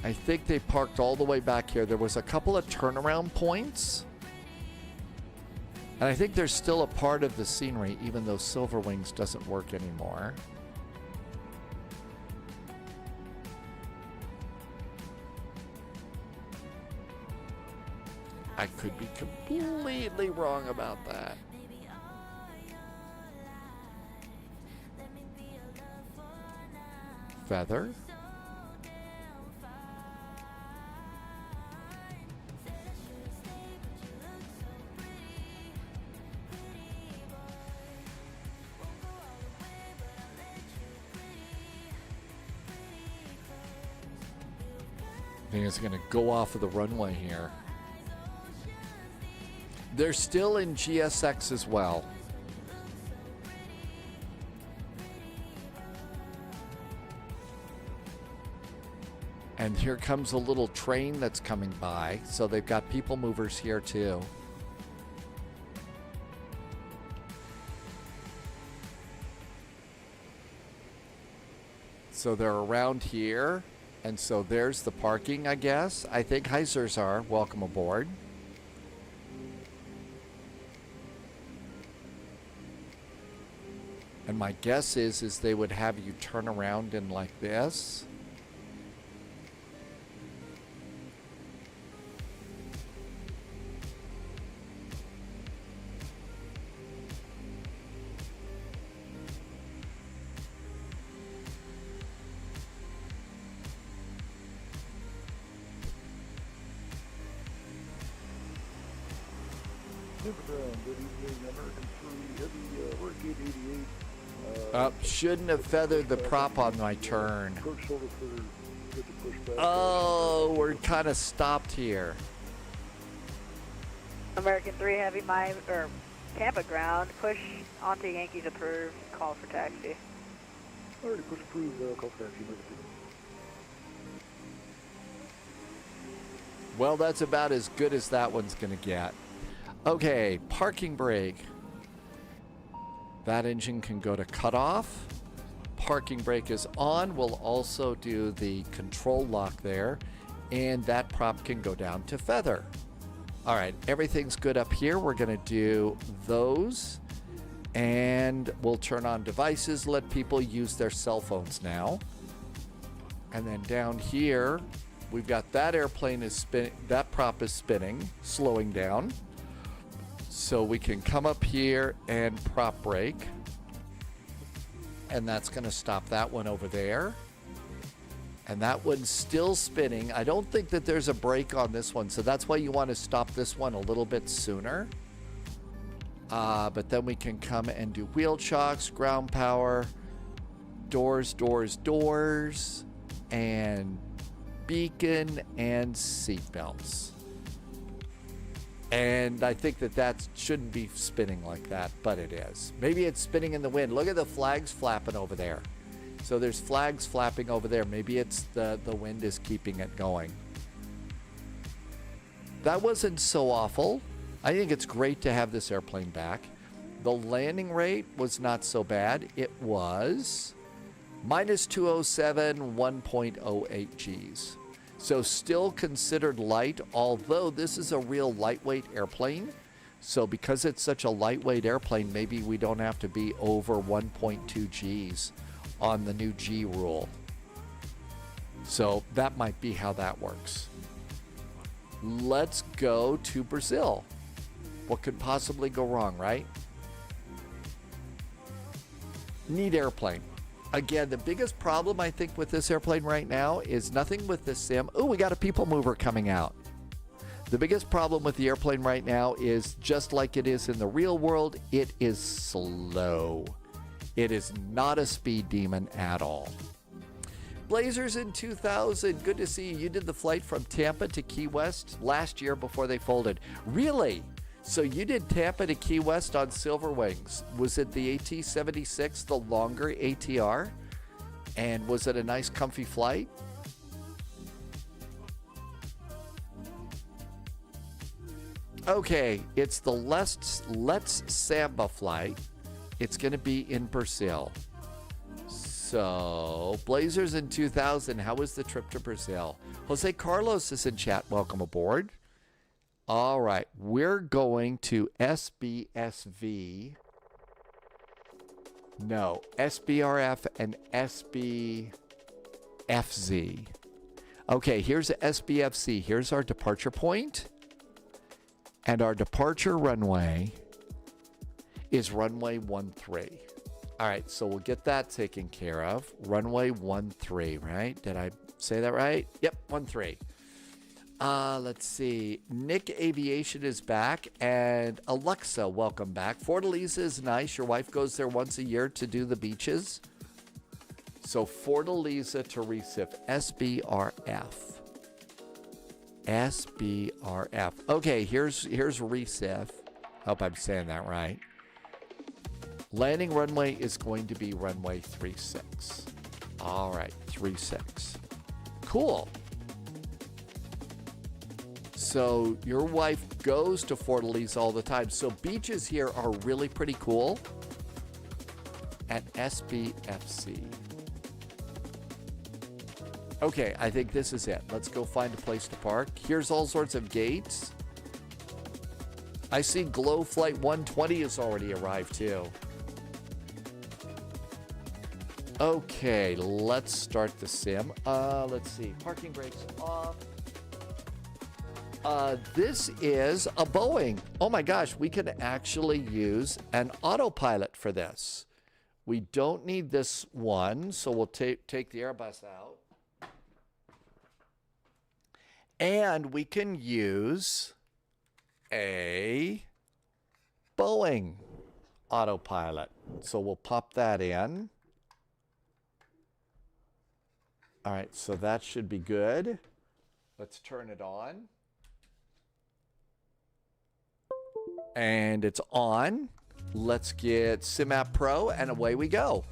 I think they parked all the way back here. There was a couple of turnaround points. And I think there's still a part of the scenery, even though Silver Wings doesn't work anymore. I could be completely wrong about that. Feather. I think it's going to go off of the runway here. They're still in GSX as well. And here comes a little train that's coming by. So they've got people movers here too. So they're around here. And so there's the parking, I guess. I think Heisers are. Welcome aboard. And my guess is they would have you turn around in like this. Shouldn't have feathered the prop on my turn. Oh, we're kind of stopped here. American 3 Heavy, Tampa ground, push onto Yankees approved, call for taxi. Already push approved, call for taxi. Well, that's about as good as that one's going to get. Okay, parking brake. That engine can go to cutoff. Parking brake is on. We'll also do the control lock there. And that prop can go down to feather. All right, everything's good up here. We're going to do those. And we'll turn on devices, let people use their cell phones now. And then down here, we've got that airplane is spinning. That prop is spinning, slowing down. So we can come up here and prop brake. And that's going to stop that one over there. And that one's still spinning. I don't think that there's a brake on this one. So that's why you want to stop this one a little bit sooner. But then we can come and do wheel chocks, ground power, doors, doors, doors, and beacon and seat belts. And I think that shouldn't be spinning like that, but it is. Maybe it's spinning in the wind. Look at the flags flapping over there. So there's flags flapping over there. Maybe it's the wind is keeping it going. That wasn't so awful. I think it's great to have this airplane back. The landing rate was not so bad. It was minus 207, 1.08 Gs. So still considered light, although this is a real lightweight airplane. So because it's such a lightweight airplane, maybe we don't have to be over 1.2 Gs on the new G rule. So that might be how that works. Let's go to Brazil. What could possibly go wrong, right? Neat airplane. Again, the biggest problem I think with this airplane right now is nothing with the sim. Oh, we got a people mover coming out. The biggest problem with the airplane right now is just like it is in the real world, it is slow. It is not a speed demon at all. Blazers in 2000, good to see you. You did the flight from Tampa to Key West last year before they folded. Really? So you did Tampa to Key West on Silver Wings. Was it the AT-76, the longer ATR? And was it a nice, comfy flight? Okay, it's the Let's Samba flight. It's going to be in Brazil. So, Blazers in 2000, how was the trip to Brazil? Jose Carlos is in chat. Welcome aboard. All right, we're going to SBSV. No, SBRF and SBFZ. Okay, here's a SBFC. Here's our departure point. And our departure runway is runway 13. All right, so we'll get that taken care of. Runway 13, right? Did I say that right? Yep, 13. Let's see. Nick Aviation is back, and Alexa, welcome back. Fortaleza is nice. Your wife goes there once a year to do the beaches. So Fortaleza to Recife, SBRF. SBRF. Okay, here's Recife. Hope I'm saying that right. Landing runway is going to be runway 36. All right, 36. Cool. So your wife goes to Fortaleza all the time. So beaches here are really pretty cool at SBFC. Okay, I think this is it. Let's go find a place to park. Here's all sorts of gates. I see Glow Flight 120 has already arrived too. Okay, let's start the sim. Let's see. Parking brakes off. This is a Boeing. Oh my gosh, we can actually use an autopilot for this. We don't need this one, so we'll take the Airbus out. And we can use a Boeing autopilot. So we'll pop that in. All right, so that should be good. Let's turn it on. And it's on. Let's get SimApp Pro, and away we go.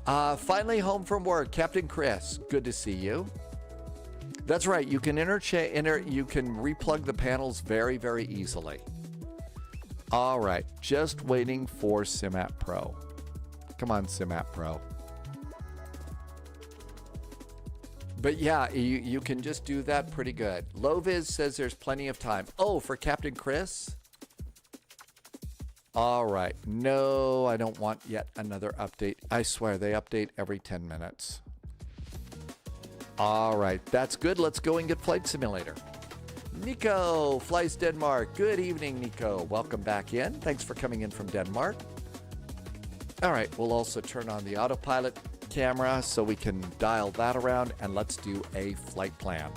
Finally home from work. Captain Chris, good to see you. That's right, you can you can replug the panels very, very easily. All right, just waiting for SimApp Pro. Come on, SimApp Pro. But yeah, you can just do that pretty good. Loviz says there's plenty of time. Oh, for Captain Chris? All right. No, I don't want yet another update. I swear, they update every 10 minutes. All right. That's good. Let's go and get Flight Simulator. Nico flies Denmark. Good evening, Nico. Welcome back in. Thanks for coming in from Denmark. All right. We'll also turn on the autopilot camera so we can dial that around, and let's do a flight plan.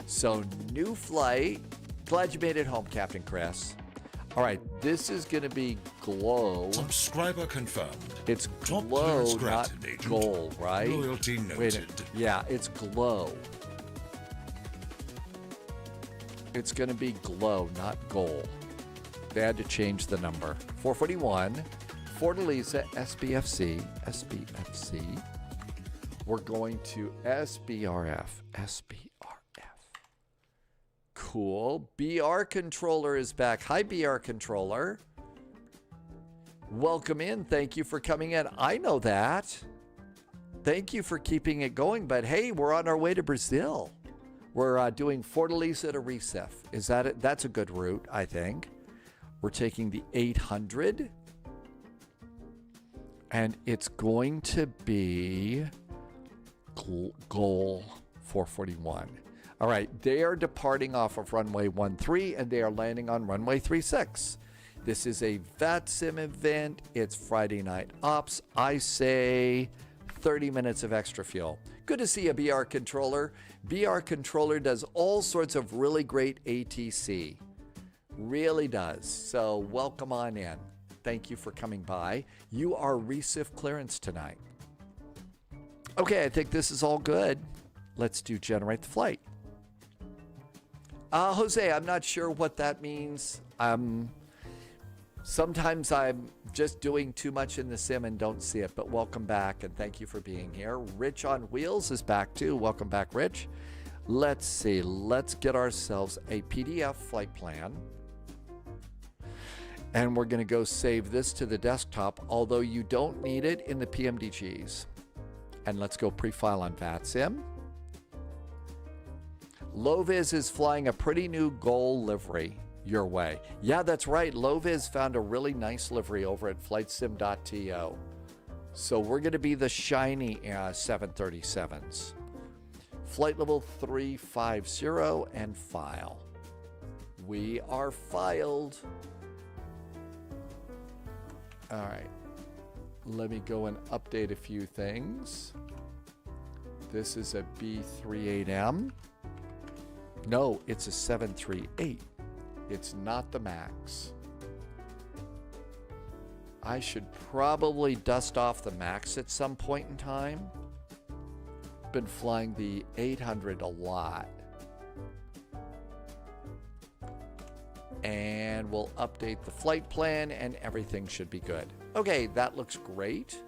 So new flight. Glad you made it home, Captain Chris. All right, this is going to be glow. Subscriber confirmed. It's glow, not goal, right? Loyalty noted. Wait, yeah, it's glow. It's going to be glow, not goal. They had to change the number. 441, Fortaleza, SBFC. We're going to SBRF. Cool. BR Controller is back. Hi, BR Controller. Welcome in. Thank you for coming in. I know that. Thank you for keeping it going. But hey, we're on our way to Brazil. We're doing Fortaleza to Recife. Is that it? That's a good route, I think. We're taking the 800. And it's going to be goal 441. All right, they are departing off of runway 13 and they are landing on runway 36. This is a VATSIM event. It's Friday night ops. I say 30 minutes of extra fuel. Good to see a BR Controller. BR Controller does all sorts of really great ATC. Really does. So welcome on in. Thank you for coming by. You are Recife clearance tonight. Okay, I think this is all good. Let's do generate the flight. Jose, I'm not sure what that means. Sometimes I'm just doing too much in the sim and don't see it, but welcome back and thank you for being here. Rich on Wheels is back too. Welcome back, Rich. Let's see. Let's get ourselves a PDF flight plan. And we're going to go save this to the desktop, although you don't need it in the PMDGs. And let's go pre-file on VATSIM. Loviz is flying a pretty new gold livery your way. Yeah, that's right. Loviz found a really nice livery over at flightsim.to. So we're going to be the shiny 737s. Flight level 350 and file. We are filed. All right. Let me go and update a few things. This is a B38M. No, it's a 738. It's not the MAX. I should probably dust off the MAX at some point in time. Been flying the 800 a lot. And we'll update the flight plan and everything should be good. Okay, that looks great.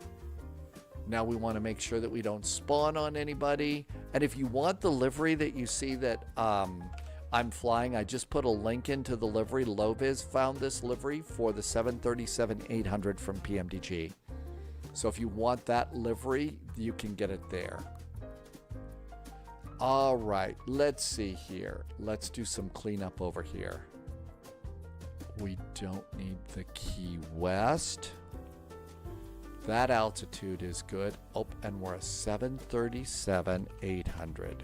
Now we want to make sure that we don't spawn on anybody. And if you want the livery that you see that I'm flying, I just put a link into the livery. Loviz found this livery for the 737-800 from PMDG. So if you want that livery, you can get it there. All right, let's see here. Let's do some cleanup over here. We don't need the Key West. That altitude is good. Oh, and we're a 737-800.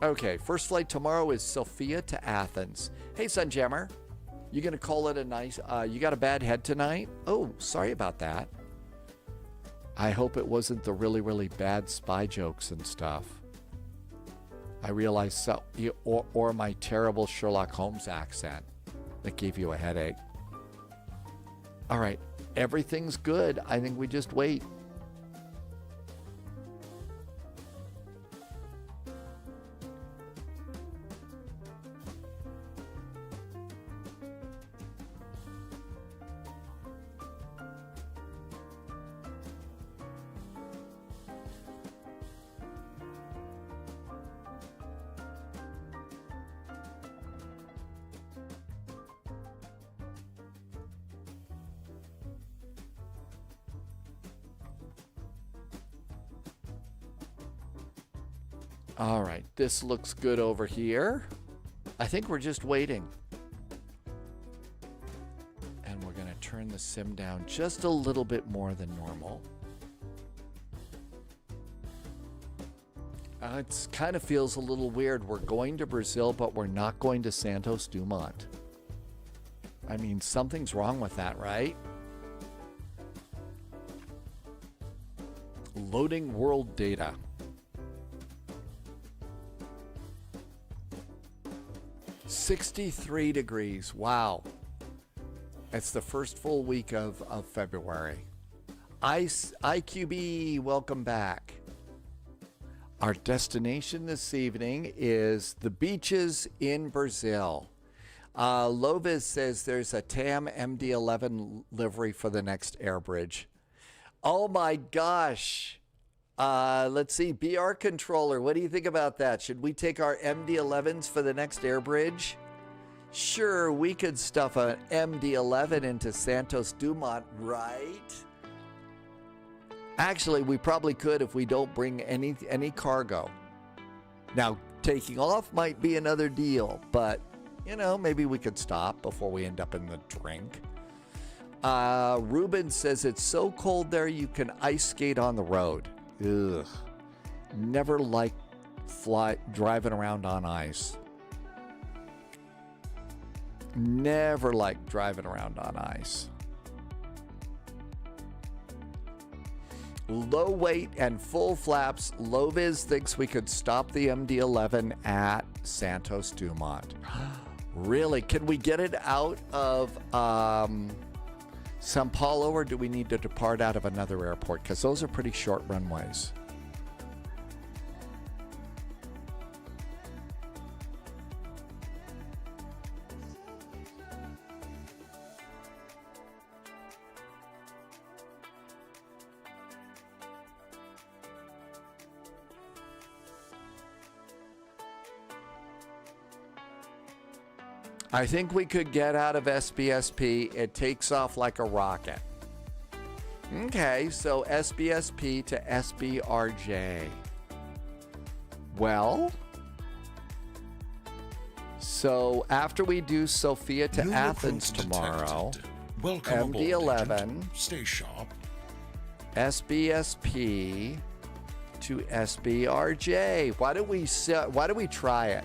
Okay, first flight tomorrow is Sofia to Athens. Hey, Sunjammer, you gonna call it a nice, you got a bad head tonight? Oh, sorry about that. I hope it wasn't the really, really bad spy jokes and stuff. I realized so, or my terrible Sherlock Holmes accent that gave you a headache. All right, everything's good. I think we just wait. All right, this looks good over here. I think we're just waiting. And we're going to turn the sim down just a little bit more than normal. It kind of feels a little weird. We're going to Brazil, but we're not going to Santos Dumont. I mean, something's wrong with that, right? Loading world data. $63 degrees. Wow. It's the first full week of February. IQB, welcome back. Our destination this evening is the beaches in Brazil. Loviz says there's a TAM MD11 livery for the next air bridge. Oh my gosh. Let's see, BR controller, what do you think about that? Should we take our MD11s for the next air bridge? Sure, we could stuff an MD11 into Santos Dumont, right? Actually, we probably could if we don't bring any cargo. Now, taking off might be another deal, but, you know, maybe we could stop before we end up in the drink. Ruben says it's so cold there you can ice skate on the road. Ugh. Never liked driving around on ice. Never liked driving around on ice. Low weight and full flaps. Loviz thinks we could stop the MD11 at Santos Dumont. Really? Can we get it out of Sao Paulo, or do we need to depart out of another airport? Because those are pretty short runways. I think we could get out of SBSP. It takes off like a rocket. Okay, so SBSP to SBRJ. Well, so after we do Sofia to Athens tomorrow, Welcome MD11, aboard, stay sharp. SBSP to SBRJ. Why don't we try it?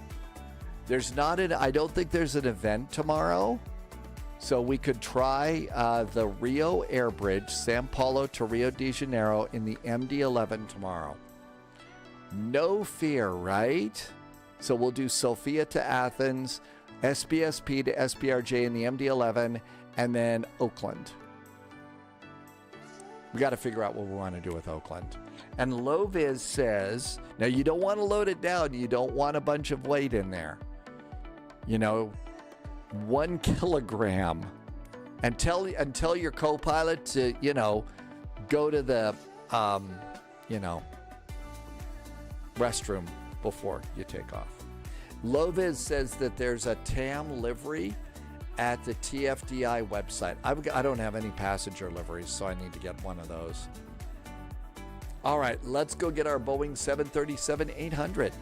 There's not an. I don't think there's an event tomorrow, so we could try the Rio Air Bridge, Sao Paulo to Rio de Janeiro in the MD11 tomorrow. No fear, right? So we'll do Sofia to Athens, SBSP to SBRJ in the MD11, and then Oakland. We got to figure out what we want to do with Oakland. And Loviz says, now you don't want to load it down. You don't want a bunch of weight in there. You know, 1 kilogram. And tell your co-pilot to, you know, go to the, you know, restroom before you take off. Loviz says that there's a TAM livery at the TFDi website. I don't have any passenger liveries, so I need to get one of those. All right, let's go get our Boeing 737-800.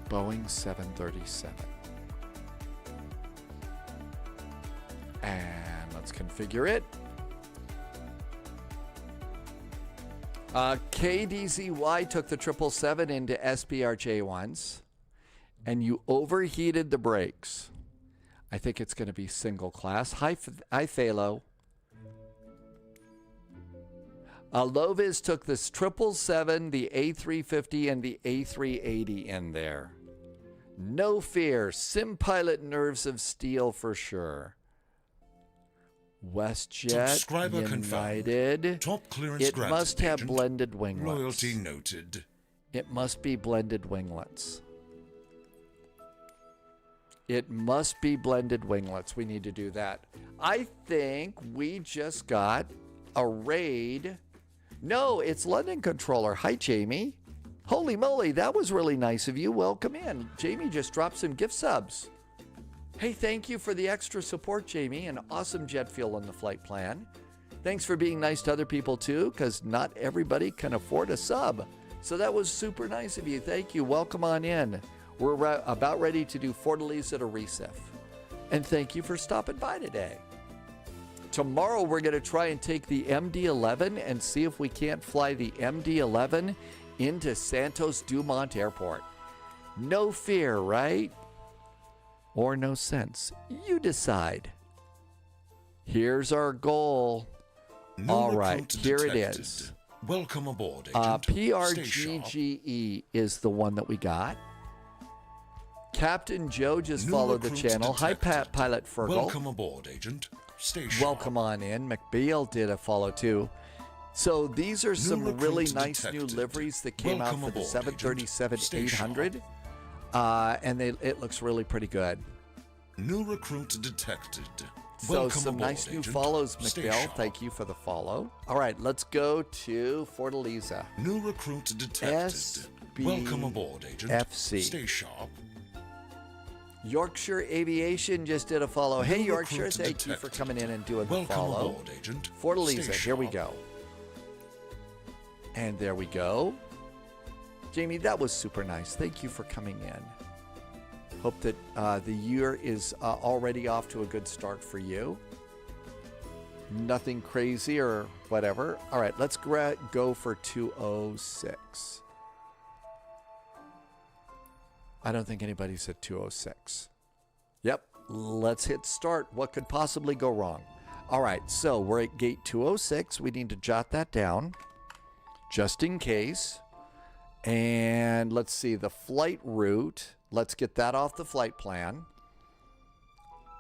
Boeing 737. And let's configure it. KDZY took the 777 into SBRJ once, and you overheated the brakes. I think it's going to be single class. Hi Phalo. Loviz took this 777, the A350, and the A380 in there. No fear. Sim pilot nerves of steel for sure. WestJet, Subscriber United. confirmed. Top clearance It granted, must have agent. blended winglets. Royalty noted. It must be blended winglets. It must be blended winglets. We need to do that. I think we just got a raid. No, it's London Controller. Hi, Jamie. Holy moly, that was really nice of you. Welcome in. Jamie just dropped some gift subs. Hey, thank you for the extra support, Jamie, and awesome jet fuel on the flight plan. Thanks for being nice to other people, too, because not everybody can afford a sub. So that was super nice of you. Thank you. Welcome on in. We're about ready to do Fortaleza to Recife. And thank you for stopping by today. Tomorrow, we're going to try and take the MD11 and see if we can't fly the MD11 into Santos Dumont Airport. No fear, right? Or no sense. You decide. Here's our goal. No all right, recruit here it detected. is. Welcome aboard, agent. PRGGE is the one that we got. Captain Joe just followed the channel. Hi, Pilot Fergal. Welcome aboard, agent. Stay sharp. Welcome on in. McBeal did a follow too. So these are some really nice new liveries that came out for the 737-800. And it looks really pretty good. New recruit detected. So Welcome some aboard, nice new agent. follows, Stay McBeal. sharp. Thank you for the follow. All right, let's go to Fortaleza. New recruit detected. Welcome aboard, agent. FC. Stay sharp. Yorkshire Aviation just did a follow. Hey, New Yorkshire, recruit thank you for coming in and doing Welcome the follow. aboard, agent. Fortaleza, Stay here we sharp. go. And there we go. Jamie, that was super nice. Thank you for coming in. Hope that the year is already off to a good start for you. Nothing crazy or whatever. All right, let's go for 206. I don't think anybody said 206. Yep, let's hit start. What could possibly go wrong? All right, so we're at gate 206. We need to jot that down just in case. And let's see, the flight route. Let's get that off the flight plan.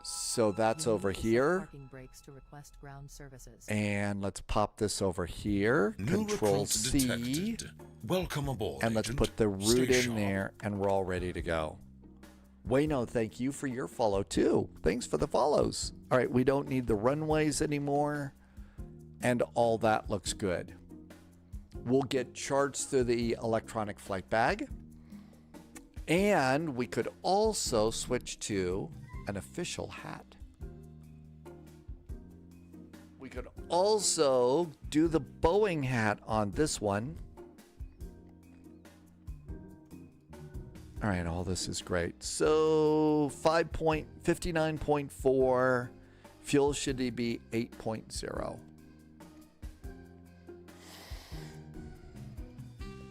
So that's over here. Parking brakes to request ground services. And let's pop this over here. New Control recruit C. detected. Welcome aboard, And let's agent. put the route Stay in sharp. there, and we're all ready to go. Wayno, thank you for your follow too. Thanks for the follows. All right, we don't need the runways anymore, and all that looks good. We'll get charts through the electronic flight bag, and we could also switch to an official hat. We could also do the Boeing hat on this one. All right, all this is great. So 59.4, fuel should be 8.0.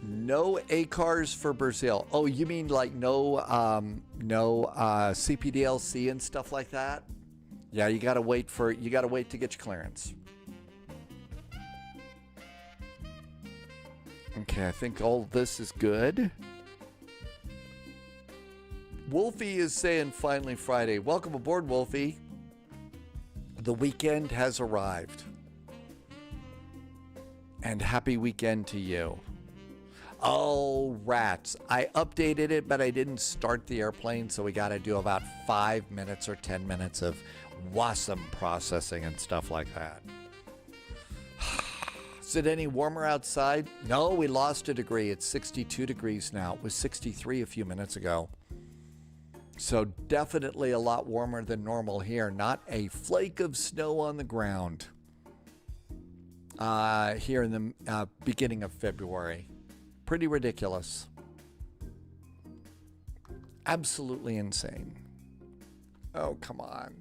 No ACARs for Brazil. Oh, you mean like no CPDLC and stuff like that? Yeah, you gotta wait to get your clearance. Okay, I think all this is good. Wolfie is saying finally Friday. Welcome aboard, Wolfie. The weekend has arrived. And happy weekend to you. Oh, rats. I updated it, but I didn't start the airplane, so we got to do about 5 minutes or 10 minutes of WASM processing and stuff like that. Is it any warmer outside? No, we lost a degree. It's 62 degrees now. It was 63 a few minutes ago. So definitely a lot warmer than normal here. Not a flake of snow on the ground here in the beginning of February. Pretty ridiculous. Absolutely insane. Oh, come on.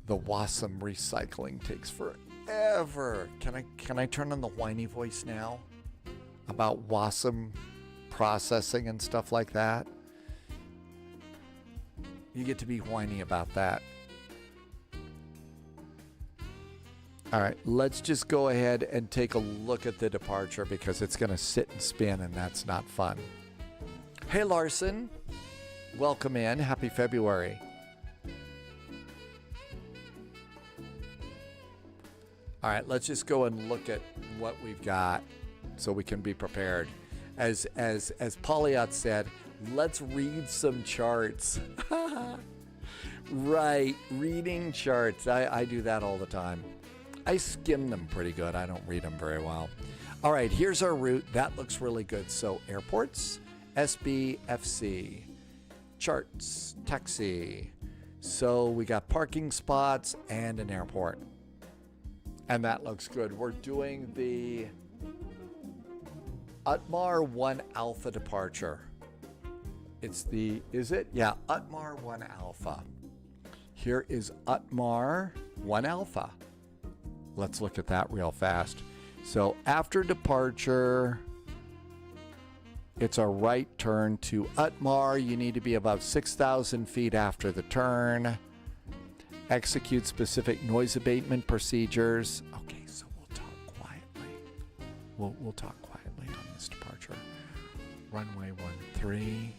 The WASM recycling takes forever. Can I turn on the whiny voice now about WASM processing and stuff like that? You get to be whiny about that. All right, let's just go ahead and take a look at the departure because it's going to sit and spin and that's not fun. Hey, Larson. Welcome in. Happy February. All right, let's just go and look at what we've got so we can be prepared. As Polyot said, let's read some charts. Right, reading charts. I do that all the time. I skim them pretty good. I don't read them very well. All right, here's our route. That looks really good. So airports, SBFZ, charts, taxi. So we got parking spots and an airport. And that looks good. We're doing the Utmar 1 Alpha departure. Is it? Yeah, Utmar 1 Alpha. Here is Utmar 1 Alpha. Let's look at that real fast. So after departure, it's a right turn to Utmar. You need to be above 6,000 feet after the turn. Execute specific noise abatement procedures. Okay, so we'll talk quietly. We'll talk quietly on this departure. Runway 13.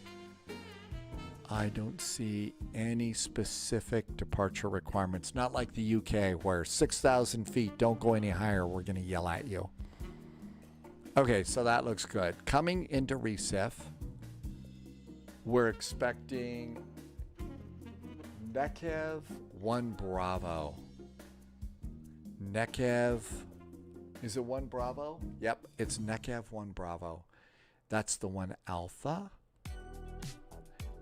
I don't see any specific departure requirements. Not like the UK where 6,000 feet, don't go any higher, we're going to yell at you. Okay, so that looks good. Coming into Recife, we're expecting Nekev 1 Bravo. Nekev, is it 1 Bravo? Yep, it's Nekev 1 Bravo. That's the 1 Alpha.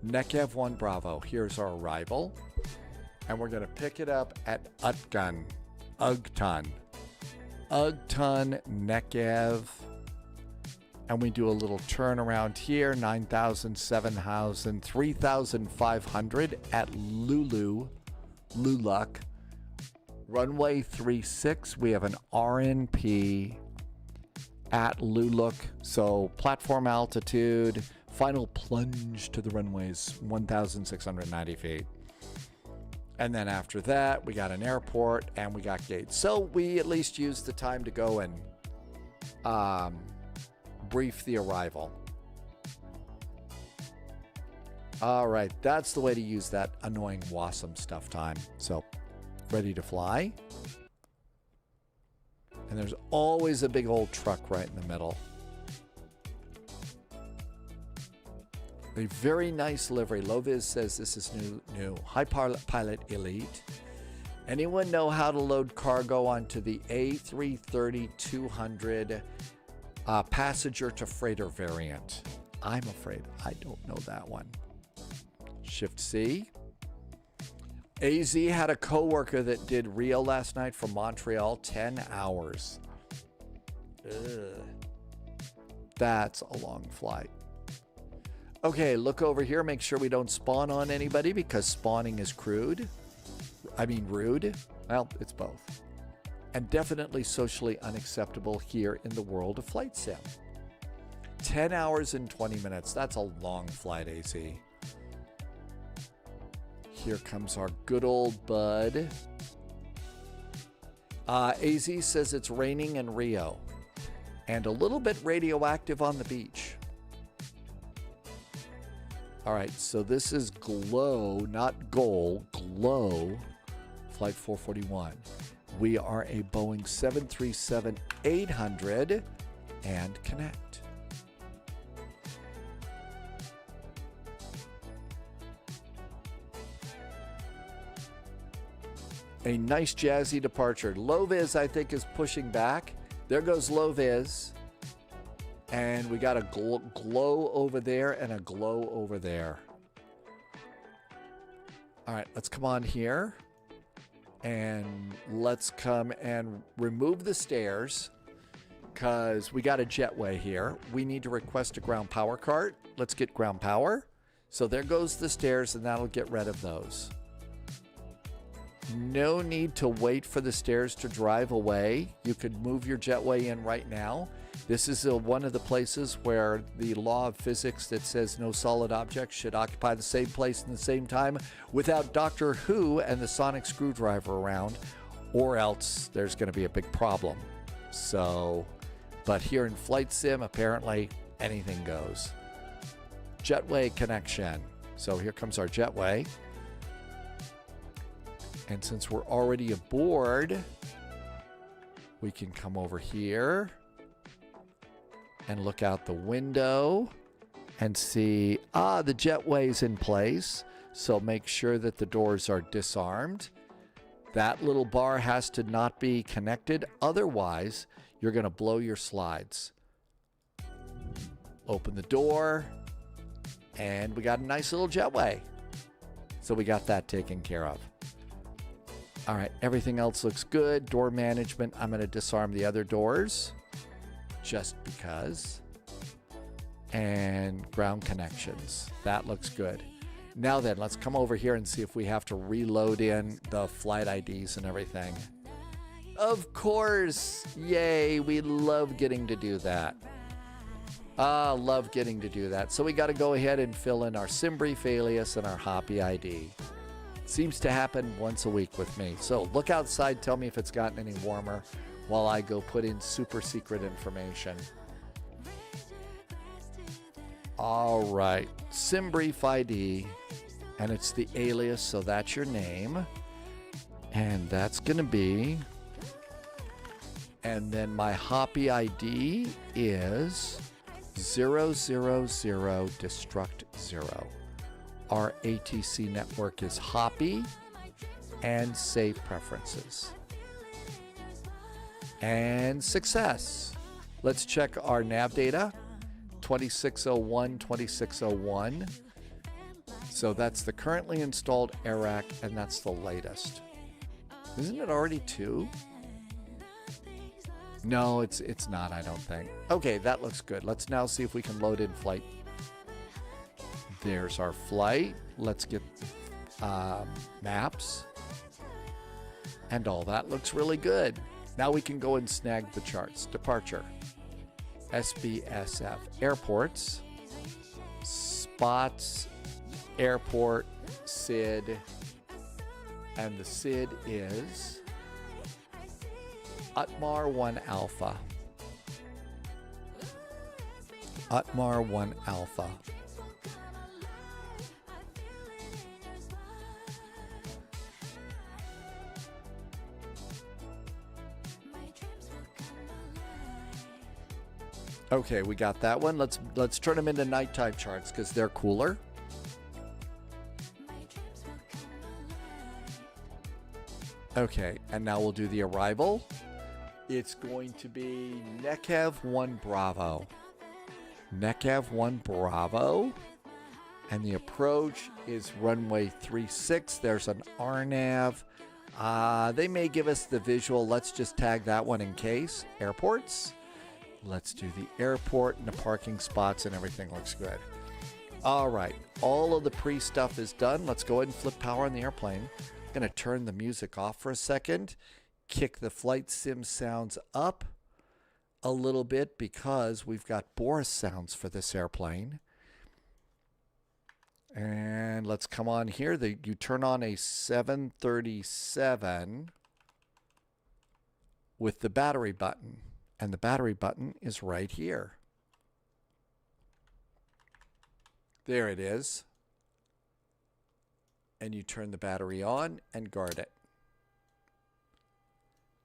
Nekev 1 Bravo. Here's our arrival. And we're going to pick it up at Ugton, Nekev. And we do a little turnaround here. 9,000, 7,000, 3,500 at Luluk. Runway 36. We have an RNP at Luluk. So platform altitude. Final plunge to the runways, 1,690 feet. And then after that, we got an airport and we got gates. So we at least used the time to go and brief the arrival. All right, that's the way to use that annoying WASM stuff time. So, ready to fly. And there's always a big old truck right in the middle. A very nice livery. Loviz says this is new. Hi, Pilot Elite. Anyone know how to load cargo onto the A330-200 passenger to freighter variant? I'm afraid I don't know that one. Shift C. AZ had a coworker that did Rio last night from Montreal, 10 hours. Ugh. That's a long flight. Okay, look over here. Make sure we don't spawn on anybody because spawning is rude. Well, it's both. And definitely socially unacceptable here in the world of flight sim. 10 hours and 20 minutes. That's a long flight, AZ. Here comes our good old bud. AZ says it's raining in Rio and a little bit radioactive on the beach. All right, so this is Glow, not Goal, Glow, Flight 441. We are a Boeing 737-800 and connect. A nice jazzy departure. Loviz, I think, is pushing back. There goes Loviz. And we got a glow over there and a glow over there. All right, let's come on here. And let's come and remove the stairs because we got a jetway here. We need to request a ground power cart. Let's get ground power. So there goes the stairs, and that'll get rid of those. No need to wait for the stairs to drive away. You could move your jetway in right now. This is one of the places where the law of physics that says no solid object should occupy the same place in the same time without Doctor Who and the sonic screwdriver around, or else there's going to be a big problem. So, but here in Flight Sim, apparently anything goes. Jetway connection. So here comes our jetway. And since we're already aboard, we can come over here and look out the window and see, the jetway's in place. So make sure that the doors are disarmed. That little bar has to not be connected. Otherwise, you're going to blow your slides. Open the door, and we got a nice little jetway. So we got that taken care of. All right, everything else looks good. Door management, I'm going to disarm the other doors just because. And ground connections, that looks good. Now then, let's come over here and see if we have to reload in the flight IDs and everything. Of course, yay, we love getting to do that. Love getting to do that. So we got to go ahead and fill in our sim brief alias and our Hoppy ID. Seems to happen once a week with me. So look outside, tell me if it's gotten any warmer while I go put in super secret information. All right, SimBrief ID, and it's the alias, so that's your name. And that's gonna be, and then my Hoppy ID is 000 destruct 0. Our ATC network is Hoppy and save preferences. And success. Let's check our nav data. 2601, 2601. So that's the currently installed AIRAC, and that's the latest. Isn't it already 2? No, it's not, I don't think. Okay, that looks good. Let's now see if we can load in flight. There's our flight. Let's get maps. And all that looks really good. Now we can go and snag the charts. Departure. SBSF. Airports. Spots. Airport. SID. And the SID is Utmar 1 Alpha. Utmar 1 Alpha. Okay, we got that one. Let's turn them into nighttime charts because they're cooler. Okay, and now we'll do the arrival. It's going to be Nekev 1 Bravo. Nekev 1 Bravo. And the approach is runway 36. There's an RNAV. They may give us the visual. Let's just tag that one in case. Airports. Let's do the airport and the parking spots, and everything looks good. All right, all of the pre-stuff is done. Let's go ahead and flip power on the airplane. I'm going to turn the music off for a second, kick the flight sim sounds up a little bit because we've got Boris sounds for this airplane. And let's come on here. You turn on a 737 with the battery button. And the battery button is right here. There it is. And you turn the battery on and guard it.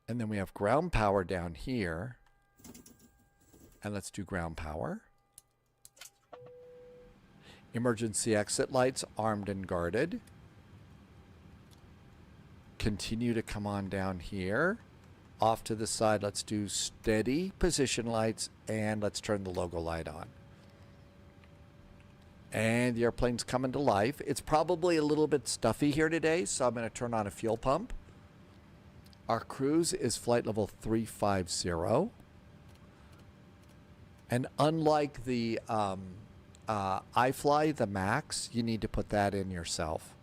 And then we have ground power down here. And let's do ground power. Emergency exit lights armed and guarded. Continue to come on down here. Off to the side, let's do steady position lights, and let's turn the logo light on. And the airplane's coming to life. It's probably a little bit stuffy here today, so I'm going to turn on a fuel pump. Our cruise is flight level 350. And unlike the iFly, the Max, you need to put that in yourself.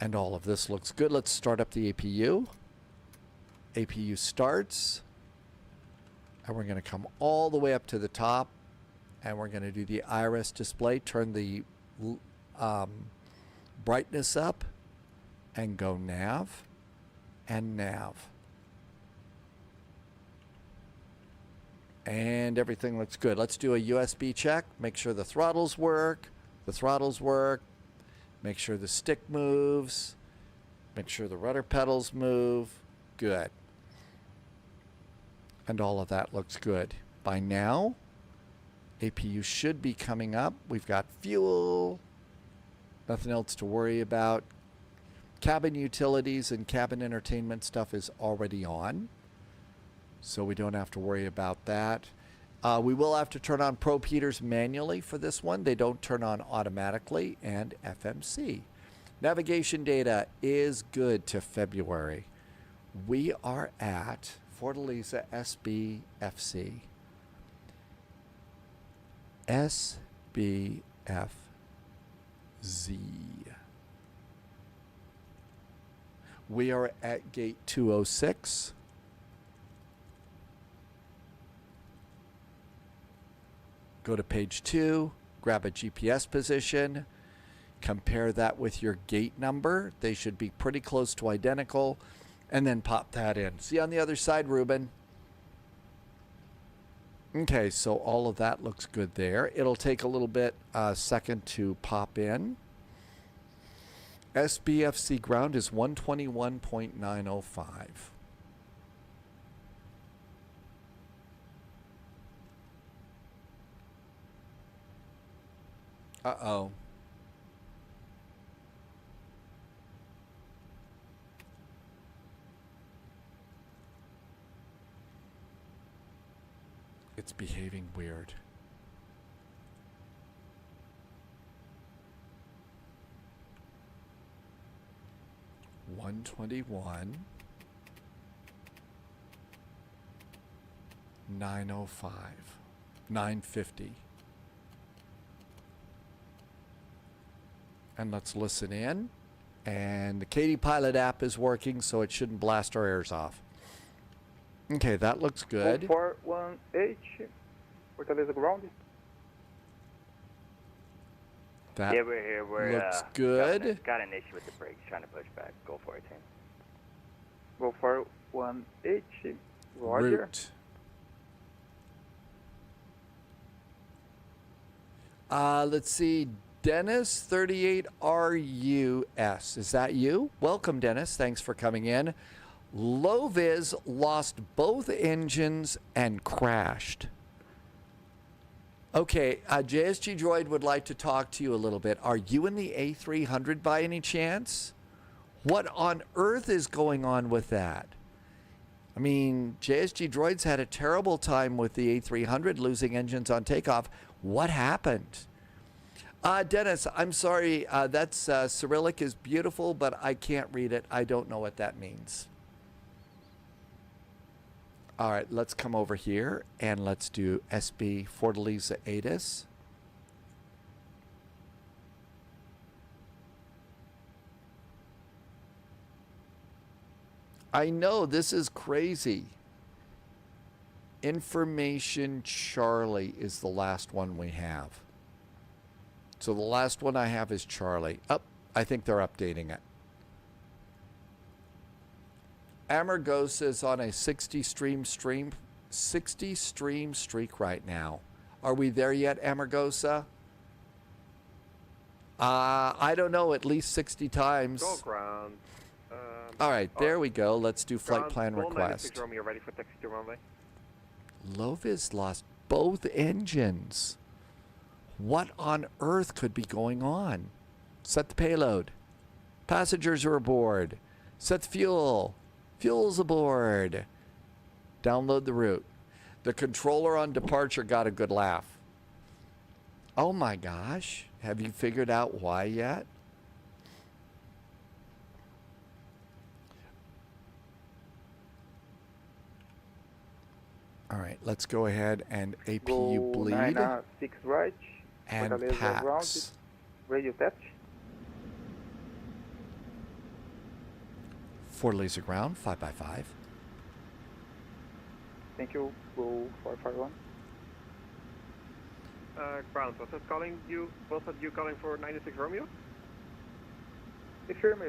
And all of this looks good. Let's start up the APU. APU starts, and we're going to come all the way up to the top, and we're going to do the iris display, turn the brightness up, and go nav and nav. And everything looks good. Let's do a USB check, make sure the throttles work, make sure the stick moves, make sure the rudder pedals move. Good. And all of that looks good. By now, APU should be coming up. We've got fuel. Nothing else to worry about. Cabin utilities and cabin entertainment stuff is already on. So we don't have to worry about that. We will have to turn on probe heaters manually for this one. They don't turn on automatically. And FMC. Navigation data is good to February. We are at Fortaleza SBFZ. SBFZ. We are at gate 206. Go to page 2, grab a GPS position, compare that with your gate number. They should be pretty close to identical. And then pop that in. See you on the other side, Ruben. Okay, so all of that looks good there. It'll take a little bit, second to pop in. SBFC ground is 121.905. Uh-oh. It's behaving weird. $121.905. 950. And let's listen in. And the Katie Pilot app is working, so it shouldn't blast our ears off. Okay, that looks good. 418, Fortaleza ground. That yeah, we're here. We're looks good. Got an issue with the brakes, trying to push back. Go 418. Go 418, Roger. Route. Let's see. Dennis 38 RUS. Is that you? Welcome, Dennis. Thanks for coming in. Low Vis lost both engines and crashed. Okay, JSG Droid would like to talk to you a little bit. Are you in the A300 by any chance? What on earth is going on with that? I mean, JSG Droid's had a terrible time with the A300 losing engines on takeoff. What happened? Dennis, I'm sorry. That's Cyrillic is beautiful, but I can't read it. I don't know what that means. All right, let's come over here and let's do SB Fortaleza ATIS. I know, this is crazy. Information Charlie is the last one we have. So the last one I have is Charlie. I think they're updating it. Amargosa is on a 60 stream streak right now. Are we there yet, Amargosa? I don't know, at least 60 times. Go ground. All right, there we go. Let's do flight plan request. 96 Romeo ready for taxi to runway. Lovis lost both engines. What on earth could be going on? Set the payload. Passengers are aboard. Set the fuel. Fuel's aboard. Download the route. The controller on departure got a good laugh. Oh my gosh. Have you figured out why yet? All right, let's go ahead and APU bleed. 6 right. And Fortaleza pass. ground. Radio touch. Fortaleza ground, 5x5. Thank you. Go 451. Ground, was that calling you? Was that you calling for 96 Romeo? Affirm,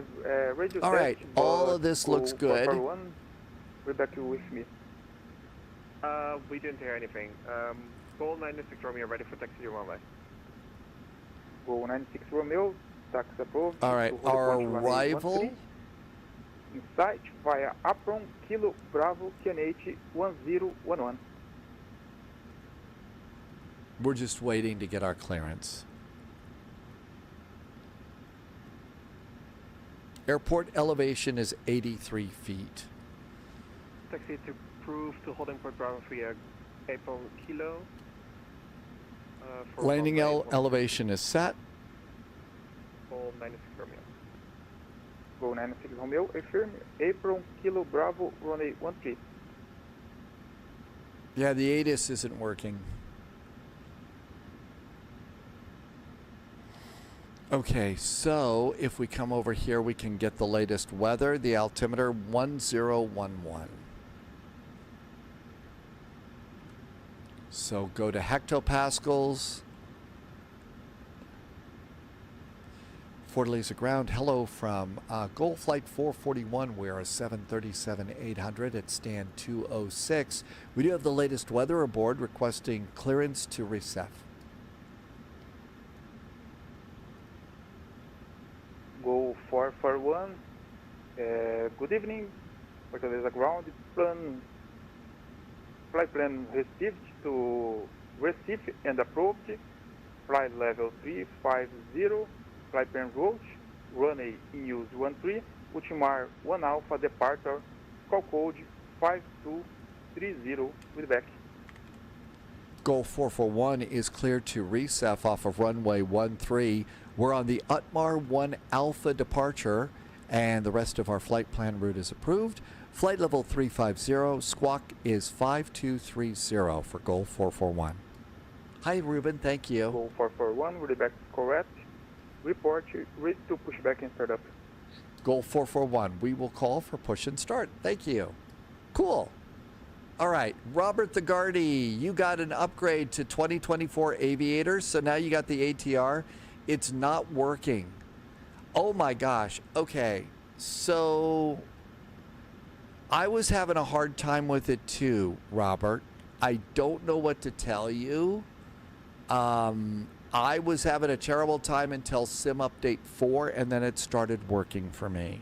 radio All right, touch, all of this looks good. 441. We're back with me. We didn't hear anything. Call 96 Romeo ready for taxi to runway. Go 96 Romeo, taxi approved. All right, our arrival. Insight via apron Kilo Bravo QNH 1011. We're just waiting to get our clearance. Airport elevation is 83 feet. Taxi to prove to holding port Bravo via April Kilo. Landing elevation is set. Call 96 Romeo. Go 96 Romeo, affirm, April Kilo Bravo runway 13. Yeah, the ATIS isn't working. Okay, so if we come over here, we can get the latest weather. The altimeter 1011. So go to hectopascals. Fortaleza ground. Hello from Goal Flight 441. We're a 737-800 at stand 206. We do have the latest weather aboard, requesting clearance to Recife. Go 441. Good evening. Fortaleza ground. Flight plan received to Recife and approved. Flight level 350. Flight plan route. Runway in use 13. Ultimar 1 Alpha departure. Call code 5230 with back. Goal 441 is cleared to Recife off of runway 13. We're on the Utmar 1 Alpha departure, and the rest of our flight plan route is approved. Flight level 350, squawk is 5230 for Goal 441. Hi, Ruben, thank you. Goal 441, with back correct. Report, ready to push back and start up. Goal 441, we will call for push and start. Thank you. Cool. All right, Robert the Guardy, you got an upgrade to 2024 Aviator, so now you got the ATR. It's not working. Oh my gosh. Okay, so I was having a hard time with it too, Robert. I don't know what to tell you. I was having a terrible time until Sim Update 4, and then it started working for me.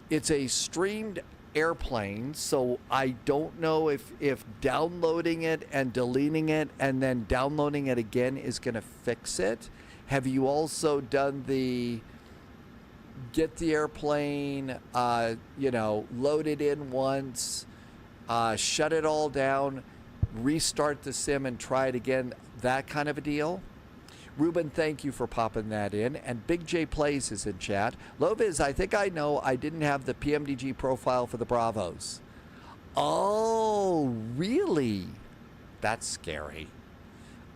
It's a streamed airplane, so I don't know if downloading it and deleting it and then downloading it again is going to fix it. Have you also done the get the airplane, load it in once, shut it all down, restart the sim and try it again, that kind of a deal? Ruben, thank you for popping that in. And Big J Plays is in chat. Loviz, I think I know I didn't have the PMDG profile for the Bravos. Oh, really? That's scary.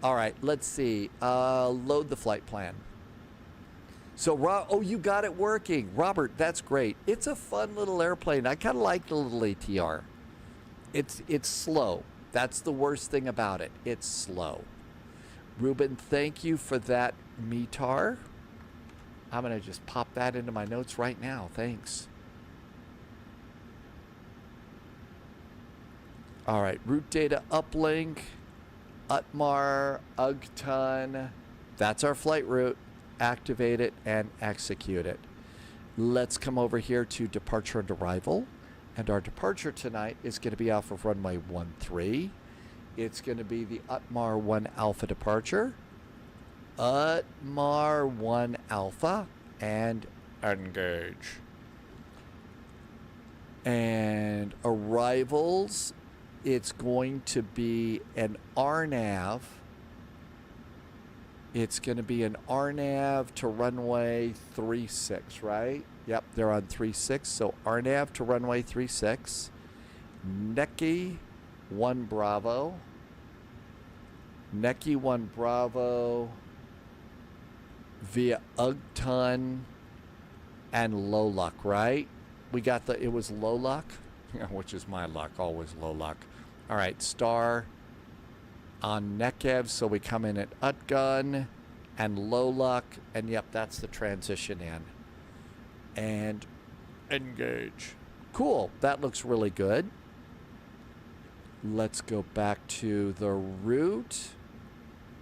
All right, let's see. Load the flight plan. So, oh, you got it working. Robert, that's great. It's a fun little airplane. I kind of like the little ATR. It's slow. That's the worst thing about it. It's slow. Ruben, thank you for that METAR. I'm going to just pop that into my notes right now. Thanks. All right, route data uplink, UTMAR, UGTON. That's our flight route. Activate it and execute it. Let's come over here to departure and arrival. And our departure tonight is going to be off of runway 13. It's going to be the UTMAR 1 Alpha departure. UTMAR 1 Alpha and engage. And arrivals, it's going to be an RNAV. It's going to be an RNAV to runway 36, right? Yep, they're on 36. So RNAV to runway 36. Neki 1 Bravo. Neki 1 Bravo via UGTON and low luck, right? We got it was low luck, which is my luck, always low luck. All right, star on Nekev, so we come in at UTGUN and low luck, and yep, that's the transition in. And engage. Cool, that looks really good. Let's go back to the route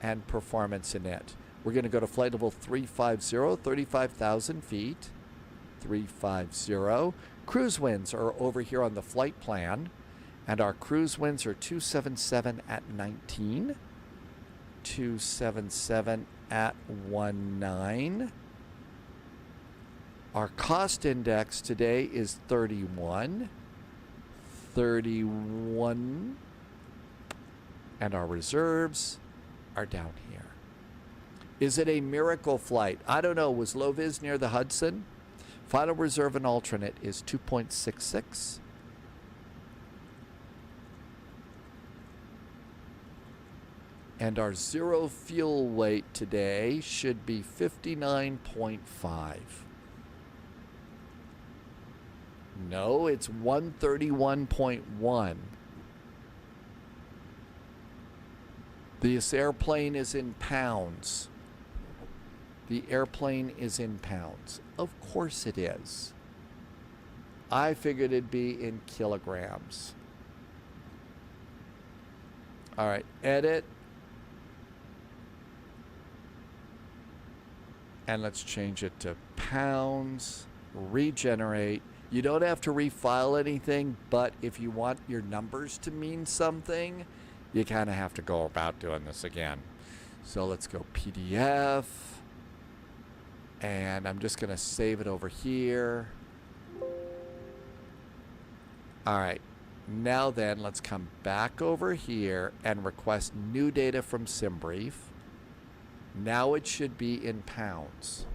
and performance in it. We're going to go to flight level 350, 35,000 feet. 350. Cruise winds are over here on the flight plan, and our cruise winds are 277 at 19, 277 at 19. Our cost index today is 31. 31. And our reserves are down here. Is it a miracle flight? I don't know. Was Loviz near the Hudson? Final reserve and alternate is 2.66. And our zero fuel weight today should be 59.5. No, it's 131.1. This airplane is in pounds. The airplane is in pounds. Of course it is. I figured it'd be in kilograms. All right, edit. And let's change it to pounds. Regenerate. You don't have to refile anything, but if you want your numbers to mean something, you kind of have to go about doing this again. So let's go PDF. And I'm just going to save it over here. All right. Now then, let's come back over here and request new data from SimBrief. Now it should be in pounds.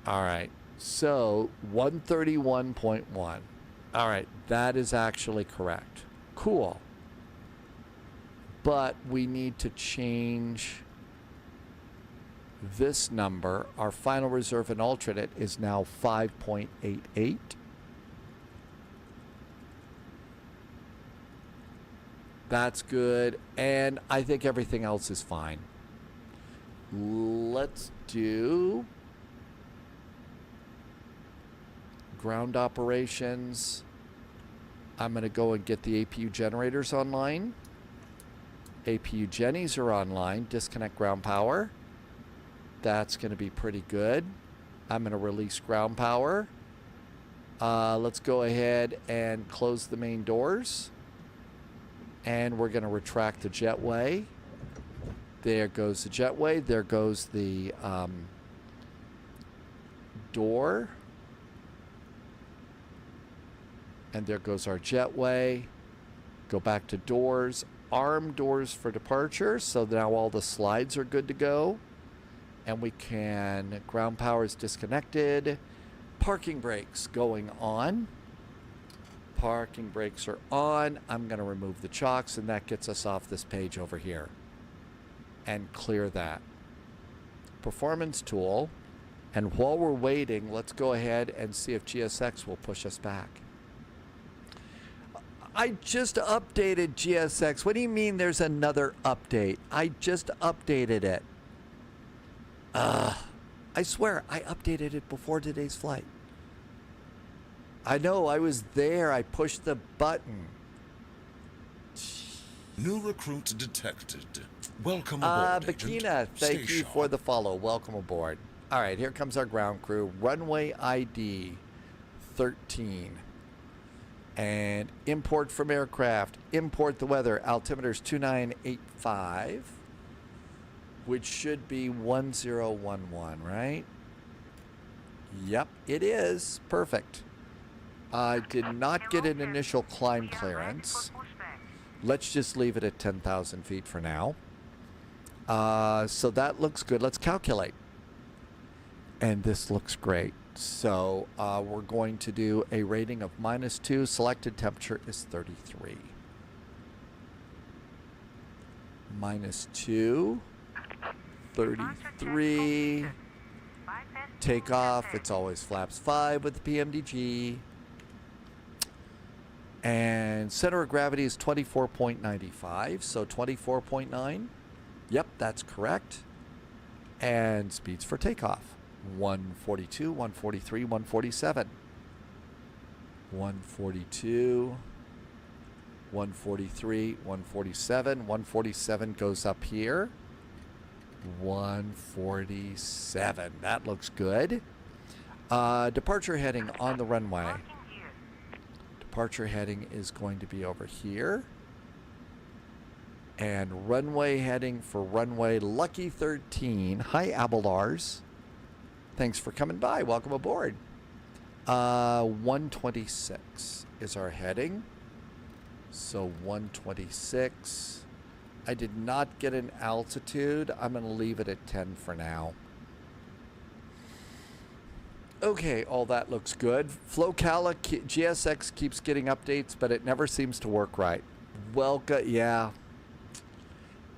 All right. So 131.1. All right. That is actually correct. Cool. But we need to change this number. Our final reserve and alternate is now 5.88. That's good. And I think everything else is fine. Let's do ground operations. I'm going to go and get the APU generators online. APU Jennies are online. Disconnect ground power. That's going to be pretty good. I'm going to release ground power. Let's go ahead and close the main doors. And we're going to retract the jetway. There goes the jetway. There goes the door. And there goes our jetway. Go back to doors. Arm doors for departure. So now all the slides are good to go. And we can, ground power is disconnected. Parking brakes going on. Parking brakes are on. I'm going to remove the chocks, and that gets us off this page over here. And clear that. Performance tool. And while we're waiting, let's go ahead and see if GSX will push us back. I just updated GSX. What do you mean there's another update? I just updated it. I swear, I updated it before today's flight. I know, I was there. I pushed the button. New recruit detected. Welcome aboard, Bakina, thank you for the follow. Welcome aboard. All right, here comes our ground crew. Runway ID 13. And import from aircraft. Import the weather. Altimeter's 2985. Which should be 1011, right? Yep, it is. Perfect. I did not get an initial climb clearance. Let's just leave it at 10,000 feet for now. So that looks good. Let's calculate. And this looks great. So we're going to do a rating of -2. Selected temperature is 33. -2. 33. Takeoff. It's always flaps 5 with the PMDG. And center of gravity is 24.95. So 24.9. Yep, that's correct. And speeds for takeoff. 142, 143, 147. 142, 143, 147. 147 goes up here. 147. That looks good. Departure heading on the runway. Departure heading is going to be over here. And runway heading for runway Lucky 13. Hi, Abelars. Thanks for coming by. Welcome aboard. 126 is our heading. So 126. I did not get an altitude. I'm going to leave it at 10 for now. Okay, all that looks good. Flocala GSX keeps getting updates, but it never seems to work right. Yeah.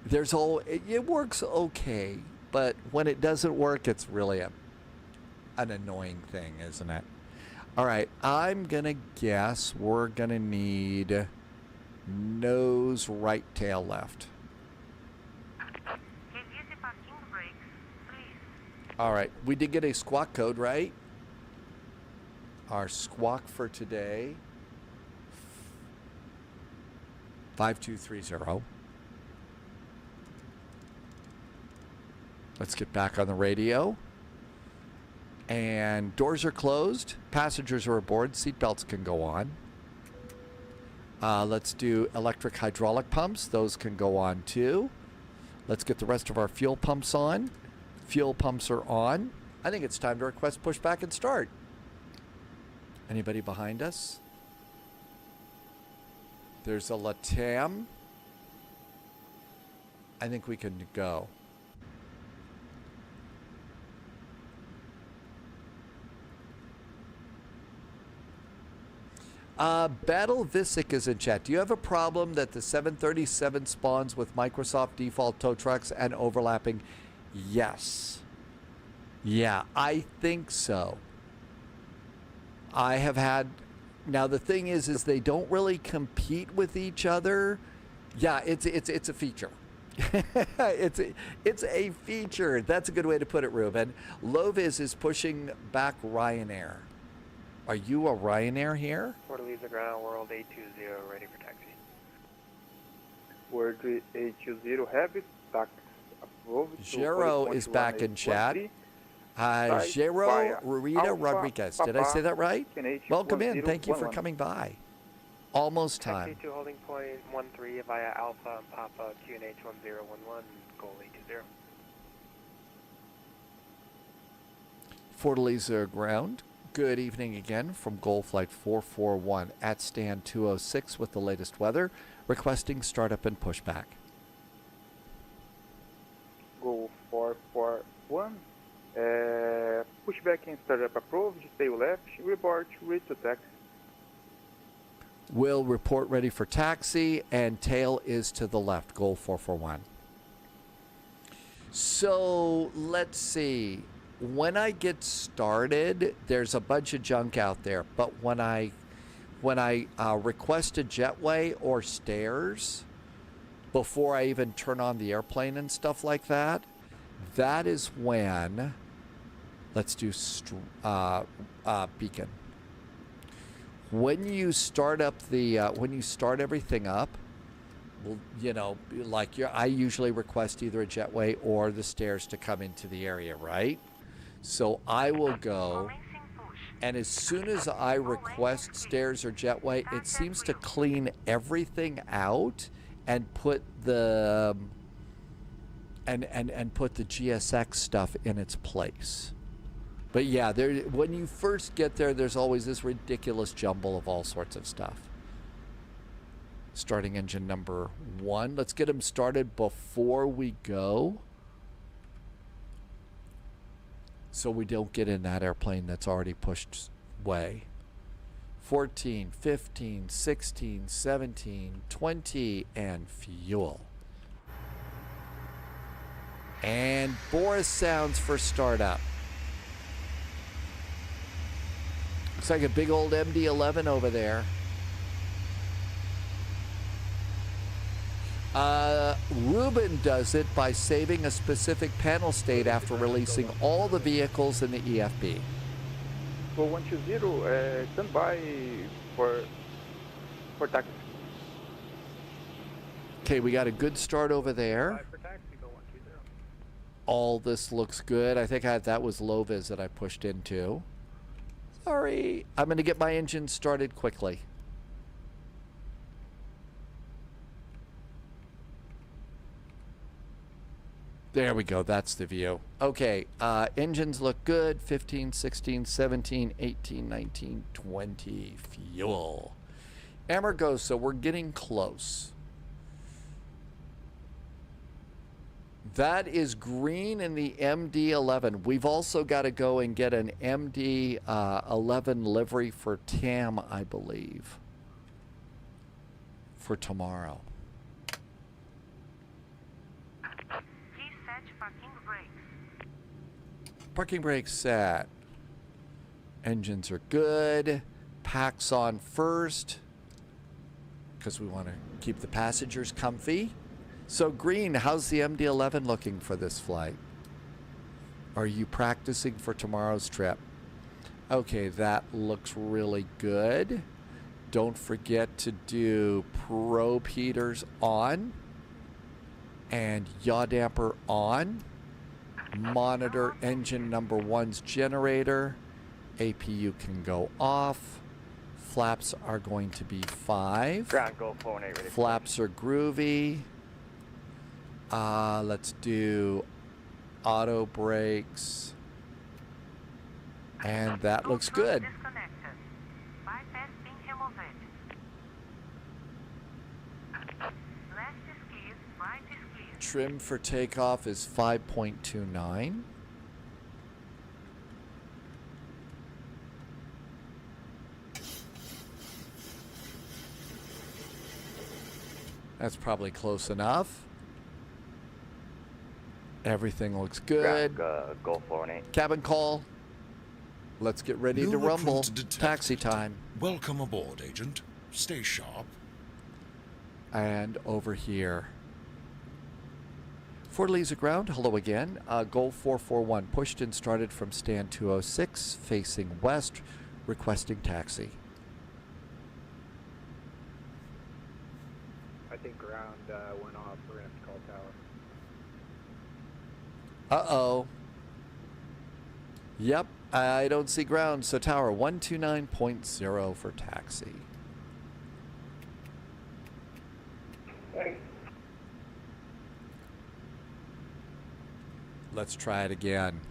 It works okay, but when it doesn't work, it's really an annoying thing, isn't it? All right, I'm going to guess we're going to need nose right tail left. All right, we did get a squawk code, right? Our squawk for today, 5230. Let's get back on the radio. And doors are closed. Passengers are aboard. Seatbelts can go on. Let's do electric hydraulic pumps. Those can go on too. Let's get the rest of our fuel pumps on. Fuel pumps are on. I think it's time to request pushback and start. Anybody behind us? There's a LATAM. I think we can go. Battle Visic is in chat. Do you have a problem that the 737 spawns with Microsoft default tow trucks and overlapping? Yes. Yeah, I think so. I have had... Now, the thing is they don't really compete with each other. Yeah, it's a feature. it's a feature. That's a good way to put it, Ruben. Lovis is pushing back Ryanair. Are you a Ryanair here? Fortaleza ground, world 820, ready for taxi. World 820, heavy, tax approved. Gero is back in chat. Jero Rita Rodriguez. Did I say that right? Welcome in. Thank you for coming by. Almost time. Taxi to holding point 13 via Alpha and Papa QNH 1011, goal 820. Fortaleza ground. Good evening again from Goal Flight 441 at stand 206 with the latest weather, requesting startup and pushback. Go 441. Pushback and startup approved. Tail left. Report ready to taxi. Will report ready for taxi, and tail is to the left. Goal 441. So let's see. When I get started, there's a bunch of junk out there. But when I request a jetway or stairs before I even turn on the airplane and stuff like that, that is when, let's do beacon. When you start up the when you start everything up, well, you know, like I usually request either a jetway or the stairs to come into the area, right? So I will go, and as soon as I request stairs or jetway, it seems to clean everything out and put the and put the GSX stuff in its place. But yeah, when you first get there, there's always this ridiculous jumble of all sorts of stuff. Starting engine number 1. Let's get them started before we go, so we don't get in that airplane that's already pushed way. 14, 15, 16, 17, 20, and fuel. And Boris sounds for startup. Looks like a big old MD11 over there. Ruben does it by saving a specific panel state after releasing all the vehicles in the EFB. So 120, stand by for taxi. Okay, we got a good start over there. All this looks good. I think that was low vis that I pushed into. Sorry. I'm going to get my engine started quickly. There we go. That's the view. Okay. Engines look good. 15, 16, 17, 18, 19, 20. Fuel. Amargosa, we're getting close. That is green in the MD11. We've also got to go and get an MD11 livery for TAM, I believe, for tomorrow. Please set parking brakes. Parking brakes set. Engines are good. Packs on first, because we want to keep the passengers comfy. So green, how's the MD11 looking for this flight? Are you practicing for tomorrow's trip? Okay, that looks really good. Don't forget to do probe heaters on and yaw damper on. Monitor engine number 1's generator. APU can go off. Flaps are going to be 5. Ground go 48 ready. Flaps are groovy. Let's do auto brakes. And that looks good. Trim for takeoff is 5.29. That's probably close enough. Everything looks good. Go 48. Cabin call. Let's get ready to rumble. Taxi time. Welcome aboard, Agent. Stay sharp. And over here. Fortaleza ground. Hello again. Goal 441. Pushed and started from stand 206, facing west, requesting taxi. I think ground went off. We're going to have to call tower. Uh-oh. Yep, I don't see ground, so tower 129.0 for taxi. Thanks. Let's try it again.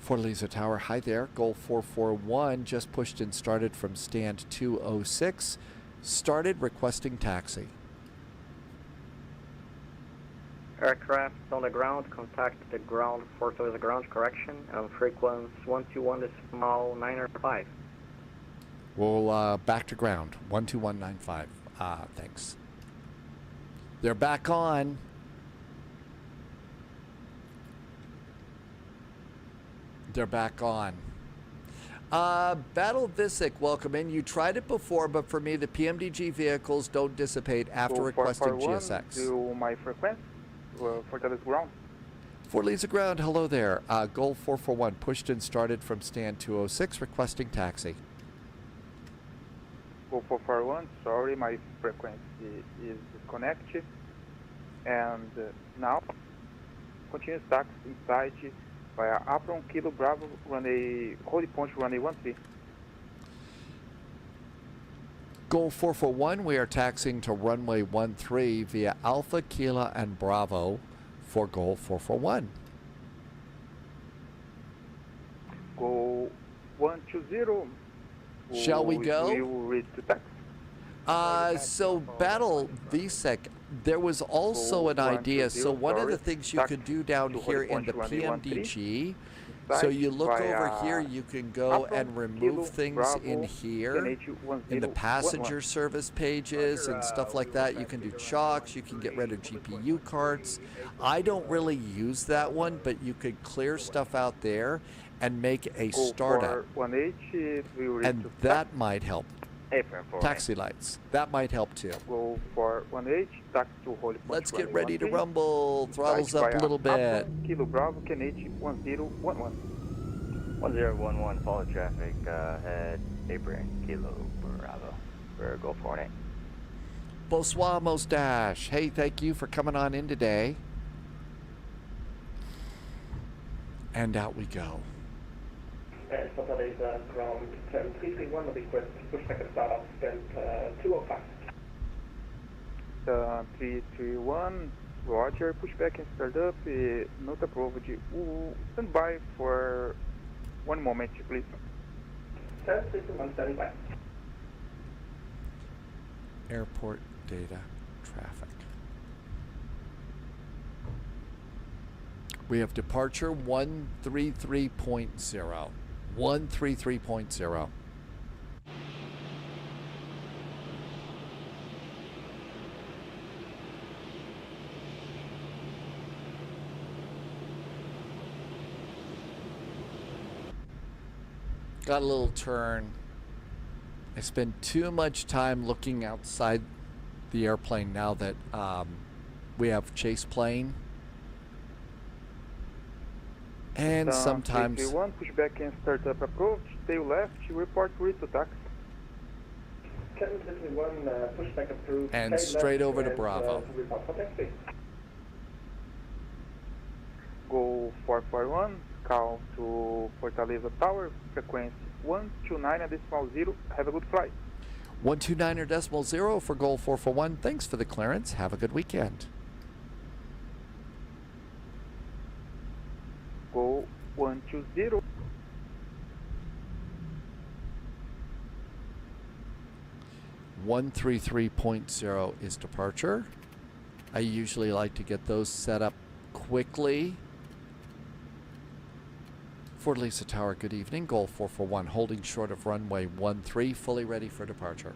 Fortaleza Tower, hi there. Goal 441 just pushed and started from stand 206. Started requesting taxi. Aircraft on the ground, contact the ground, Fortaleza ground, correction, on frequency 121.905. We'll back to ground, 12195. Thanks. They're back on. They're back on. Battle Visic, welcome in. You tried it before, but for me, the PMDG vehicles don't dissipate after requesting GSX. To my frequency, Fortaleza ground. Fortaleza ground, hello there. Goal 441, pushed and started from stand 206, requesting taxi. Go 441, sorry, my frequency is disconnected. And now, continuous taxi inside via apron, Kilo Bravo, runway, holding point, runway 13. Goal 441, we are taxiing to runway 13 via Alpha, Kilo, and Bravo for goal 441. Go 120. Shall we go? We will reach the taxi. So Battle VSEC, there was also an idea. So one of the things you can do down here in the PMDG, so you look over here, you can go and remove things in here, in the passenger service pages and stuff like that. You can do chocks, you can get rid of GPU carts. I don't really use that one, but you could clear stuff out there and make a startup. And that might help. Taxi lights. That might help too. Go for 1H, taxi to hold. Let's get ready to rumble. Throttles up a little bit. Kilo Bravo, KNH 1011. 1011, follow traffic, head apron, Kilo Bravo, for Goal 48. Bonsoir, Mostache. Hey, thank you for coming on in today. And out we go. Fortaleza ground 331 will request pushback and start up stand 205. 331, Roger, pushback and start up, not approved. Stand by for 1 moment, please. 331, standing by. Airport data traffic. We have departure 133.0. 133.0. Got a little turn. I spend too much time looking outside the airplane now that we have chase plane. And sometimes... 331, pushback and start up approach, tail left, report reach to taxi. 331, pushback approved. And straight over to Bravo. Go 441, call to Fortaleza Tower, frequency 129.0. Have a good flight. 129.0 for goal 441. Thanks for the clearance. Have a good weekend. Go 120. .0 is departure. I usually like to get those set up quickly. Fortaleza Tower, good evening. Goal 441, holding short of runway 13, fully ready for departure.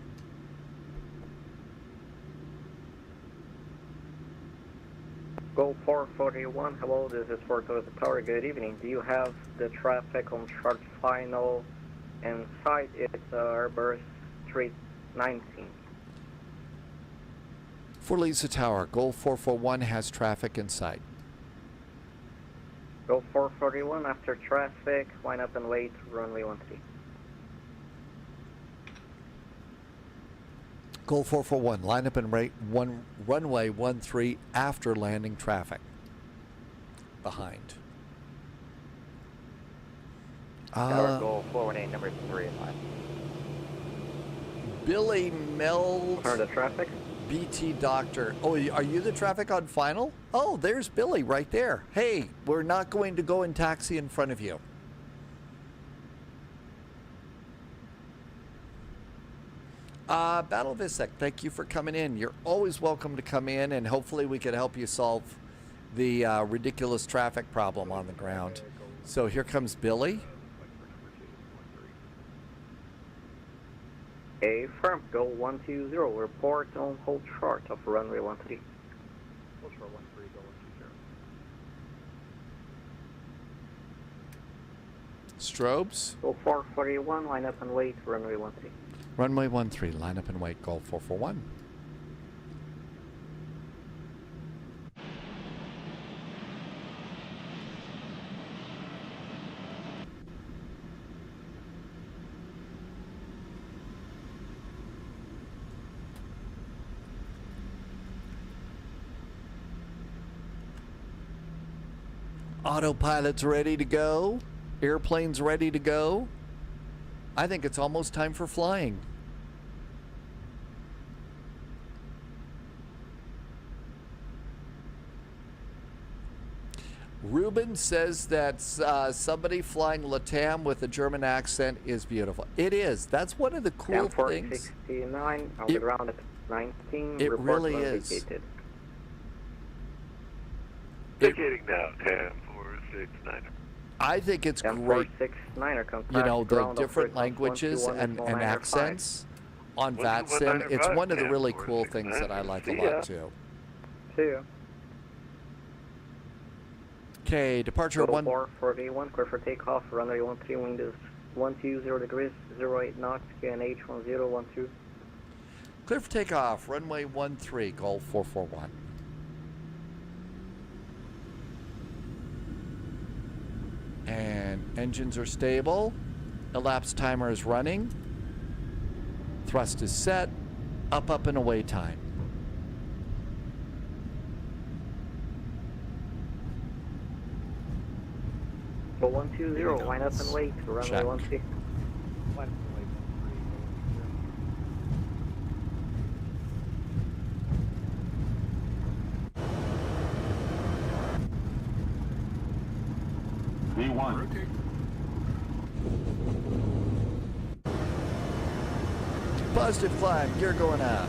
Goal 441, hello, this is Fortaleza Tower, good evening. Do you have the traffic on chart final and site? It's Airbus 319. Fortaleza Tower, goal 441 has traffic in sight. Goal 441, after traffic, line up and wait, runway 13. Goal 441, line up and rate runway 13 after landing traffic. Behind. Tower Goal 418, number 3 in line. Billy Mel. Turn to traffic. BT Doctor. Oh, are you the traffic on final? Oh, there's Billy right there. Hey, we're not going to go in taxi in front of you. Battle Visek, thank you for coming in. You're always welcome to come in, and hopefully we can help you solve the ridiculous traffic problem on the ground. So here comes Billy. A firm, go 120, report on hold chart of runway 13. Hold chart 13, go 120. Strobes. Go 441, line up and wait, runway 13. Runway 13, line up and wait, Gulf 441. Autopilot's ready to go. Airplane's ready to go. I think it's almost time for flying. Ruben says that somebody flying LATAM with a German accent is beautiful. It is. That's one of the cool things. 469, on the ground at 19. It really is. Vacated. Vacating now, 10-469. I think it's great. 469, you know, the different languages and accents on VATSIM. It's one of the really cool things that I like a lot too. See ya. Okay, departure 441, clear for takeoff, runway 13, wind is 120 degrees, 08 knots, QNH 1012. Clear for takeoff, runway 13, Gulf 441. And engines are stable. Elapsed timer is running. Thrust is set. Up, up, and away time. Go 120, line up and wait, runway 13. V1. Positive climb, gear going up.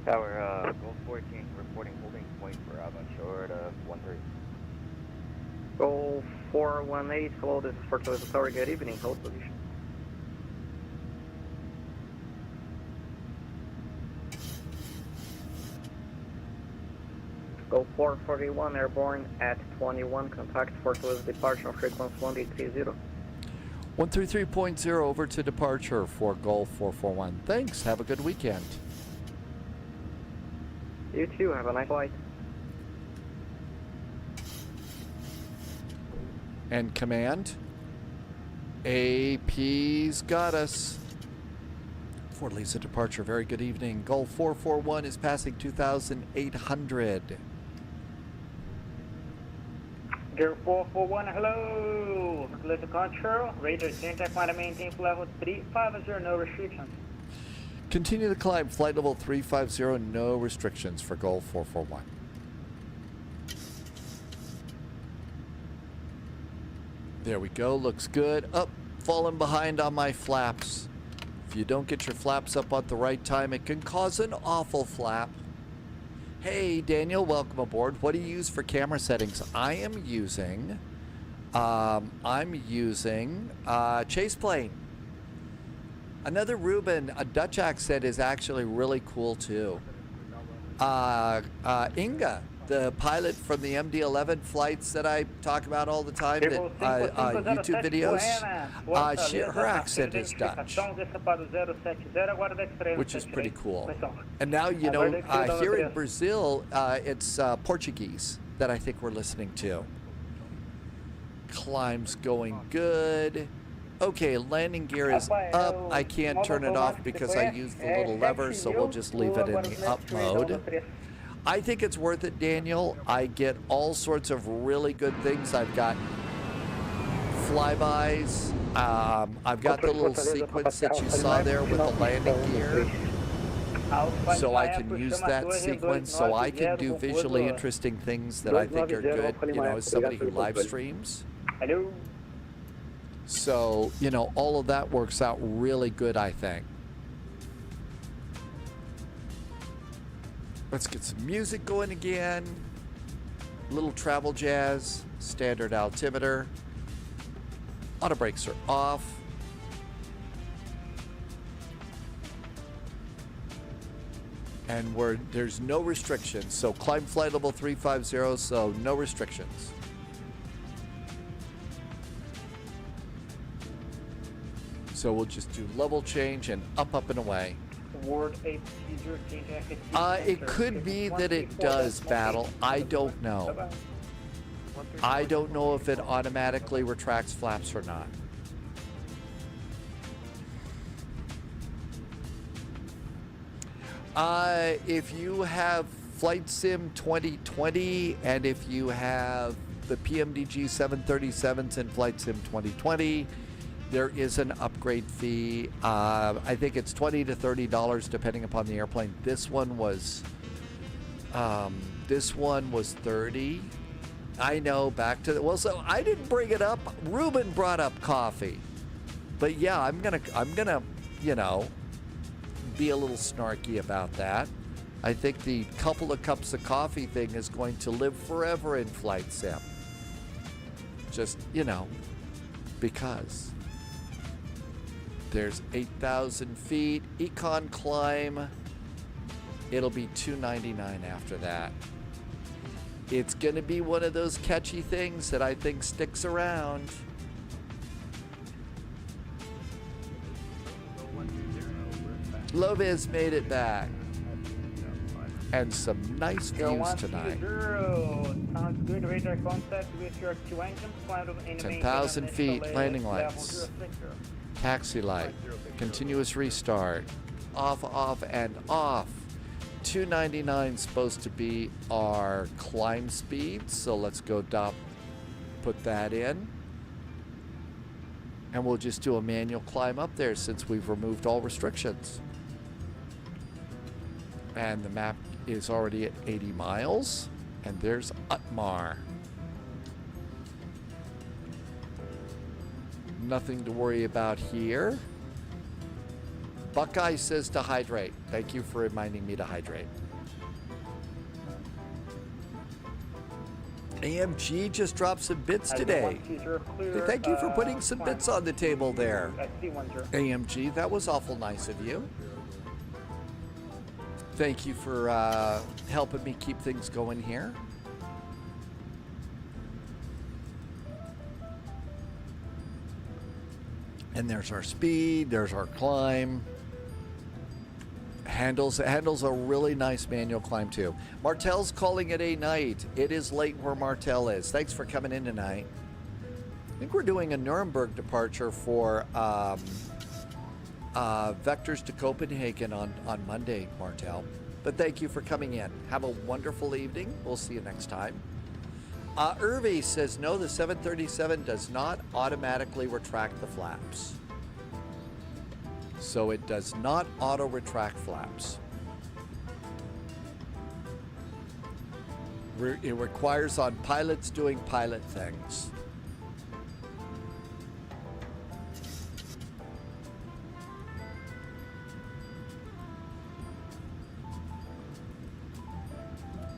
Tower, Gold 14, reporting holding point for Bravo, short of 13. Go 418, hello, this is Fortaleza Tower, good evening, hold position. Go 441, airborne at 21, contact Fortaleza departure on frequency 1830. 133.0 over to departure for Gulf 441. Thanks, have a good weekend. You too, have a nice flight. And command, AP's got us. Fortaleza departure, very good evening. Gulf 441 is passing 2,800. Gear 441, hello. Clear to control. Radar center, climb maintain level 350, no restrictions. Continue the climb, flight level 350, no restrictions for Gulf 441. There we go, looks good. Up, falling behind on my flaps. If you don't get your flaps up at the right time, it can cause an awful flap. Hey, Daniel, welcome aboard. What do you use for camera settings? I am using, Chase Plane. Another Ruben, a Dutch accent is actually really cool too. Inga, the pilot from the MD11 flights that I talk about all the time, that YouTube videos, her accent is Dutch, which is pretty cool. And now, you know, here in Brazil, it's Portuguese. that I think we're listening to. Climb's going good. Okay, landing gear is up. I can't turn it off because I used the little lever, so we'll just leave it in the up mode. I think it's worth it, Daniel. I get all sorts of really good things. I've got flybys. I've got the little sequence that you saw there with the landing gear. So I can use that sequence so I can do visually interesting things that I think are good, you know, as somebody who live streams. So, you know, all of that works out really good, I think. Let's get some music going again. Little travel jazz, standard altimeter. Auto brakes are off. And there's no restrictions. So climb flight level 350, so no restrictions. So we'll just do level change and up and away. It could be that it does, Battle. I don't know. I don't know if it automatically retracts flaps or not. If you have Flight Sim 2020 and if you have the PMDG 737s and Flight Sim 2020, there is an upgrade fee. I think it's $20 to $30 depending upon the airplane. This one was $30. I know, back to the, well, so I didn't bring it up. Ruben brought up coffee. But yeah, I'm gonna, you know, be a little snarky about that. I think the couple of cups of coffee thing is going to live forever in Flight Sim. Just, you know, because. There's 8,000 feet, econ climb. It'll be $299 after that. It's gonna be one of those catchy things that I think sticks around. Lovis made it back. And some nice views tonight. 10,000 feet, landing lights. Taxi light, continuous restart, off, and off. 299 is supposed to be our climb speed, so let's go put that in. And we'll just do a manual climb up there since we've removed all restrictions. And the map is already at 80 miles, and there's Utmar. Nothing to worry about here. Buckeye says to hydrate. Thank you for reminding me to hydrate. AMG just dropped some bits today. Thank you for putting some bits on the table there. AMG, that was awful nice of you. Thank you for helping me keep things going here. And there's our speed, there's our climb. Handles a really nice manual climb too. Martel's calling it a night. It is late where Martel is. Thanks for coming in tonight. I think we're doing a Nuremberg departure for Vectors to Copenhagen on Monday, Martel. But thank you for coming in. Have a wonderful evening. We'll see you next time. Irvi says, no, the 737 does not automatically retract the flaps. So it does not auto-retract flaps. It requires on pilots doing pilot things.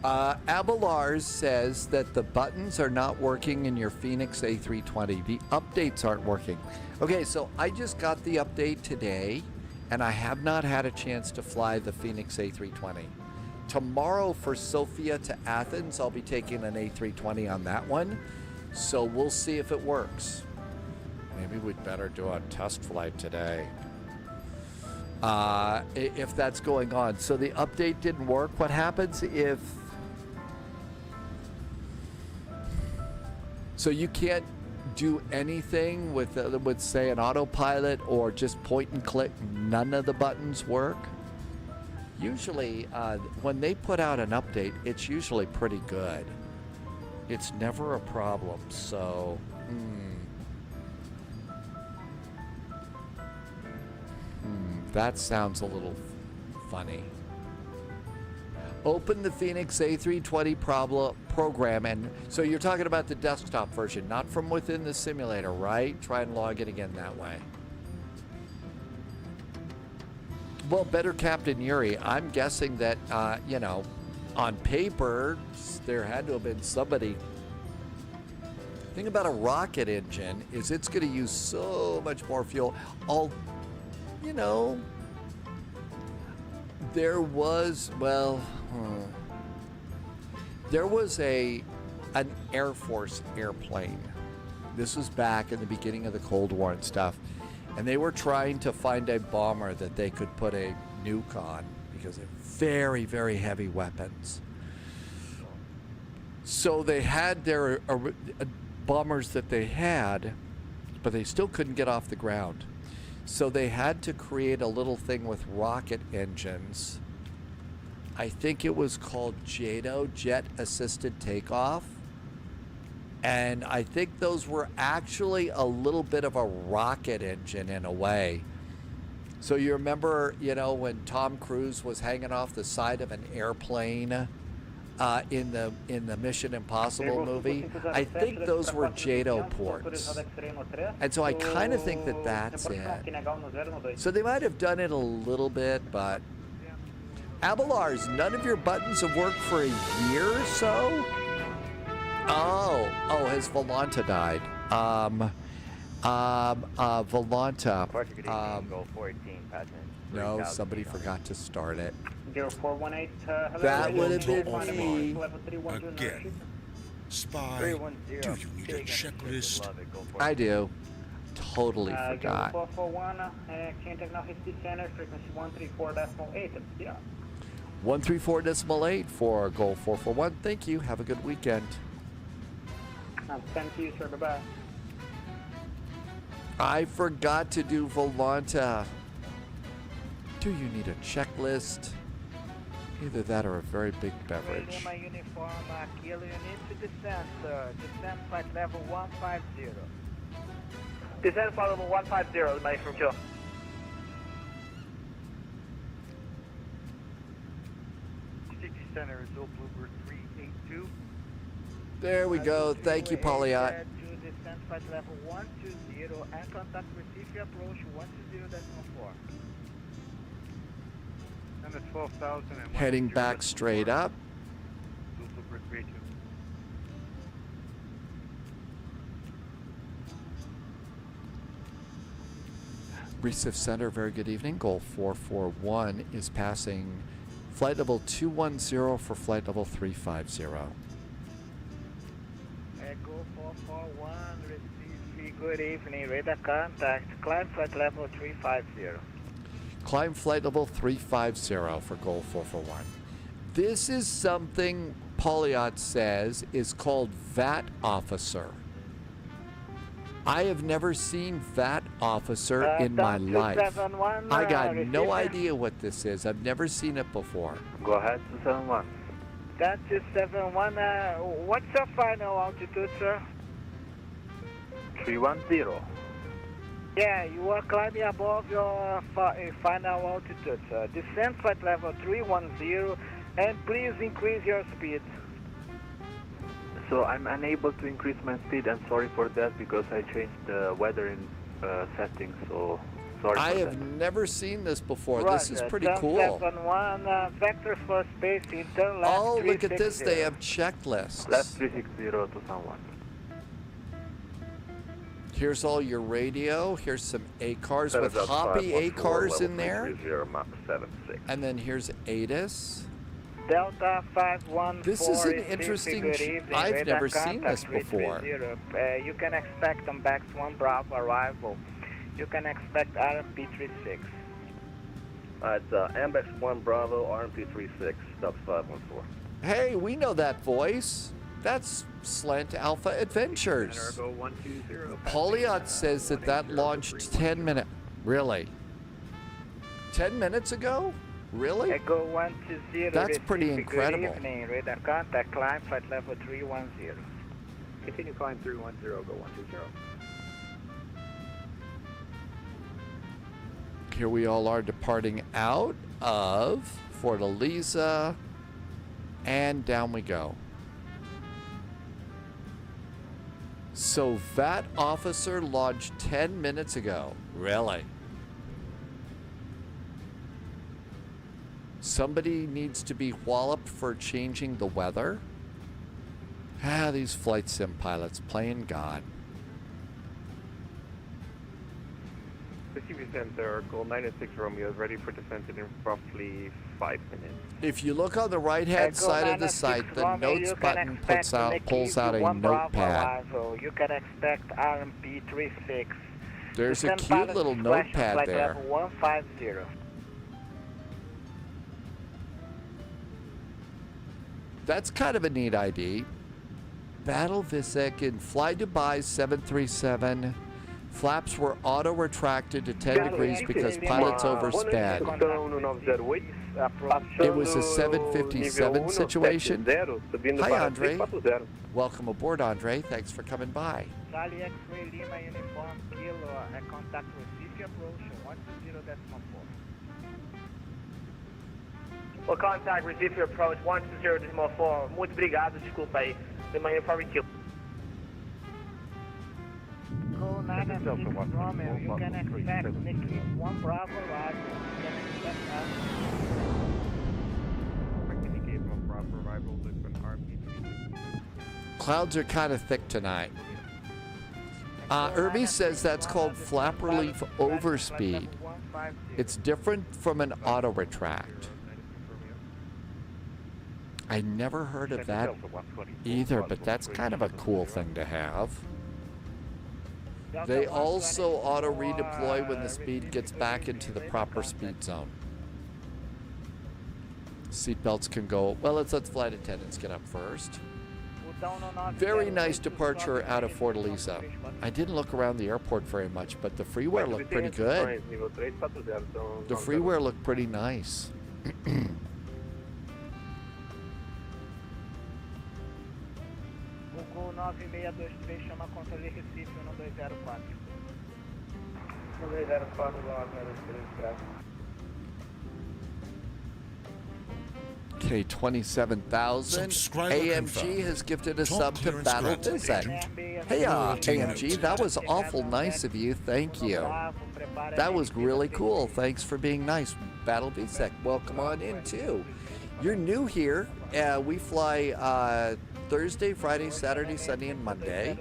Abelars says that the buttons are not working in your Phoenix A320. The updates aren't working. Okay, so I just got the update today, and I have not had a chance to fly the Phoenix A320. Tomorrow for Sofia to Athens, I'll be taking an A320 on that one, so we'll see if it works. Maybe we'd better do a test flight today. If that's going on. So the update didn't work. What happens if So you can't do anything with say an autopilot or just point and click. None of the buttons work. Usually, when they put out an update, it's usually pretty good. It's never a problem. So, that sounds a little funny. Open the Phoenix A320 program, and so you're talking about the desktop version, not from within the simulator, right? Try and log in again that way. Well, better Captain Yuri. I'm guessing that, you know, on paper, there had to have been somebody. The thing about a rocket engine is it's going to use so much more fuel. You know, there was, there was an Air Force airplane. This was back in the beginning of the Cold War and stuff. And they were trying to find a bomber that they could put a nuke on because they're very, very heavy weapons. So they had their bombers that they had, but they still couldn't get off the ground. So they had to create a little thing with rocket engines. I think it was called JATO, Jet Assisted Takeoff. And I think those were actually a little bit of a rocket engine in a way. So you remember, you know, when Tom Cruise was hanging off the side of an airplane in the Mission Impossible movie? I think those were JATO ports. And so I kind of think that that's it. So they might have done it a little bit, but... Abelars, none of your buttons have worked for a year or so? Oh, has Volanta died? Volanta. Go 14, pattern. No, somebody forgot to start it. 0418, hello. That would have been me. Again. Spy, do you need a checklist? I do. Totally forgot. 0441, contact now HD center, frequency 134.8, yeah. 134.8 for Goal 441. Thank you. Have a good weekend. Thank you, sir. Bye-bye. I forgot to do Volanta. Do you need a checklist? Either that or a very big beverage. My uniform, Kilo, you need to descend, sir. Descend flight level 150. Descend flight level 150, my from Kilo. Center is Old Bluebird 382. There we go. Thank you, Polyot. To descend flight level 120 and contact Recife approach 120.4. And the 12,000 and Heading back straight up. Old Bluebird 382. Recife Center, very good evening. Goal 441 is passing flight level 210 for flight level 350. Go 441, Recife, good evening. Radar contact, climb flight level 350. Climb flight level 350 for Goal 441. This is something Polyot says is called VAT Officer. I have never seen VAT Officer in my life. I got no idea what this is. I've never seen it before. Go ahead, 271. That's 271. What's your final altitude, sir? 310. Yeah, you are climbing above your final altitude, sir. Descend flight level 310, and please increase your speed. So I'm unable to increase my speed. I'm sorry for that because I changed the weather in settings. So sorry. I have never seen this before. Roger. This is pretty cool. 771, vector for space, turn left. Oh, look at this. They have checklists. Left 360 to someone. Here's all your radio. Here's some ACARs with hoppy ACARs in there. And then here's ATIS. Delta 514. This is an interesting. I've never seen this before. You can expect on Bax 1 Bravo arrival. You can expect RMP 36. It's Ambex 1 Bravo, RMP 36, Dubs 514. Hey, we know that voice. That's Slant Alpha Adventures. Ergo 120. Pauliot says that launched 10 minutes. Really? 10 minutes ago? Really? Echo 120. That's pretty Recife, incredible. Good evening. Radar contact. Climb flight level 310. Continue climb 310. Go 120. Here we all are departing out of Fortaleza, and down we go. So that officer launched 10 minutes ago. Really? Somebody needs to be walloped for changing the weather? Ah, these flight sim pilots playing God. Recife Center, Goal 96 Romeo is ready for descent in roughly 5 minutes. If you look on the right-hand side of the site, the notes button pulls out a notepad. You can expect RMP 36. There's a cute little notepad there. Level 150. That's kind of a neat ID. Battle Visek in Fly Dubai 737. Flaps were auto-retracted to 10 degrees because pilots oversped. It was a 757 situation. Hi, Andre. Welcome aboard, Andre. Thanks for coming by. Charlie X-ray Lima uniform kilo, contact Recife approach 120.4. O contact Recife approach 120.4. Muito obrigado, desculpa aí. Lima uniform kilo. Go 96 Romeo, you can expect Nikki 1 Bravo arrival. You can expect us. Indicate 1 Bravo arrival, Lisbon RP. Clouds are kind of thick tonight. Irby says that's called flap relief overspeed. It's different from an auto retract. I never heard of that either, but that's kind of a cool thing to have. They also auto redeploy when the speed gets back into the proper speed zone. Seatbelts can go, well, let's let flight attendants get up first. Very nice departure out of Fortaleza. I didn't look around the airport very much, but the freeware looked pretty good. The freeware looked pretty nice. Gol 9623 chama controle Recife 1204. 1204 Okay, 27,000. AMG has gifted a sub to Battle Visek. Hey, AMG, that was awful nice of you. Thank you. That was really cool. Thanks for being nice. Battle Visek, welcome on in, too. You're new here. We fly Thursday, Friday, Saturday, Sunday, and Monday.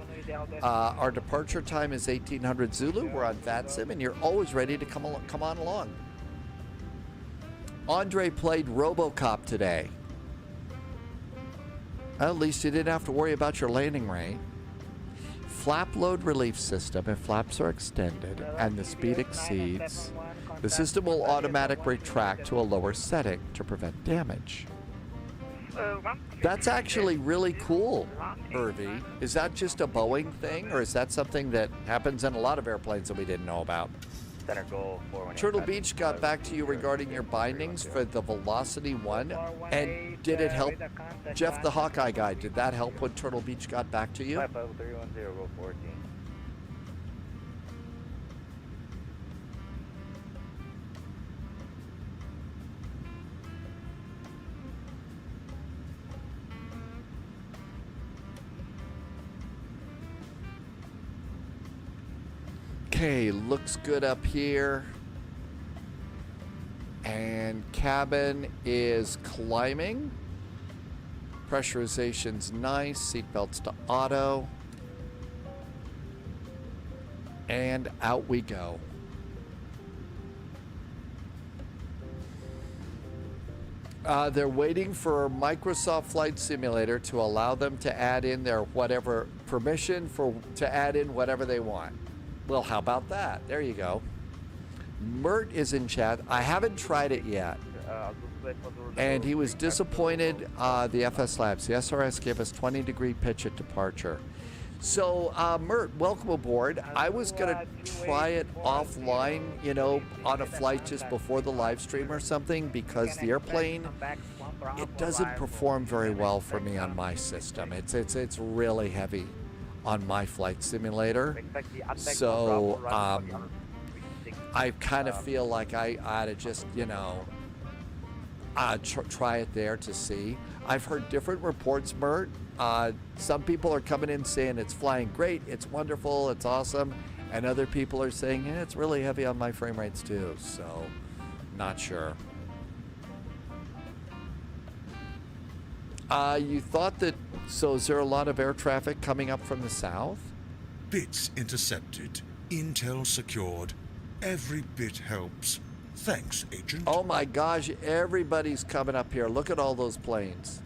Our departure time is 1800 Zulu. We're on VATSIM, and you're always ready to come on along. Andre played RoboCop today. At least you didn't have to worry about your landing rate. Flap load relief system. If flaps are extended and the speed exceeds, the system will automatically retract to a lower setting to prevent damage. That's actually really cool, Irvi. Is that just a Boeing thing, or is that something that happens in a lot of airplanes that we didn't know about? Center goal 418. Turtle Beach got back to you regarding your bindings for the Velocity 1, and did it help? Jeff the Hawkeye guy, did that help when Turtle Beach got back to you? 55310, roll 14. Okay, looks good up here. And cabin is climbing. Pressurization's nice. Seatbelts to auto. And out we go. They're waiting for Microsoft Flight Simulator to allow them to add in their whatever permission to add in whatever they want. Well, how about that? There you go. Mert is in chat. I haven't tried it yet. And he was disappointed, the FS Labs. The SRS gave us 20-degree pitch at departure. So, Mert, welcome aboard. I was going to try it offline, you know, on a flight just before the live stream or something, because the airplane, it doesn't perform very well for me on my system. It's really heavy on my flight simulator. So, I kind of feel like I ought to just, you know, try it there to see. I've heard different reports, Mert. Some people are coming in saying it's flying great, it's wonderful, it's awesome, and other people are saying, yeah, it's really heavy on my frame rates too, so not sure. You thought that, so is there a lot of air traffic coming up from the south? Bits intercepted, intel secured, every bit helps. Thanks, Agent. Oh my gosh, everybody's coming up here. Look at all those planes.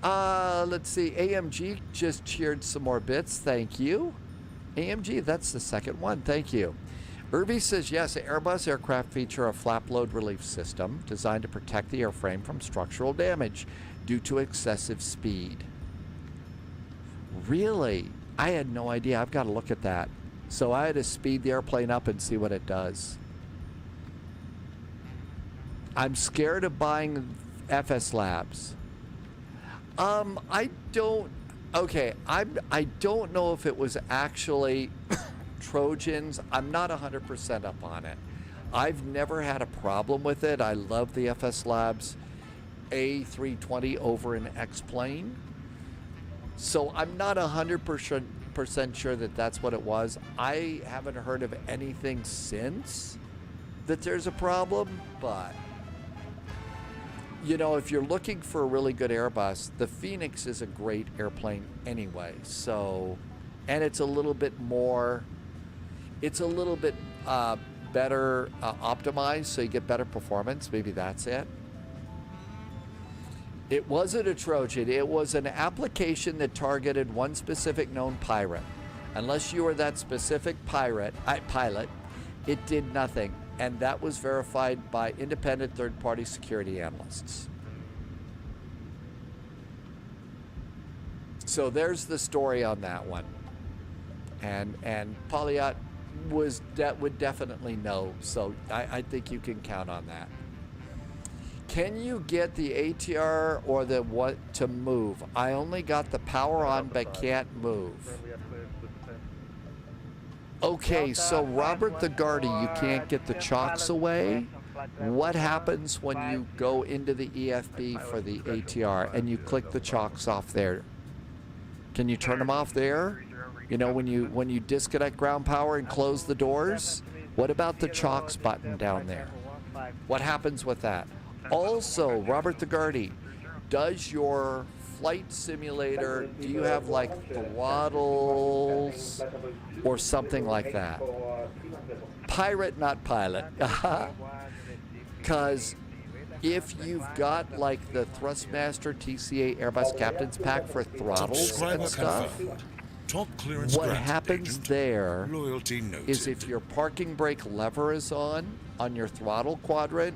Let's see, AMG just cheered some more bits, thank you. AMG, that's the second one, thank you. Irby says, yes, Airbus aircraft feature a flap load relief system designed to protect the airframe from structural damage due to excessive speed. Really? I had no idea. I've got to look at that. So I had to speed the airplane up and see what it does. I'm scared of buying FS Labs. I don't know if it was actually Trojans. I'm not 100% up on it. I've never had a problem with it. I love the FS Labs A320 over an X-plane. So I'm not 100% sure that that's what it was. I haven't heard of anything since that there's a problem, but you know, if you're looking for a really good Airbus, the Phoenix is a great airplane anyway. So, and it's a little bit more, it's a little bit better optimized, so you get better performance. Maybe that's it. It wasn't a Trojan. It was an application that targeted one specific known pirate. Unless you were that specific pilot, it did nothing. And that was verified by independent third-party security analysts. So there's the story on that one. And Polyot would definitely know. So I think you can count on that. Can you get the ATR or the what to move? I only got the power on but can't move. Okay, so Robert the Guardy, you can't get the chocks away. What happens when you go into the EFB for the ATR and you click the chocks off there? Can you turn them off there? You know, when you disconnect ground power and close the doors? What about the chocks button down there? What happens with that? Also, Robert the Guardy, does your flight simulator, do you have like throttles or something like that? Pirate, not pilot. Because if you've got like the Thrustmaster TCA Airbus Captain's Pack for throttles and stuff, what happens there is if your parking brake lever is on your throttle quadrant,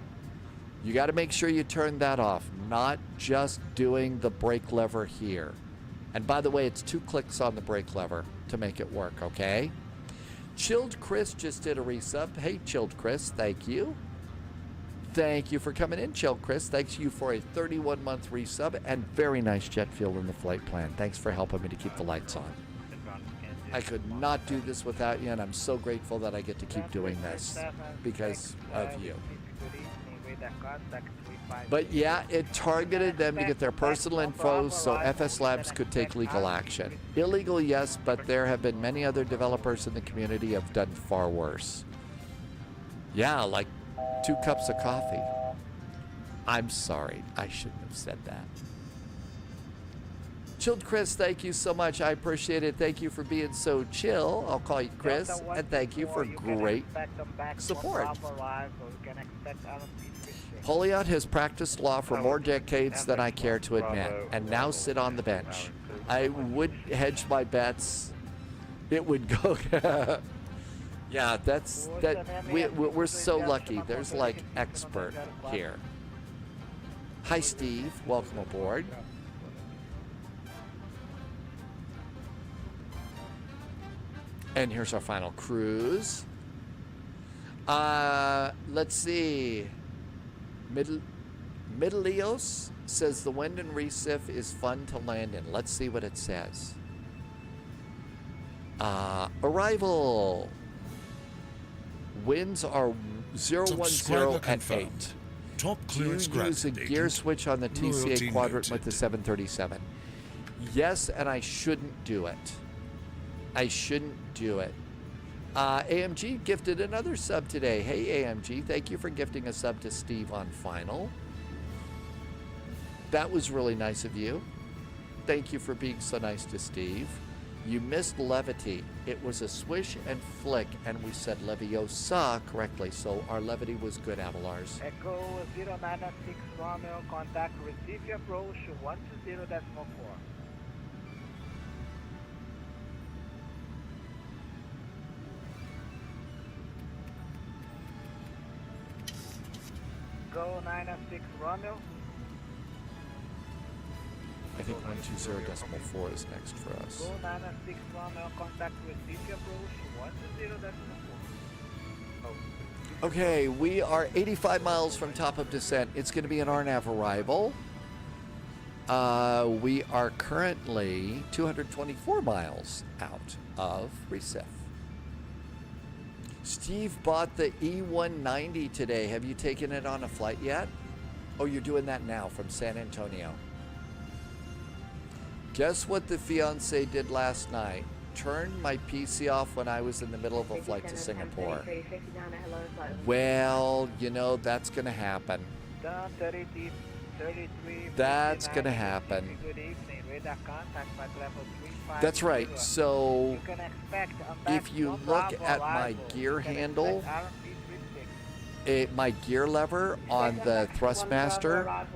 you got to make sure you turn that off, not just doing the brake lever here. And by the way, it's 2 clicks on the brake lever to make it work, okay? Chilled Chris just did a resub. Hey, Chilled Chris, thank you. Thank you for coming in, Chilled Chris. Thanks you for a 31-month resub and very nice jet fuel in the flight plan. Thanks for helping me to keep the lights on. I could not do this without you, and I'm so grateful that I get to keep doing this because of you. But yeah, it targeted them to get their personal info so FS Labs could take legal action. Illegal, yes, but there have been many other developers in the community have done far worse. Yeah, like 2 cups of coffee. I'm sorry, I shouldn't have said that. Chilled Chris, thank you so much. I appreciate it. Thank you for being so chill. I'll call you Chris, and thank you for great support. Poliot has practiced law for more decades than I care to admit, and now sit on the bench. I would hedge my bets. It would go... Yeah, that's that. We're so lucky. There's like expert here. Hi, Steve. Welcome aboard. And here's our final cruise. Let's see. Midleos says the wind in Recife is fun to land in. Let's see what it says. Arrival. Winds are 010 and 8. Top clearance Do you use a gear switch on the TCA quadrant with the 737? Yes, and I shouldn't do it. I shouldn't do it. AMG gifted another sub today. Hey, AMG, thank you for gifting a sub to Steve on final. That was really nice of you. Thank you for being so nice to Steve. You missed levity. It was a swish and flick, and we said Leviosa correctly, so our levity was good, Avalars. Echo 096 Romeo, contact Recife approach 120.4. Go 906 Romeo. I think 120.4 is next for us. Go 906 Romeo, contact Recife approach 120.4. Okay, we are 85 miles from top of descent. It's going to be an RNAV arrival. We are currently 224 miles out of Recife. Steve bought the E190 today. Have you taken it on a flight yet? Oh, you're doing that now from San Antonio. Guess what the fiance did last night? Turned my PC off when I was in the middle of a flight to Singapore. Well, you know, that's going to happen. That's going to happen. That's right. So if you look at my gear handle, my gear lever on the Thrustmaster,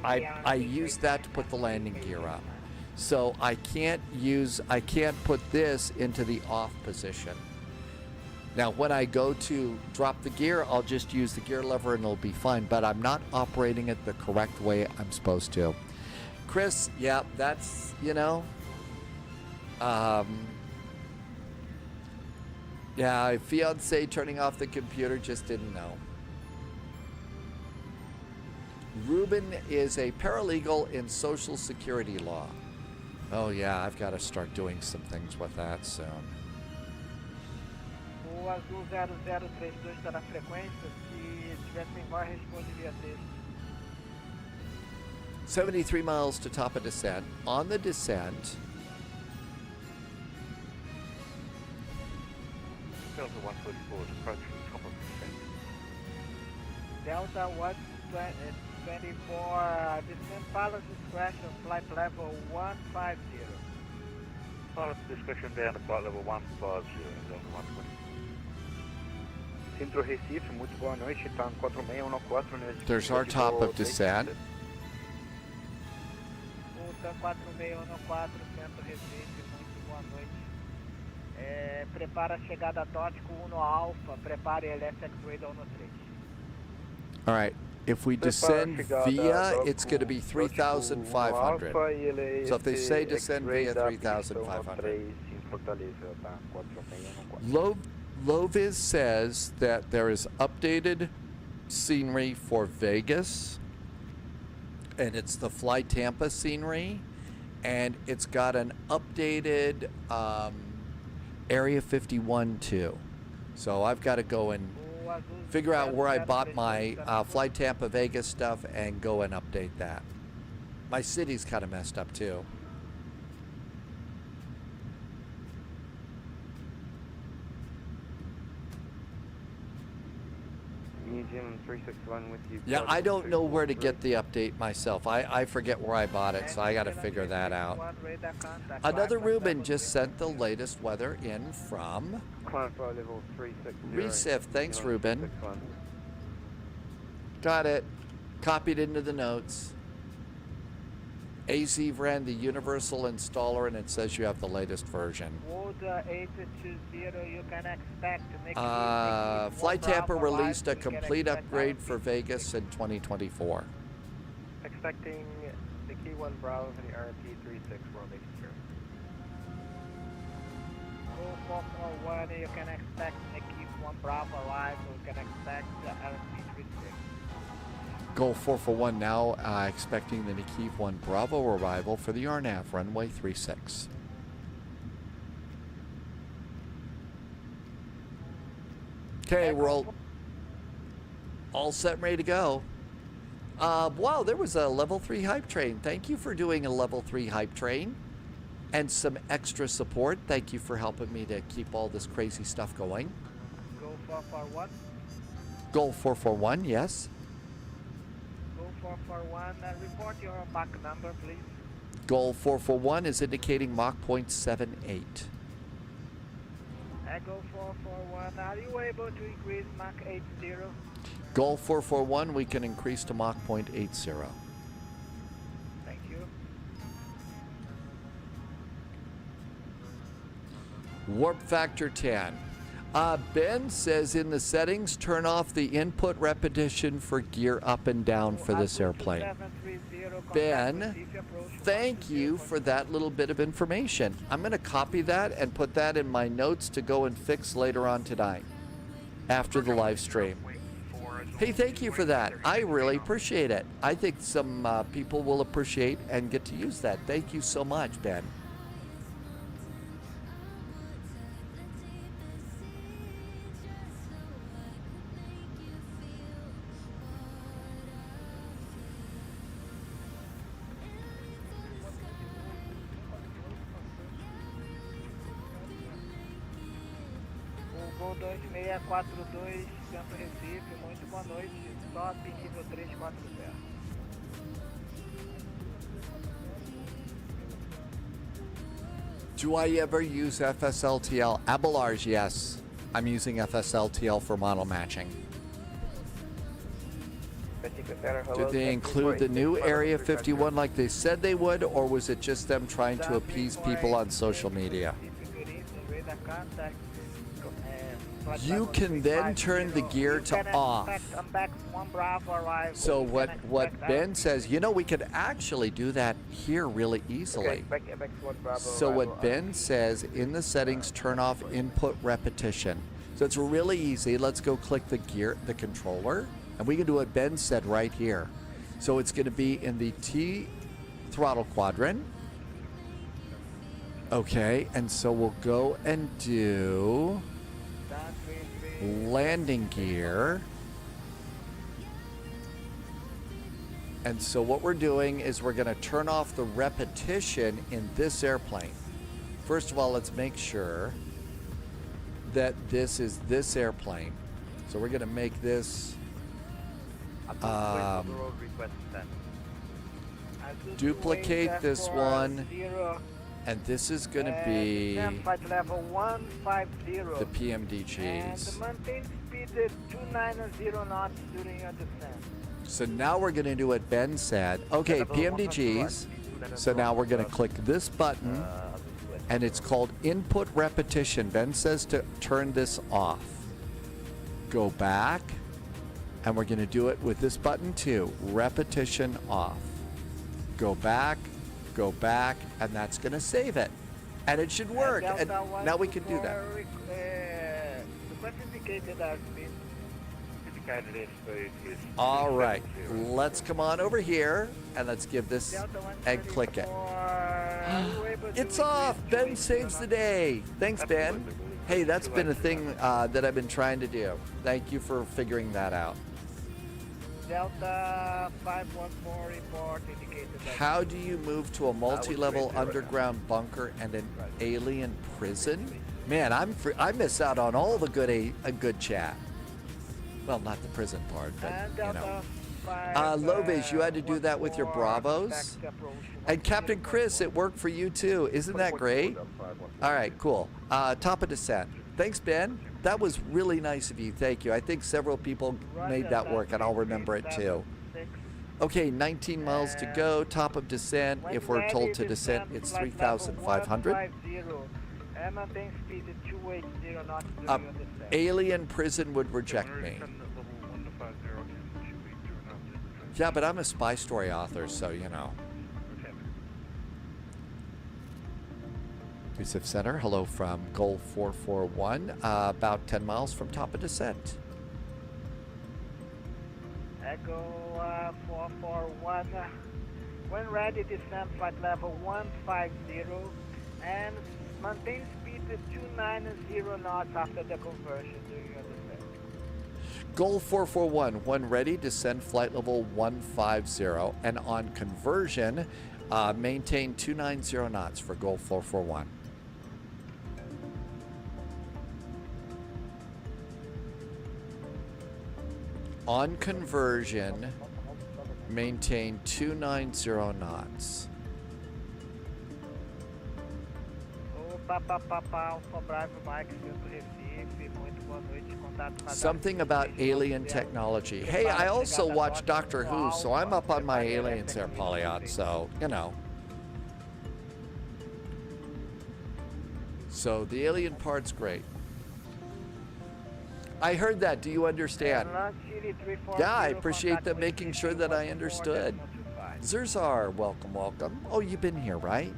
I use that to put the landing gear up. So I can't put this into the off position. Now when I go to drop the gear, I'll just use the gear lever and it'll be fine, but I'm not operating it the correct way I'm supposed to. Chris, yeah, that's, you know, yeah, fiance turning off the computer, just didn't know. Ruben is a paralegal in Social Security law. Oh yeah, I've got to start doing some things with that soon. O Azul 0032 está na frequência. Se tivesse em VAR, responde via texto. 73 miles to top of descent. On the descent, Delta 144 is approaching top of descent. Delta 124, descent pilot discretion, flight level 150. Pilot discretion down to flight level 150, Delta 120. Centro Recife, muito boa noite, tá 4614, né? there's our top of descent. Ultra 4614, Centro Recife, muito boa noite. Prepara a chegada tótico 1 Alpha, prepare LSX radar 13. All right. If we descend via, it's going to be 3,500. So if they say descend via 3,500. Loviz says that there is updated scenery for Vegas, and it's the Fly Tampa scenery, and it's got an updated Area 51 too. So I've got to go and figure out where I bought my Fly Tampa Vegas stuff and go and update that. My city's kind of messed up too. Jim 361 with you. Yeah, I don't know where to get the update myself. I forget where I bought it, so I got to figure that out. Another Ruben just sent the latest weather in from Recife. Thanks, Ruben. Got it. Copied into the notes. AZ ran the universal installer, and it says you have the latest version. Wood 820, you can expect to make Flight Tampa released a complete upgrade for Vegas in 2024. Expecting the key 1 Bravo for the RMP 36 World 83. Go 441, you can expect the key 1 Bravo arrive, you can expect the RMP 36. Go 441 now, expecting the Nikkiv 1 Bravo arrival for the RNAV runway 36. Okay, we're all set and ready to go. Wow, there was a level 3 hype train. Thank you for doing a level 3 hype train and some extra support. Thank you for helping me to keep all this crazy stuff going. Go 441. Go 441, yes. 441, report your Mach number, please. Goal 441 is indicating Mach 0.78. Echo 441, are you able to increase Mach 80? Goal 441, we can increase to Mach 0.80. Thank you. Warp factor 10. Ben says in the settings, turn off the input repetition for gear up and down for this airplane. Ben, thank you for that little bit of information. I'm going to copy that and put that in my notes to go and fix later on tonight after the live stream. Hey, thank you for that. I really appreciate it. I think some people will appreciate and get to use that. Thank you so much, Ben. Gol 2642, Campo Recife, muito boa noite, stop nível 340. Do I ever use FSLTL? Abelars, yes. I'm using FSLTL for model matching. Did they include the new Area 51 like they said they would, or was it just them trying to appease people on social media? You can then turn the gear to off. So what Ben says, you know, we could actually do that here really easily. So what Ben says, in the settings, turn off input repetition. So it's really easy. Let's go click the controller, and we can do what Ben said right here. So it's going to be in the T throttle quadrant. Okay, and so we'll go and do landing gear. And so what we're doing is we're going to turn off the repetition in this airplane. First of all, let's make sure that this is this airplane. So we're going to make this duplicate this one, and this is going to be level 150. the PMDGs. And maintain speed 290 knots during your descent. So now we're going to do what Ben said. Okay, PMDGs. So now we're going to click this button, and it's called input repetition. Ben says to turn this off. Go back, and we're going to do it with this button too. Repetition off. Go back, and that's going to save it. And it should work. And now we can do that. All right, let's come on over here and let's give this and click it. It's off. Ben saves the day. Thanks, Ben. Hey, that's been a thing that I've been trying to do. Thank you for figuring that out. Delta 514 report indicated. How do you move to a multi-level underground bunker and an alien prison? Man, I miss out on all the good chat. Well, not the prison part, but you know. Lovish, you had to do that with your Bravos. And Captain Chris, it worked for you too. Isn't that great? All right, cool. Top of descent. Thanks, Ben. That was really nice of you. Thank you. I think several people made that work, and I'll remember it too. Okay, 19 miles to go, top of descent. If we're told to descent, it's 3,500. And maintain speed 280 knots during A your descent. alien prison would reject me. Yeah, but I'm a spy story author, so you know. Yusuf Center, hello from Goal 441, about 10 miles from top of descent. Echo 441. When ready, descend flight level 150 and maintain speed 290 knots after the conversion during your descent. Goal 441, when ready, descend flight level 150, and on conversion, maintain 290 knots for Goal 441. On conversion, maintain 290 knots. Something about alien technology. Hey, I also watch Doctor Who, so I'm up on my aliens there, Polyot, so, you know. So the alien part's great. I heard that. Do you understand? Yeah, I appreciate them making sure that I understood. Zerzar, welcome, welcome. Oh, you've been here, right?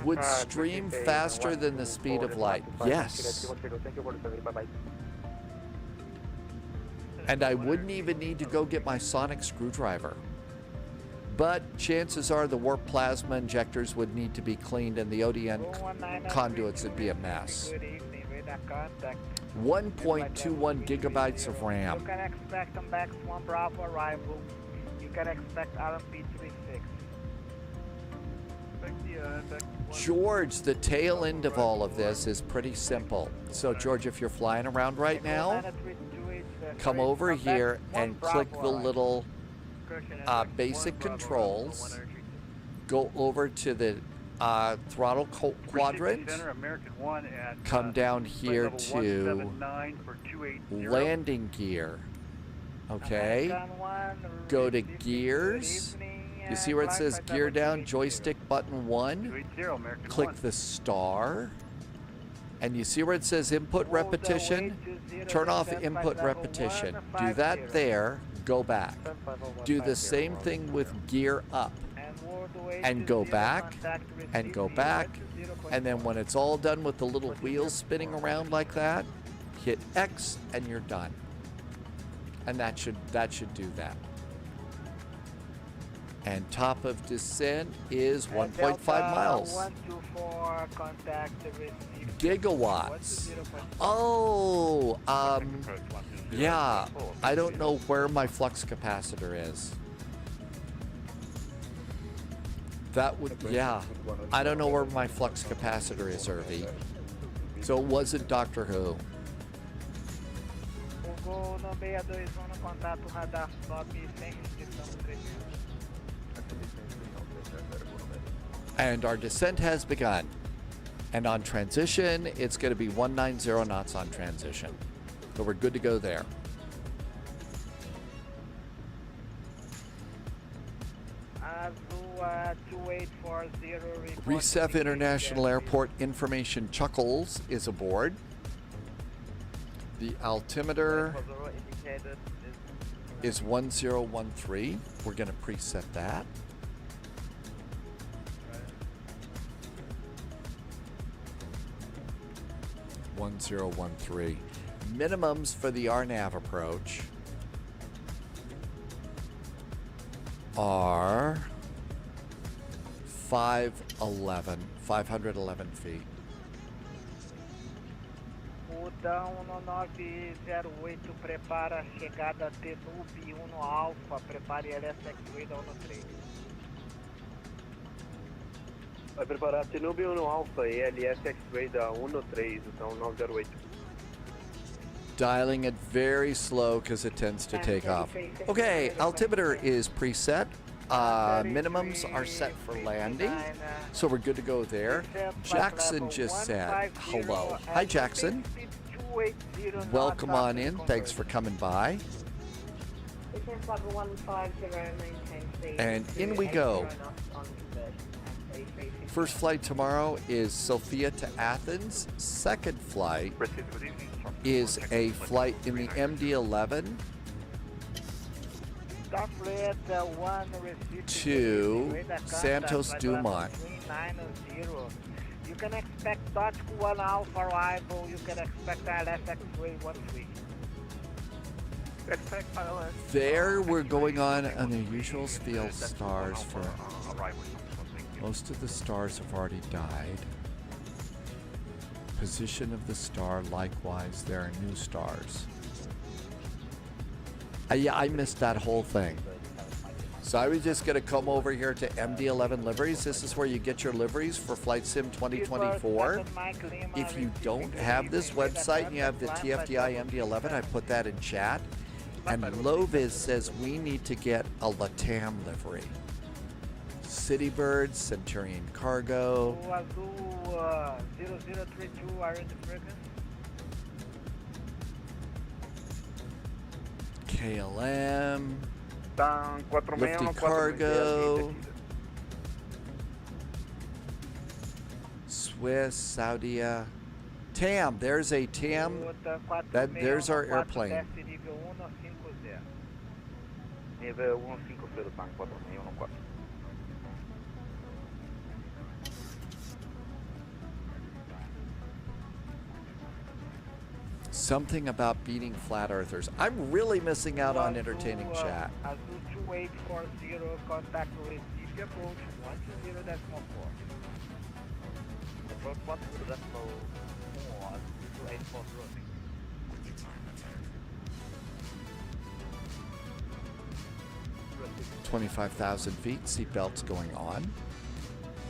Would stream faster than the speed of light. Yes. And I wouldn't even need to go get my sonic screwdriver. But chances are the warp plasma injectors would need to be cleaned and the ODN conduits would be a mess. 1.21 gigabytes of RAM. You can expect on Max 1 Bravo arrival. You can expect RMP 36. George, the tail end of all of this is pretty simple. So George, if you're flying around right now, come over here and click the little basic controls. Go over to the throttle quadrant. Come down here to landing gear. Okay. Go to gears. You see where it says gear down, joystick button 1? Click the star. And you see where it says input repetition? Turn off input repetition. Do that there, go back. Do the same thing with gear up. And go back, and go back. And then when it's all done with the little wheels spinning around like that, hit X and you're done. And that should do that. And top of descent is 1.5 miles. 124, contact Gigawatts. Oh, yeah. I don't know where my flux capacitor is. That would, yeah. I don't know where my flux capacitor is, Irvi. So it wasn't Doctor Who. And our descent has begun. And on transition, it's going to be 190 knots on transition. So we're good to go there. Recife International Airport Information Chuckles is aboard. The altimeter is 1013. We're going to preset that. (1013). Minimums for the RNAV approach are 511 feet. Muda 1908, prepara a chegada T-Nube 1 Alpha, prepare LSX-Way da 13. Vai preparar T-Nube 1 Alpha e LSX-Way da 13, então 908. Dialing it very slow because it tends to take off. Okay, altimeter is preset. Minimums are set for landing, so we're good to go there. Jackson just said hello. Hi, Jackson. Welcome on in. Thanks for coming by. And in we go. First flight tomorrow is Sofia to Athens. Second flight is a flight in the MD11 to Santos Dumont. You can expect Dutch 1 Alpha arrival. You can expect LSX 313. Expect ILS. There we're going on unusual field stars for most of the stars have already died. Position of the star, likewise, there are new stars. Yeah, I missed that whole thing. So I was just going to come over here to MD11 liveries. This is where you get your liveries for Flight Sim 2024. If you don't have this website and you have the TFDi MD11, I put that in chat. And Loviz says we need to get a LATAM livery. Citybird, Centurion Cargo. 0032 are in the frequency. KLM. Lifting Cargo. Swiss, Saudi. TAM, there's a TAM. There's our airplane. Nível 150 do tanque 4614. Something about beating flat earthers. I'm really missing out on entertaining chat. ASUS 2840, contact Recife approach 120.4. Approach 120.4, 2840. 25,000 feet, seatbelts going on.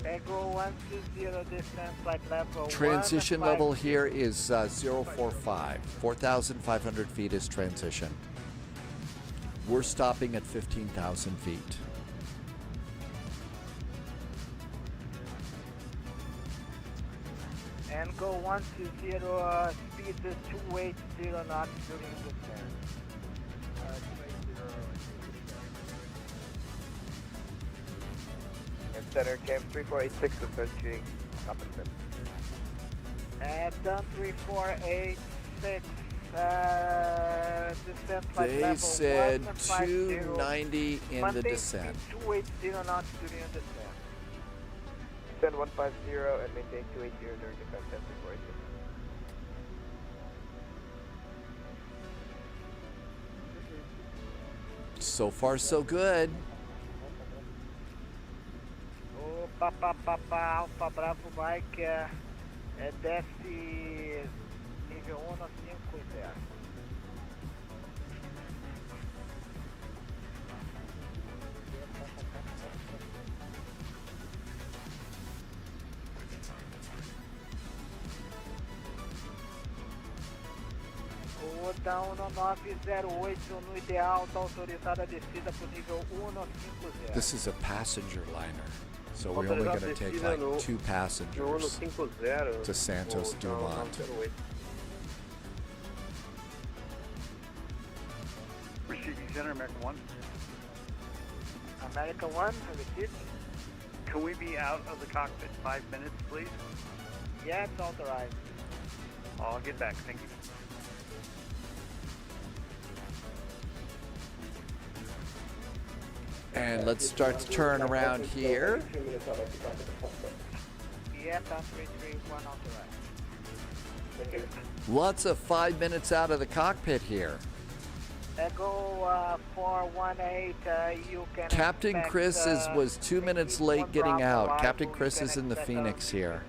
Echo 120, descent flight level. Transition level here is 045. 4,500 feet is transition. We're stopping at 15,000 feet. And go 120, speed is 280 knots during descent. Center cam 3486 with third shooting. Compensate. Done 3486. Descent flight They level said 150. 290 in the descent. 280 knots during descent. Descend 150 and maintain 280 during descent. 3486. So far, so good. Alfa Bravo Mike, desce nível 150. O down no 908, no ideal, está autorizada a descida para o nível 150. This is a passenger liner. So we're only going to take like 2 passengers to Santos Dumont. Receiving center, American 1. America 1, received. Can we be out of the cockpit 5 minutes, please? Yeah, it's authorized. I'll get back, thank you. And let's start to turn around here. Yeah, 331 authorized. Lots of 5 minutes out of the cockpit here. Echo 418, you can Captain expect, Chris was 2 minutes late getting out. Captain Chris is in the Phoenix here.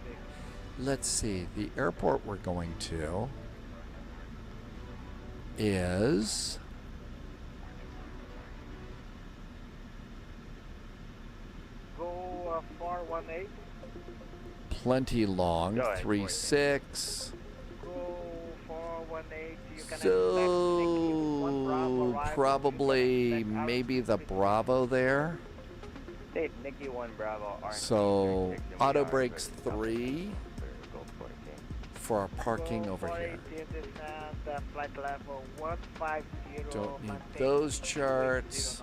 Let's see, the airport we're going to is go 418. plenty long, 36. Go 418. You can So probably maybe the Bravo there. State Nikki 1 Bravo. So auto brakes 3. for our parking over here. Flight level 150. Don't need those charts.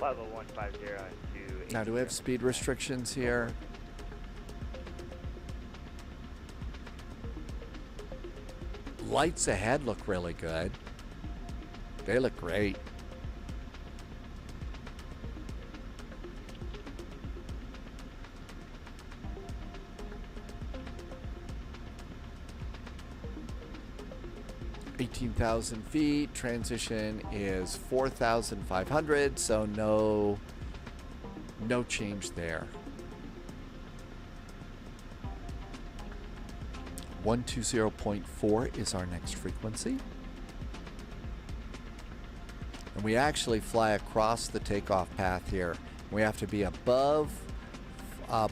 Level 150 to Now, do we have speed restrictions here? Lights ahead look really good. They look great. $18,000 feet. Transition is 4,500, so no change there. 120.4 is our next frequency. And we actually fly across the takeoff path here. We have to be above,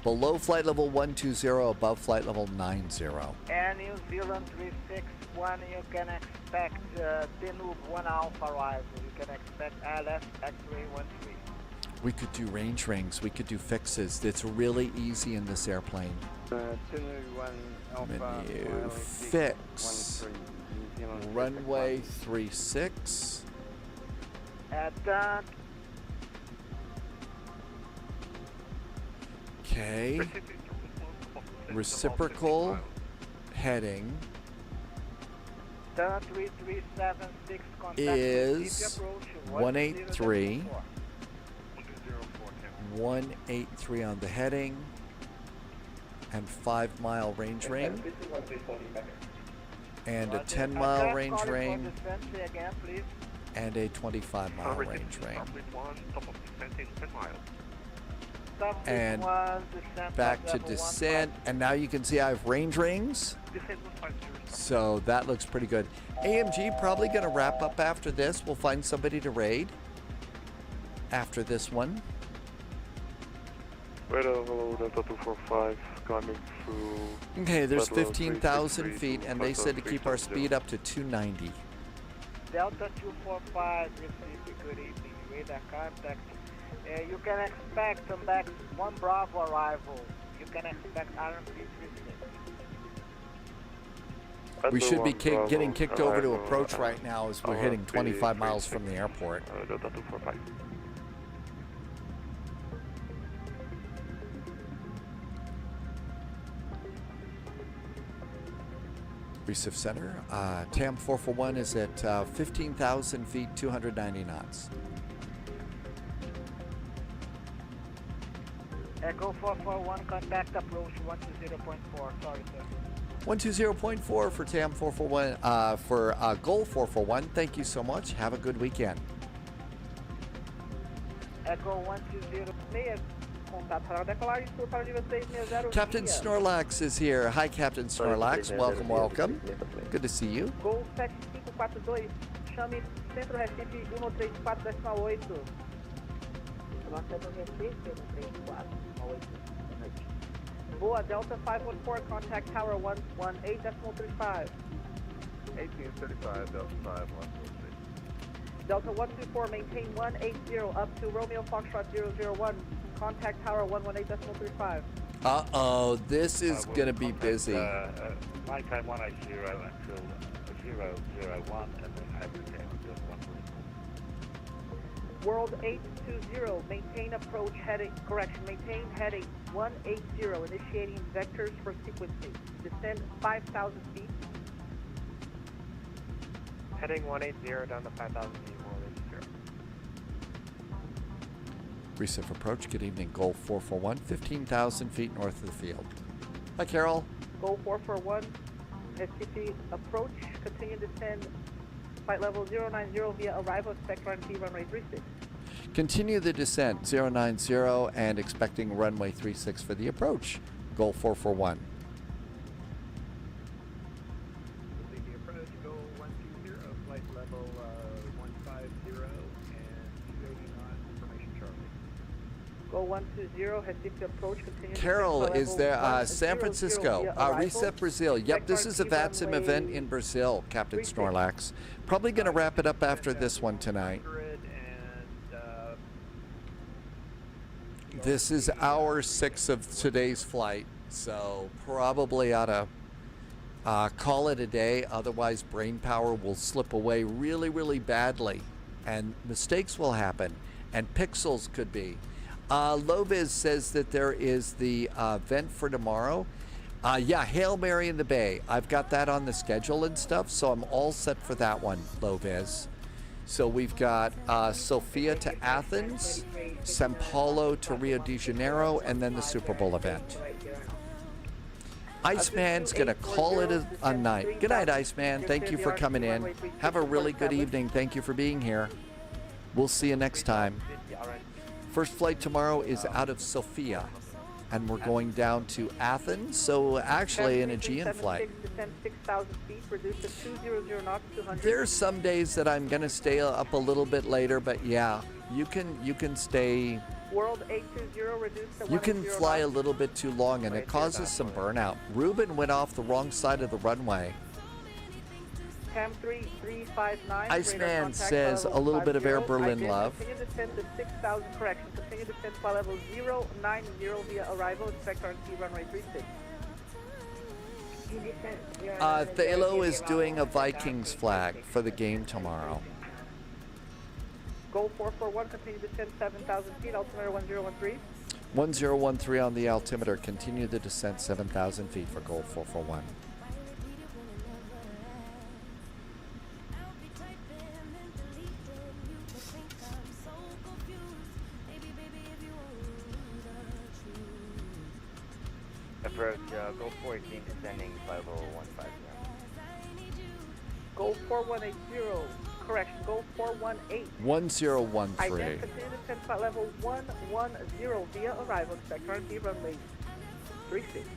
below flight level 120, above flight level 90. And New Zealand 361, you can expect Denub 1 Alpha arrival. You can expect ILS X-ray 13. We could do range rings. We could do fixes. It's really easy in this airplane. Menu fix. Runway 36. Done. Okay. Reciprocal heading Done 3376 is 183. 183 on the heading. And 5-mile range ring. And a 10-mile range ring. And a 25-mile range ring. And back to descent. And now you can see I have range rings. So that looks pretty good. AMG probably going to wrap up after this. We'll find somebody to raid after this one. Radar, hello, Delta 245, coming through. Okay, there's 15,000 feet, and they said to keep our speed up to 290. Delta 245, Recife, good evening. Radar contact. You can expect on back 1 Bravo arrival. You can expect RMP 36. We should be getting kicked over to approach right now as we're hitting 25 miles from the airport. Delta 245. Recife Center. TAM 441 is at 15,000 feet, 290 knots. Echo 441, contact approach 120.4. Sorry, sir. 120.4 for TAM 441, for Goal 441. Thank you so much. Have a good weekend. Echo 120. Captain Snorlax is here. Hi, Captain Snorlax. Welcome, welcome. Good to see you. Gol 7542, chame Centro Recife 134.8. Boa, Delta 514, contact tower 118.35. 1835, Delta 514. Delta 124, maintain 180 up to Romeo Foxtrot 001. Contact tower 118.35. Uh-oh, this is going to be busy. Maintain 180 until 001 and then everything until 140. World 820, maintain approach heading, maintain heading 180, initiating vectors for sequencing. Descend 5,000 feet. Heading 180 down to 5,000 feet. Recife approach. Good evening. Goal 441, 15,000 feet north of the field. Hi, Carol. Goal 441, SCP approach. Continue descend. Flight level 090 via arrival. Expect runway runway 36. Continue the descent 090 and expecting runway 36 for the approach. Goal 441. The approach, goal 120, flight level 150 and 280 knots. Information Charlie. Go 120, Recife approach, continue. Carol is there, San Francisco, Recife, Brazil. Yep, this is a VATSIM event in Brazil, Captain Snorlax. Probably going to wrap it up after this one tonight. This is hour 6 of today's flight, So probably ought to call it a day. Otherwise, brain power will slip away really, really badly. And mistakes will happen. And pixels could be. Loviz says that there is the event for tomorrow. Yeah, Hail Mary in the Bay. I've got that on the schedule and stuff, so I'm all set for that one, Loviz. So we've got Sofia to Athens, Sao Paulo to Rio de Janeiro, and then the Super Bowl event. Iceman's going to call it a night. Good night, Iceman. Thank you for coming in. Have a really good evening. Thank you for being here. We'll see you next time. First flight tomorrow is out of Sofia, and we're going down to Athens, so actually an Aegean flight. There's some days that I'm going to stay up a little bit later, but yeah, you can stay. World 820 reduced to You can fly a little bit too long, and it causes some burnout. Ruben went off the wrong side of the runway. Cam 3359. Iceman says a little bit of Air Berlin love. Continue descent to 6,000, correction. Continue descent flight level 090 via arrival. Expect RT runway 36. Thalo is doing a Vikings flag for the game tomorrow. Goal 441, continue descent 7,000 feet, altimeter 1013. 1013 on the altimeter. Continue the descent 7,000 feet for goal 441. Approach, Goal 418, descending 5015. Goal 4180, correction, Goal 418. 1013. Identity descent flight level 110 via arrival. Expect RT runway 36.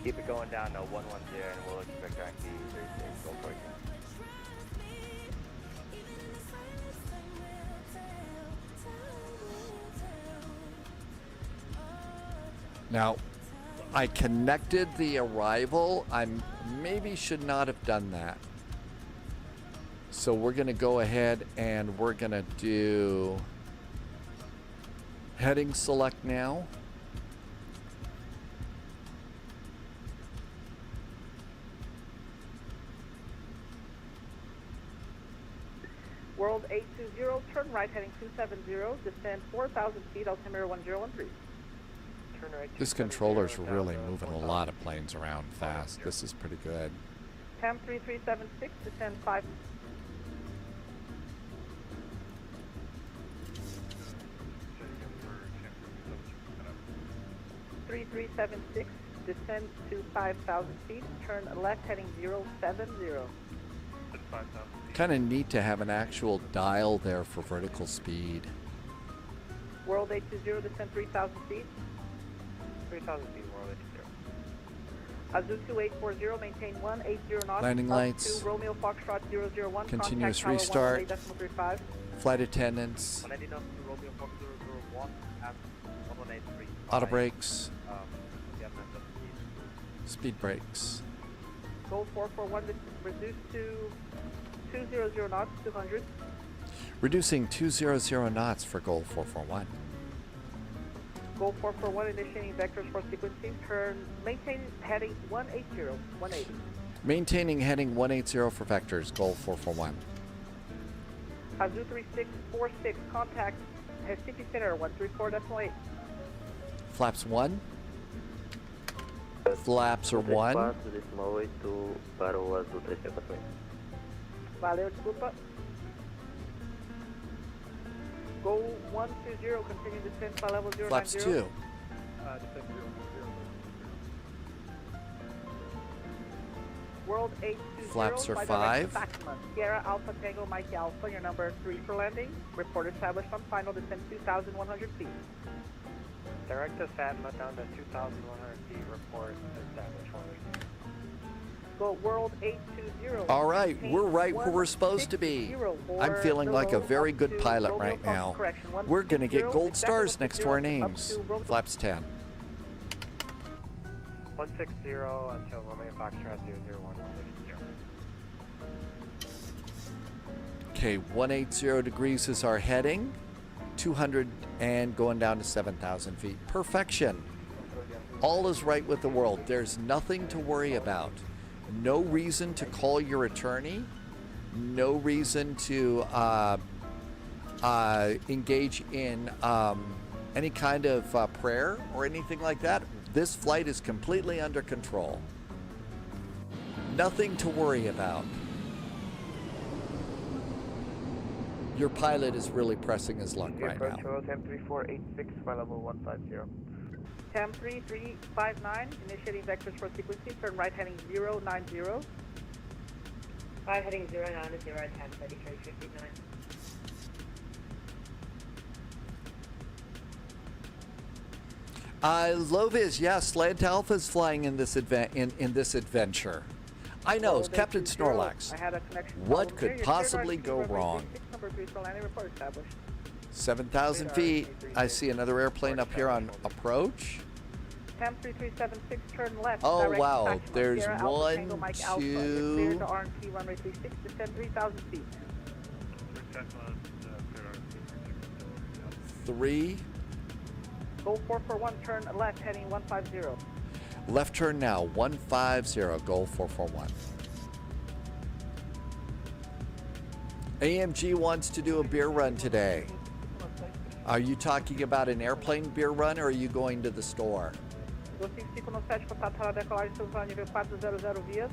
Keep it going down to 110 and we'll expect RT 36. Goal 418. Now, I connected the arrival. I maybe should not have done that. So we're going to go ahead and we're going to do heading select now. World 820, turn right heading 270, descend 4,000 feet, altimeter 1013. This controller's really moving a lot of planes around fast. This is pretty good. Cam 3376, descend 5. Descend to 5,000 feet, turn left heading 070. Kind of neat to have an actual dial there for vertical speed. World 820, descend 3,000 feet. 3,000 feet, World 820. ASUS 2840, maintain 180 knots. Landing lights. To Romeo Foxtrot 001. Continuous restart. Flight attendants. 180 knots to Romeo Foxtrot 001 at 1183. Auto brakes. Speed brakes. Goal 441 reduced to 200 knots, 200. Reducing 200 knots for goal 441. Goal 441 initiating vectors for sequencing. Turn, maintain heading 180, 180. Maintaining heading 180 for vectors, goal 441. ASUS 3646, contact Recife Center 134.8. Flaps 1. Flaps are 1. Valeu, desculpa. Go 120, continue descent flight level 090. Flaps 2. World 820. Flaps are 5. Sierra Alpha Tango Mike Alpha, your number 3 for landing. Report established on final descent 2,100 feet. Direct to Fatima down to 2,100 feet, report established 100 feet. Go World 820. All right, we're right where we're supposed to be. I'm feeling like a very good pilot right now. We're going to get gold stars next to our names. Flaps 10. 160 until Romeo Foxtrot 001 160. Okay, 180 degrees is our heading. 200 and going down to 7,000 feet. Perfection. All is right with the world. There's nothing to worry about. No reason to call your attorney. No reason to engage in any kind of prayer or anything like that. This flight is completely under control. Nothing to worry about. Your pilot is really pressing his luck right now. Approach 3486, flight level 150. TAM 3359, initiating vectors for sequencing, turn right heading 090. Right heading 090, TAM 3359. Lovis, yes, Slant Alpha is flying in this adventure. I know, Captain Snorlax. What could possibly go wrong? 7,000 feet. I see another airplane up here on approach. TAM 3376, turn left. Oh, direct wow. attachment, There's Sierra Alpha, 1, Tango, Mike 2. Alpha. Clear to RMP runway 36, descend 3,000 feet. 3. Go 441, turn left, heading 150. Left turn now, 150, goal 441. AMG wants to do a beer run today. Are you talking about an airplane beer run or are you going to the store? Go 5597, contato para decolagem, sobre nível 400 vias.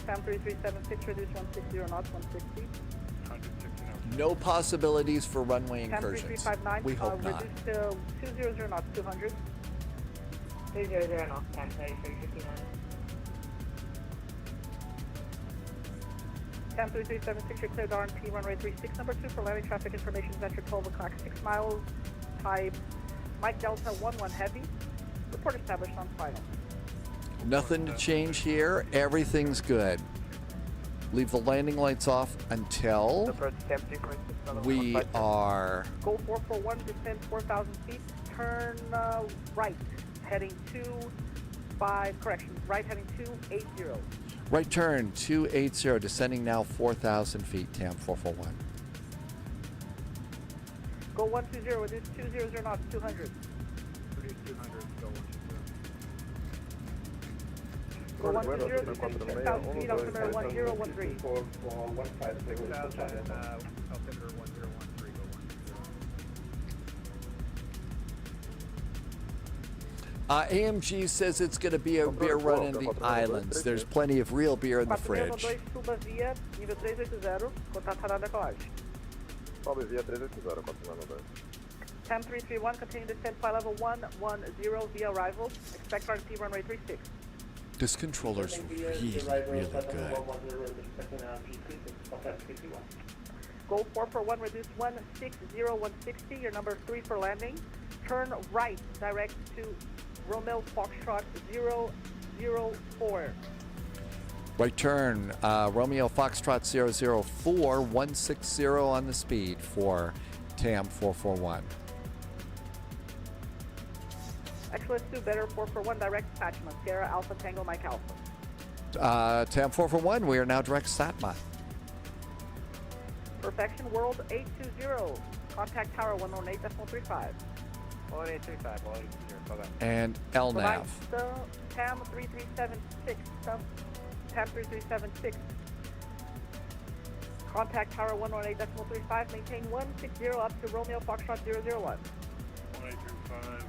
TAM 3376, reduce 160 knots, 160. No possibilities for runway TAM incursions. 3359, We hope not. reduce to 200 knots, 200. 200 knots, TAM 3359. TAM 3376, you're cleared RMP runway 36, number 2 for landing traffic information, vector 12 o'clock, 6 miles, type Mike Delta 11 Heavy. Report established on final. Nothing to change here. Everything's good. Leave the landing lights off until we are... Go 441, descend 4,000 feet, turn right, heading 25, correction, right heading 280. Right turn, 280, descending now 4,000 feet, TAM 441. Go 120, reduce 200 knots, 200. Reduce 200, go 120. Go 120, descend 6,000 feet, altimeter 1013. altimeter 1013, go 120. AMG says it's going to be a beer run in the islands. There's plenty of real beer in the fridge. 412, suba via, nível 380, contato para decolagem. Sobe via 380, continuando 2. TAM 331, continue descent, flight level 110 via arrival. Expect RMP runway 36. This controller's really, really good. Go 441, reduce 160, 160, your number 3 for landing. Turn right, direct to Romeo Foxtrot 004. Right turn, Romeo Foxtrot 004, 160 on the speed for TAM 441. XLS 2, better 441, direct attachment, Sierra Alpha Tango Mike Alpha. TAM 441, we are now direct SATMA. Perfection World 820, contact tower 118.35. 1835, 180, call that. And LNAV. TAM 3376, TAM 3376. Contact tower 118.35, maintain 160 up to Romeo Foxtrot 001. 1835,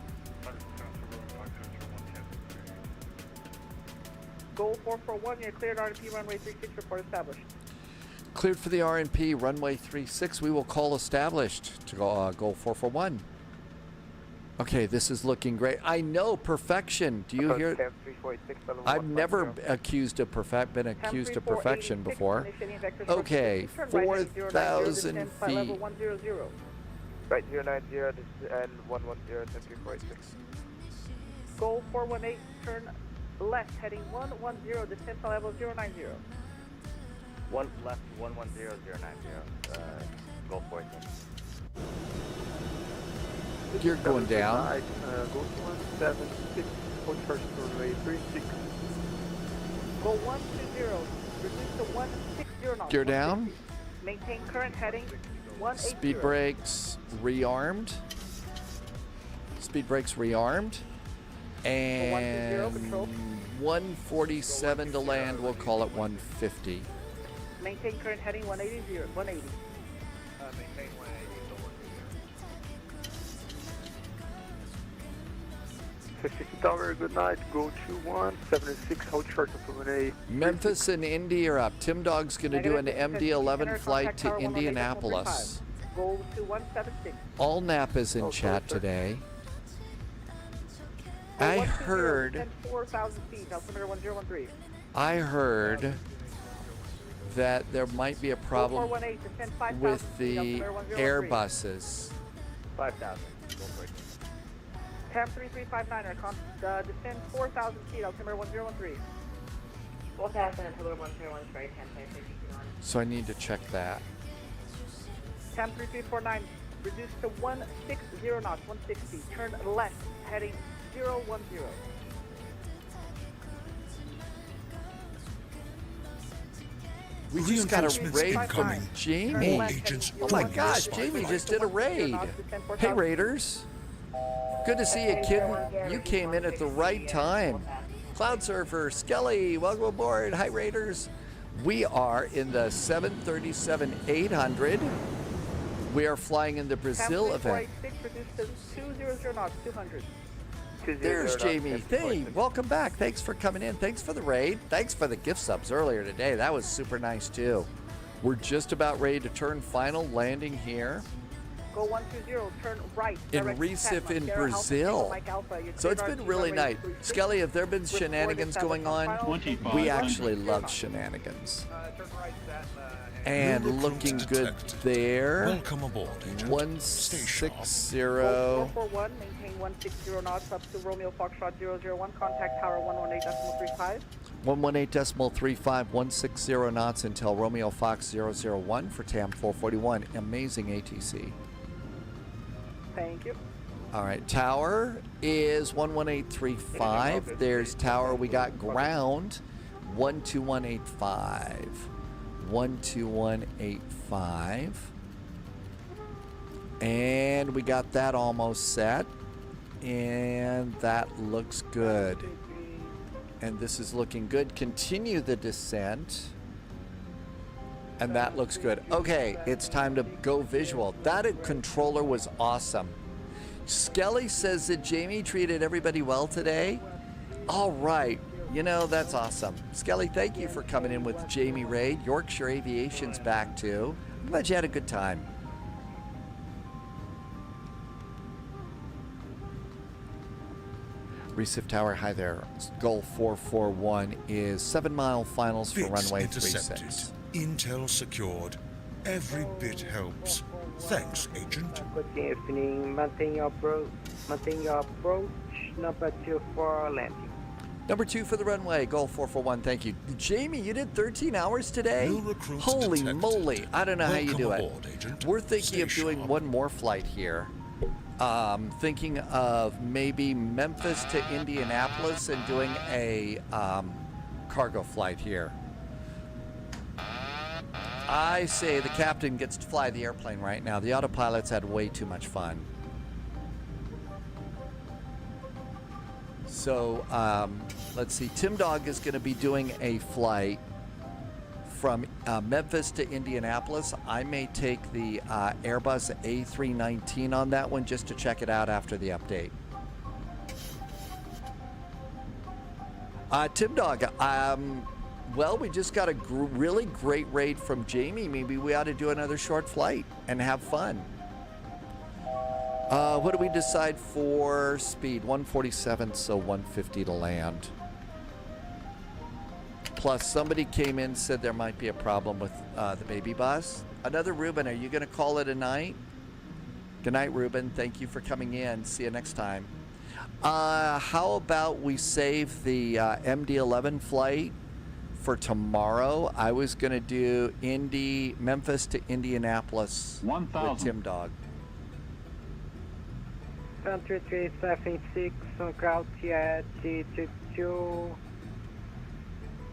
Goal 441, you're cleared RNP runway 36, report established. Cleared for the RNP, runway 36. We will call established to go, goal 441. Okay, this is looking great. I know, perfection. Do you hear? I've never been accused of perfection before. Okay, 4,000 feet. Right 090 and 110, 3486. Goal 418, turn left, heading 110, descent to level 090. One left, 110, 090. Goal 14. Gear going down. Go to 176, hold first runway 36. Go 120. Reduce to 160 knots. Gear down. Maintain current heading 180. Speed brakes rearmed. Speed brakes rearmed. And 147 to land. We'll call it 150. Maintain current heading 180. 180. Maintain 180 till 56 Tower, good night. Go 2176, hold short of runway. Memphis and Indy are up. Tim Dog's going to do an MD11 flight to Indianapolis. Go to 176. All Nap is in chat today. I heard 4,000 feet, altimeter 1013. I heard that there might be a problem with the Airbuses. 5,000. Tam 3359, descend 4,000 feet, altimeter 1013. 4,000, altimeter 1013, 10,359. So I need to check that. Tam 3349, reduce to 160 knots, 160. Turn left, heading 010. We just got a raid from incoming. Jamie. More agents Oh my joining the gosh, spotlight. Jamie just did a raid. Hey Raiders. Good to see you, kid. You came in at the right time. Cloud Surfer, Skelly, welcome aboard. Hi Raiders. We are in the 737-800. We are flying in the Brazil event. 200 knots, 200. There's Jamie. Hey, welcome back. Thanks for coming in. Thanks for the raid. Thanks for the gift subs earlier today. That was super nice too. We're just about ready to turn final landing here Go 120, turn right. in Recife in Brazil. So it's been really nice. Skelly, have there been shenanigans going on? We actually love shenanigans. Turn right, Sat, And looking good there. Welcome aboard, Agent. 160. 441, maintain 160 knots up to Romeo Foxtrot 001, contact tower 118.35. 118.35, 160 knots until Romeo Fox 001 for TAM 441. Amazing ATC. Thank you. All right, tower is 11835. There's tower. We got ground 12185. 12185. And we got that almost set. And that looks good. And this is looking good. Continue the descent. And that looks good. Okay, it's time to go visual. That controller was awesome. Skelly says that Jamie treated everybody well today. All right. You know, that's awesome. Skelly, thank you for coming in with Jamie Raid. Yorkshire Aviation's back too. I'm glad you had a good time. Recife Tower, hi there. Goal 441 is 7-mile finals for Bits runway intercepted. 36. Intel secured. Every bit helps. Thanks, Agent. Good evening. Maintain your approach. Number 2 for landing. Number 2 for the runway, goal 441, thank you. Jamie, you did 13 hours today? New recruits Holy detected. moly, I don't know how you Welcome do aboard, it. Agent. We're thinking Stay of doing sharp. one more flight here. Thinking of maybe Memphis to Indianapolis and doing a cargo flight here. I say the captain gets to fly the airplane right now. The autopilot's had way too much fun. So let's see. Tim Dog is going to be doing a flight from Memphis to Indianapolis. I may take the Airbus A319 on that one just to check it out after the update. Tim Dog, well, we just got a really great raid from Jamie. Maybe we ought to do another short flight and have fun. What do we decide for speed? 147, so 150 to land. Plus, somebody came in and said there might be a problem with the baby bus. Another Ruben, are you going to call it a night? Good night, Ruben. Thank you for coming in. See you next time. How about we save the MD11 flight for tomorrow? I was going to do Memphis to Indianapolis with Tim Dog. 3376 on Cloud TH 22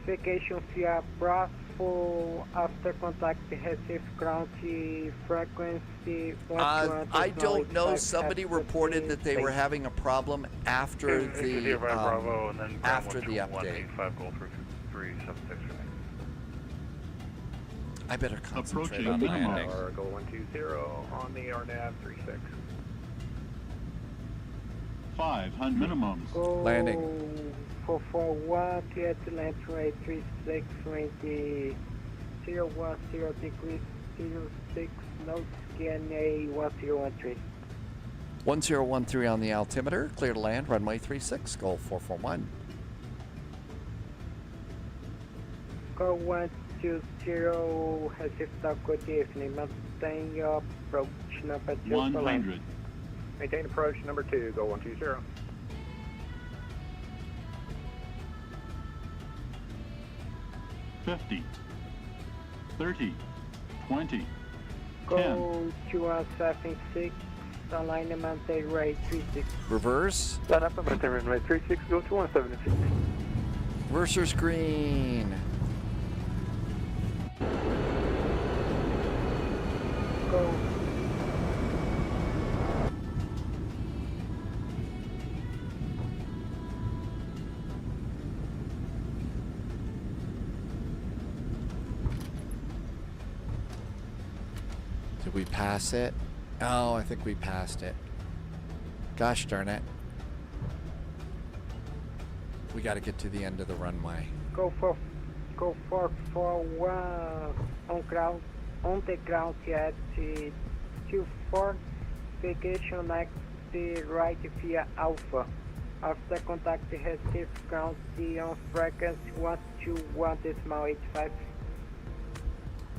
Vacation via Bravo after contact Recife ground frequency. I don't know. Somebody reported that they were having a problem after the Bravo, and then after the update. 185 Gold 376. I better concentrate Approaching on minimum. landing. Go 120 on the RNAV 36. 500 minimums. Landing. 441, clear to land runway 36, 20, 010 degrees, 06, notes, GNA 1013. 1013 on the altimeter, clear to land, runway 36, Gulf 441. Go 120, Recife Tower, good evening, maintain your approach number 2 for land. 100. Maintain approach number 2, go 120. 50, 30, 20, Go 2176, align and maintain rate 36. Reverse. Line up and maintain runway 36, go to 176. Reverser screen. Go. Did we pass it? Oh, I think we passed it. Gosh darn it. We got to get to the end of the runway. Go for 1 on the ground at 24, vacation next right via Alpha. After contact Recife ground on frequency 121.85.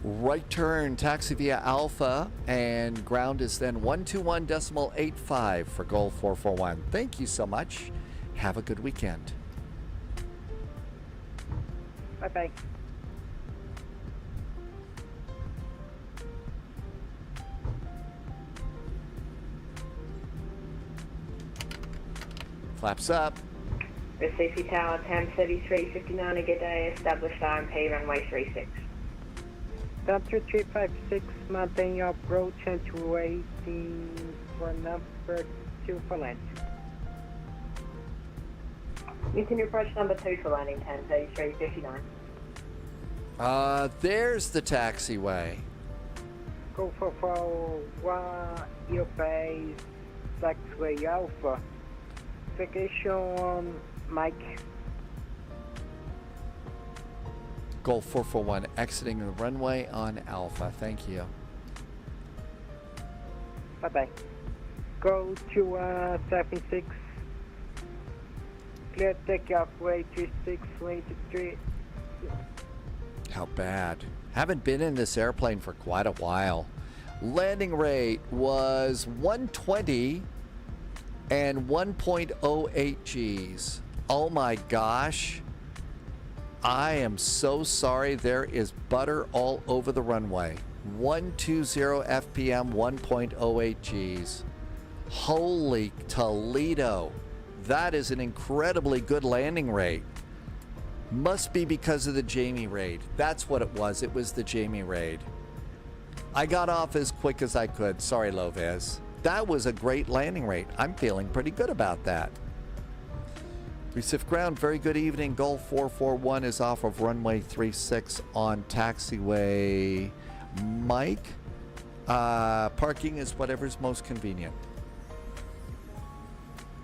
Right turn, taxi via Alpha, and ground is then 121.85 for Goal 441. Thank you so much. Have a good weekend. Bye-bye. Flaps up. Recife Tower 103359 a good day, established IMP runway 36. Delta 356, maintain your approach and waiting for number 2 for land. Continue approach number 2 for landing 103359. There's the taxiway. Go for 1 your base, taxiway Alpha. Vacation Mike. Goal 441 exiting the runway on Alpha. Thank you. Bye-bye. Go to 76. Clear takeoff way 3623. How bad. Haven't been in this airplane for quite a while. Landing rate was 120 and 1.08 Gs. Oh my gosh. I am so sorry. There is butter all over the runway. 120 FPM, 1.08 Gs. Holy Toledo. That is an incredibly good landing rate. Must be because of the Jamie raid. That's what it was. It was the Jamie raid. I got off as quick as I could. Sorry, Lovez. That was a great landing rate. I'm feeling pretty good about that. Recife ground, very good evening. Goal 441 is off of runway 36 on taxiway Mike. Parking is whatever's most convenient.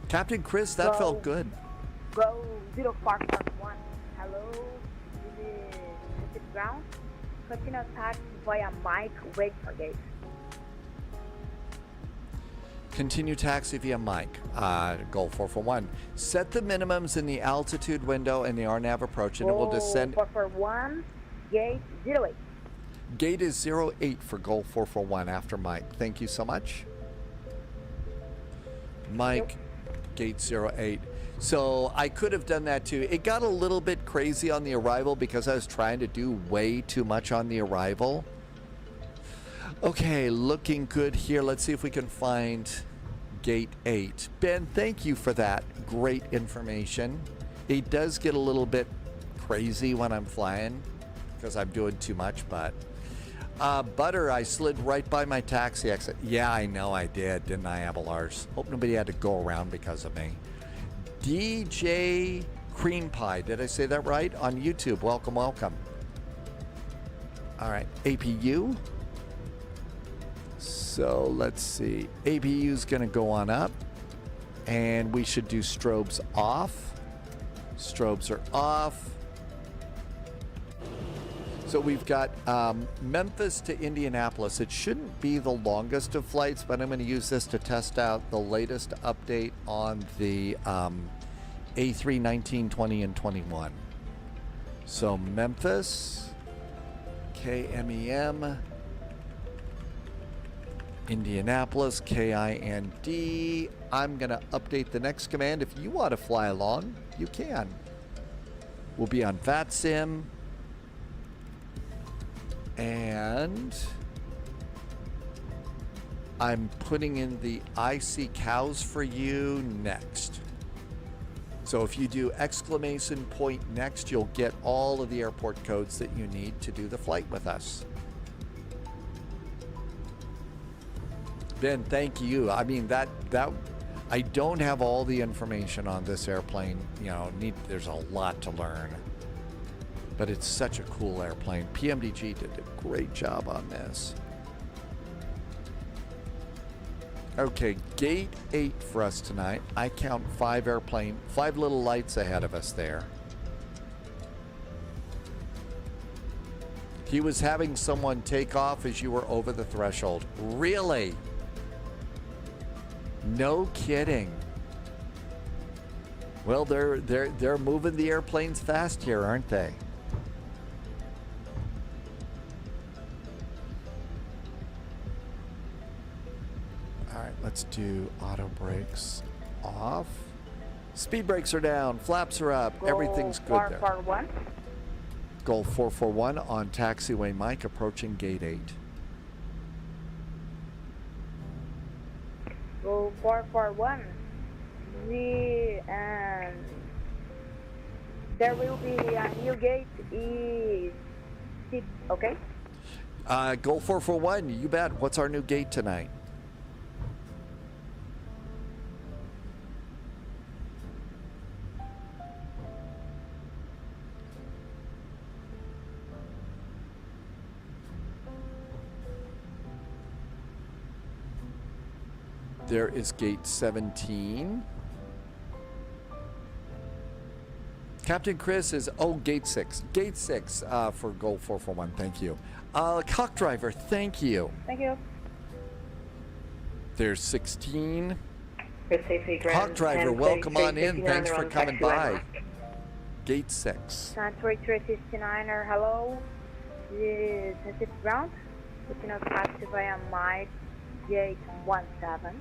Captain Chris, that felt good. Go 0441. Hello, this is Recife ground. Continue taxi via Mike, wait for gate. Continue taxi via Mike. Goal 441. Set the minimums in the altitude window and the RNAV approach, and it will descend. 441, gate 08. Gate is 08 for Goal 441 after Mike. Thank you so much. Mike, gate 08. So I could have done that too. It got a little bit crazy on the arrival because I was trying to do way too much on the arrival. Okay, looking good here. Let's see if we can find gate 8. Ben, thank you for that great information. It does get a little bit crazy when I'm flying because I'm doing too much, but Butter, I slid right by my taxi exit. Yeah, I know I did, didn't I, Abelars? Hope nobody had to go around because of me. DJ Cream Pie, did I say that right? On YouTube, welcome, welcome. All right, APU. So let's see. APU is going to go on up, and we should do strobes off. Strobes are off. So we've got Memphis to Indianapolis. It shouldn't be the longest of flights, but I'm going to use this to test out the latest update on the A3 19, 20, and 21. So Memphis, KMEM, Indianapolis, KIND. I'm going to update the next command. If you want to fly along, you can. We'll be on VATSIM. And I'm putting in the I see cows for you next. So if you do exclamation point next, you'll get all of the airport codes that you need to do the flight with us. Ben, thank you. I mean, that I don't have all the information on this airplane. You know, there's a lot to learn. But it's such a cool airplane. PMDG did a great job on this. Okay, gate 8 for us tonight. I count 5 little lights ahead of us there. He was having someone take off as you were over the threshold. Really? No kidding. Well, they're moving the airplanes fast here, aren't they? Let's do auto brakes off. Speed brakes are down. Flaps are up. Everything's good there. 441. Gulf 441 on taxiway Mike approaching gate 8. Go 441. There will be a new gate E6, okay? Gulf 441, you bet. What's our new gate tonight? There is gate 17. Captain Chris is, gate 6. Gate 6 for Gold 441, thank you. Cock driver, thank you. Thank you. There's 16. Recife, Cock driver, welcome on in. Thanks for coming by. Gate 6. Transfer 359er, hello. This is Recife ground. Looking at taxi via Mike, gate 17.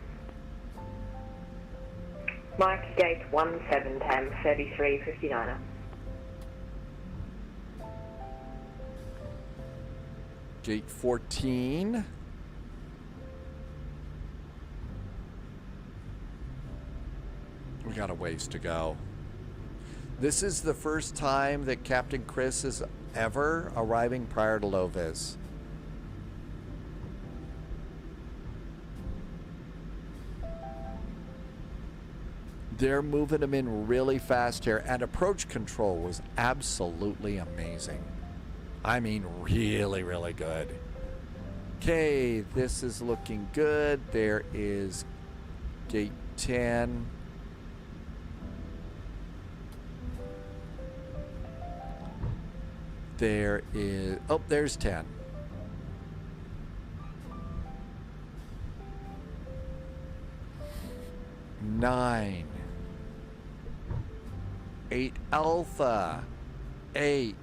Mike, gate 1710, 3359er. Gate 14. We got a ways to go. This is the first time that Captain Chris is ever arriving prior to low vis. They're moving them in really fast here, and approach control was absolutely amazing. I mean, really, really good. Okay, this is looking good. There is gate 10. There is, there's 10. Nine. 8 Alpha. 8.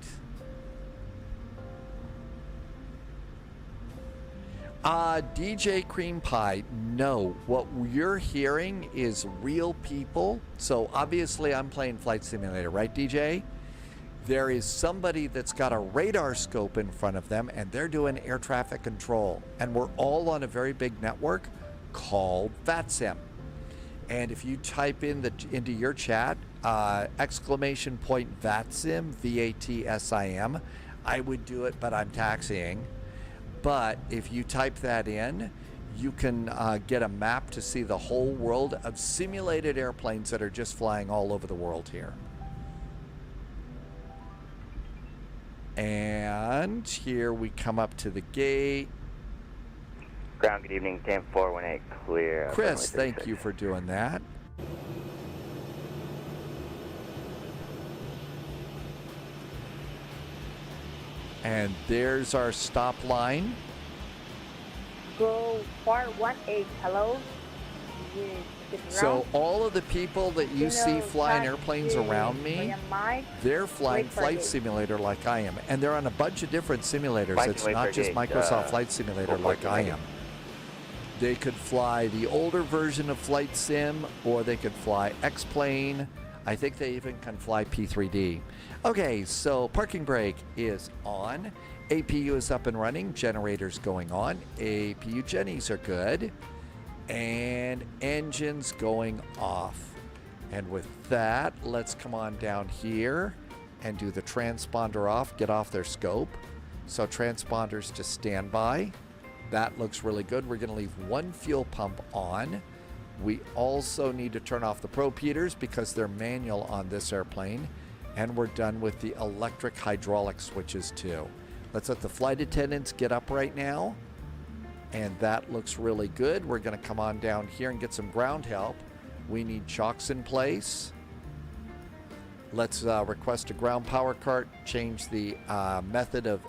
DJ Cream Pie, no. What you're hearing is real people. So obviously I'm playing Flight Simulator, right, DJ? There is somebody that's got a radar scope in front of them, and they're doing air traffic control. And we're all on a very big network called VATSIM. And if you type into your chat, exclamation point VATSIM, VATSIM, I would do it, but I'm taxiing. But if you type that in, you can get a map to see the whole world of simulated airplanes that are just flying all over the world here. And here we come up to the gate. Ground, good evening, Tampa 418, clear. Chris, thank you for doing that. And there's our stop line. Go 418, hello? So all of the people that you see flying airplanes around me, they're flying Flight Simulator like I am. And they're on a bunch of different simulators. It's not just Microsoft Flight Simulator like I am. They could fly the older version of Flight Sim, or they could fly X-Plane. I think they even can fly P3D. Okay, so parking brake is on. APU is up and running. Generators going on. APU Jennies are good. And engines going off. And with that, let's come on down here and do the transponder off, get off their scope. So transponders to standby. That looks really good. We're going to leave one fuel pump on. We also need to turn off the probe heaters because they're manual on this airplane. And we're done with the electric hydraulic switches too. Let's let the flight attendants get up right now. And that looks really good. We're going to come on down here and get some ground help. We need chocks in place. Let's request a ground power cart, change the method of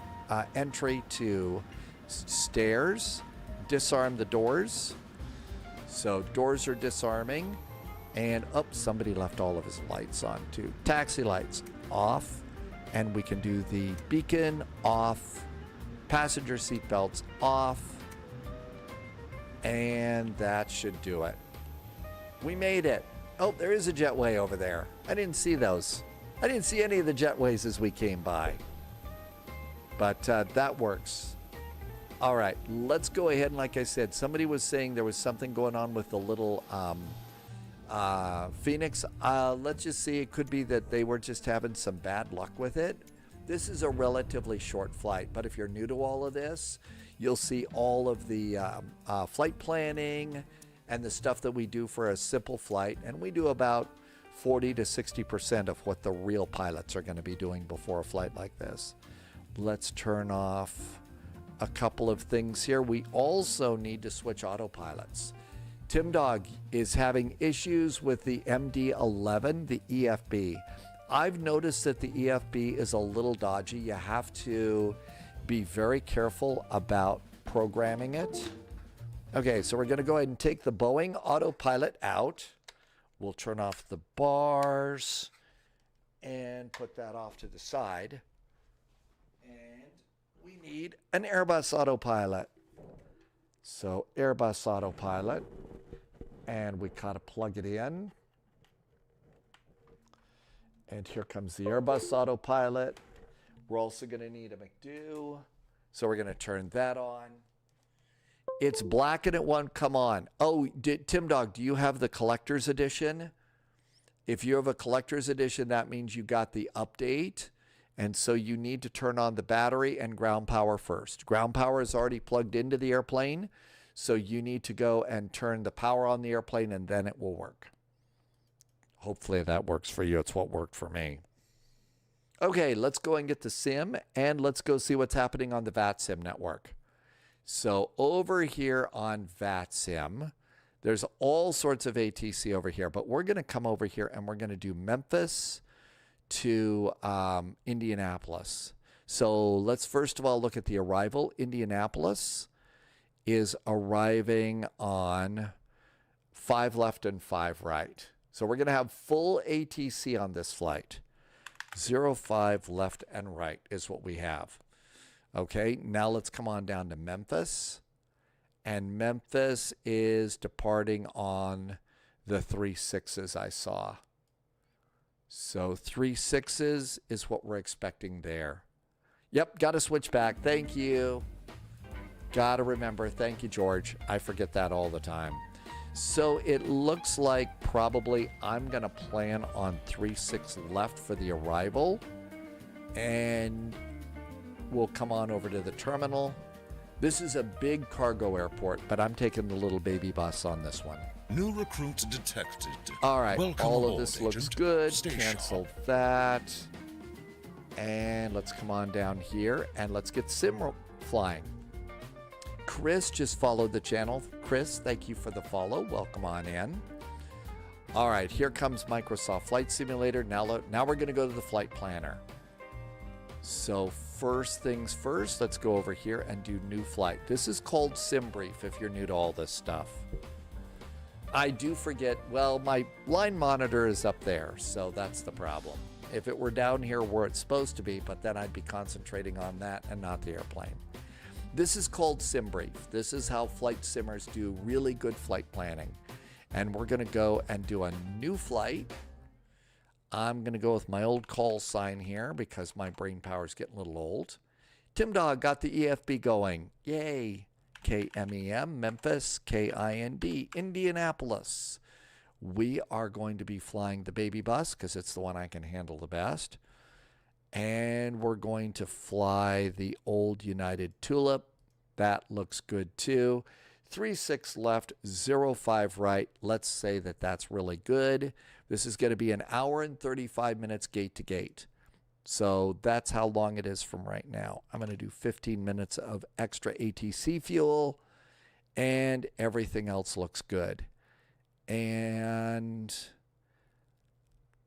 entry to stairs, disarm the doors. So doors are disarming. And somebody left all of his lights on too. Taxi lights off. And we can do the beacon off, passenger seat belts off. And that should do it. We made it. Oh, there is a jetway over there. I didn't see those. I didn't see any of the jetways as we came by. But that works. All right, let's go ahead. And like I said, somebody was saying there was something going on with the little Phoenix. Let's just see. It could be that they were just having some bad luck with it. This is a relatively short flight, but if you're new to all of this, you'll see all of the flight planning and the stuff that we do for a simple flight. And we do about 40 to 60% of what the real pilots are going to be doing before a flight like this. Let's turn off a couple of things here. We also need to switch autopilots. Tim Dog is having issues with the MD11, the EFB. I've noticed that the EFB is a little dodgy. You have to be very careful about programming it. Okay, so we're going to go ahead and take the Boeing autopilot out. We'll turn off the bars and put that off to the side. And we need an Airbus autopilot. So Airbus autopilot. And we gotta plug it in. And here comes the Airbus autopilot. We're also going to need a McDo. So we're going to turn that on. It's black and it won't come on. Oh, Tim Dog, do you have the collector's edition? If you have a collector's edition, that means you got the update. And so you need to turn on the battery and ground power first. Ground power is already plugged into the airplane. So you need to go and turn the power on the airplane and then it will work. Hopefully that works for you. It's what worked for me. Okay, let's go and get the sim and let's go see what's happening on the VATSIM network. So over here on VATSIM, there's all sorts of ATC over here, but we're going to come over here and we're going to do Memphis to Indianapolis. So let's first of all look at the arrival. Indianapolis is arriving on 5 left and 5 right. So we're going to have full ATC on this flight. 05 left and right is what we have. Okay, now let's come on down to Memphis. And Memphis is departing on the 3-6s I saw. So 3-6s is what we're expecting there. Yep, got to switch back. Thank you. Got to remember. Thank you, George. I forget that all the time. So it looks like probably I'm going to plan on 36 left for the arrival. And we'll come on over to the terminal. This is a big cargo airport, but I'm taking the little baby bus on this one. New recruits detected. All right, Welcome all of aboard, this looks Agent. good. Stay Cancel sharp. that. And let's come on down here and let's get sim flying. Chris just followed the channel. Chris, thank you for the follow. Welcome on in. All right, here comes Microsoft Flight Simulator. Now we're going to go to the flight planner. So first things first, let's go over here and do new flight. This is called Sim Brief if you're new to all this stuff. I do forget, well, my line monitor is up there, so that's the problem. If it were down here where it's supposed to be, but then I'd be concentrating on that and not the airplane. This is called Sim Brief. This is how flight simmers do really good flight planning. And we're going to go and do a new flight. I'm going to go with my old call sign here because my brain power is getting a little old. Tim Dog got the EFB going. Yay. KMEM, Memphis, KIND, Indianapolis. We are going to be flying the baby bus because it's the one I can handle the best. And we're going to fly the old United Tulip. That looks good too. 36 left, 05 right. Let's say that that's really good. This is going to be an hour and 35 minutes gate to gate. So that's how long it is from right now. I'm going to do 15 minutes of extra ATC fuel and everything else looks good. And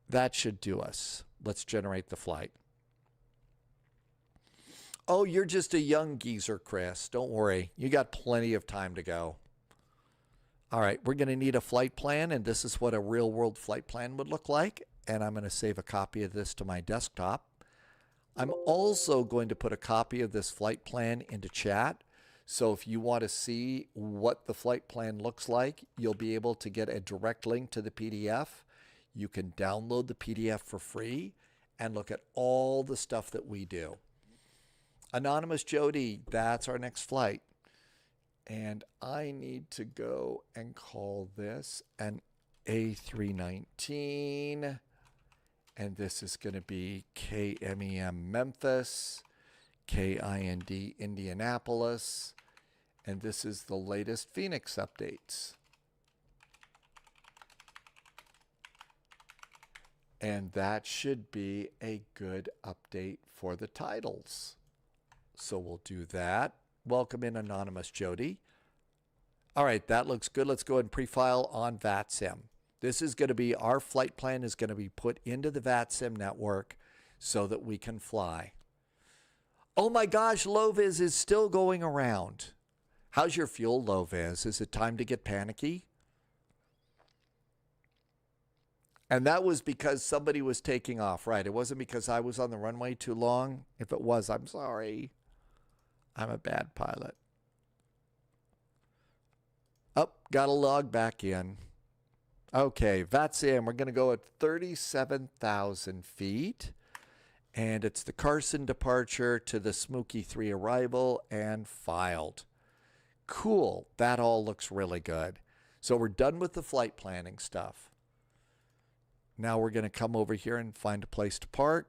that should do us. Let's generate the flight. Oh, you're just a young geezer, Chris. Don't worry. You got plenty of time to go. All right, we're going to need a flight plan, and this is what a real-world flight plan would look like. And I'm going to save a copy of this to my desktop. I'm also going to put a copy of this flight plan into chat. So if you want to see what the flight plan looks like, you'll be able to get a direct link to the PDF. You can download the PDF for free and look at all the stuff that we do. Anonymous Jody, that's our next flight. And I need to go and call this an A319. And this is going to be KMEM Memphis, KIND Indianapolis. And this is the latest Phoenix updates. And that should be a good update for the titles. So we'll do that. Welcome in, Anonymous Jody. All right, that looks good. Let's go ahead and pre-file on VATSIM. This is going to be, our flight plan is going to be put into the VATSIM network so that we can fly. Oh my gosh, Loviz is still going around. How's your fuel, Loviz? Is it time to get panicky? And that was because somebody was taking off, right? It wasn't because I was on the runway too long. If it was, I'm sorry. I'm a bad pilot. Oh, got to log back in. Okay, VATSIM, we're going to go at 37,000 feet. And it's the Carson departure to the Smokey 3 arrival and filed. Cool. That all looks really good. So we're done with the flight planning stuff. Now we're going to come over here and find a place to park.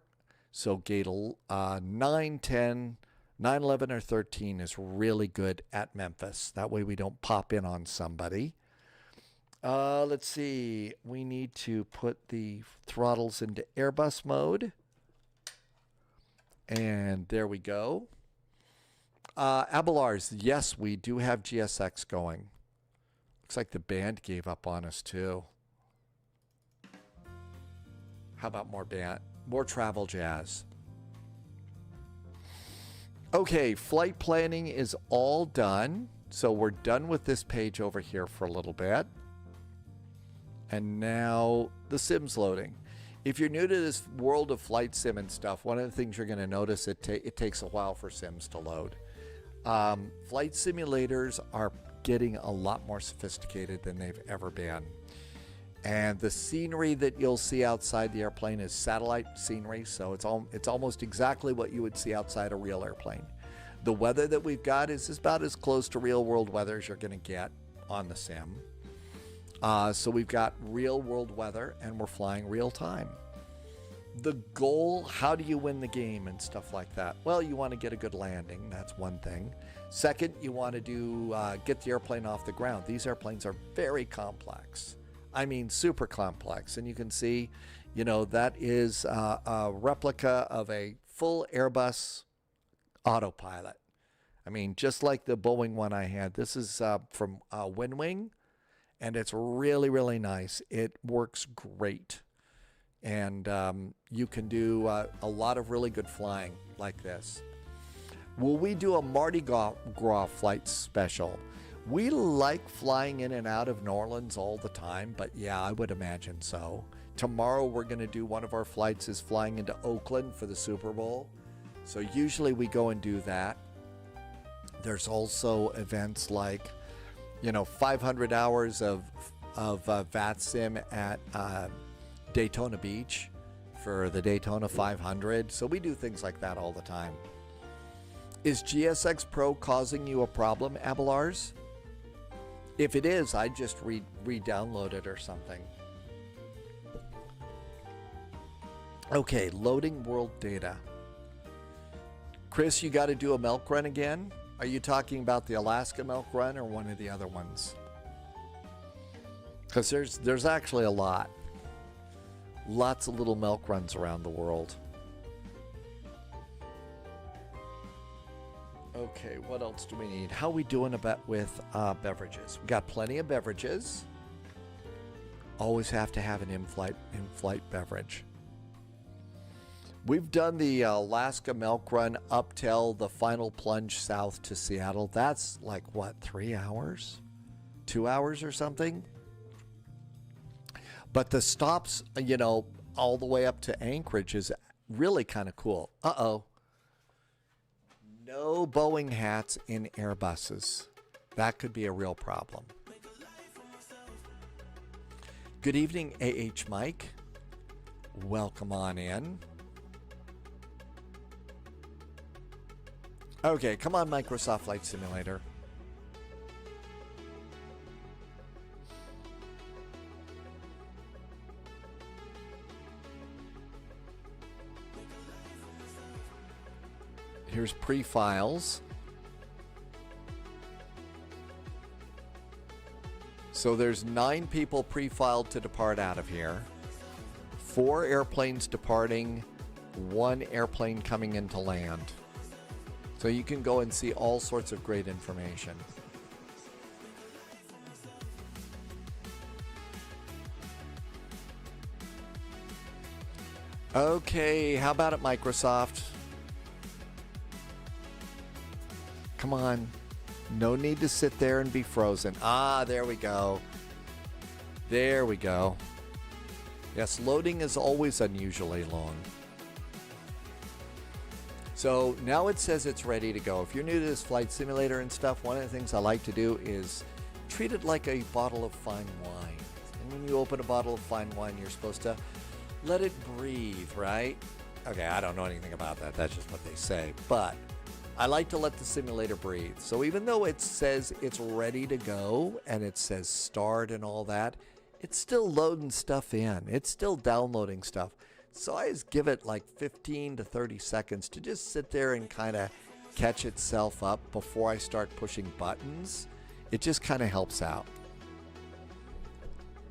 So gate 9, 10, 9, 11, or 13 is really good at Memphis. That way we don't pop in on somebody. Let's see. We need to put the throttles into Airbus mode. And there we go. Abelars, yes, we do have GSX going. Looks like the band gave up on us too. How about more band, more travel jazz? Okay, flight planning is all done. So we're done with this page over here for a little bit. And now the sim's loading. If you're new to this world of flight sim and stuff, one of the things you're going to notice, it takes a while for sims to load. Flight simulators are getting a lot more sophisticated than they've ever been. And the scenery that you'll see outside the airplane is satellite scenery, so it's almost exactly what you would see outside a real airplane. The weather that we've got is about as close to real world weather as you're going to get on the sim. So we've got real world weather and we're flying real time. The goal, how do you win the game and stuff like that? Well, you want to get a good landing. That's one thing. Second, you want to do get the airplane off the ground. These airplanes are very complex. I mean, super complex. And you can see, you know, that is a replica of a full Airbus autopilot. I mean, just like the Boeing one I had. This is from WinWing, and it's really, really nice. It works great. And you can do a lot of really good flying like this. Will we do a Mardi Gras flight special? We like flying in and out of New Orleans all the time, but yeah, I would imagine so. Tomorrow we're going to do one of our flights is flying into Oakland for the Super Bowl. So usually we go and do that. There's also events like, you know, 500 hours of VATSIM at Daytona Beach for the Daytona 500. So we do things like that all the time. Is GSX Pro causing you a problem, Abelars? If it is, I just re-download it or something. Okay, loading world data. Chris, you got to do a milk run again? Are you talking about the Alaska milk run or one of the other ones? Because there's actually a lot. Lots of little milk runs around the world. Okay, what else do we need? How are we doing about with beverages? We got plenty of beverages. Always have to have an in-flight beverage. We've done the Alaska milk run up till the final plunge south to Seattle. That's like, what, 3 hours? 2 hours or something? But the stops, you know, all the way up to Anchorage is really kind of cool. Uh-oh. No Boeing hats in Airbuses. That could be a real problem. Good evening, AH Mike. Welcome on in. Okay, come on, Microsoft Flight Simulator. Here's pre-files. So there's 9 people pre-filed to depart out of here. 4 airplanes departing, 1 airplane coming into land. So you can go and see all sorts of great information. Okay, how about it, Microsoft? Come on. No need to sit there and be frozen. Ah, there we go. There we go. Yes, loading is always unusually long. So now it says it's ready to go. If you're new to this flight simulator and stuff, one of the things I like to do is treat it like a bottle of fine wine. And when you open a bottle of fine wine, you're supposed to let it breathe, right? Okay, I don't know anything about that. That's just what they say. But I like to let the simulator breathe. So even though it says it's ready to go and it says start and all that, it's still loading stuff in. It's still downloading stuff. So I just give it like 15 to 30 seconds to just sit there and kind of catch itself up before I start pushing buttons. It just kind of helps out.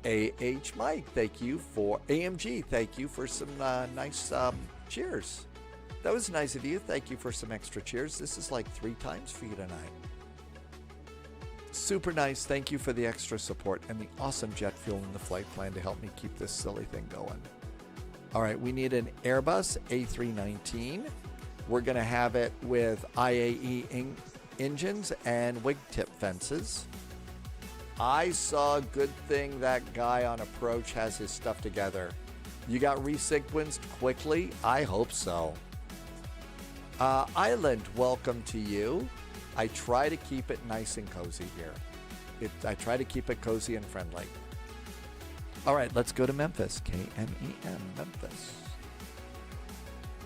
AH Mike, thank you for AMG. Thank you for some nice cheers. That was nice of you. Thank you for some extra cheers. This is like 3 times for you tonight. Super nice. Thank you for the extra support and the awesome jet fuel in the flight plan to help me keep this silly thing going. All right, we need an Airbus A319. We're going to have it with IAE engines and wingtip fences. I saw a good thing that guy on approach has his stuff together. You got resequenced quickly? I hope so. Island, welcome to you. I try to keep it nice and cozy here. I try to keep it cozy and friendly. All right, let's go to Memphis. K-M-E-M, Memphis.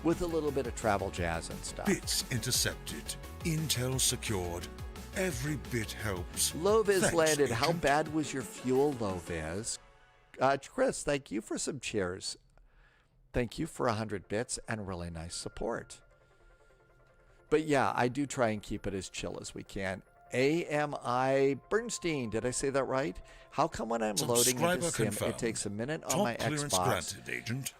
With a little bit of travel jazz and stuff. Bits intercepted. Intel secured. Every bit helps. Loviz Thanks, landed. How Agent. bad was your fuel, Loviz? Chris, thank you for some cheers. Thank you for 100 bits and really nice support. But yeah, I do try and keep it as chill as we can. AMI Bernstein, did I say that right? How come when I'm loading into Sim, it takes a minute on my clearance Xbox? granted, Agent.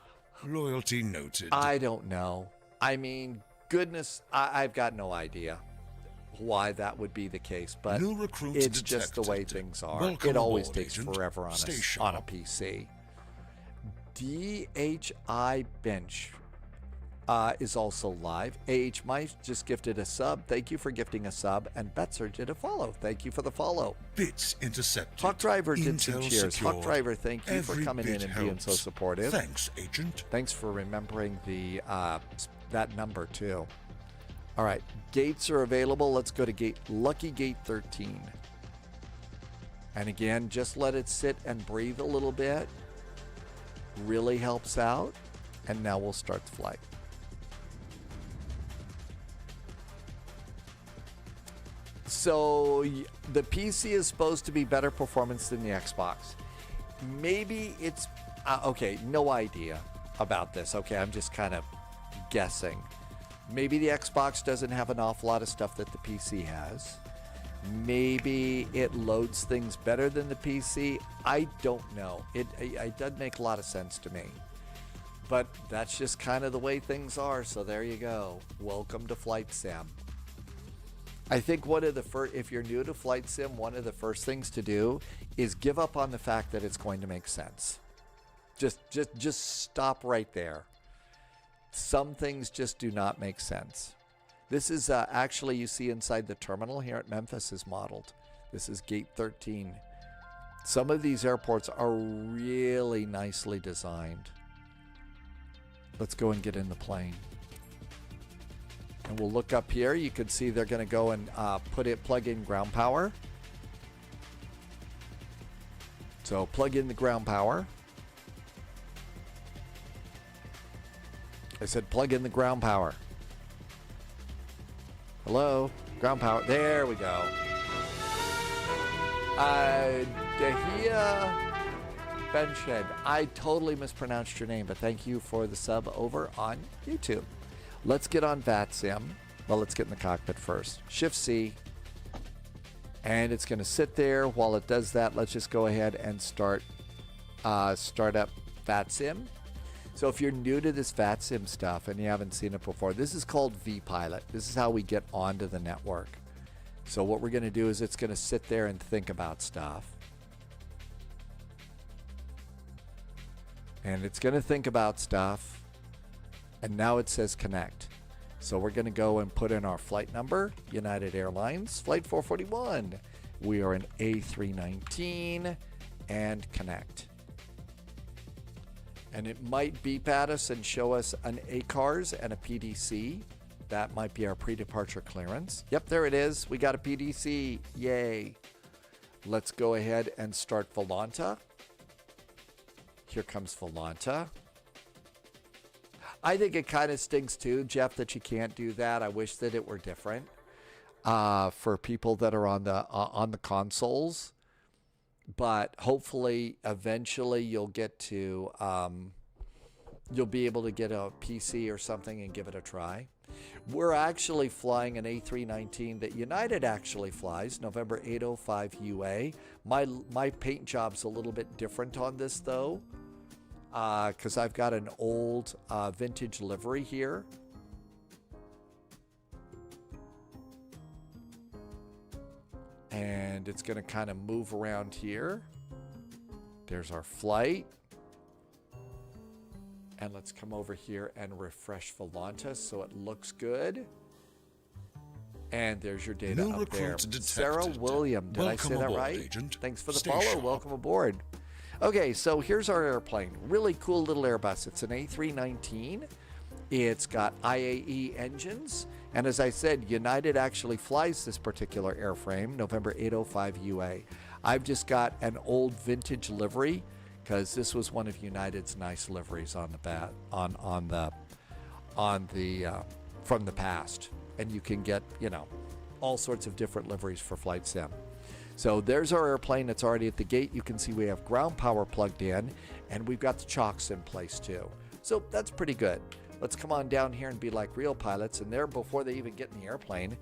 Loyalty noted. I don't know. I mean, goodness, I've got no idea why that would be the case, but New recruits it's just the way things are. Welcome It always aboard, takes Agent. forever on Stay a sharp. PC. DHI Bench is also live. AH Mice just gifted a sub. Thank you for gifting a sub. And Betzer did a follow. Thank you for the follow. Bits intercepted. Hawk Driver did some Intel cheers. Hawk secured. Driver, thank you for Every coming bit in and being so helps. supportive. Thanks, Agent. Thanks for remembering the that number too. All right, gates are available. Let's go to Lucky Gate 13. And again, just let it sit and breathe a little bit. Really helps out. And now we'll start the flight. So the PC is supposed to be better performance than the Xbox. Maybe it's okay, no idea about this. Okay, I'm just kind of guessing. Maybe the Xbox doesn't have an awful lot of stuff that the PC has. Maybe it loads things better than the PC. I don't know. It doesn't make a lot of sense to me. But that's just kind of the way things are. So there you go. Welcome to Flight Sim. I think one of the first, if you're new to Flight Sim, one of the first things to do is give up on the fact that it's going to make sense. Just stop right there. Some things just do not make sense. This is actually, you see inside the terminal here at Memphis is modeled. This is Gate 13. Some of these airports are really nicely designed. Let's go and get in the plane. And we'll look up here. You can see they're going to go and plug in ground power. So plug in the ground power. I said plug in the ground power. Hello? Ground power. There we go. Dahia Benshed. I totally mispronounced your name, but thank you for the sub over on YouTube. Let's get on VATSIM. Well, let's get in the cockpit first. Shift C. And it's going to sit there. While it does that, let's just go ahead and start up VATSIM. So if you're new to this VATSIM stuff and you haven't seen it before, this is called vPilot. This is how we get onto the network. So what we're going to do is it's going to sit there and think about stuff. And it's going to think about stuff. And now it says connect. So we're going to go and put in our flight number, United Airlines, flight 441. We are in A319 and connect. And it might beep at us and show us an ACARS and a PDC. That might be our pre-departure clearance. Yep, there it is. We got a PDC. Yay. Let's go ahead and start Volanta. Here comes Volanta. I think it kind of stinks too, Jeff, that you can't do that. I wish that it were different for people that are on the consoles. But hopefully, eventually, you'll get to you'll be able to get a PC or something and give it a try. We're actually flying an A319 that United actually flies, November 805 UA. My paint job's a little bit different on this though, because I've got an old vintage livery here. And it's going to kind of move around here. There's our flight. And let's come over here and refresh Volanta so it looks good. And there's your data up there. Sarah William, did I say that right? Agent. Thanks for the Stay follow. sharp. Welcome aboard. Okay, so here's our airplane. Really cool little Airbus. It's an A319. It's got IAE engines. And as I said, United actually flies this particular airframe, November 805 UA. I've just got an old vintage livery because this was one of United's nice liveries on the from the past. And you can get, all sorts of different liveries for Flight Sim. So there's our airplane. It's already at the gate. You can see we have ground power plugged in, and we've got the chocks in place too. So that's pretty good. Let's come on down here and be like real pilots. And there, before they even get in the airplane,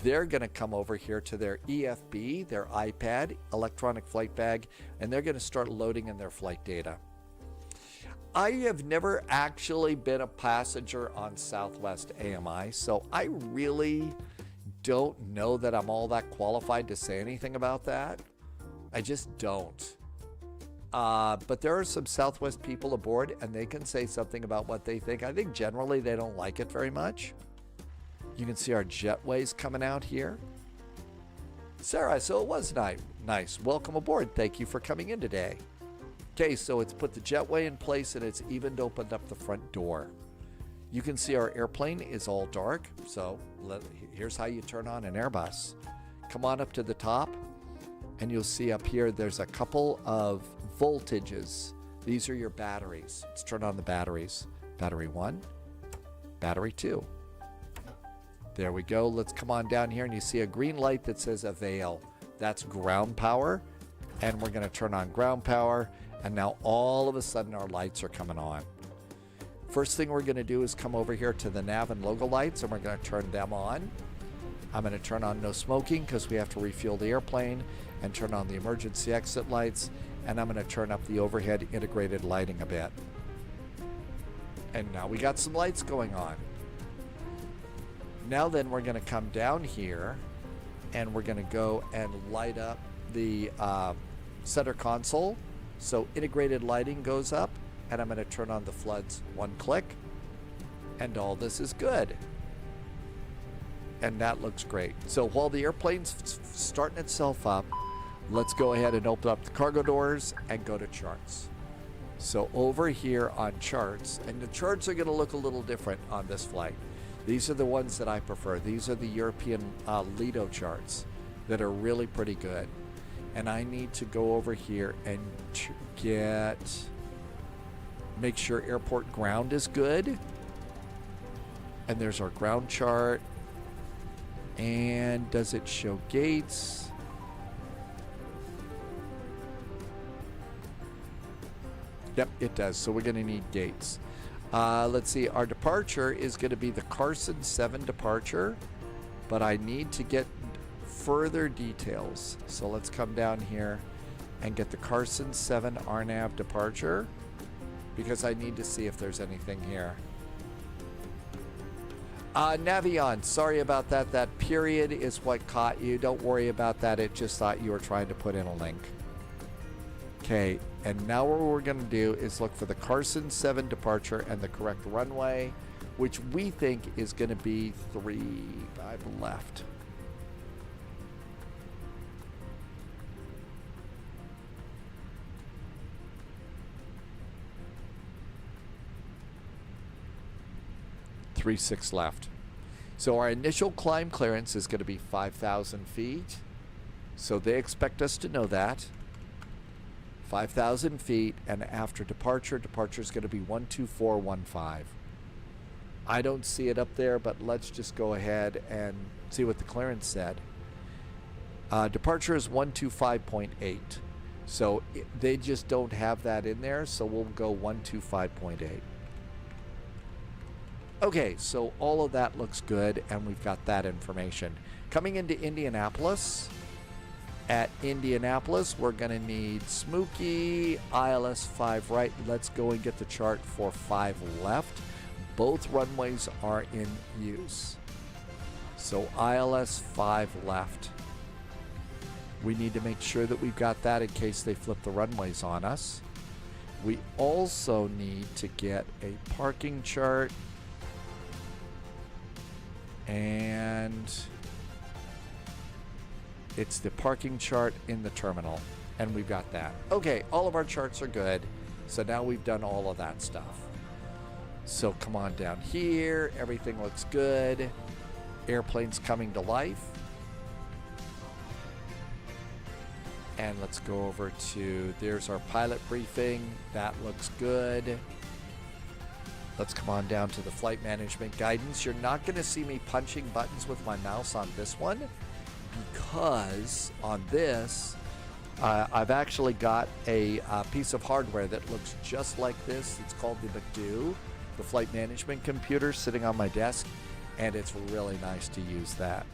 they're going to come over here to their EFB, their iPad, electronic flight bag, and they're going to start loading in their flight data. I have never actually been a passenger on Southwest AMI, so I really don't know that I'm all that qualified to say anything about that. I just don't. But there are some Southwest people aboard, and they can say something about what they think. I think generally they don't like it very much. You can see our jetways coming out here. Sarah, so it was nice. Welcome aboard. Thank you for coming in today. Okay, so it's put the jetway in place, and it's even opened up the front door. You can see our airplane is all dark, so here's how you turn on an Airbus. Come on up to the top, and you'll see up here there's a couple of voltages. These are your batteries. Let's turn on the batteries. Battery 1, battery 2. There we go. Let's come on down here, and you see a green light that says avail. That's ground power, and we're going to turn on ground power, and now all of a sudden our lights are coming on. First thing we're going to do is come over here to the nav and logo lights, and we're going to turn them on. I'm going to turn on no smoking because we have to refuel the airplane, and turn on the emergency exit lights, and I'm going to turn up the overhead integrated lighting a bit. And now we got some lights going on. Now then, we're going to come down here, and we're going to go and light up the center console. So integrated lighting goes up, and I'm going to turn on the floods. One click, and all this is good. And that looks great. So while the airplane's starting itself up, let's go ahead and open up the cargo doors and go to charts. So over here on charts, and the charts are going to look a little different on this flight. These are the ones that I prefer. These are the European Lido charts that are really pretty good. And I need to go over here and make sure airport ground is good. And there's our ground chart. And does it show gates? Yep, it does. So we're going to need gates. Let's see. Our departure is going to be the Carson 7 departure, but I need to get further details. So let's come down here and get the Carson 7 RNAV departure, because I need to see if there's anything here. Navion, sorry about that. That period is what caught you. Don't worry about that. It just thought you were trying to put in a link. Okay, and now what we're going to do is look for the Carson 7 departure and the correct runway, which we think is going to be 35 left. Three 6 left. So our initial climb clearance is going to be 5,000 feet. So they expect us to know that. 5,000 feet, and after departure is going to be 12415. I don't see it up there, but let's just go ahead and see what the clearance said. Departure is 125.8. So they just don't have that in there, so we'll go 125.8. Okay, so all of that looks good, and we've got that information. Coming into Indianapolis. At Indianapolis, we're going to need Smokey, ILS 5 right. Let's go and get the chart for 5 left. Both runways are in use. So ILS 5 left. We need to make sure that we've got that in case they flip the runways on us. We also need to get a parking chart. And it's the parking chart in the terminal, and we've got that. Okay, all of our charts are good, so now we've done all of that stuff. So come on down here, everything looks good. Airplane's coming to life. And let's go over to, there's our pilot briefing. That looks good. Let's come on down to the flight management guidance. You're not going to see me punching buttons with my mouse on this one because on this, I've actually got a piece of hardware that looks just like this. It's called the McDo, the flight management computer sitting on my desk, and it's really nice to use that.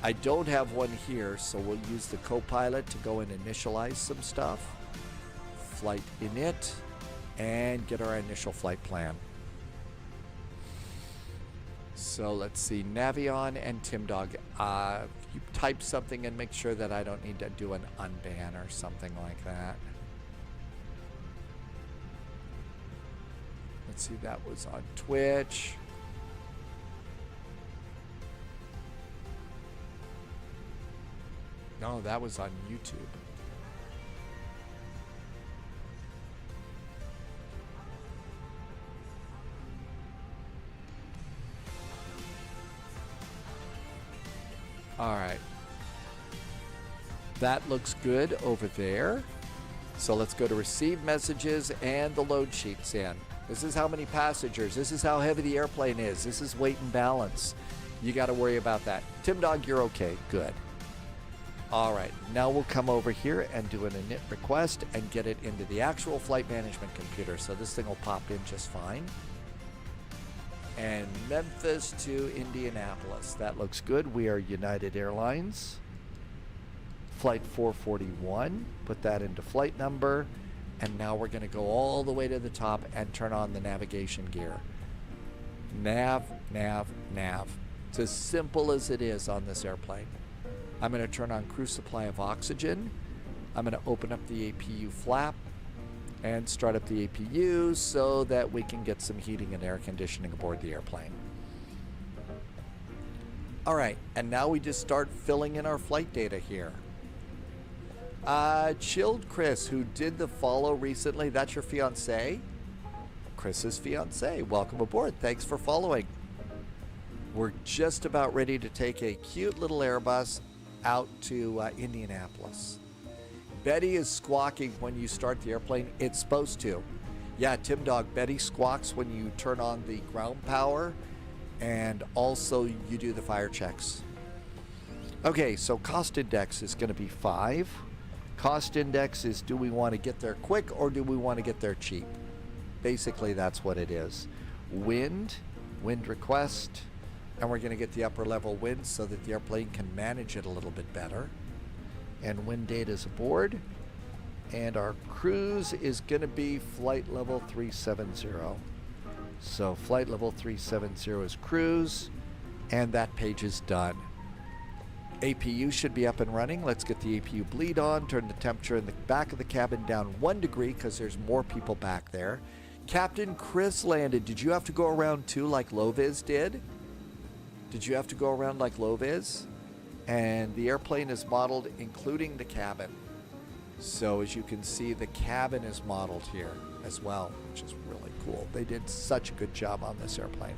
I don't have one here, so we'll use the Copilot to go and initialize some stuff. Flight init, and get our initial flight plan. So let's see, Navion and TimDog. You type something and make sure that I don't need to do an unban or something like that. Let's see, that was on Twitch. No, that was on YouTube. All right. That looks good over there. So let's go to receive messages and the load sheets in. This is how many passengers. This is how heavy the airplane is. This is weight and balance. You got to worry about that. TimDog, you're okay. Good. All right. Now we'll come over here and do an init request and get it into the actual flight management computer. So this thing will pop in just fine. And Memphis to Indianapolis. That looks good. We are United Airlines. Flight 441. Put that into flight number. And now we're going to go all the way to the top and turn on the navigation gear. Nav, nav, nav. It's as simple as it is on this airplane. I'm going to turn on crew supply of oxygen. I'm going to open up the APU flap and start up the APU so that we can get some heating and air conditioning aboard the airplane. All right, and now we just start filling in our flight data here. Chilled Chris, who did the follow recently, that's your fiance? Chris's fiance, welcome aboard. Thanks for following. We're just about ready to take a cute little Airbus out to Indianapolis. Betty is squawking when you start the airplane. It's supposed to. Yeah, TimDog, Betty squawks when you turn on the ground power and also you do the fire checks. Okay, so cost index is going to be 5. Cost index is, do we want to get there quick or do we want to get there cheap? Basically, that's what it is. Wind request, and we're going to get the upper level wind so that the airplane can manage it a little bit better. And wind data is aboard. And our cruise is going to be flight level 370. So flight level 370 is cruise, and that page is done. APU should be up and running. Let's get the APU bleed on, turn the temperature in the back of the cabin down 1 degree because there's more people back there. Captain Chris landed. Did you have to go around too like Loviz did? Did you have to go around like Loviz? And the airplane is modeled including the cabin. So as you can see, the cabin is modeled here as well, which is really cool. They did such a good job on this airplane.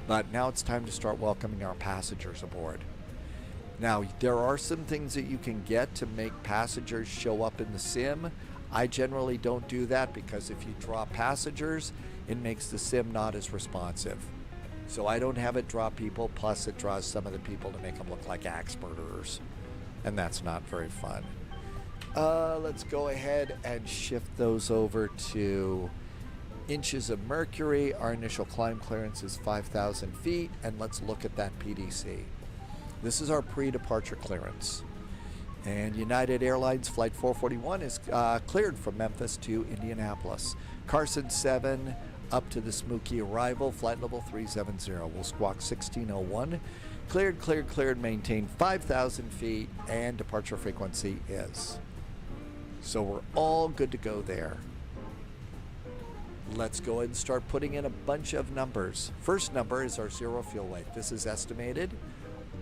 But now it's time to start welcoming our passengers aboard. Now, there are some things that you can get to make passengers show up in the sim. I generally don't do that because if you draw passengers, it makes the sim not as responsive. So I don't have it draw people, plus it draws some of the people to make them look like axe murderers. And that's not very fun. Let's go ahead and shift those over to inches of mercury. Our initial climb clearance is 5,000 feet, and let's look at that PDC. This is our pre-departure clearance. And United Airlines Flight 441 is cleared from Memphis to Indianapolis. Carson 7 up to the Smokey arrival, flight level 370. We'll squawk 1601. Cleared, cleared, cleared, maintain 5,000 feet, and departure frequency is. So we're all good to go there. Let's go ahead and start putting in a bunch of numbers. First number is our zero fuel weight. This is estimated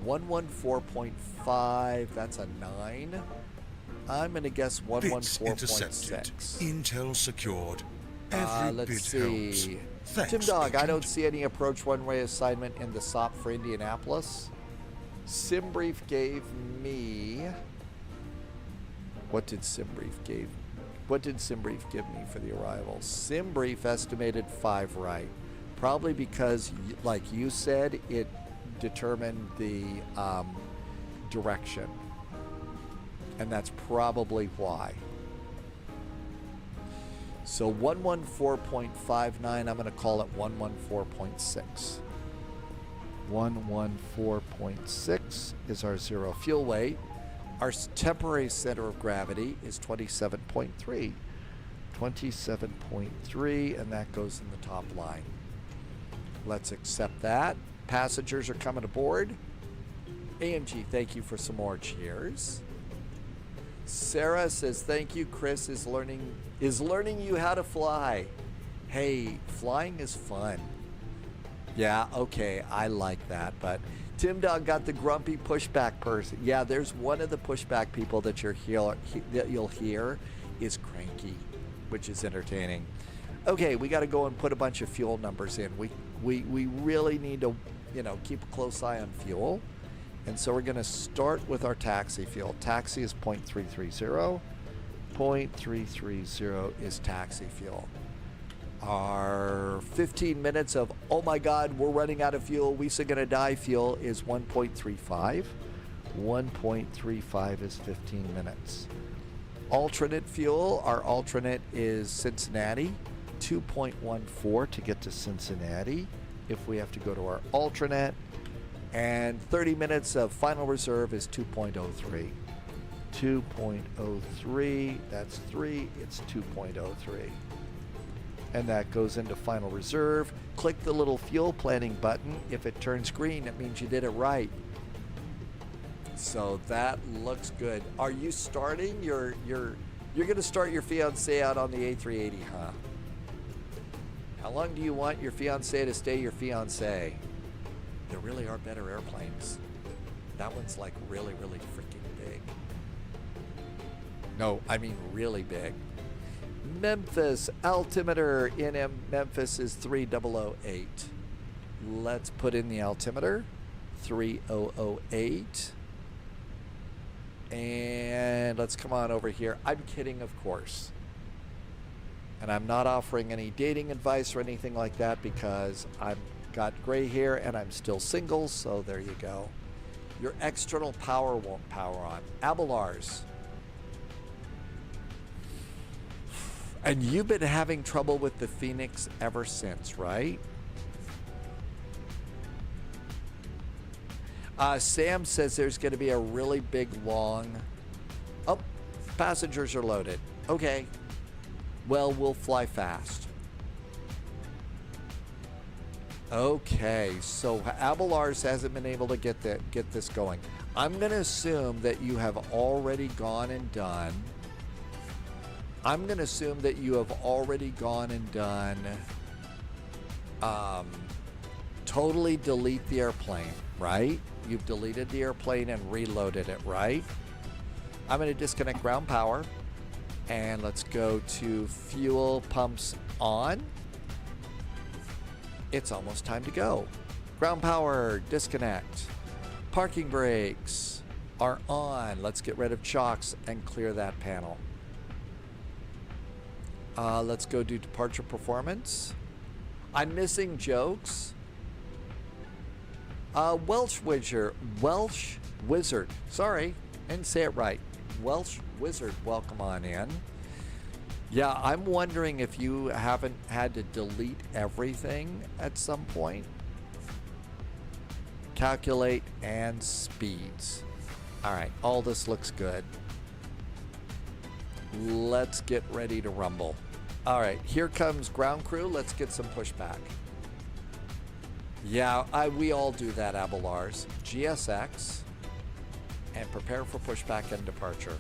114.5. That's a 9. I'm going to guess 114.6. Intel secured. Let's see. TimDog, I don't see any approach runway assignment in the SOP for Indianapolis. SimBrief gave me. What did SimBrief give me for the arrival? SimBrief estimated 5 right. Probably because, like you said, it determined the direction. And that's probably why. So 114.59, I'm going to call it 114.6. 114.6 is our zero fuel weight. Our temporary center of gravity is 27.3. 27.3, and that goes in the top line. Let's accept that. Passengers are coming aboard. AMG, thank you for some more cheers. Sarah says, thank you. Chris is learning you how to fly. Hey, flying is fun. Yeah, okay, I like that. But Tim Dog got the grumpy pushback person. Yeah, there's one of the pushback people that you'll hear is cranky, which is entertaining. Okay, we got to go and put a bunch of fuel numbers in. We really need to, keep a close eye on fuel. And so we're going to start with our taxi fuel. Taxi is 0.330. 0.330 is taxi fuel. Our 15 minutes of, oh my God, we're running out of fuel, we're going to die fuel is 1.35. 1.35 is 15 minutes. Alternate fuel, our alternate is Cincinnati. 2.14 to get to Cincinnati if we have to go to our alternate. And 30 minutes of final reserve is 2.03. 2.03, that's 3, it's 2.03. And that goes into final reserve. Click the little fuel planning button. If it turns green, it means you did it right. So that looks good. Are you starting? You're going to start your fiancé out on the A380, huh? How long do you want your fiancé to stay your fiancé? There really are better airplanes. That one's like really, really freaking big. No, I mean really big. Memphis, altimeter in Memphis is 3008. Let's put in the altimeter, 3008. And let's come on over here. I'm kidding, of course. And I'm not offering any dating advice or anything like that because I've got gray hair and I'm still single, so there you go. Your external power won't power on. Abelars. And you've been having trouble with the Phoenix ever since, right? Sam says there's going to be a really big, long... Oh, passengers are loaded. Okay. Well, we'll fly fast. Okay, so Abelars hasn't been able to get this going. I'm going to assume that you have already gone and done... I'm going to assume that you have already gone and done totally delete the airplane, right? You've deleted the airplane and reloaded it, right? I'm going to disconnect ground power and let's go to fuel pumps on. It's almost time to go. Ground power, disconnect. Parking brakes are on. Let's get rid of chocks and clear that panel. Let's go do departure performance. I'm missing jokes. Welsh Wizard. Sorry, I didn't say it right. Welsh Wizard, welcome on in. Yeah, I'm wondering if you haven't had to delete everything at some point. Calculate and speeds. All right, all this looks good. Let's get ready to rumble. All right, here comes ground crew. Let's get some pushback. Yeah, we all do that, Abelars. GSX and prepare for pushback and departure.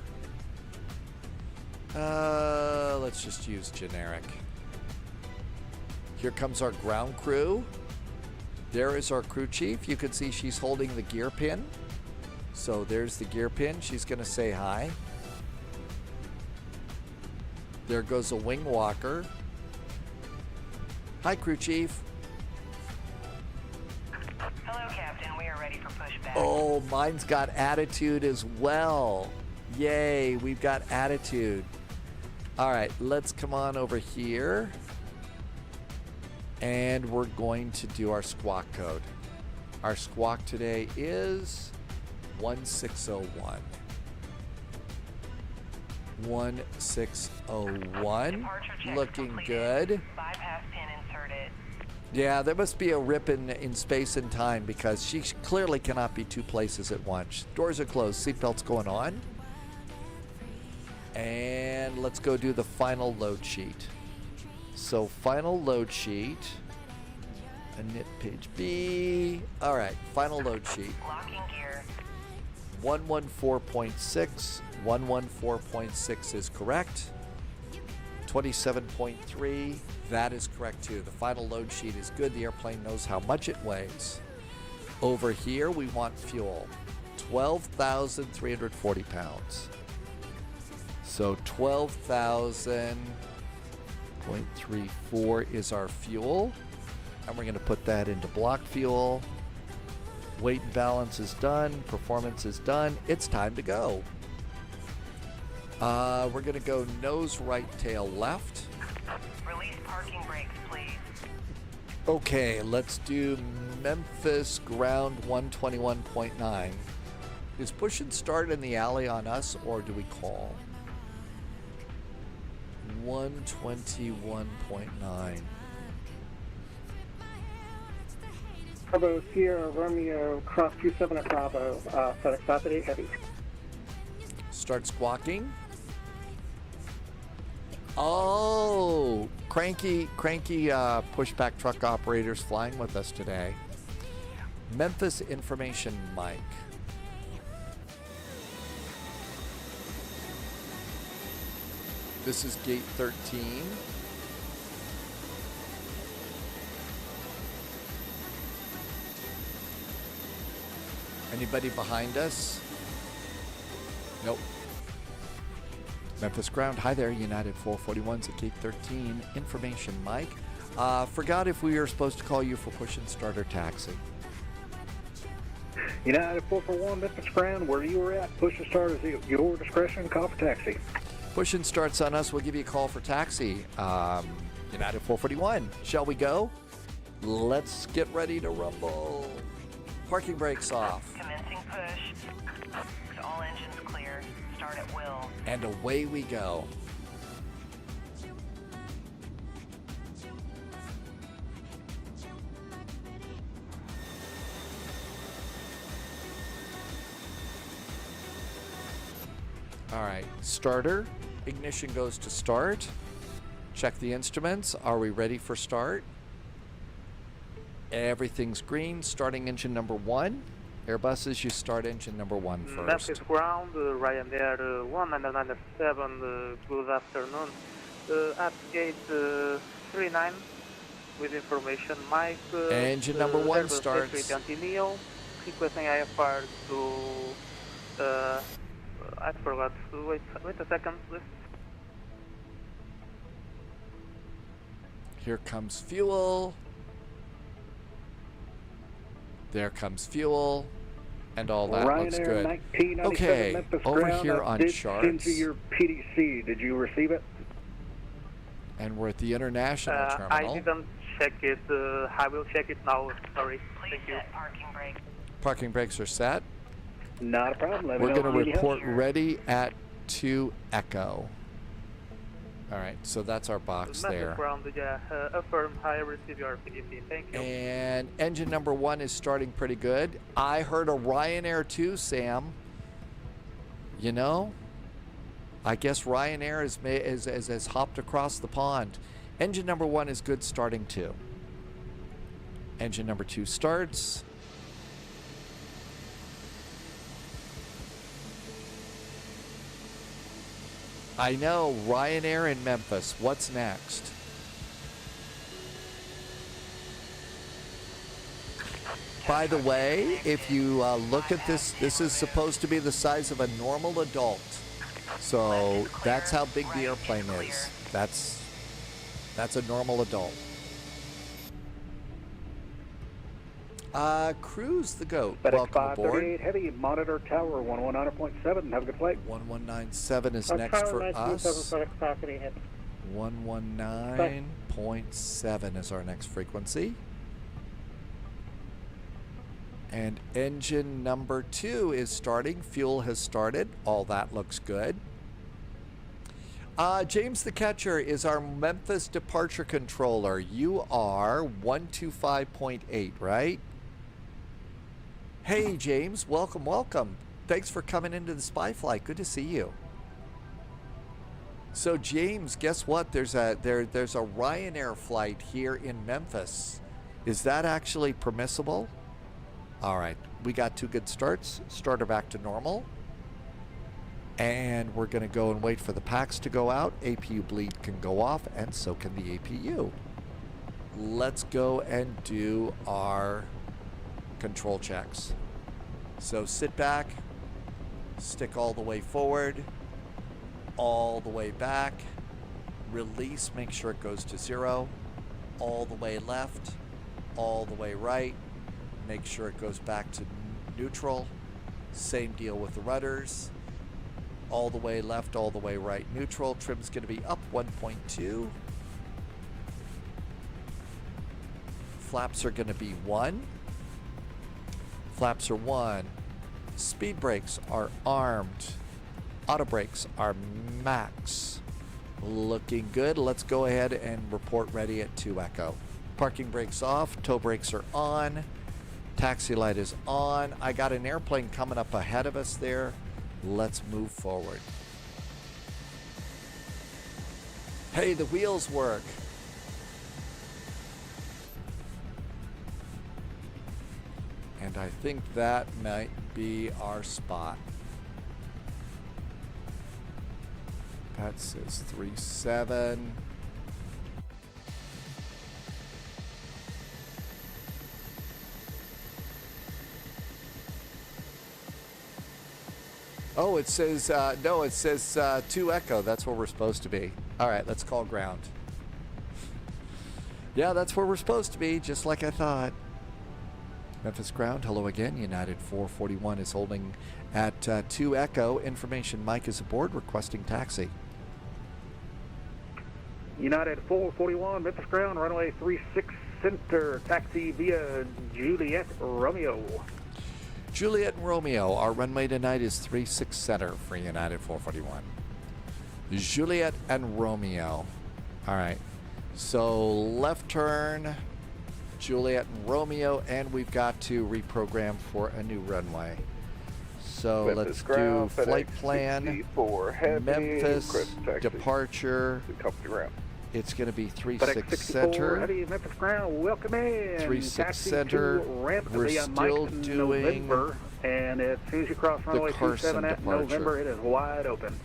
Let's just use generic. Here comes our ground crew. There is our crew chief. You can see she's holding the gear pin. So there's the gear pin. She's going to say hi. There goes a wing walker. Hi, crew chief. Hello, Captain. We are ready for pushback. Oh, mine's got attitude as well. Yay, we've got attitude. All right, let's come on over here. And we're going to do our squawk code. Our squawk today is 1601. 1601. Looking good. Bypass pin inserted. Yeah, there must be a rip in space and time because she clearly cannot be two places at once. Doors are closed. Seatbelts going on. And let's go do the final load sheet. So final load sheet. Init page B. All right, final load sheet. Locking gear. 114.6. 114.6 is correct. 27.3. That is correct too. The final load sheet is good. The airplane knows how much it weighs. Over here, we want fuel. 12,340 pounds. So 12,000.34 is our fuel. And we're going to put that into block fuel. Weight and balance is done. Performance is done. It's time to go. We're going to go nose right, tail left. Release parking brakes, please. Okay, let's do Memphis ground 121.9. Is push and start in the alley on us, or do we call? 121.9. Bravo, Sierra, Romeo, cross 27 at Bravo, FedEx 588 heavy. Start squawking. Oh, cranky pushback truck operators flying with us today. Memphis information mic. This is gate 13. Anybody behind us? Nope. Memphis ground. Hi there, United 441's at gate 13. Information, Mike. Forgot if we were supposed to call you for push and start or taxi. United 441, Memphis ground, where you were at, push and start is your discretion, call for taxi. Push and start's on us. We'll give you a call for taxi. United 441. Shall we go? Let's get ready to rumble. Parking brakes off. Commencing push. All engines clear. Start at will. And away we go. All right, starter. Ignition goes to start. Check the instruments. Are we ready for start? Everything's green. Starting engine number 1. Airbuses, you start engine number 1 first. Memphis ground, Ryanair 1997, good afternoon. At gate 39 with information, Mike. Engine number 1 Airbus starts. A320neo, requesting IFR to, I forgot, wait a second, please. Here comes fuel. There comes fuel. And all that Ryanair looks good. 1997 Okay, Memphis over ground, here I on did charts. send you your PDC. Did you receive it? And we're at the international I terminal. didn't check it. I will check it now. Sorry. Thank you. Parking brake. Parking brakes are set. Not a problem. Let me We're know going if to you need help. report ready at 2 Echo. All right, so that's our box Memphis there. ground, yeah. Affirm, I receive your PDC. Thank you. And engine number 1 is starting pretty good. I heard a Ryanair 2, Sam. You know, I guess Ryanair has hopped across the pond. Engine number 1 is good, starting 2. Engine number 2 starts. I know, Ryanair in Memphis. What's next? By the way, if you look at this, this is supposed to be the size of a normal adult. So that's how big the airplane is. That's a normal adult. Cruise the GOAT. FedEx Welcome aboard. 538 heavy, monitor tower 1190.7. Have a good flight. 1197 is next for us. 119.7. 93.7 is our next frequency. And engine number 2 is starting. Fuel has started. All that looks good. James the Catcher is our Memphis departure controller. You are 125.8, right? Hey, James. Welcome, welcome. Thanks for coming into the spy flight. Good to see you. So, James, guess what? There's a Ryanair flight here in Memphis. Is that actually permissible? All right, we got 2 good starts. Starter back to normal. And we're going to go and wait for the packs to go out. APU bleed can go off, and so can the APU. Let's go and do our control checks. So sit back, stick all the way forward, all the way back, release, make sure it goes to 0, all the way left, all the way right. Make sure it goes back to neutral. Same deal with the rudders. All the way left, all the way right, neutral. Trim's going to be up 1.2. Flaps are going to be 1. Flaps are 1. Speed brakes are armed. Auto brakes are max. Looking good. Let's go ahead and report ready at 2 Echo. Parking brakes off. Tow brakes are on. Taxi light is on. I got an airplane coming up ahead of us there. Let's move forward. Hey, the wheels work. And I think that might be our spot. That says 37. Oh, it says, no, it says 2 Echo. That's where we're supposed to be. All right, let's call ground. Yeah, that's where we're supposed to be, just like I thought. Memphis ground, hello again. United 441 is holding at 2 Echo. Information, Mike is aboard, requesting taxi. United 441, Memphis ground, runway 36 center, taxi via Juliet Romeo. Juliet and Romeo, our runway tonight is 36 center for United 441. Juliet and Romeo. All right, so left turn, Juliet and Romeo, and we've got to reprogram for a new runway. So Memphis let's ground, do flight FedEx plan, 64 heavy, Memphis, departure, departure. ground. It's going to be 36 FedEx 64 center. heavy, Memphis ground, welcome in. 36 taxi center. To ramp We're via still Mike doing November, and as soon as you cross runway 27 at departure. November, it is wide open.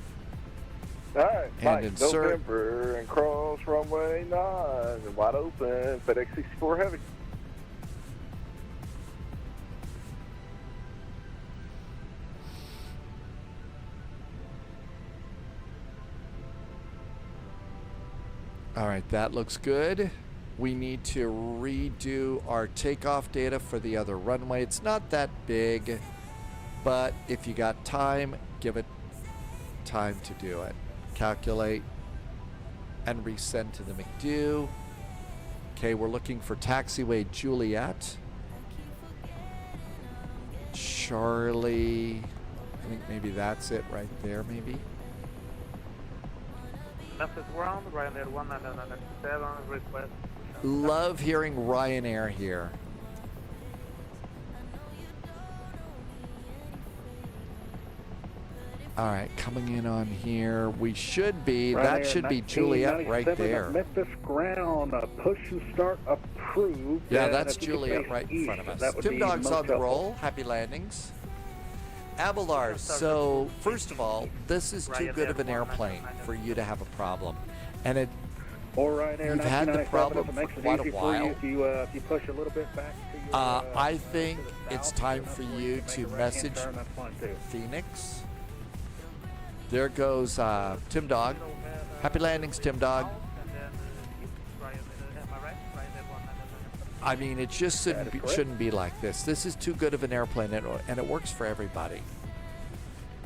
All right, And Mike, insert. November, and cross runway 9, wide open, FedEx 64 heavy. All right, that looks good. We need to redo our takeoff data for the other runway. It's not that big, but if you got time, give it time to do it. Calculate and resend to the McDo. Okay, we're looking for taxiway Juliet. Charlie, I think maybe that's it right there, maybe. Memphis ground, Ryanair 1997, request. Love hearing Ryanair here. All right, coming in on here. We should be, that Ryanair should be Juliet right 1997 there. Memphis ground, push and start approved. Yeah, And that's if you could Juliet face right in east, front of us. that would Tim be Dog's most on the helpful. roll. Happy landings. Abelard, so first of all, this is too good of an airplane for you to have a problem. And it, Or Ryanair you've had the 1997, problem if it for makes it quite a easy for while. you, if you push a little bit back to your, I think it's time for you to make a right-hand message turn, that's fine too. Phoenix. There goes Tim Dog. Happy landings, Tim Dog. I mean, it just shouldn't be like this. This is too good of an airplane, and it works for everybody.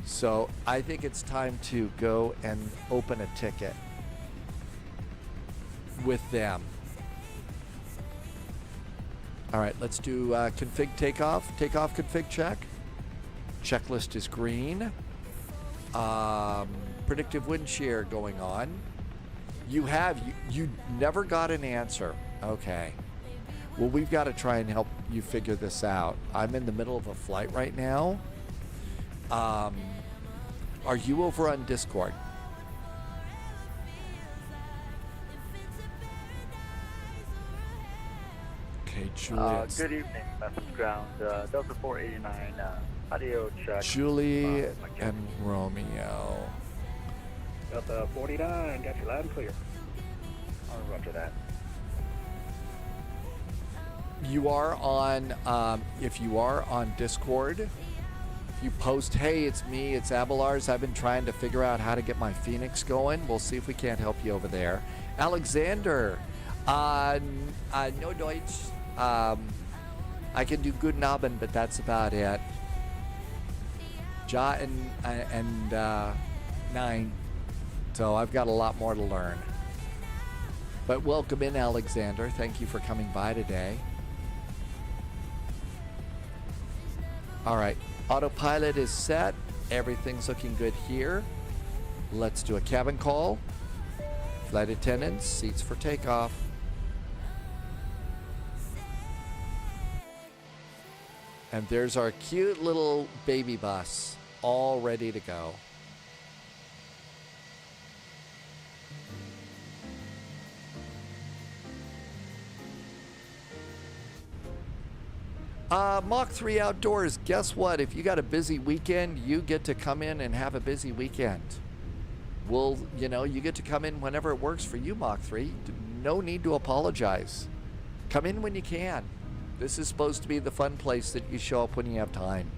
So I think it's time to go and open a ticket. with them. All right, let's do config takeoff. Takeoff config check. Checklist is green. Predictive wind shear going on. You never got an answer. Okay. Well, we've got to try and help you figure this out. I'm in the middle of a flight right now. Are you over on Discord? Okay, Julie. Good evening, Memphis Ground. Delta 489, audio check. Julie and Romeo. Delta 49, got you loud and clear. I'll roger that. You are on, if you are on Discord, if you post, hey, it's me, it's Abelars, I've been trying to figure out how to get my Phoenix going. We'll see if we can't help you over there. Alexander, no Deutsch. I can do Guten Abend, but that's about it. Ja and 9. So I've got a lot more to learn. But welcome in, Alexander. Thank you for coming by today. All right, autopilot is set. Everything's looking good here. Let's do a cabin call. Flight attendants, seats for takeoff. And there's our cute little baby bus, all ready to go. Mach 3 outdoors. Guess what? If you got a busy weekend, you get to come in and have a busy weekend. You get to come in whenever it works for you, Mach 3. No need to apologize. Come in when you can. This is supposed to be the fun place that you show up when you have time.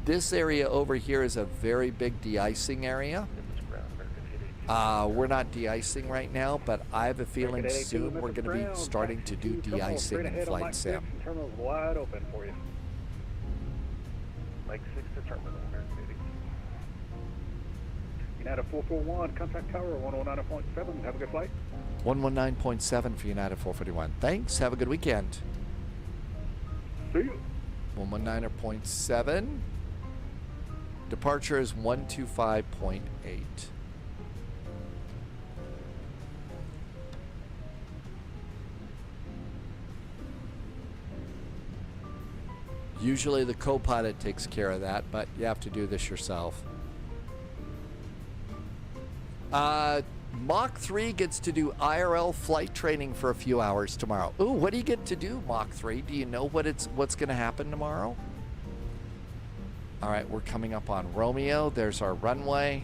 This area over here is a very big de-icing area. We're not de-icing right now, but I have a feeling soon we're going to be starting to do de-icing in Flight Sim. Terminal's wide open for you. Lake 6 to terminal, United 441, contact tower 119.7. Have a good flight. 119.7 for United 441. Thanks. Have a good weekend. See you. 119.7. Departure is 125.8. Usually the co-pilot takes care of that, but you have to do this yourself. Mach 3 gets to do IRL flight training for a few hours tomorrow. Ooh, what do you get to do, Mach 3? Do you know what's going to happen tomorrow? All right, we're coming up on Romeo. There's our runway.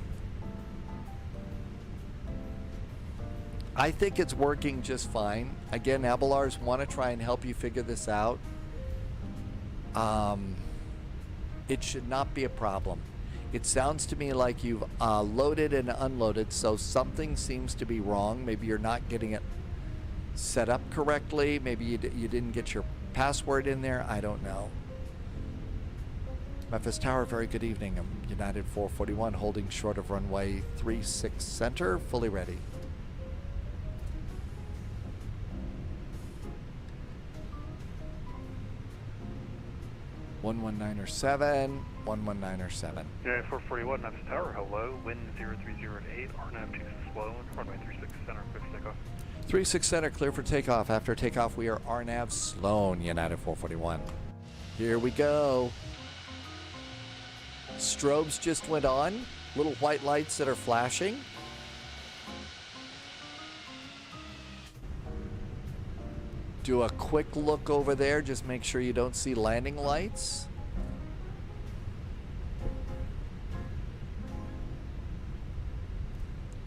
I think it's working just fine. Again, Abelars want to try and help you figure this out. It should not be a problem. It sounds to me like you've loaded and unloaded, so something seems to be wrong. Maybe you're not getting it set up correctly. Maybe you didn't get your password in there. I don't know. Memphis Tower, very good evening. I'm United 441, holding short of runway 36 center, fully ready. (119 or 7) 119 or 7. United 441, Memphis Tower, hello. Wind 0308, RNAV 2 slow, runway 36 center, clear for takeoff. 36 center, clear for takeoff. After takeoff, we are RNAV Sloan, United 441. Here we go. Strobes just went on. Little white lights that are flashing. Do a quick look over there. Just make sure you don't see landing lights.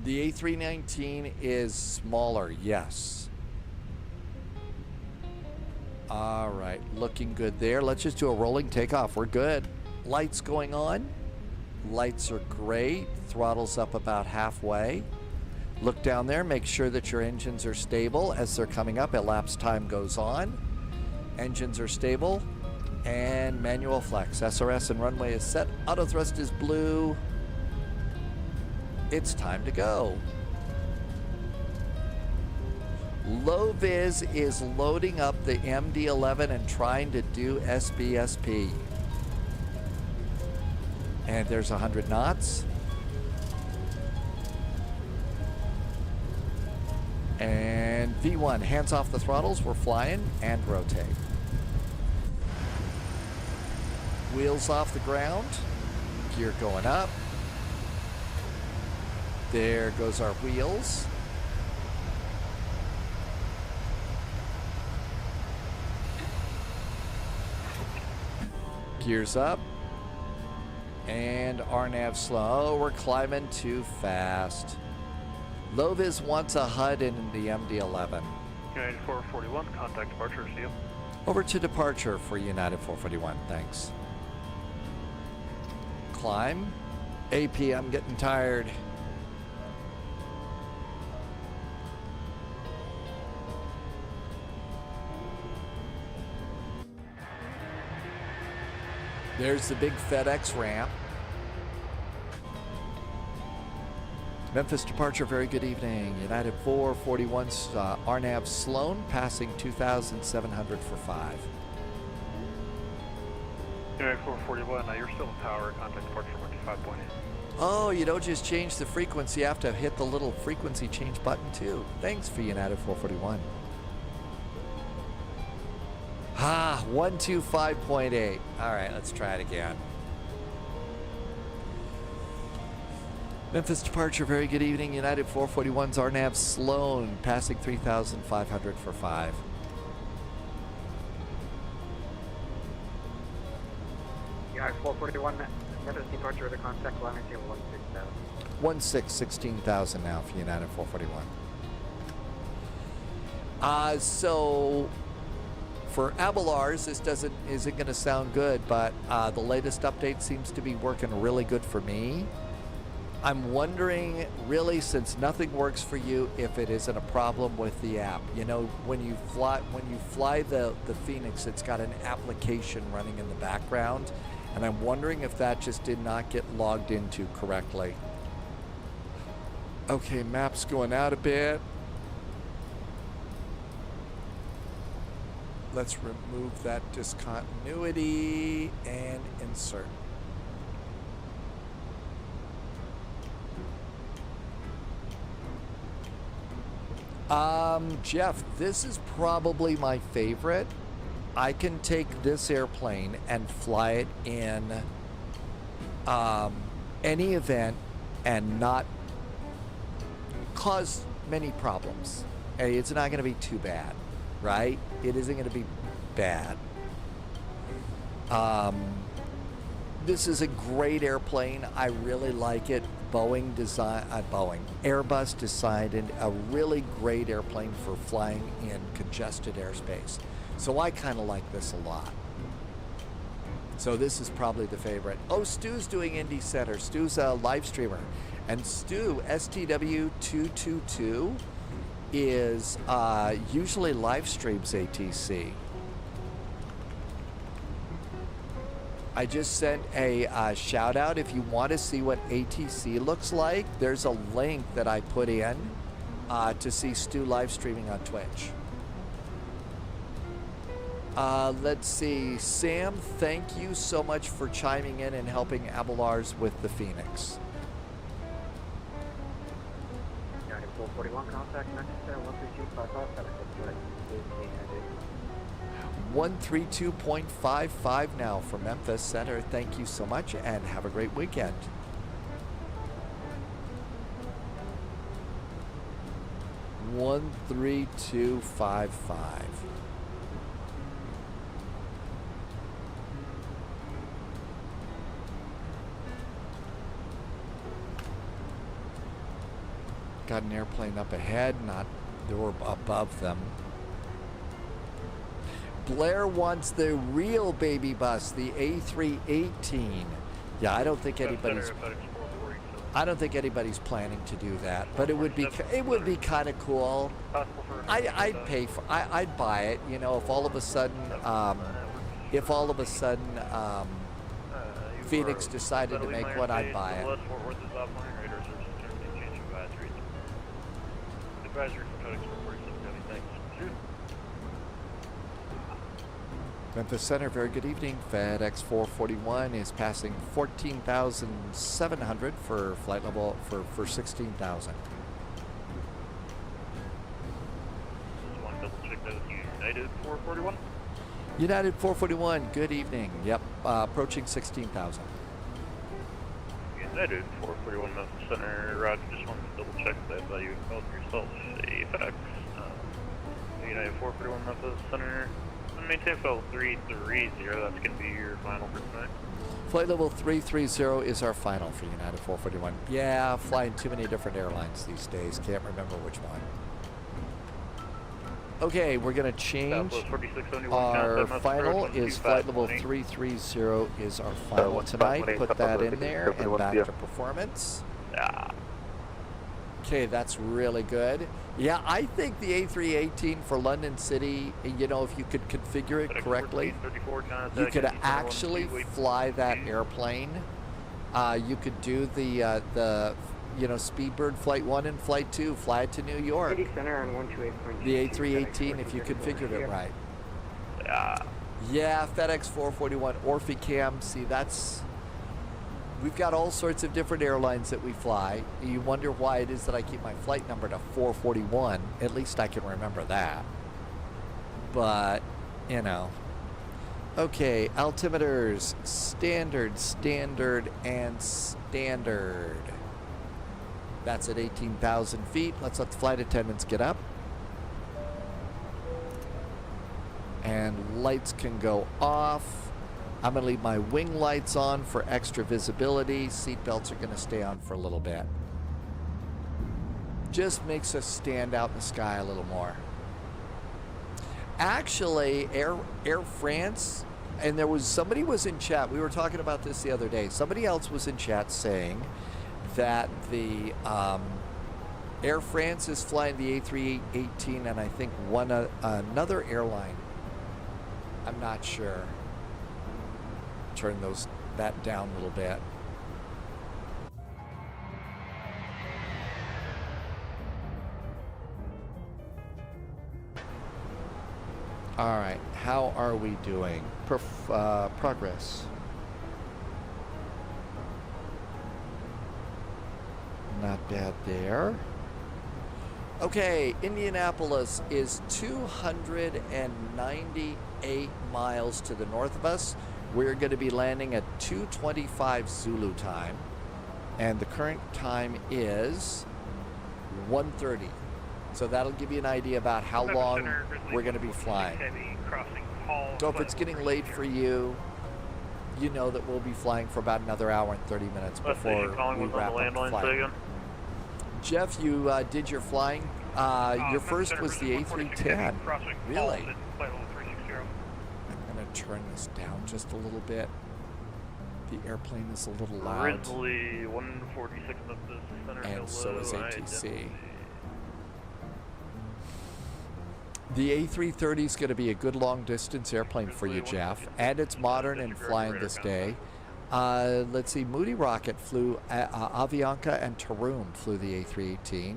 The A319 is smaller, yes. All right, looking good there. Let's just do a rolling takeoff. We're good. Lights going on. Lights are great. Throttle's up about halfway. Look down there, make sure that your engines are stable as they're coming up. Elapsed time goes on. Engines are stable. And manual flex. SRS and runway is set. Auto thrust is blue. It's time to go. Low vis is loading up the MD11 and trying to do SBSP. And there's 100 knots. And V1, hands off the throttles, we're flying and rotate. Wheels off the ground, gear going up. There goes our wheels. Gears up. And RNAV slow. Oh, we're climbing too fast. Low vis wants a HUD in the MD11. United 441, contact departure, see you. Over to departure for United 441, thanks. Climb. AP, I'm getting tired. There's the big FedEx ramp. Memphis departure, very good evening. United 441, RNAV Sloan, passing 2,700 for 5. United 441, you're still in power, contact departure 125.8. Oh, you don't just change the frequency, you have to hit the little frequency change button too. Thanks for United 441. Ah, 125.8. All right, let's try it again. Memphis departure, very good evening. United 441's RNAV Sloan, passing 3,500 for 5. United 441, Memphis departure to contact line 16,000. 16,000 now for United 441. So for Abelars, this isn't going to sound good, but the latest update seems to be working really good for me. I'm wondering, really, since nothing works for you, if it isn't a problem with the app. You know, when you fly the Phoenix, it's got an application running in the background, and I'm wondering if that just did not get logged into correctly. Okay, map's going out a bit. Let's remove that discontinuity and insert. Jeff, this is probably my favorite. I can take this airplane and fly it in any event and not cause many problems. It's not going to be too bad, right? It isn't going to be bad. This is a great airplane. I really like it. Airbus decided a really great airplane for flying in congested airspace. So I kind of like this a lot. So this is probably the favorite. Oh, Stu's doing Indy Center. Stu's a live streamer. And Stu, STW222, is usually live streams ATC. I just sent a shout out. If you want to see what ATC looks like, there's a link that I put in to see Stu live streaming on Twitch. Let's see. Sam, thank you so much for chiming in and helping Abelars with the Phoenix. 441 contact Manchester 13255 132.55 now from Memphis Center. Thank you so much and have a great weekend. One 3255. Got an airplane up ahead, not they were above them. Blair wants the real baby bus, the A318. Yeah, I don't think anybody's planning to do that, but it would be kind of cool. I'd buy it, you know, if all of a sudden Phoenix decided to make one, I'd buy it. Advisory for FedEx 447, thanks. Memphis Center, very good evening. FedEx 441 is passing 14,700 for flight level for 16,000. Just want to double check that with United 441. United 441, good evening. Yep, approaching 16,000. United 441 Memphis Center, Roger. Just wanted to double check that you had called yourself a FedEx. United 441 Memphis Center. Maintain flight 330, that's going to be your final for tonight. Flight level 330 is our final for United 441. Yeah, flying too many different airlines these days. Can't remember which one. Okay, we're going to change. Our final is flight level 330 is our final tonight. Put that in there and back to performance. Okay, that's really good. Yeah, I think the A318 for London City, you know, if you could configure it correctly, you could actually fly that airplane. You could do the you know, Speedbird Flight 1 and Flight 2, fly it to New York. The A318, if you configured it right. Yeah, FedEx 441, Orphy-Cam, see, that's... We've got all sorts of different airlines that we fly. You wonder why it is that I keep my flight number to 441. At least I can remember that. But, you know. Okay, altimeters. Standard, standard, and standard. That's at 18,000 feet. Let's let the flight attendants get up. And lights can go off. I'm going to leave my wing lights on for extra visibility. Seat belts are going to stay on for a little bit. Just makes us stand out in the sky a little more. Actually, Air France, and somebody was in chat. We were talking about this the other day. Somebody else was in chat saying that the Air France is flying the A318, and I think another airline. I'm not sure. Turn that down a little bit. All right, how are we doing? Progress. Not bad there. Okay, Indianapolis is 298 miles to the north of us. We're going to be landing at 2:25 Zulu time, and the current time is 1:30. So that'll give you an idea about how long we're going to be flying. So if it's getting late for you, you know that we'll be flying for about another hour and 30 minutes before we wrap up the flight. Jeff, you did your flying. Your first was the A310. Really? Turn this down just a little bit. The airplane is a little loud. Ridley 146 Memphis Center. And so is ATC. The A330 is going to be a good long distance airplane for you, Jeff. And it's modern and flying this day. Let's see, Moody Rocket flew, Avianca and Taroom flew the A318.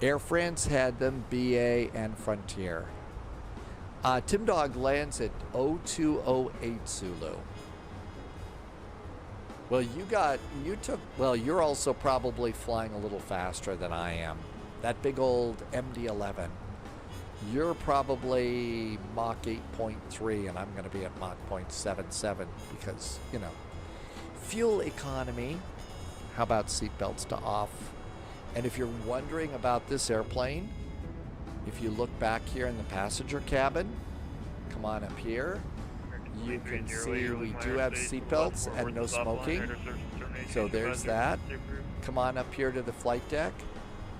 Air France had them, BA and Frontier. Tim Dog lands at 0208 Zulu. Well, you're also probably flying a little faster than I am. That big old MD11. You're probably Mach 8.3, and I'm going to be at Mach 0.77 because, you know, fuel economy. How about seatbelts to off? And if you're wondering about this airplane, if you look back here in the passenger cabin, come on up here, you can see we do have seatbelts and no smoking. So there's that. Come on up here to the flight deck.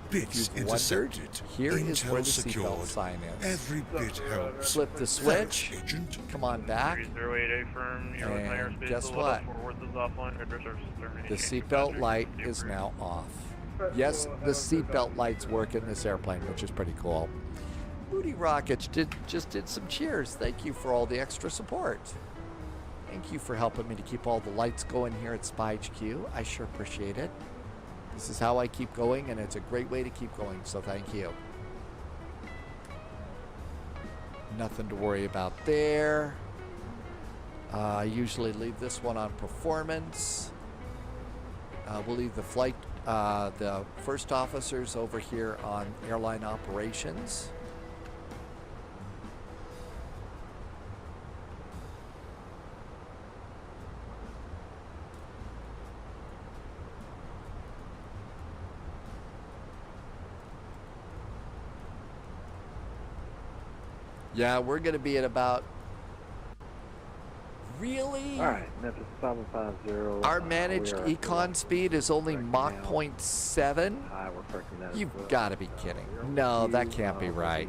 Bits intercepted. Here is where the seatbelt sign is. Every bit helps. Flip the switch. Come on back. And guess what? The seatbelt light is now off. Yes, the seatbelt lights work in this airplane, which is pretty cool. Moody Rockets just did some cheers. Thank you for all the extra support. Thank you for helping me to keep all the lights going here at Spy HQ. I sure appreciate it. This is how I keep going, and it's a great way to keep going, so thank you. Nothing to worry about there. I usually leave this one on performance. We'll leave the first officers over here on airline operations. Yeah, we're going to be at about... Really? All right, Memphis 550. Our managed econ speed is only Mach 0.7? You've got to be kidding. No, that can't be right.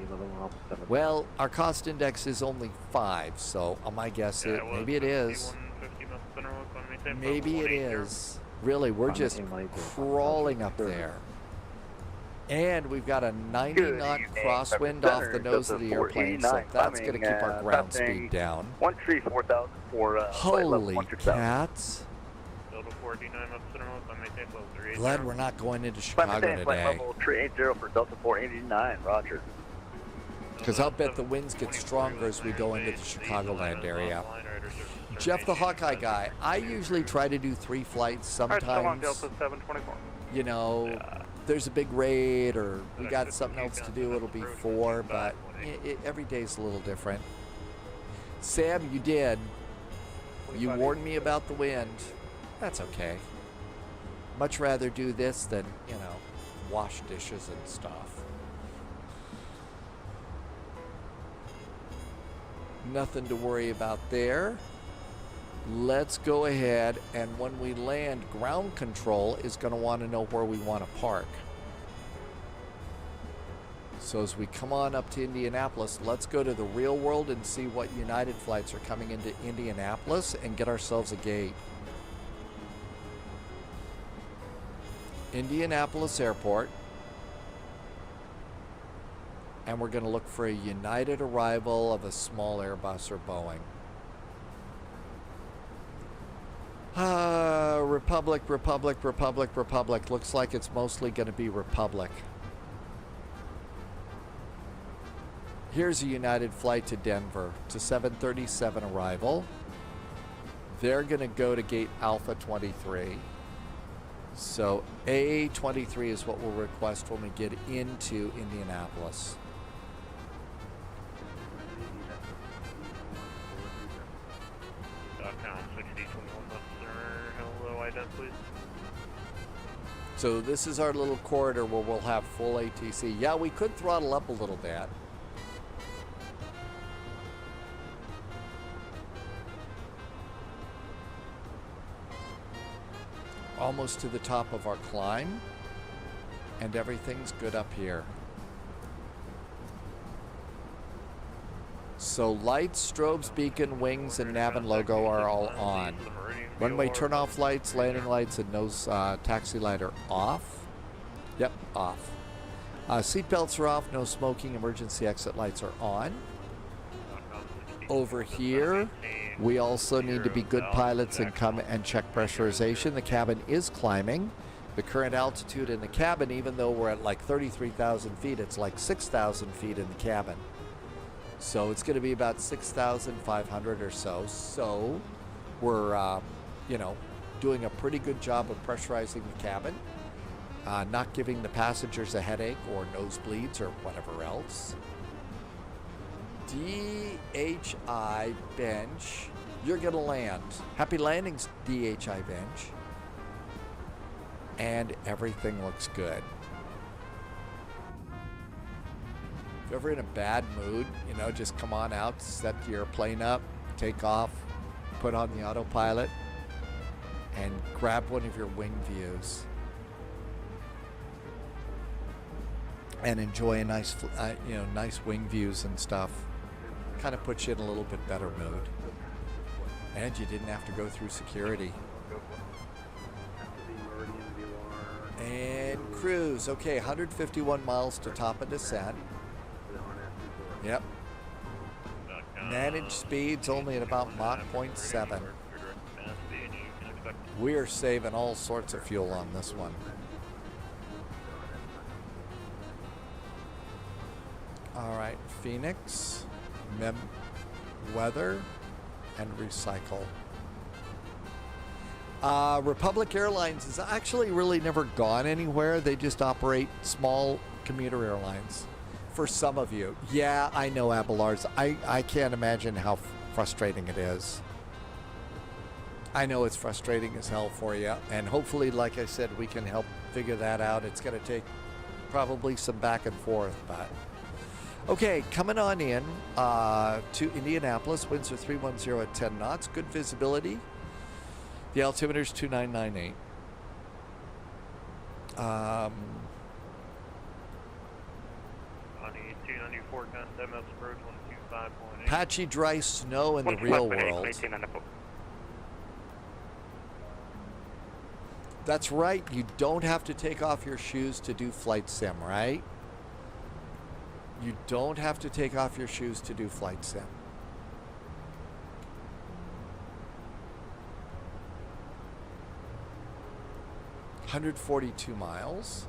Well, our cost index is only 5, so my guess is maybe it is. Maybe it is. Really, we're just crawling up there. And we've got a 90-knot crosswind off the nose of the airplane, so that's going to keep our ground speed down. 134,000 for holy cats. Glad we're not going into Chicago today. Level 380 for Delta 489, roger. Because I'll bet the winds get stronger as we go into the Chicagoland area. Jeff the Hawkeye guy, I usually try to do 3 flights sometimes. You know, there's a big raid or we got something else to do, it'll be 4, but every day's a little different. Sam, you did. You warned me about the wind. That's okay. Much rather do this than, you know, wash dishes and stuff. Nothing to worry about there. Let's go ahead, and when we land, ground control is going to want to know where we want to park. So as we come on up to Indianapolis, let's go to the real world and see what United flights are coming into Indianapolis and get ourselves a gate. Indianapolis Airport. And we're going to look for a United arrival of a small Airbus or Boeing. Republic, Republic, Republic, Republic. Looks like it's mostly going to be Republic. Here's a United flight to Denver. It's a 737 arrival. They're going to go to gate Alpha 23. So A23 is what we'll request when we get into Indianapolis. So this is our little corridor where we'll have full ATC. Yeah, we could throttle up a little bit. Almost to the top of our climb, and everything's good up here. So lights, strobes, beacon, wings, and nav and logo are all on. Runway turn-off lights, landing lights, and nose taxi light are off. Yep, off. Seat belts are off, no smoking, emergency exit lights are on. Over here, we also need to be good pilots and come and check pressurization. The cabin is climbing. The current altitude in the cabin, even though we're at like 33,000 feet, it's like 6,000 feet in the cabin. So it's going to be about 6,500 or so. So we're, you know, doing a pretty good job of pressurizing the cabin, not giving the passengers a headache or nosebleeds or whatever else. DHI bench, you're going to land. Happy landings, DHI bench. And everything looks good. If you're ever in a bad mood, you know, just come on out, set your plane up, take off, put on the autopilot, and grab one of your wing views. And enjoy a nice, you know, nice wing views and stuff. Kind of puts you in a little bit better mood. And you didn't have to go through security. And cruise. Okay, 151 miles to top of descent. Yep. Managed speeds only at about Mach 0.7. We are saving all sorts of fuel on this one. All right, Phoenix, Weather and recycle. Republic Airlines has actually really never gone anywhere. They just operate small commuter airlines for some of you. Yeah, I know, Abelars. I can't imagine how frustrating it is. I know it's frustrating as hell for you. And hopefully, like I said, we can help figure that out. It's going to take probably some back and forth, but... Okay, coming on in to Indianapolis. Winds are 310 at 10 knots. Good visibility. The altimeter is 2998. 294 contact maps approach 125.8. Patchy dry snow in the real world. That's right. You don't have to take off your shoes to do flight sim, right? You don't have to take off your shoes to do flight sim. $142 miles.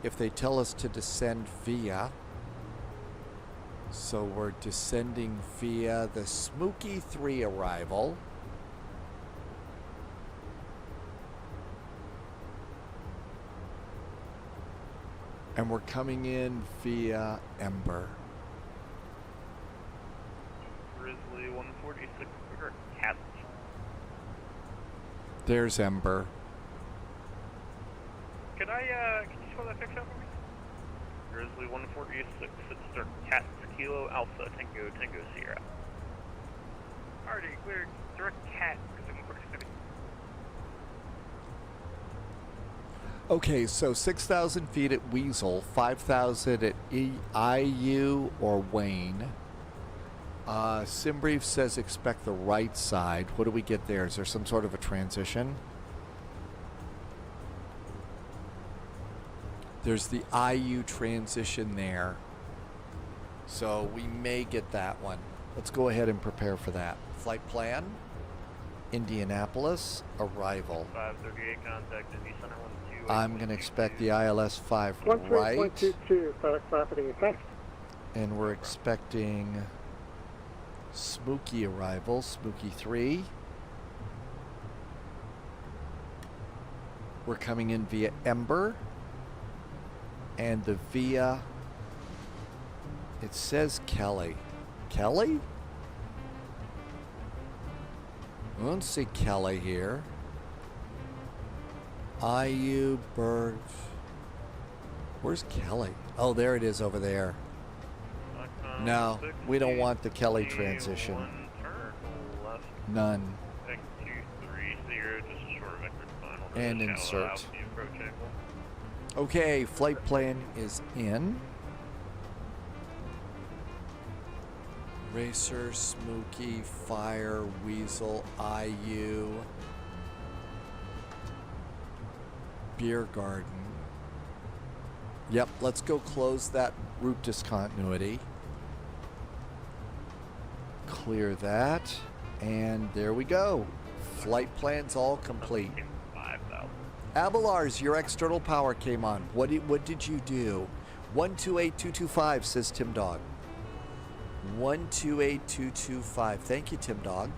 If they tell us to descend via, so we're descending via the Smokey 3 arrival. And we're coming in via Ember. Grizzly 146, we're Cat. There's Ember. Can you spell that picture out for me? Grizzly 146, it's start Cat Kilo Alpha Tango Tango Sierra. Already cleared, direct Cat, Grizzly 146. Okay, so 6,000 feet at Weasel, 5,000 at IU or Wayne. SimBrief says expect the right side. What do we get there? Is there some sort of a transition? There's the IU transition there. So we may get that one. Let's go ahead and prepare for that. Flight plan, Indianapolis, arrival. 538 contact Indy Center 12. I'm going to expect the ILS 5 right. 13.22, and we're expecting Smokey arrival, Smokey 3. We're coming in via Ember. And the via, it says Kelly. Kelly? I don't see Kelly here. IU Bird. Where's Kelly? Oh, there it is over there. No, we don't want the Kelly transition. None. And insert. Okay, flight plan is in. Racer, Smokey, Fire, Weasel, IU, Beer Garden. Yep, let's go close that route discontinuity. Clear that, and there we go. Flight plan's all complete. Abelars, your external power came on. What did you do? 128225 says Tim Dog. 128225. Thank you, Tim Dog.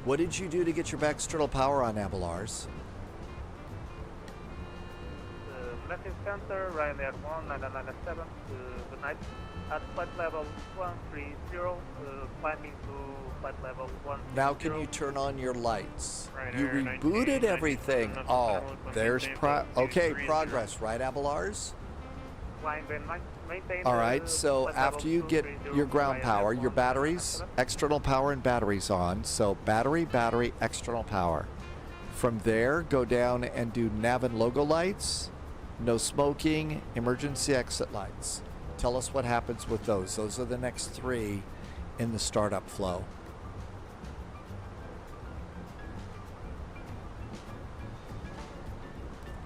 What did you do to get your external power on, Abelars? Message center, Ryanair 1997, good night. At flight level 130, climbing to flight level 1. Now can you turn on your lights? You rebooted everything. Oh, there's progress, right, Abelars? All right, so after you get your ground power, your batteries, external power and batteries on. So battery, external power. From there, go down and do nav and logo lights, no smoking, emergency exit lights. Tell us what happens with those. Those are the next 3 in the startup flow.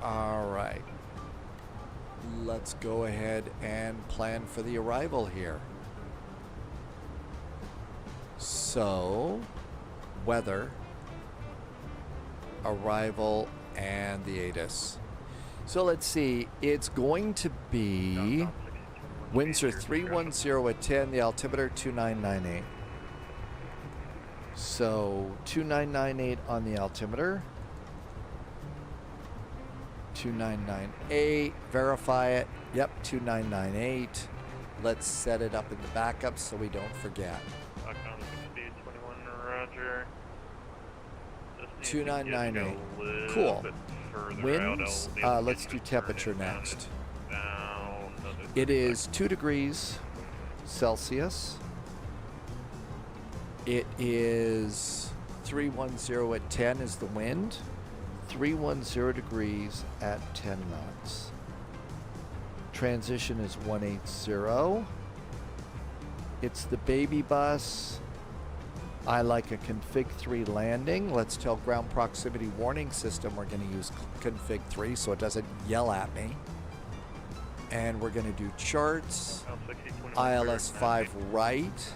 All right. Let's go ahead and plan for the arrival here. So, weather, arrival, and the ATIS. So let's see. It's going to be Winds are 310 at 10, the altimeter 2998. So 2998 on the altimeter. 2998, verify it. Yep, 2998. Let's set it up in the backup so we don't forget. Speed 21, roger. 2998. Cool. Winds, let's do temperature next. It is 2 degrees Celsius. It is 310 at 10 is the wind. 310 degrees at 10 knots. Transition is 180. It's the baby bus. I like a config 3 landing. Let's tell ground proximity warning system we're going to use config 3 so it doesn't yell at me. And we're going to do charts, ILS 5 right,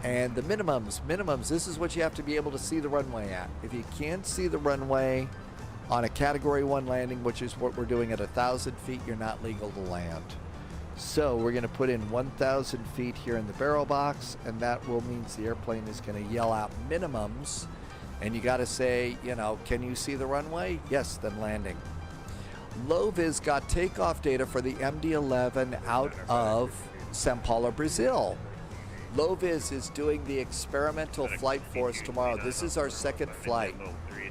and the minimums, this is what you have to be able to see the runway at. If you can't see the runway on a category 1 landing, which is what we're doing at 1,000 feet, you're not legal to land. So we're going to put in 1,000 feet here in the barrel box, and that will means the airplane is going to yell out minimums, and you got to say, you know, can you see the runway? Yes, then landing. Loviz got takeoff data for the MD11 out of Sao Paulo, Brazil. Loviz is doing the experimental flight for us tomorrow. This is our second flight.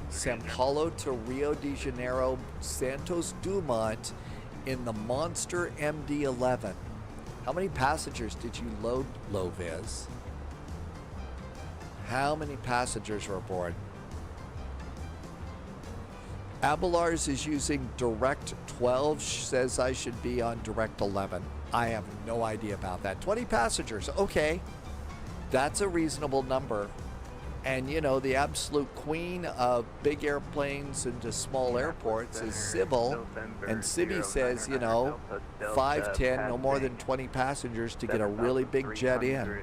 Sao Paulo to Rio de Janeiro, Santos Dumont in the Monster MD11. How many passengers did you load, Loviz? How many passengers are aboard? Abelars is using Direct 12, says I should be on Direct 11. I have no idea about that. 20 passengers, okay. That's a reasonable number. And you know, the absolute queen of big airplanes into small airports is Civil. And Civi says, you know, 5, 10, no more than 20 passengers to get a really big jet in.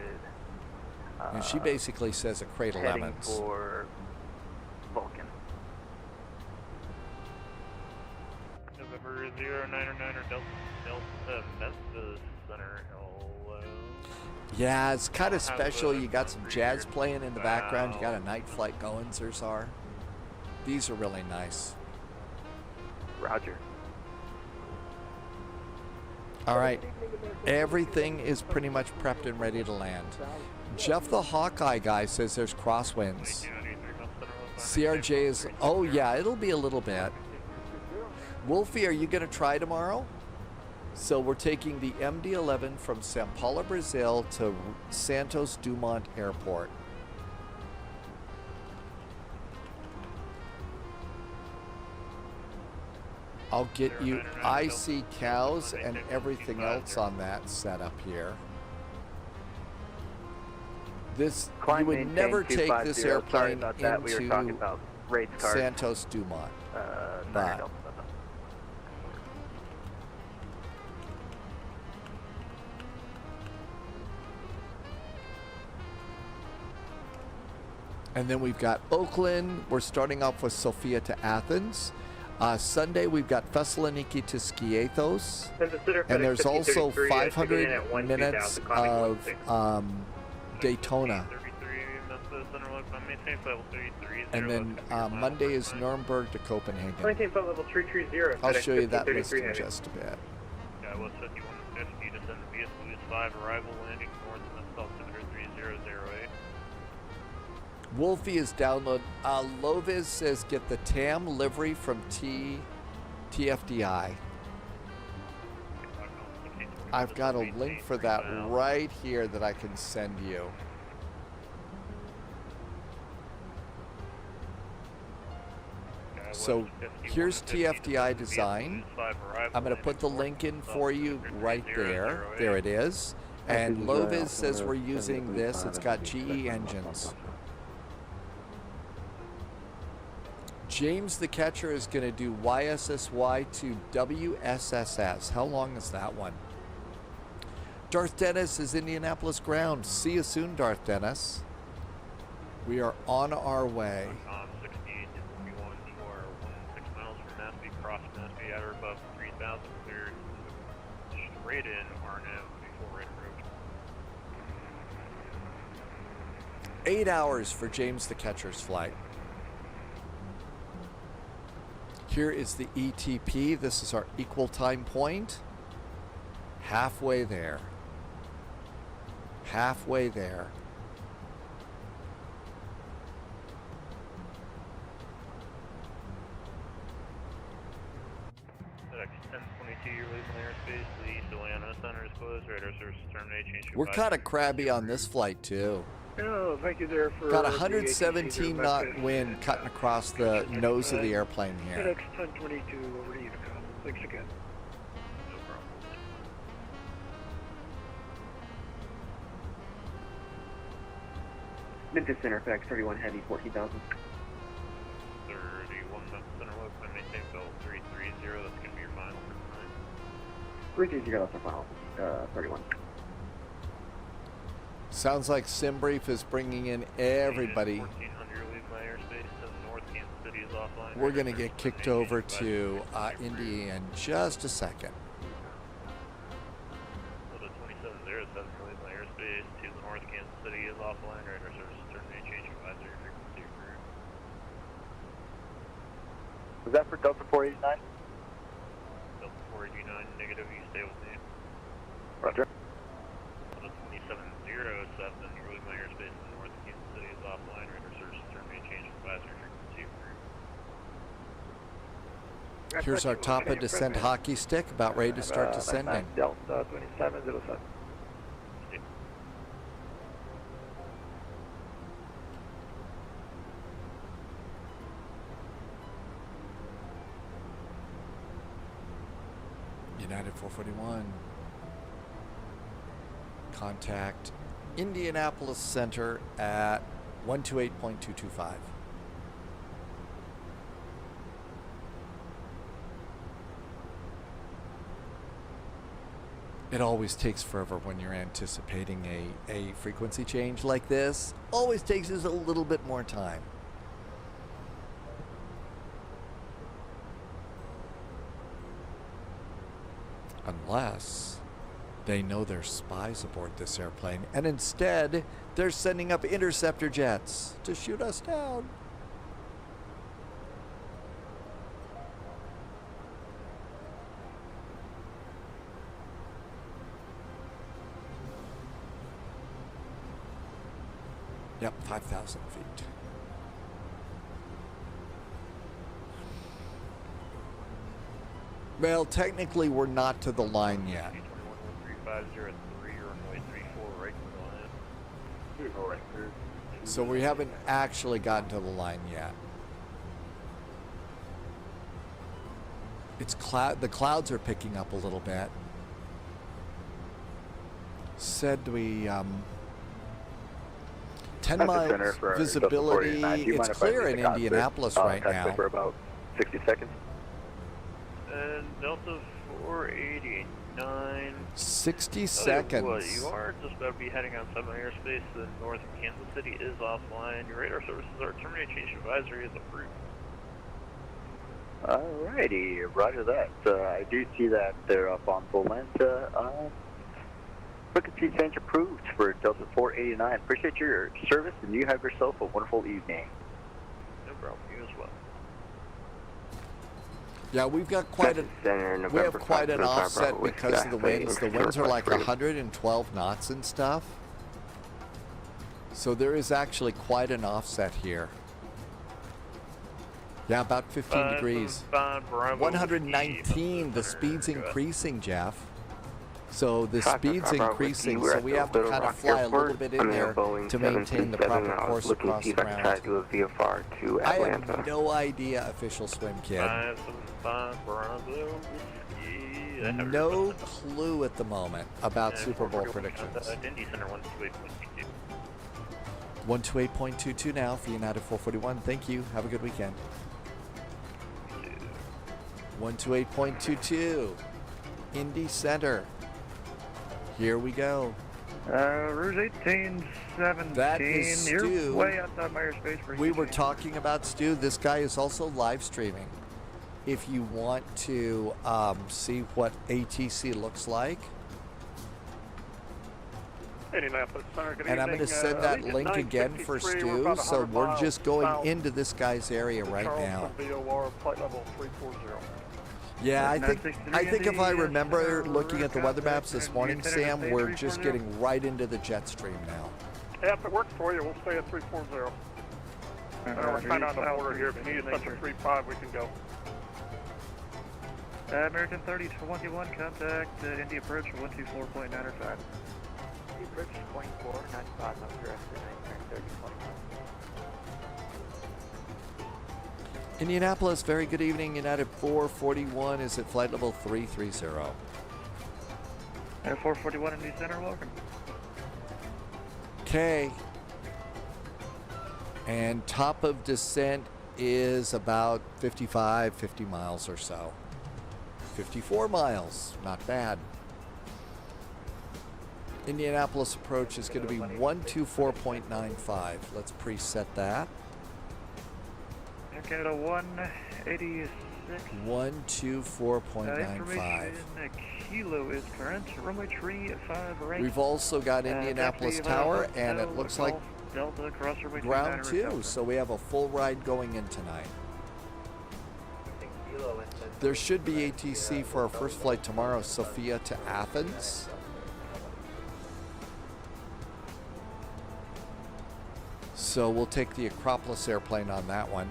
And she basically says a crate 11s. November 099 or Delta Memphis Center. Hello. Yeah, it's kind of special. You got some jazz playing in the background. You got a night flight going, Zersar. These are really nice. Roger. All right. Everything is pretty much prepped and ready to land. Jeff the Hawkeye guy says there's crosswinds. CRJ is, oh yeah, it'll be a little bit. Wolfie, are you going to try tomorrow? So we're taking the MD11 from Sao Paulo, Brazil to Santos Dumont Airport. I'll get you IC cows and everything else on that setup here. This, you would never take this airplane into Santos Dumont. But and then we've got Oakland. We're starting off with Sofia to Athens. Sunday, we've got Thessaloniki to Skiathos. And there's also 500 minutes of Daytona. And then Monday is Nuremberg to Copenhagen. I'll show you that list in just a bit. Wolfie is download. Loviz says get the TAM livery from TFDi. I've got a link for that right here that I can send you. So here's TFDi design. I'm going to put the link in for you right there. There it is. And Loviz says we're using this. It's got GE engines. James the Catcher is going to do YSSY to WSSS. How long is that one? Darth Dennis is Indianapolis ground. See you soon, Darth Dennis. We are on our way. 60, you are 6 miles from Nashville, cross Nashville at or above 3,000 cleared. right in RNAV before right approach. 8 hours for James the Catcher's flight. Here is the ETP. This is our equal time point. Halfway there. Halfway there. FedEx 1022, you're leaving airspace. The East Atlanta Center is closed. Radar service terminate. Change to We're kind of crabby on this flight too. Oh, thank you there for Got the 117 knot ATC wind cutting across the nose of the airplane here. FedEx 1022 over to Unicom. Thanks again. No problem. Memphis Center, FedEx 31 Heavy, 14,000. 31 Memphis Center, look, I maintain Bell 330. That's going to be your final for tonight. 330, that's our final. 31. Sounds like SimBrief is bringing in everybody. 1400, leave my airspace. North Kansas City is offline. We're going to get kicked over to Indy in just a second. So the 2707, leave my airspace to the North Kansas City is offline. Radar service terminate. Change advisory frequency for Was that for Delta 489? Delta 489, negative, you stay with me. Roger. The 2707, you're leaving my airspace in the North Kansas City is offline. Radar service terminate. Change advisory frequency for Here's our top of descent hockey stick, about ready to start descending. Delta 2707. United 441. Contact Indianapolis Center at 128.225. It always takes forever when you're anticipating a frequency change like this. Always takes us a little bit more time. Unless they know there's spies aboard this airplane, and instead they're sending up interceptor jets to shoot us down. Yep, 5,000 feet. Well, technically we're not to the line yet. 3503, runway 34, right to the line. So we haven't actually gotten to the line yet. It's the clouds are picking up a little bit. Said we 10 miles visibility. It's clear in Indianapolis right now. For about 60 seconds. And Delta 489. 60 seconds. What, you are just about to be heading outside my airspace. The north of Kansas City is offline. Your radar services are terminate. Change advisory is approved. Alrighty, roger that. I do see that they're up on Volenta. Frequency change approved for Delta 489. Appreciate your service, and you have yourself a wonderful evening. No problem. You as well. Yeah, we've got quite an offset because of the winds. The winds are like 112 knots and stuff. So there is actually quite an offset here. Yeah, about 15 degrees. 119, the speed's increasing, Jeff. So the speed's increasing, so we have to kind of fly a little bit in there to maintain the proper course across the ground. I have no idea, official swim kid. No clue at the moment about Super Bowl predictions. 128.22 now for United 441. Thank you. Have a good weekend. 128.22. Indy Center. Here we go. Rouge 1817. That is Stu. You're way outside my airspace. We were talking about Stu. This guy is also live streaming. If you want to see what ATC looks like, Indianapolis Center, good And I'm evening. going to send that Allegiant link again for 953, we're Stu. about So 100 we're miles just going south into this guy's area of right now. Charleston, VOR, flight level 340. Yeah, I think if I remember looking at the weather maps this morning, Sam, we're just getting right into the jet stream now. Yeah, if it works for you, we'll stay at 340. We're kind of on the order here. If you need us up to 35, we can go. American 3021, contact India approach 124.9 or 5. Approach 2495, not direct to 93021. Indianapolis, very good evening. United 441 is at flight level 330. United 441 in New Center, welcome. Okay. And top of descent is about 50 miles or so. 54 miles, not bad. Indianapolis approach is going to be 124.95. Let's preset that. Air Canada 186. 124.95. Information kilo is current. Runway 35 right. We've also got Indianapolis Tower, and it looks like Delta cross runway ground 2, so we have a full ride going in tonight. There should be ATC for our first flight tomorrow, Sofia to Athens. So we'll take the Acropolis airplane on that one.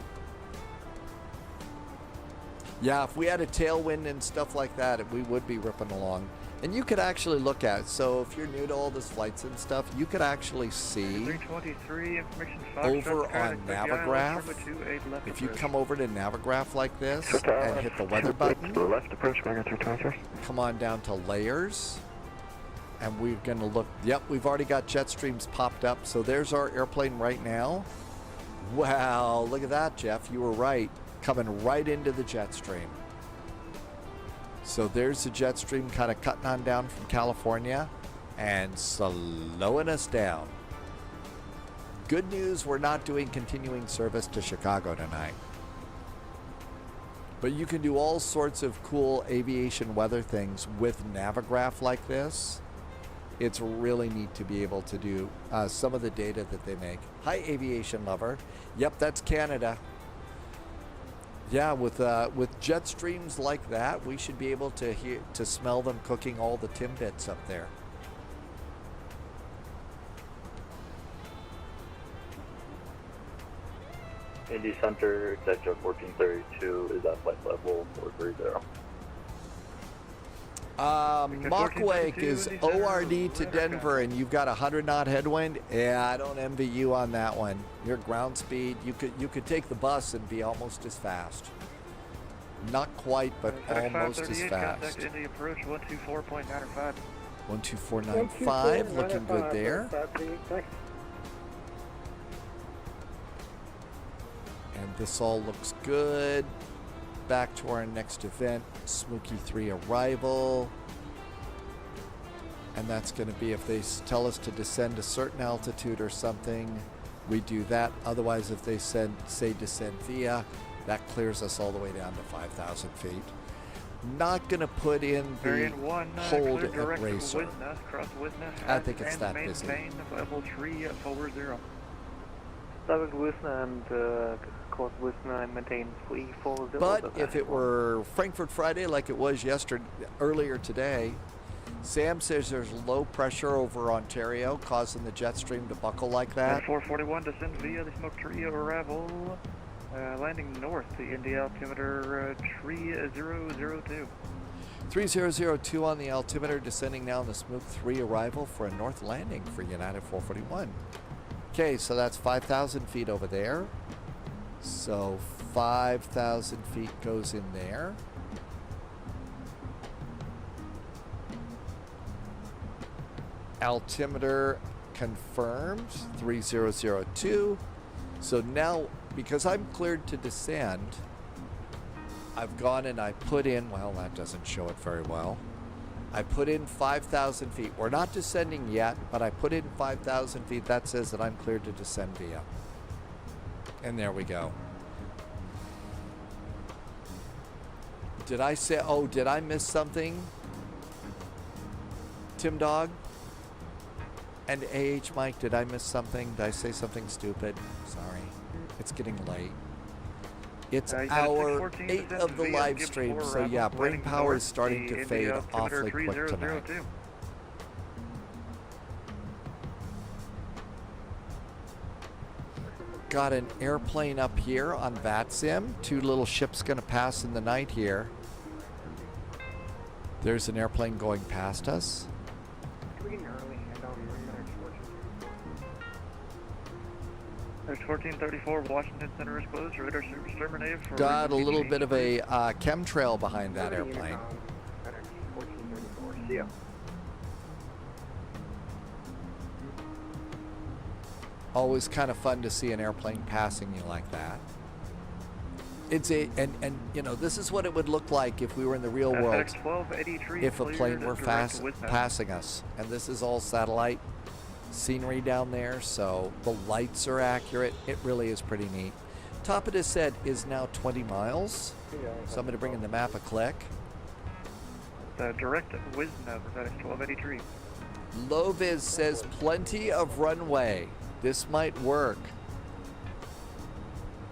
Yeah, if we had a tailwind and stuff like that, we would be ripping along. And you could actually look at, so if you're new to all this flights and stuff, you could actually see 323 information over on Navigraph. If you come over to Navigraph like this and hit the weather button, Left approach, magnitude 23. come on down to layers, and we're going to look. Yep, we've already got jet streams popped up. So there's our airplane right now. Wow, look at that, Jeff. You were right. Coming right into the jet stream. So there's the jet stream kind of cutting on down from California and slowing us down. Good news, we're not doing continuing service to Chicago tonight. But you can do all sorts of cool aviation weather things with Navigraph like this. It's really neat to be able to do some of the data that they make. Hi, aviation lover. Yep, that's Canada. Yeah, with jet streams like that, we should be able to smell them cooking all the Timbits up there. Indy Center, Executive 1432 is at flight level 430. Machwake is ORD to Denver, and you've got 100 knot headwind. Yeah, I don't envy you on that one. Your ground speed, you could take the bus and be almost as fast. Not quite, but almost as fast. Contact Indy approach 124.95. 12495, looking good there. And this all looks good. Back to our next event, Smokey 3 arrival. And that's going to be if they tell us to descend a certain altitude or something, we do that. Otherwise, if they say descend via, that clears us all the way down to 5,000 feet. Not going to put in the hold at Racer. I think it's that busy. Level 340. Level Wisna and course Wisna and maintain 340. But if it were Frankfurt Friday like it was earlier today, Sam says there's low pressure over Ontario causing the jet stream to buckle like that. 441 descend via the Smoke 3 arrival. Landing north to India altimeter 3002. 3002 on the altimeter, descending now on the Smoke 3 arrival for a north landing for United 441. Okay, so that's 5,000 feet over there. So 5,000 feet goes in there. Altimeter confirmed, 3002. So now, because I'm cleared to descend, I've gone and I put in, well, that doesn't show it very well. I put in 5,000 feet. We're not descending yet, but I put in 5,000 feet. That says that I'm cleared to descend via. And there we go. Did I say, oh, did I miss something? Tim Dog? And AH Mike, did I miss something? Did I say something stupid? Sorry. It's getting late. It's hour 8 of the live stream, so yeah, brain power is starting to fade awfully quick tonight. Got an airplane up here on VATSIM. 2 little ships going to pass in the night here. There's an airplane going past us. There's 1434, Washington Center is closed. Radar service terminated. Got a little bit of a chemtrail behind that airplane. 1434. See ya. Always kind of fun to see an airplane passing you like that. It's a and you know, this is what it would look like if we were in the real world. If a plane were passing us, and this is all satellite scenery down there, so the lights are accurate. It really is pretty neat. Top of descent is now 20 miles. So I'm going to bring in the map a click. The direct WizNav, that is 1283. Loviz says plenty of runway. This might work.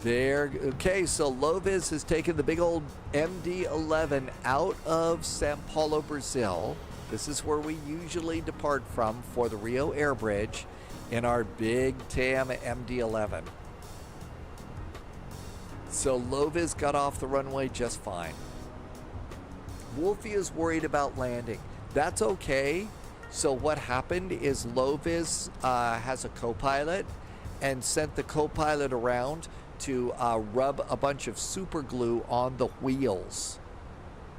There. Okay, so Loviz has taken the big old MD11 out of Sao Paulo, Brazil. This is where we usually depart from for the Rio Air Bridge in our big TAM MD11. So Loviz got off the runway just fine. Wolfie is worried about landing. That's okay. So what happened is Loviz has a co-pilot and sent the co-pilot around to rub a bunch of super glue on the wheels.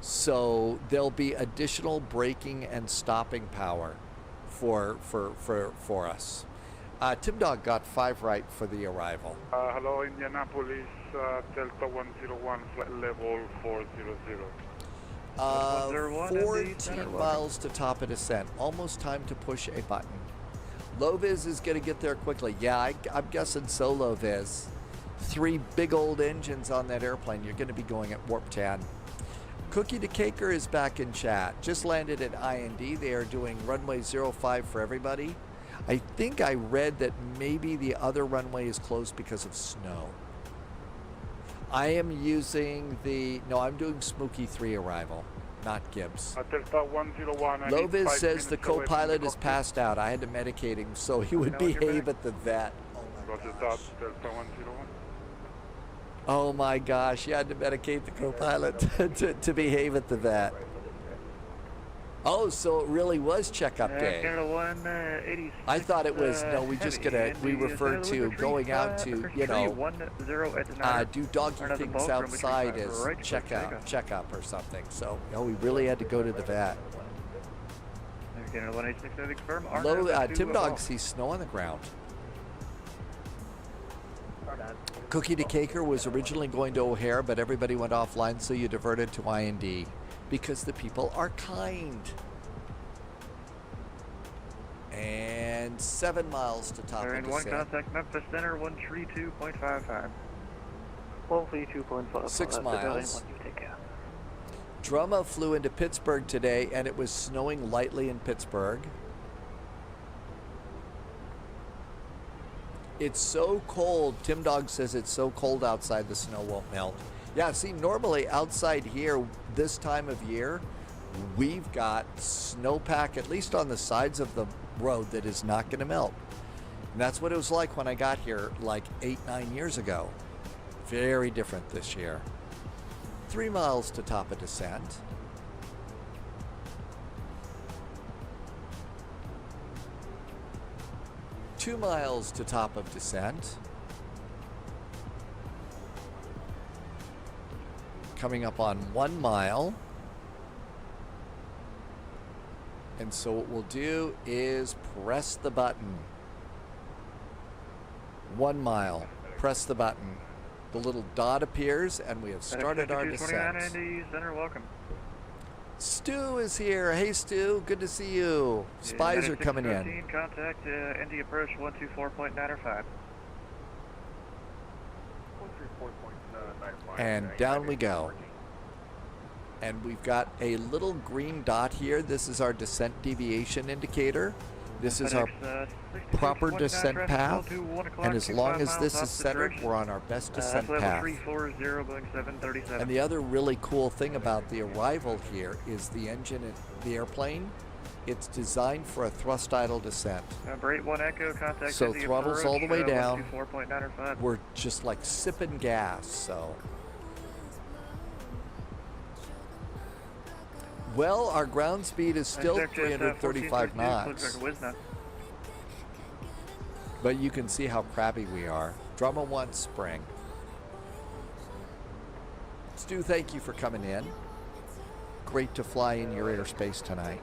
So there'll be additional braking and stopping power for us. Tim Dog got 5 right for the arrival. Hello, Indianapolis, Delta 101, flight level 400. 14 miles to top of descent. Almost time to push a button. Loviz is going to get there quickly. Yeah, I'm guessing so, Loviz. 3 big old engines on that airplane. You're going to be going at warp 10. Cookie to Caker is back in chat. Just landed at IND. They are doing runway 05 for everybody. I think I read that maybe the other runway is closed because of snow. I am using I'm doing Smokey 3 arrival, not Gibbs. Delta 101. Loviz says the co-pilot is passed out. I had to medicate him so he would behave at the vet. Roger that, Delta 101. Oh my gosh, you had to medicate the co-pilot to behave at the vet. Oh, so it really was checkup day. I thought it was, no, we referred to going out to, you know, do doggy things outside as checkup or something. So, no, we really had to go to the vet. Tim Dog sees snow on the ground. Cookie to Caker was originally going to O'Hare, but everybody went offline, so you diverted to IND because the people are kind. And 7 miles to top of descent. One contact Memphis Center 132.55. 132.55. 6 miles. Drumma flew into Pittsburgh today, and it was snowing lightly in Pittsburgh. It's so cold. Tim Dog says it's so cold outside the snow won't melt. Yeah, see, normally outside here this time of year, we've got snowpack, at least on the sides of the road, that is not going to melt. And that's what it was like when I got here like 8-9 years ago. Very different this year. 3 miles to top of descent. Two miles to top of descent. Coming up on 1 mile. And so what we'll do is press the button. 1 mile. Press the button. The little dot appears and we have started our descent. Center, welcome. Stu is here. Hey Stu, good to see you. Spies are coming in. Contact ND approach 124.905. And down we go. And we've got a little green dot here. This is our descent deviation indicator. This is our proper descent path, and as long as this is centered, we're on our best descent path. 340, Boeing 737. And the other really cool thing about the arrival here is the engine and the airplane. It's designed for a thrust idle descent. Number 81 Echo, contact So India throttle's approach, all the way down. 124.905. We're just like sipping gas, so. Well, our ground speed is still 335 knots. But you can see how crabby we are. Drama 1 spring. Stu, thank you for coming in. Great to fly in your airspace tonight.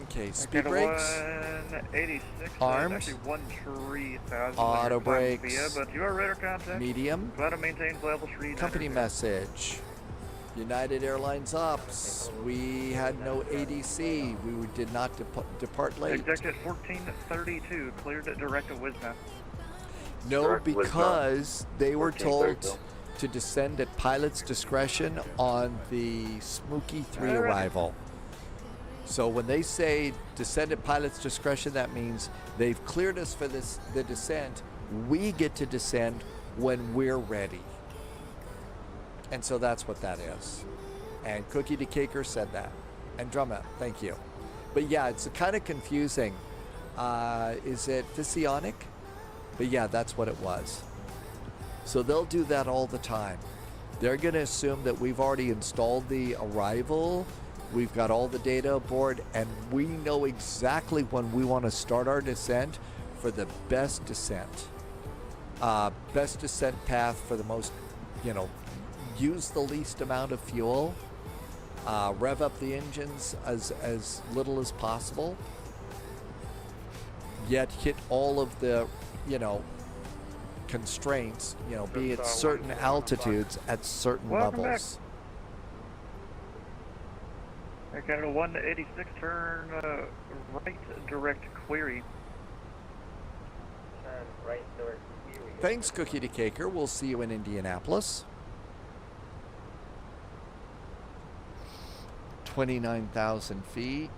Okay, speed brakes. 186. Arms. 13,000. Auto brakes. But you are radar contact. Medium. Glad to maintain level 3. Company message. United Airlines ops. We had no ADC. We did not depart late. Executive 1432. Cleared at direct to Wisna. No, because they were told to descend at pilot's discretion on the Smokey 3 arrival. So when they say descend at pilot's discretion, that means they've cleared us for the descent. We get to descend when we're ready. And so that's what that is. And Cookie the Caker said that. And Drumma, thank you. But yeah, it's kind of confusing. Is it physionic? But yeah, that's what it was. So they'll do that all the time. They're going to assume that we've already installed the arrival. We've got all the data aboard, and we know exactly when we want to start our descent for the best descent. Best descent path for the most, use the least amount of fuel. Rev up the engines as little as possible. Yet hit all of the, constraints, be at certain altitudes at certain levels. Canada 186, turn right direct query. Turn right direct query. Thanks, Cookie to Caker. We'll see you in Indianapolis. 29,000 feet.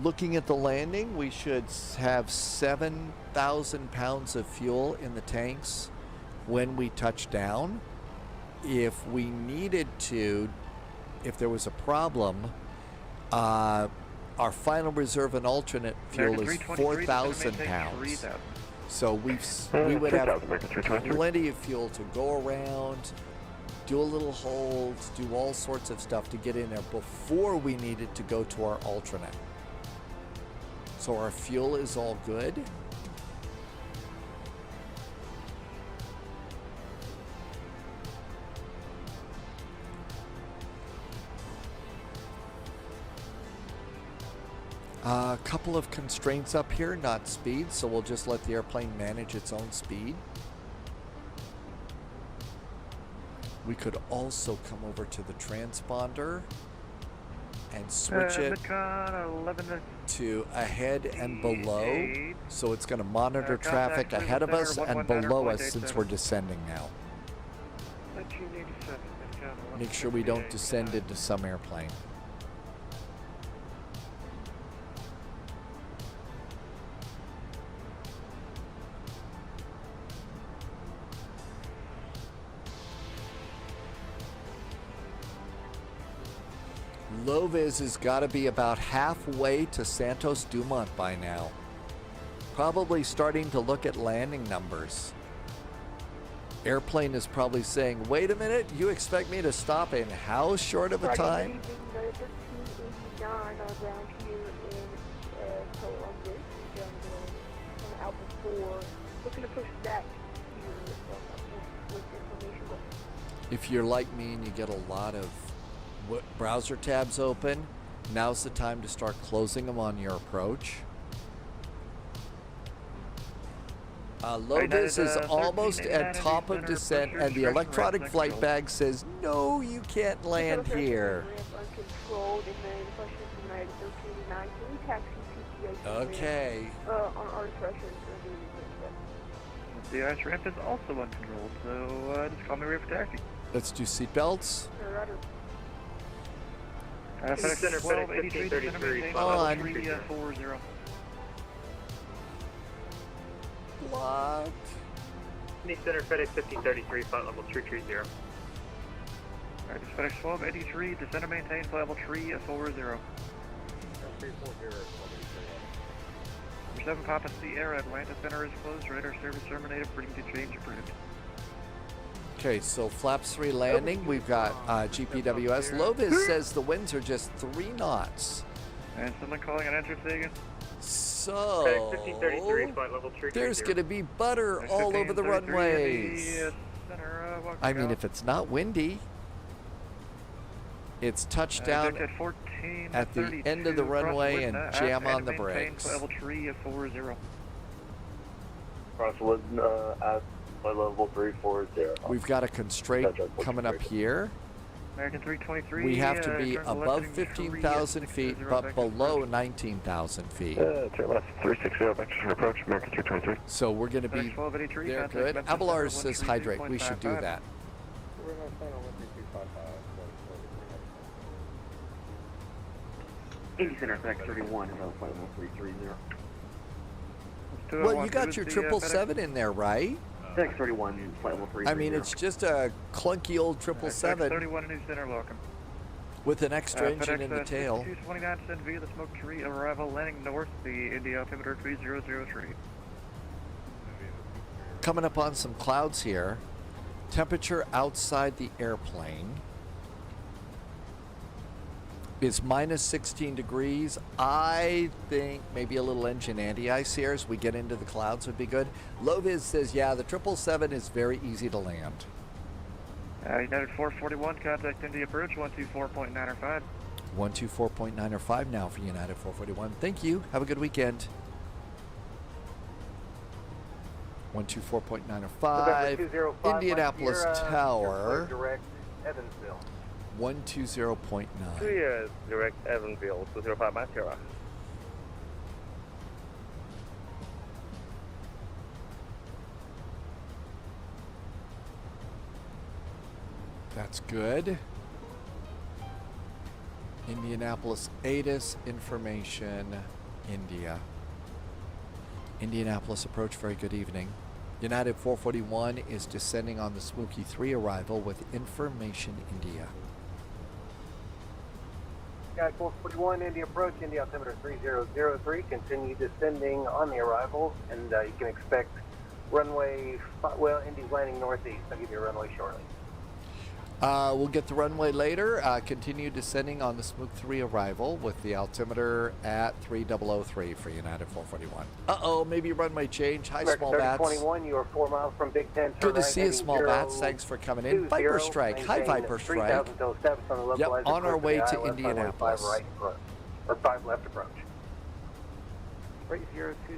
Looking at the landing, we should have 7,000 pounds of fuel in the tanks when we touch down. If we needed to, if there was a problem, our final reserve and alternate fuel is 4,000 pounds. So we would have plenty of fuel to go around, do a little hold, do all sorts of stuff to get in there before we needed to go to our alternate. So our fuel is all good. A couple of constraints up here, not speed, so we'll just let the airplane manage its own speed. We could also come over to the transponder and switch it to ahead and below, so it's going to monitor traffic ahead of us and below us since we're descending now. Make sure we don't descend into some airplane. Low-vis has got to be about halfway to Santos Dumont by now. Probably starting to look at landing numbers. Airplane is probably saying, wait a minute, you expect me to stop in how short of a time? If you're like me and you get a lot of browser tabs open, now's the time to start closing them on your approach. Low-vis is almost at top of descent, and the electronic flight bag says, no, you can't land here. Okay. The ice ramp is also uncontrolled, so just call me ready for taxi. Let's do seatbelts. FedEx Center, 1283, FedEx descend and maintain on. level 340. What? Sydney Center, FedEx 1533, flight level 330. Alright, this FedEx 1283, descend and maintain flight level 340. 340. 7 Papa Sierra, Atlanta Center is closed, radar service terminated, bring to change approved. Okay, so flaps 3 landing. We've got GPWS. Lovis says the winds are just 3 knots. And someone calling an entrance again? So, FedEx 1533, flight level 330. there's going to be butter all over the runways. I mean, if it's not windy, it's touchdown at the end of the runway and jam on the brakes. Level 340. Crosswood at level 340. We've got a constraint coming up here. American 323. We have to be above 15,000 feet, but below 19,000 feet. Turn left 360, vector approach, American 323. So we're going to be there. Good. Abelard says hydrate. We should do that. Indy Center, FedEx 31, is on flight level 330. Well, you got your 777 in there, right? FedEx 31, flight level 330. I mean, it's just a clunky old 777 31 New Center, welcome. with an extra engine in the tail. 229, send via the smoke tree, arrival landing north, the India altimeter 3003. Coming up on some clouds here. Temperature outside the airplane is minus 16 degrees. I think maybe a little engine anti-ice here as we get into the clouds would be good. Loviz says, yeah, the 777 is very easy to land. United 441, contact India approach 124.905. 124.905 now for United 441. Thank you. Have a good weekend. 124.905. Indianapolis Tower. Direct Evansville. 120.9. Clear, direct Evansville, 205 Matera. That's good. Indianapolis ATIS information, India. Indianapolis approach, very good evening. United 441 is descending on the Smokey 3 arrival with information, India. United 441, India approach, India altimeter 3003. Continue descending on the arrival, and you can expect runway, well, Indy's landing northeast. I'll give you a runway shortly. We'll get the runway later. Continue descending on the Smook 3 arrival with the altimeter at 3003 for United 441. Uh-oh, maybe runway change. Hi, American Small Bats. 3021, you are 4 miles from Big Ten. Good to see you, Small Bats. Thanks for coming in. Viper Strike. Hi, Viper Strike. Yep, on our way to Indianapolis. 5 right approach, or 5 left approach.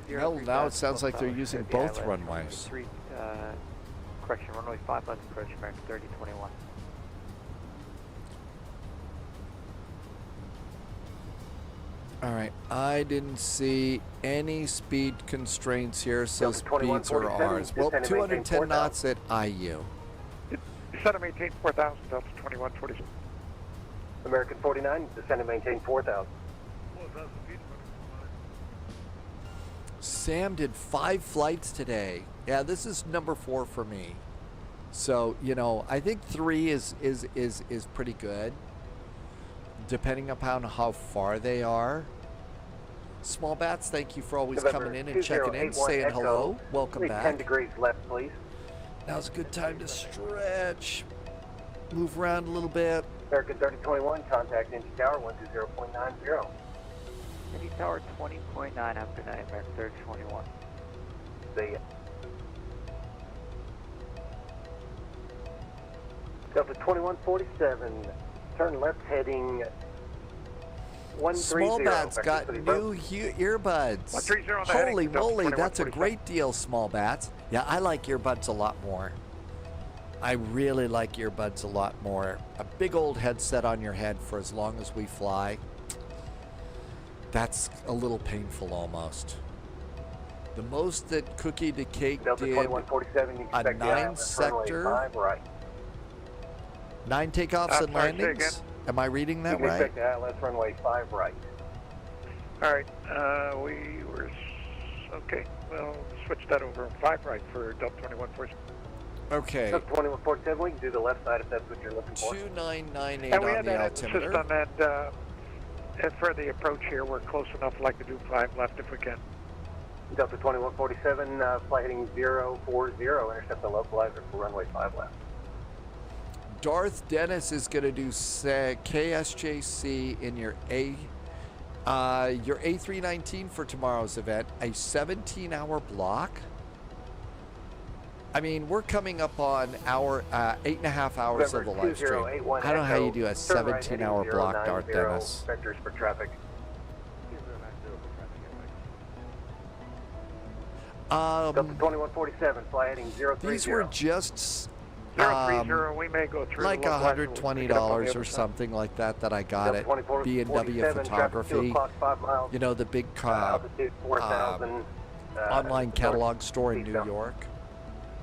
Well, now it sounds like they're using both runways. Correction, runway 5 left approach, American 3021. All right, I didn't see any speed constraints here, so speeds are ours. Well, 210 knots at IU. Descend and maintain 4,000, Delta 2147. American 49, descend and maintain 4,000. Sam did 5 flights today. Yeah, this is number 4 for me. So, you know, I think 3 is pretty good, depending upon how far they are. Small Bats, thank you for always coming in and checking in, saying hello. Welcome back. 10 degrees left, please. Now's a good time to stretch, move around a little bit. American 3021, contact Indy Tower 120.90. Indy Tower 20.9 after 9, American 3021. See ya. Delta 2147, turn left heading 130. Small Bats got new earbuds. 130 Holy moly, that's a great deal, Small Bats. Yeah, I like earbuds a lot more. I really like earbuds a lot more. A big old headset on your head for as long as we fly. That's a little painful almost. The most that Cookie to Cake Delta did 2147, you a expect 9 sector, 5 right. 9 takeoffs and sorry, say landings. again? Am I reading that You can right? expect ILS runway 5 right. All right, we were, okay, well, switch that over. 5 right for Delta 2147. Okay. Delta 2147, we can do the left side if that's what you're looking for. 2998 And we on had the that in the altimeter. system, and for the approach here, we're close enough, like to do 5 left if we can. Delta 2147, flight heading 040, intercept the localizer for runway 5 left. Darth Dennis is going to do KSJC in your A319 for tomorrow's event, a 17-hour block. I mean, we're coming up on our 8.5 hours of the live stream. I don't know how you do a 17-hour block, Darth Dennis. Vectors for traffic. Delta 2147, fly heading 030. These were just 030, we may go through like the localizer. $120 or something like that I got at B&W Photography. You know, the big online catalog store in New York.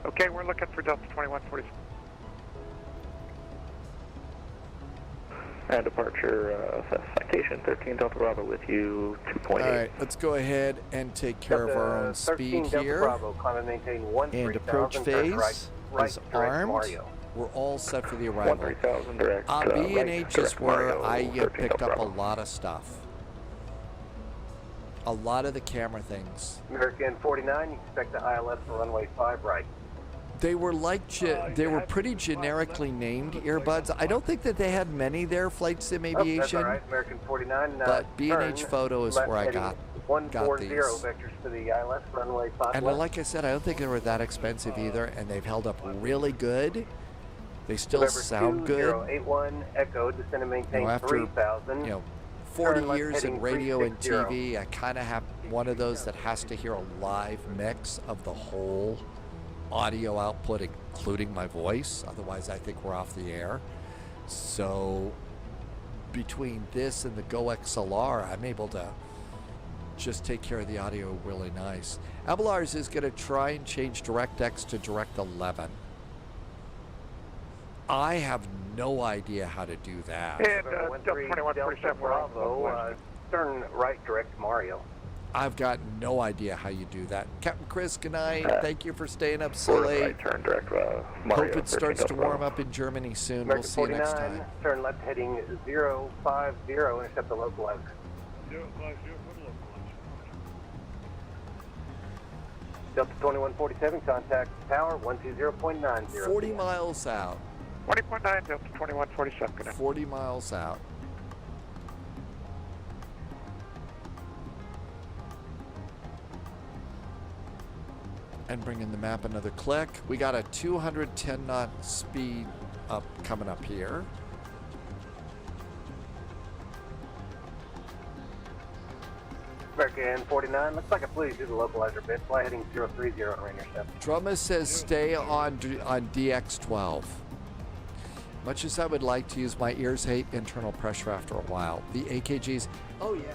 Okay, we're looking for Delta 2147. And departure, citation 13 Delta Bravo with you, 2.8. All right, let's go ahead and take care of our own speed here. And approach phase is armed. We're all set for the arrival. B&H is where I picked up a lot of stuff. A lot of the camera things. American 49, you expect the ILS for runway 5 right. They were like, they were pretty generically named earbuds. I don't think that they had many there, Flight Sim Aviation. That's all right, American 49. But B&H Photo is where I got 140 these. vectors for the ILS runway 5 And left. like I said, I don't think they were that expensive either, and they've held up really good. They still November sound good. 2081 Echo, descend and maintain after 3,000. 40 years in radio and TV, I kind of have one of those that has to hear a live mix of the whole audio output, including my voice. Otherwise, I think we're off the air. So between this and the Go XLR, I'm able to just take care of the audio really nice. Abelars is going to try and change DirectX to Direct 11. I have no idea how to do that. And Delta 2147, Bravo, turn right direct Mario. I've got no idea how you do that. Captain Chris, good night. Thank you for staying up so late. Turn direct, Hope it starts to warm up in Germany soon. American We'll see you next 49, time. turn left heading 050, intercept the localizer. 050 for localizer. Delta 2147, contact tower 120.90. 40 miles out. 20.9, Delta 2147. 40 miles out. And bringing the map another click. We got a 210 knot speed up coming up here. American 49, looks like I flew through the localizer bit. Fly heading 030 on rain intercept. Drumma says stay on DX12. Much as I would like to use, my ears hate internal pressure after a while. The AKGs, oh yeah.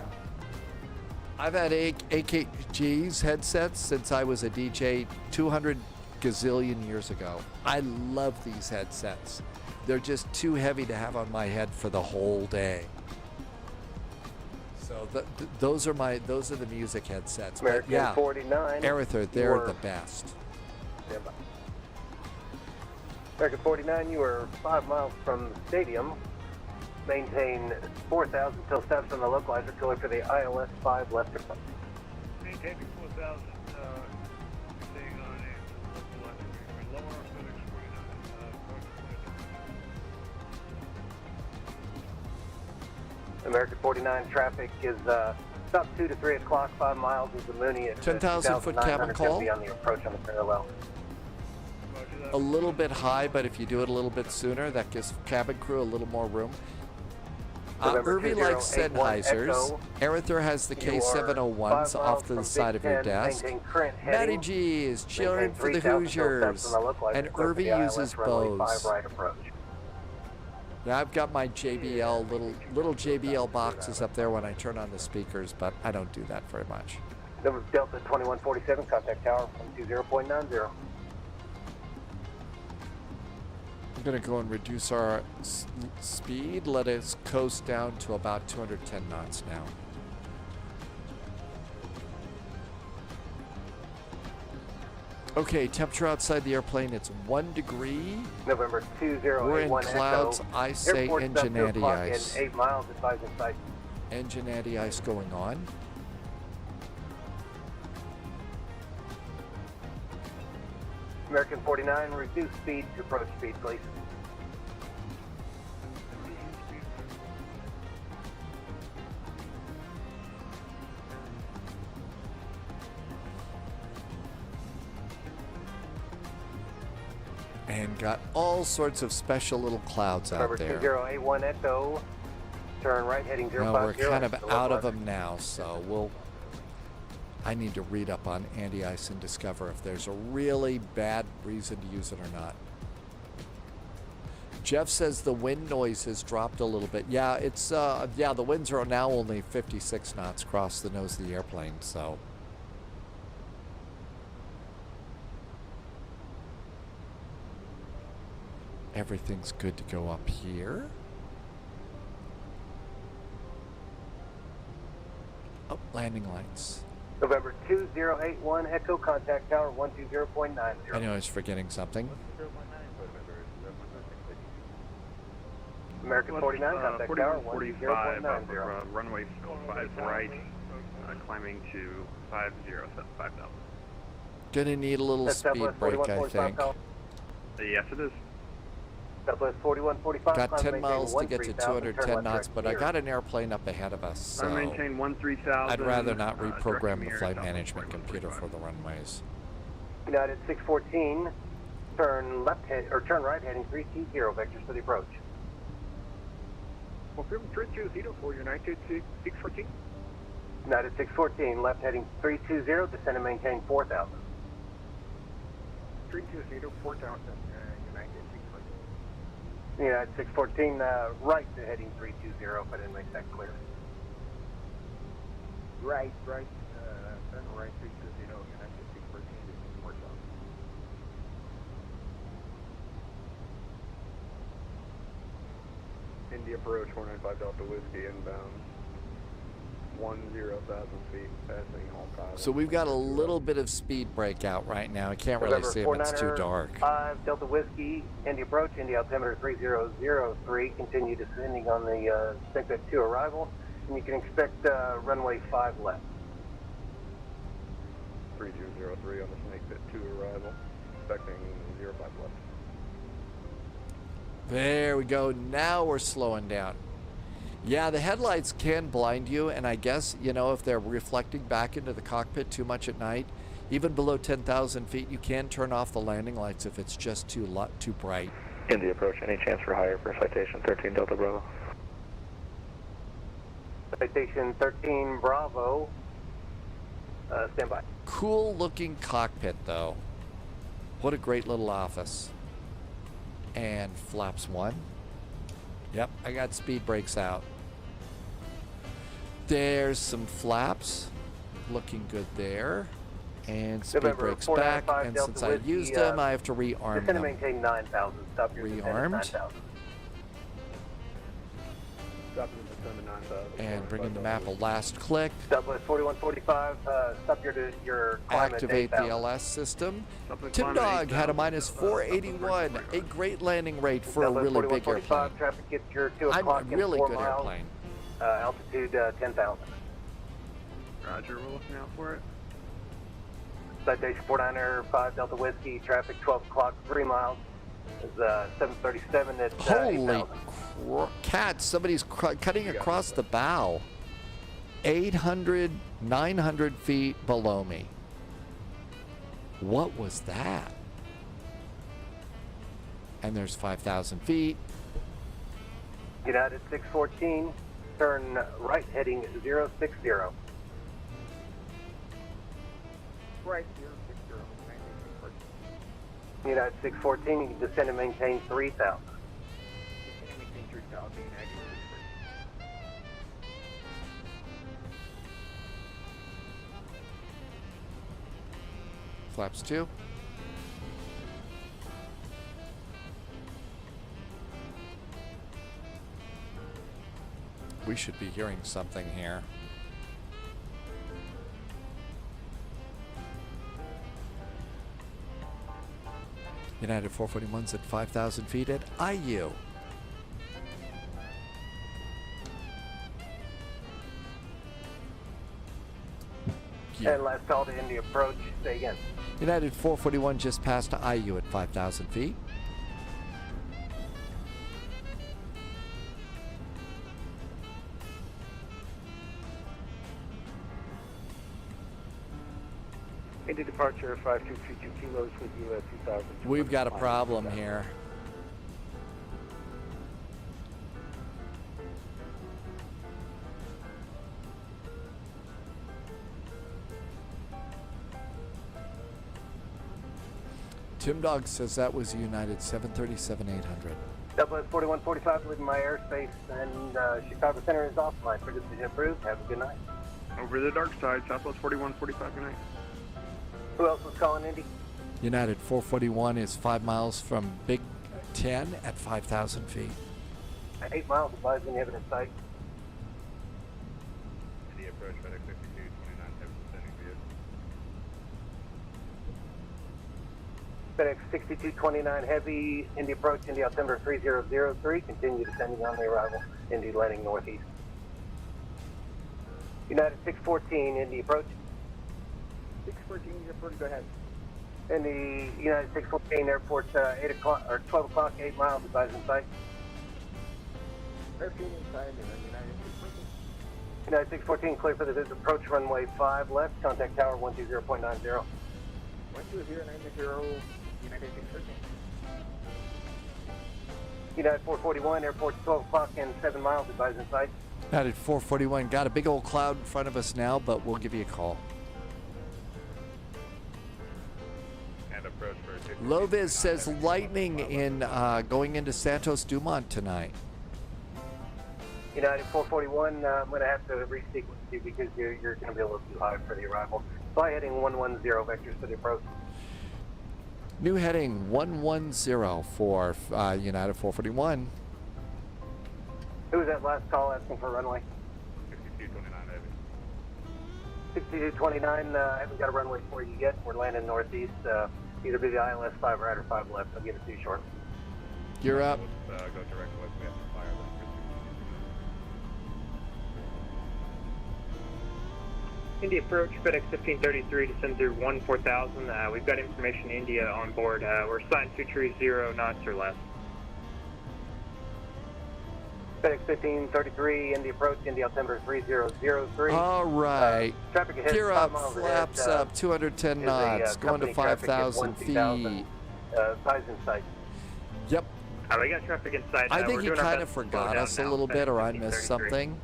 I've had AKGs headsets since I was a DJ 200 gazillion years ago. I love these headsets. They're just too heavy to have on my head for the whole day. So those are the music headsets. American but yeah, 49. Arether, they're the best. American 49, you are 5 miles from the stadium. Maintain 4,000 till steps on the localizer, cooler for the ILS 5 left approach. Maintaining 4,000, staying on a localizer. Lower FedEx 49. American 49 traffic is about 2 to 3 o'clock, 5 miles is the Mooney at 10,000 foot cabin call. on the approach on the parallel. A little bit high, but if you do it a little bit sooner, that gives cabin crew a little more room. Irvy likes Sennheisers. Arether has the K701s off to the side of your desk. Matty G is cheering for the Hoosiers. And Irvy uses Bose. Now I've got my JBL, little JBL boxes up there when I turn on the speakers, but I don't do that very much. Number Delta 2147, contact tower 120.90. I'm going to go and reduce our speed. Let us coast down to about 210 knots now. Okay, temperature outside the airplane, it's 1 degree. November 2081 We're in clouds. Echo. I say Airport's engine about 2 o'clock anti-ice. and 8 miles advising sight. Engine anti-ice going on. American 49, reduce speed to approach speed, please. And got all sorts of special little clouds out Number there. 2081 Echo, turn right heading 050. Well, we're kind of out of them now, so I need to read up on anti-ice and discover if there's a really bad reason to use it or not. Jeff says the wind noise has dropped a little bit. Yeah, it's the winds are now only 56 knots across the nose of the airplane, so. Everything's good to go up here. Oh, landing lights. November 2081 Echo, contact tower 120.90. I know I was forgetting something. American 49, contact tower 4145 off 120.90. of runway 5 right, climbing to 50,000. Gonna need a little That's speed Southwest break, I 4145 think. call. Yes, it is. Southwest 4145. Got 10 maintain miles to get to 13,000, turn 210 left knots, but I direct got an airplane up ahead of us, so Maintain 13,000. I'd rather not reprogram the direct flight mirror, management computer for the runways. United 614, turn left head or turn right heading 320 vectors for the approach. Confirm 320 for United 614. United 614, left heading 320, descend and maintain 4,000. 320, 4,000, United 614. United 614, right to heading 320, if I didn't make that clear. Right, turn right 320, United 614, descend 4,000. India approach 495 Delta Whiskey inbound 10,000 feet passing all pilots. So we've got a little bit of speed break out right now. I can't really see if it's too dark. 5 Delta Whiskey, India approach, India altimeter 3003, continue descending on the Snake 2 arrival, and you can expect runway 5 left. 3203 on the Snake Pit 2 arrival, expecting 05 left. There we go. Now we're slowing down. Yeah, the headlights can blind you, and I guess, you know, if they're reflecting back into the cockpit too much at night, even below 10,000 feet, you can turn off the landing lights if it's just too bright. India approach, any chance for higher for citation 13 Delta Bravo? Citation 13 Bravo, stand by. Cool looking cockpit, though. What a great little office. And flaps 1. Yep, I got speed brakes out. There's some flaps. Looking good there. And speed November brakes back. 495 And Delta since I Whiskey, used them, I have to rearm descend and them. maintain 9,000. Stop your descent at Rearmed. 9,000. Stop in the descend to 9,000. And bringing the map a last click. Southwest 4145, stop your climb Activate at the 8,000. LS system. Something Tim climb at Dog had a 8,000. minus 481. A great landing rate for a Southwest really big 4145, airplane. traffic gets your 2 I'm o'clock a in really 4 good miles. airplane. Altitude 10,000. Roger, we're looking out for it. Citation 495 Delta Whiskey, traffic 12 o'clock, 3 miles. Is 737 at Holy 8,000. cats, somebody's cutting across the bow. 800, 900 feet below me. What was that? And there's 5,000 feet. United 614, turn right heading 060. Right, 060. United 614, you can descend and maintain 3,000. Maintain 3,000, United 614. flaps 2. We should be hearing something here. United 441's at 5,000 feet at IU. And last call to India approach. Say again. United 441 just passed IU at 5,000 feet. India departure 5232 kilos with you at 2,000. We've got a problem here. Tim Dog says that was United 737-800. Southwest 4145, leaving my airspace, and Chicago Center is off. My decision approved. Have a good night. Over the dark side, Southwest 4145, good night. Who else was calling, Indy? United 441 is 5 miles from Big 10 at 5,000 feet. 8 miles, advised when you have it in sight. India approach, FedEx 5229, heavy descending via. FedEx 6229 heavy, Indy approach, Indy altimeter 3003, continue descending on the arrival, Indy landing northeast. United 614, Indy approach. 614, India approach, go ahead. Indy United 614 airport 8 o'clock or 12 o'clock, 8 miles, advised in sight. Airfield inside, United 614. United 614, clear for the visit approach runway 5 left, contact tower 120.90. 120.90, United 614. United 441, airport 12 o'clock and 7 miles, advised in sight. United 441, got a big old cloud in front of us now, but we'll give you a call. And approach for Loviz says lightning in going into Santos Dumont tonight. United 441, I'm going to have to resequence you because you're going to be a little too high for the arrival. Fly heading 110 vectors for the approach. New heading 110 for United 441. Who was that last call asking for runway? 6229 heavy. 6229, haven't got a runway for you yet. We're landing northeast. Either be the ILS 5 right or 5 left. I'll give it to you short. You're up. Let's go direct west. We have to fire them. India approach, FedEx 1533, descend through 14,000. We've got information India on board. We're assigned 230 knots or less. FedEx 1533, India approach, India altimeter 3003. All right. Traffic ahead, Gear 5 up, miles flaps ahead, up, 210 knots, going to 5,000 feet. Size in sight. Yep. We got traffic inside. I think he kind of forgot us a little bit, or I missed something.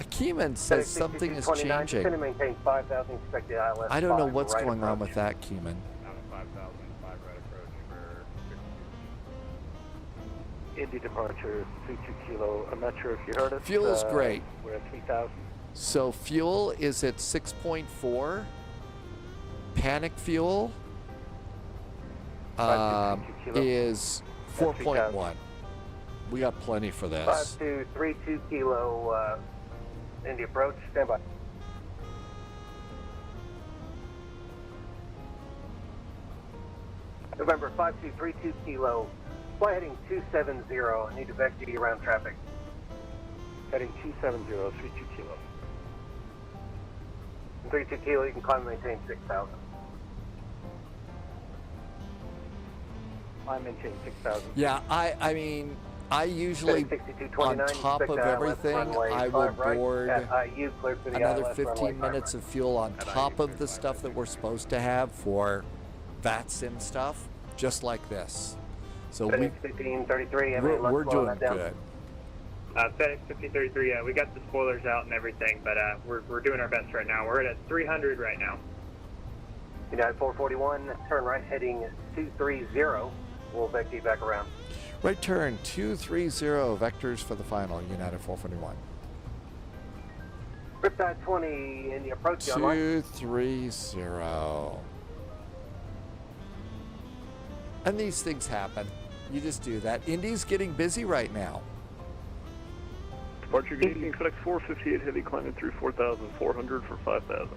Keeman says something is changing. Maintain 5,000 expected ILS. I don't know what's going on with that, Keeman. Out of 5,000, 5 right approach for 50. Indy departure 32 kilo. I'm not sure if you heard us. Fuel is great. We're at 3,000. So fuel is at 6.4. Panic fuel is 4.1. We got plenty for this. 5232 kilo. India approach, stand by. November 5232 kilo, fly heading 270. I need to vector you around traffic. Heading 270, 32 kilo. 32 kilo, you can climb and maintain 6,000. I maintain 6,000. Yeah, I mean, I usually, on top of everything, I will board another 15 minutes of fuel on top of the stuff that we're supposed to have for VATSIM stuff, just like this. So we're doing good. FedEx 1533, we got the spoilers out and everything, but we're doing our best right now. We're at 300 right now. United 441, turn right heading 230. We'll vector you back around. Right turn 230, vectors for the final, United 441. Riptide 20 in the approach, 230. And these things happen. You just do that. Indy's getting busy right now. Departure good evening, FedEx 458 Heavy climbing through 4,400 for 5,000.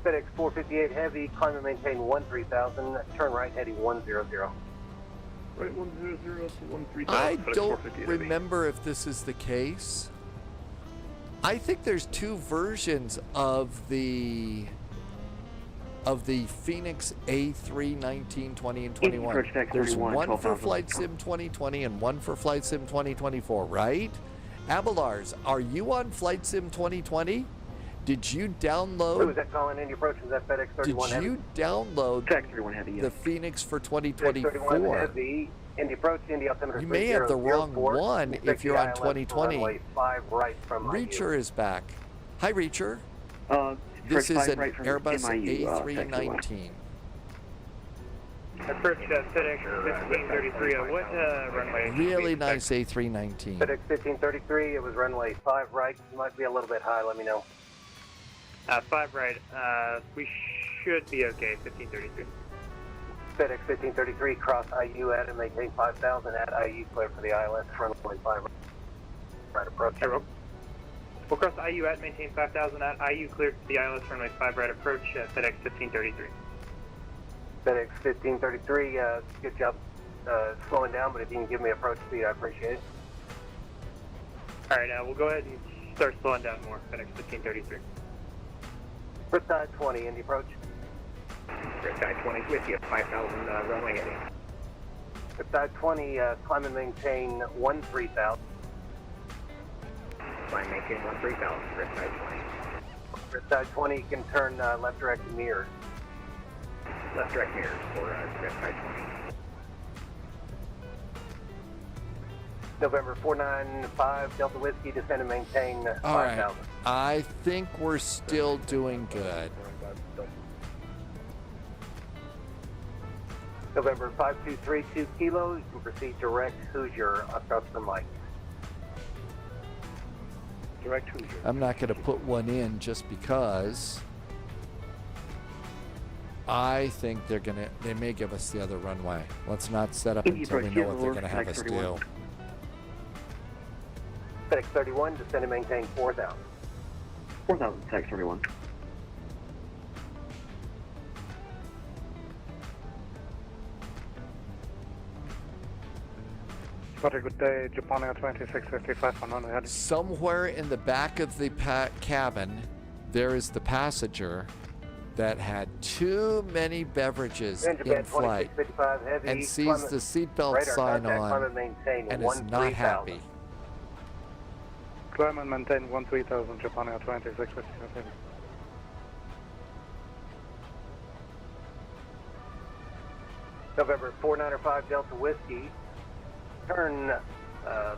FedEx 458 Heavy, climb and maintain 13,000, turn right heading 100. Right 100 to 13,000. I FedEx don't 458 Heavy. remember if this is the case. I think there's two versions of the Phoenix A3 19, 20, and 21. There's one for Flight Sim 2020 and one for Flight Sim 2024, right? Abelars, are you on Flight Sim 2020? Did you download? Who was that calling Indy approach? Was that FedEx 31 Did Heavy? you download the Phoenix for FedEx 31 2024? Heavy, Indy approach, Indy altimeter You may have the wrong 3004, one if you're on ILS 2020. runway 5 right from Reacher is back. Hi, Reacher. This first is five an right from Airbus MIU, A319. Approach FedEx 1533. What runway? Really nice A319. FedEx 1533, it was runway 5 right. You might be a little bit high, let me know. 5 right. We should be okay. 1533. FedEx 1533, cross IU at and maintain 5,000 at IU, clear for the ILS, runway 5 right approach. We'll cross IU at, maintain 5,000 at IU, cleared for the ILS, runway 5 right approach, FedEx 1533. FedEx 1533, good job slowing down, but if you can give me approach speed, I appreciate it. Alright, we'll go ahead and start slowing down more, FedEx 1533. Riptide 20, Indy approach. Riptide 20 with you, 5,000 runway heading. Riptide 20, climb and maintain 13,000. Climb maintain 13,000, Riptide 20. Riptide 20, you can turn left direct mirrors. Left direct mirrors for Riptide 20. November 495, Delta Whiskey, descend and maintain 5,000. All right. I think we're still doing good. November 5232 Kilo, you can proceed direct Hoosier, Oscar Mike. Direct Hoosier. I'm not going to put one in just because I think they may give us the other runway. Let's not set up until we know what they're going to have us do. FedEx 31, descend and maintain 4,000. 4,000, FedEx 31. What a good day, Japan Air 2655 on runway. Somewhere in the back of the cabin, there is the passenger that had too many beverages in flight and sees the seatbelt sign on and is not happy. Climb and maintain 13,000, Japan Air 2655. November 495 Delta Whiskey, turn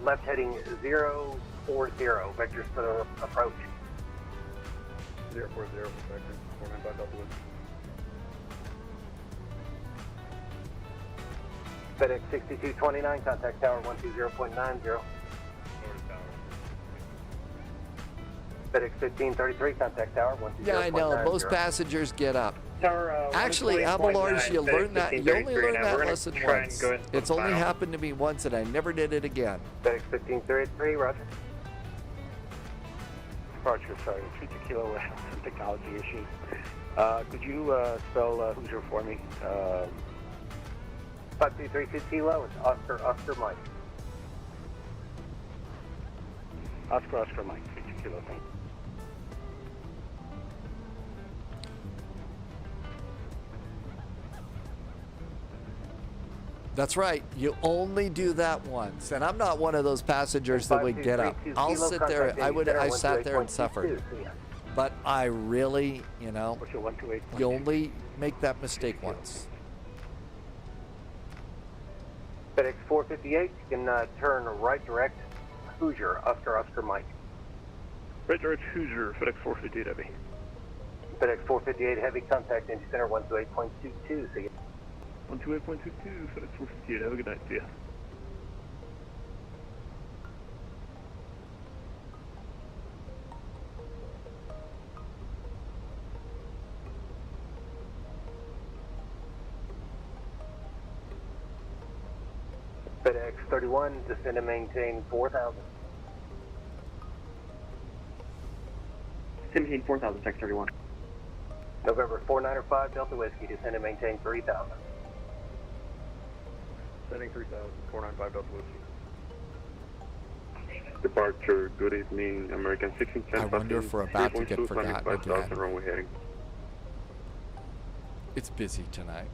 left heading 040, vectors for the approach. 040, vector, 495 Delta Whiskey. FedEx 6229, contact tower 120.90. FedEx 1533, contact tower 120.90. Yeah, I know. Most passengers get up. Actually, Abelars, you only learn that lesson once. It's only happened to me once, and I never did it again. FedEx 1533, roger. Departure, sorry, 32 Kilo, some technology issues. Could you spell Hoosier for me? 5232 Kilo, it's Oscar Mike. Oscar Mike, 32 Kilo, thank you. That's right. You only do that once, and I'm not one of those passengers that would get up. I'll sit there. I sat there and suffered, but I really, you only make that mistake once. FedEx 458, you can turn right direct Hoosier, Oscar Mike. Right direct Hoosier, FedEx 458 Heavy. FedEx 458 Heavy, contact engine center 128.22, see you. 128.22, FedEx 458, have a good night, see ya. FedEx 31, descend and maintain 4,000. Maintain 4,000, Tech 31. November 495 Delta Whiskey, descend and maintain 3,000. Sending 3,000, 495 Delta Whiskey. Departure, good evening, American 1610. I wonder if we're about to get forgotten again. Runway heading. It's busy tonight.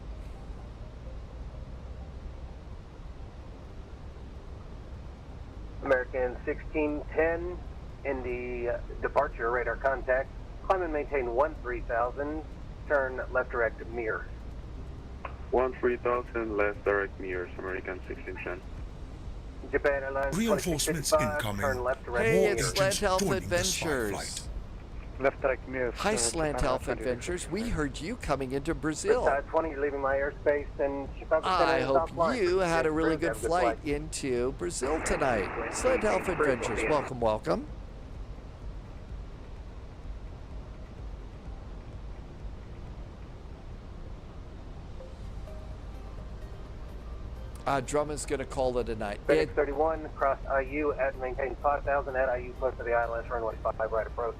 American 1610, in the departure radar contact, climb and maintain 13,000, turn left direct mirrors. 13,000, left direct mirrors, American 1610. Japan Airlines Reinforcements 2665, incoming. turn left direct Hey, mirrors. it's Slant Health Adventures. Left direct mirrors. Hi, Slant Health Adventures. We heard you coming into Brazil. Side 20, leaving my airspace and Chicago Center I and hope South Line. you had a really Have good a flight into Brazil tonight. Slant Health Adventures, welcome, welcome. Drummond's going to call it a night. FedEx 31, cross IU at maintain 5,000 at IU close to the ILS runway 5 right approach.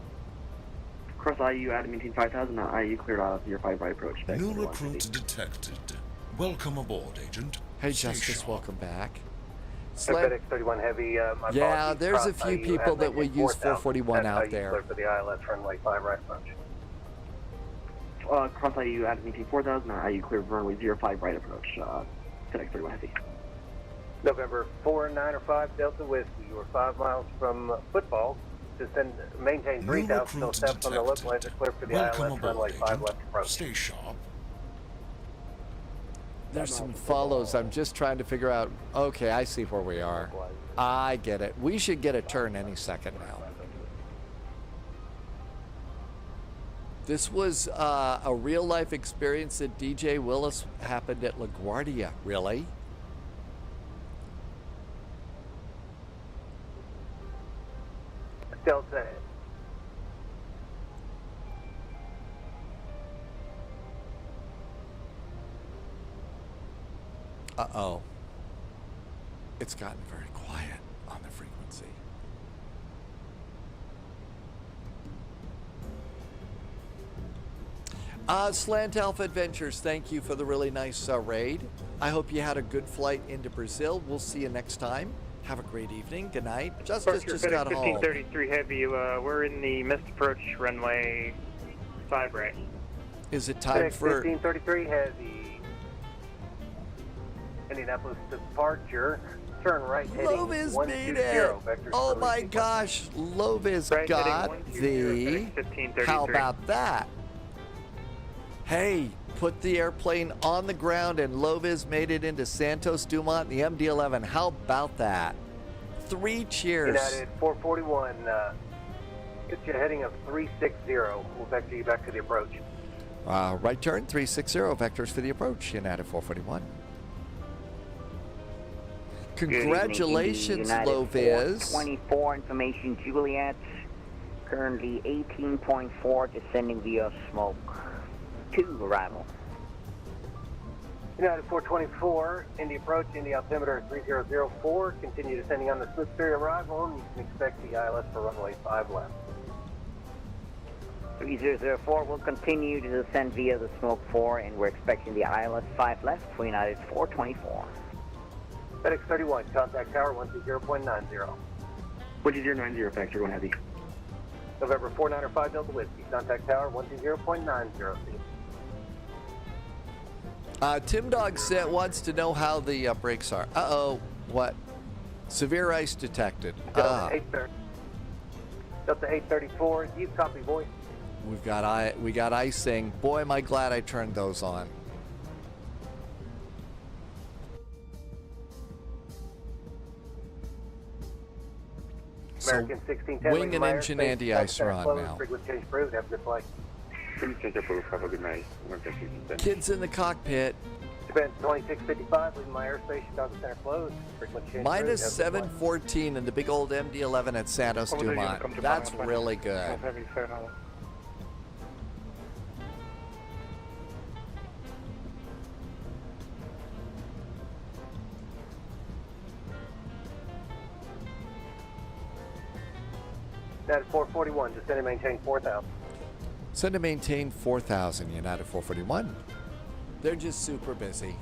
Cross IU at maintain 5,000, IU cleared out of your 5 right approach. Tech New 31. recruits detected. Welcome aboard, Agent. Hey, Stay Justice, sharp. welcome back. FedEx 31 Heavy, my Yeah, apologies, there's a cross few IU people at that will maintain use 4,000 441 at out IU there. clear for the ILS runway 5 right approach. Cross IU at maintain 4,000, IU cleared runway 05 right approach. FedEx 31 Heavy. November 495 Delta Whiskey, you are 5 miles from football. Descend, maintain 3,000 till steps on the left lane to clear for the Welcome ILS aboard, runway 5 Agent. left approach. Stay sharp. There's some follows. I'm just trying to figure out. Okay, I see where we are. I get it. We should get a turn any second now. This was a real life experience that DJ Willis happened at LaGuardia. Really? Delta. Uh-oh. It's gotten very quiet on the frequency. Slant Alpha Adventures, thank you for the really nice raid. I hope you had a good flight into Brazil. We'll see you next time. Have a great evening. Good night. Justice just got home. 1533 Heavy, we're in the missed approach runway 5 right. Is it time for 1533 Heavy. Indianapolis departure. Turn right heading Lovis made it. Oh my gosh, Lovis Right got heading the 120, how about that? Hey, put the airplane on the ground and Lovis made it into Santos Dumont, the MD11. How about that? 3 cheers. United 441, get you a heading of 360. We'll vector you back to the approach. Right turn, 360, vectors for the approach, United 441. Congratulations, Lovis. 24 information, Juliet. Currently 18.4, descending via smoke. 2 arrival. United 424, Indy approach, Indy altimeter 3004. Continue descending on the Smith Ferry arrival, and you can expect the ILS for runway 5 left. 3004 will continue to descend via the smoke 4, and we're expecting the ILS 5 left for United 424. FedEx 31, contact tower 120.90. 12090, Factor 1 Heavy. November 495 Delta Whiskey, contact tower 120.90. Tim Dog wants to know how the brakes are. Uh-oh, what? Severe ice detected. Delta 834, you copy, voice. We got icing. Boy, am I glad I turned those on. American 1610. Wing and engine anti-ice are on now. Frequency change approved. Have a good flight. Frequency change approved. Have a good night. American 1610. Kids in the cockpit. Japan 2655, leaving my airspace, Chicago Center closed. Frequency change Minus approved. Have a good flight. 714 in the big old MD11 at Santos Dumont. That's really good. United 441, descend and maintain 4,000. Send to maintain 4,000, United 441. They're just super busy.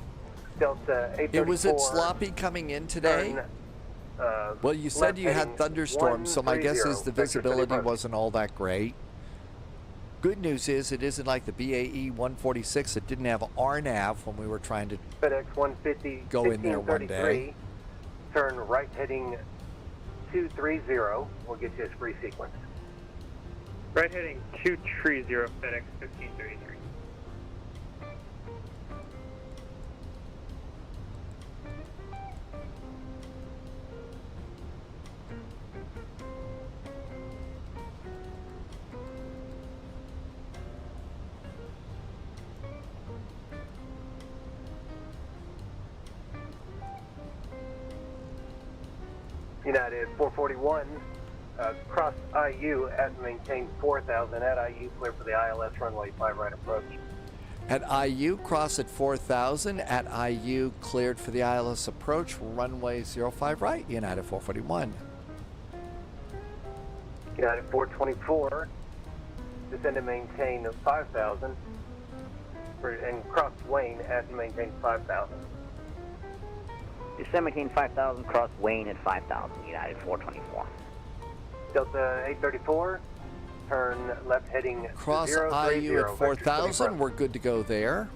Delta 834. Was it sloppy coming in today? Well, you said you had thunderstorms, so my guess is the visibility wasn't all that great. Good news is it isn't like the BAE 146 that didn't have RNAV when we were trying to FedEx 150, go in there one day. Turn right heading 230. We'll get you a spree sequence. Right heading 230, FedEx 1533. United 441, cross IU at maintain 4,000 at IU, clear for the ILS runway 5 right approach. At IU, cross at 4,000. At IU, cleared for the ILS approach, runway 05 right, United 441. United 424, descend and maintain 5,000, and cross Wayne at maintain 5,000. Descend maintain 5,000, cross Wayne at 5,000, United 424. Delta 834, turn left heading Cross 030, IU at 4,000. We're good to go there.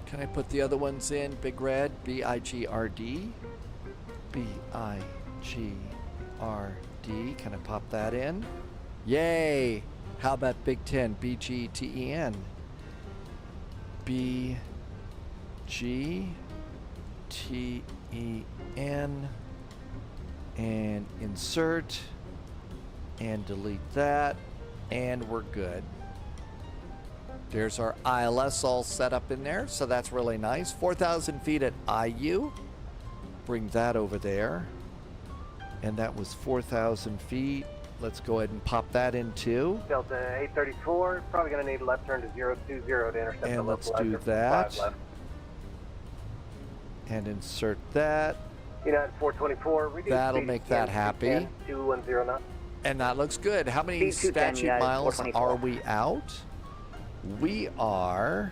Can I put the other ones in? Big Red, BIGRD. BIGRD. Can I pop that in? Yay! How about Big 10? BGTEN. BGTEN. And insert. And delete that. And we're good. There's our ILS all set up in there, so that's really nice. 4,000 feet at IU. Bring that over there. And that was 4,000 feet. Let's go ahead and pop that in too. Delta 834, probably going to need a left turn to 020 to intercept and the let's localizer do from that. 5 left. And insert that. United 424, reduce That'll speed make again, that happy. 210 knots. And that looks good. How many statute miles are we out? We are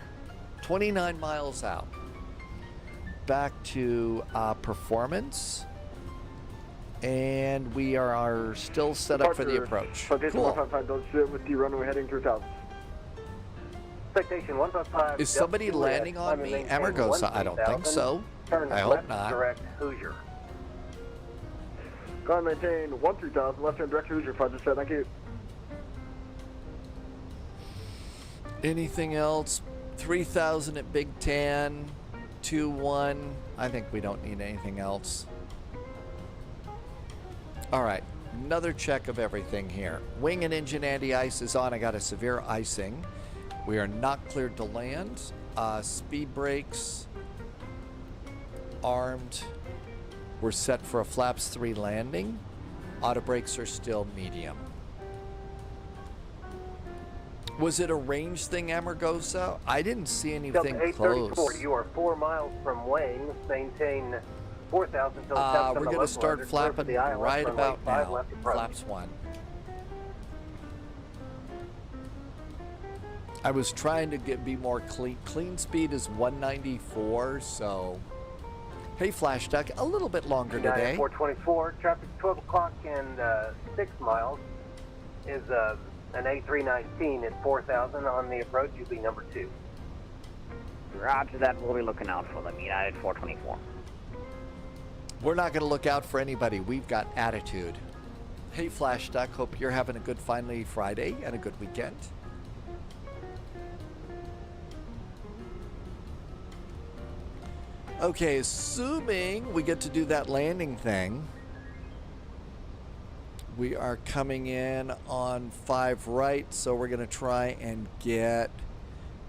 29 miles out. Back to performance. And we are still set up for the approach. Cool. 155, don't sit with the runway heading 3,000. Citation 155. Is somebody landing on me? Amargosa? I don't think so. I hope not. Direct Hoosier. Go ahead and maintain 13,000, left turn direct Hoosier, 5 thank you. Anything else? 3,000 at Big 10, 2-1. I think we don't need anything else. All right, another check of everything here. Wing and engine anti-ice is on. I got a severe icing. We are not cleared to land. Speed brakes armed. We're set for a flaps 3 landing. Auto brakes are still medium. Was it a range thing, Amargosa? I didn't see anything close. 834, you are 4 miles from Wayne. Maintain 4,000 until we're going to start flapping right about now. Flaps 1. I was trying to be more clean. Clean speed is 194, so... Hey, FLIGHTDECK, a little bit longer today. 424, traffic 12 o'clock and 6 miles is an A319 at 4,000 on the approach. You'll be number 2. Roger that. We'll be looking out for them. United 424. We're not going to look out for anybody. We've got attitude. Hey, FLIGHTDECK, hope you're having a good finally Friday and a good weekend. Okay, assuming we get to do that landing thing, we are coming in on 5 right, so we're going to try and get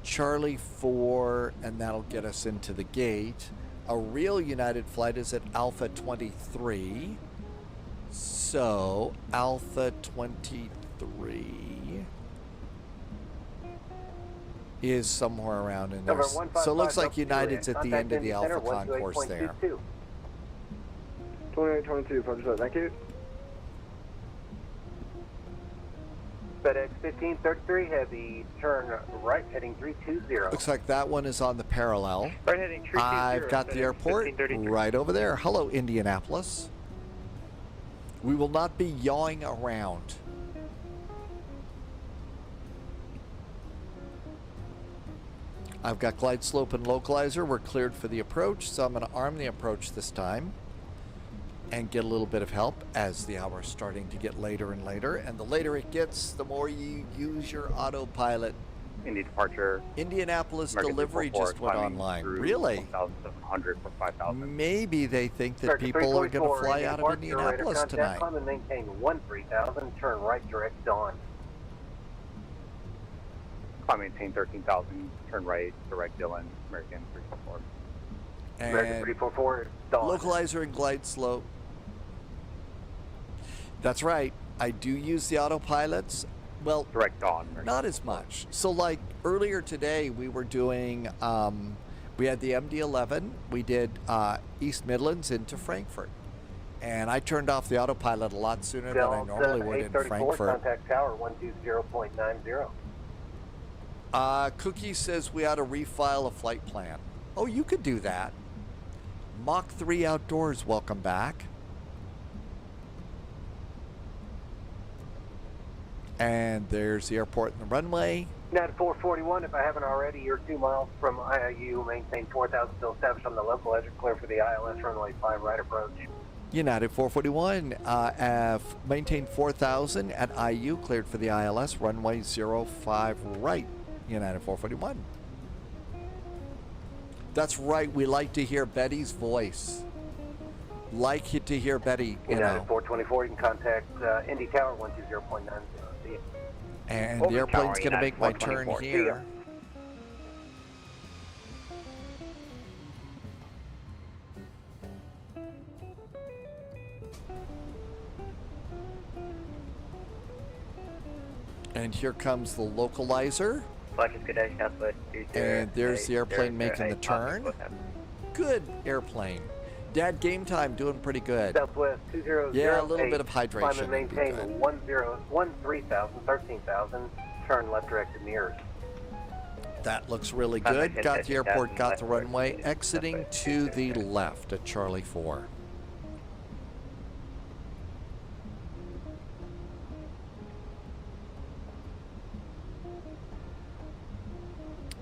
Charlie 4, and that'll get us into the gate. A real United flight is at Alpha 23, so Alpha 23 is somewhere around in there. So it looks like United's at the end of the Alpha concourse there. 2822, 5 thank you. FedEx 1533 Heavy, turn right heading 320. Looks like that one is on the parallel. Right heading 320. I've got the airport right over there. Hello, Indianapolis. We will not be yawing around. I've got glide slope and localizer. We're cleared for the approach, so I'm going to arm the approach this time and get a little bit of help as the hour's starting to get later and later. And the later it gets, the more you use your autopilot. Indy departure. Indianapolis American delivery just went online. Really? 1,700 for 5,000. Maybe they think that people are going to fly out of Indianapolis tonight. Climb and maintain 13,000, turn right direct dawn. Climb maintain 13,000, turn right direct Dillon, American 344. And American 344, dawn. Localizer and glide slope. That's right. I do use the autopilots. Well, direct dawn. Not as much. So like earlier today, we were doing, we had the MD11. We did East Midlands into Frankfurt. And I turned off the autopilot a lot sooner than I normally would in Frankfurt. Contact tower 120.90. Cookie says we ought to refile a flight plan. Oh, you could do that. Mach 3 Outdoors, welcome back. And there's the airport and the runway. United 441, if I haven't already, you're 2 miles from IIU, maintain 4,000, still established on the localizer, clear for the ILS runway 5 right approach. United 441, maintain 4,000 at IU, cleared for the ILS, runway 05 right, United 441. That's right, we like to hear Betty's voice. Like to hear Betty, you United know. 424, you can contact Indy Tower 120.90. See you. And the airplane's going to make my turn here. And here comes the localizer. And there's the airplane making the turn. Good airplane. Dad, game time doing pretty good. Southwest 2008. Yeah, a little bit of hydration. Climb and maintain 13,000, turn left direct to mirrors. That looks really good. Got the airport, got the runway. Exiting to the left at Charlie 4.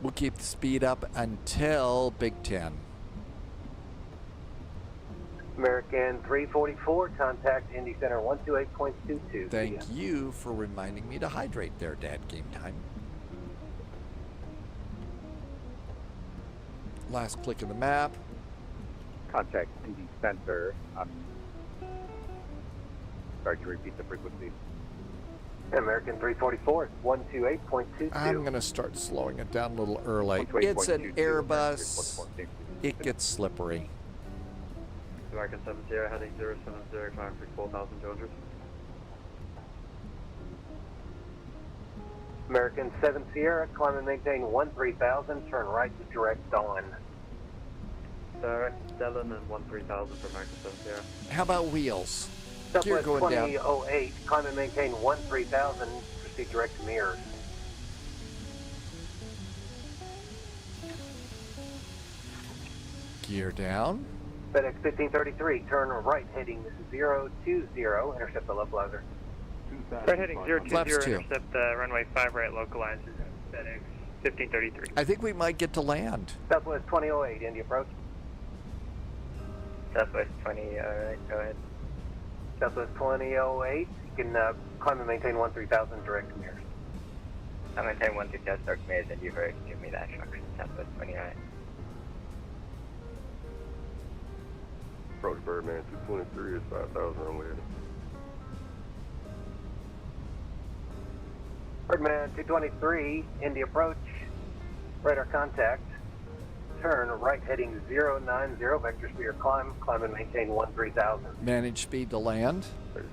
We'll keep the speed up until Big 10. American 344, contact Indy Center 128.22. Thank you for reminding me to hydrate there, Dad. Game time. Last click of the map. Contact Indy Center. Sorry to repeat the frequency. American 344, 128.22. I'm going to start slowing it down a little early. It's an Airbus. It gets slippery. American 70, heading 070, climb for 4,200. American 7 Sierra, climb and maintain 13,000, turn right to direct dawn. Direct Dillon and 13,000 for American 7 Sierra. How about wheels? Southwest Gear going down. 2008, climb and maintain 13,000, proceed direct to mirrors. Gear down. FedEx 1533, turn right heading 020, intercept the localizer. Right heading 020, Flaps 2. intercept runway 5 right localizer. FedEx 1533. I think we might get to land. Southwest 2008, Indy approach. Southwest 20, alright, go ahead. Southwest 2008, you can climb and maintain 13,000 direct to mirrors. I maintain 13,000 direct to mirrors, and you've already given me that instruction. Southwest 20, alright. Approach Birdman 223 is 5,000 runway. Birdman 223, Indy approach, radar contact, turn right heading 090, vector speed or climb and maintain 13,000. Manage speed to land. 090,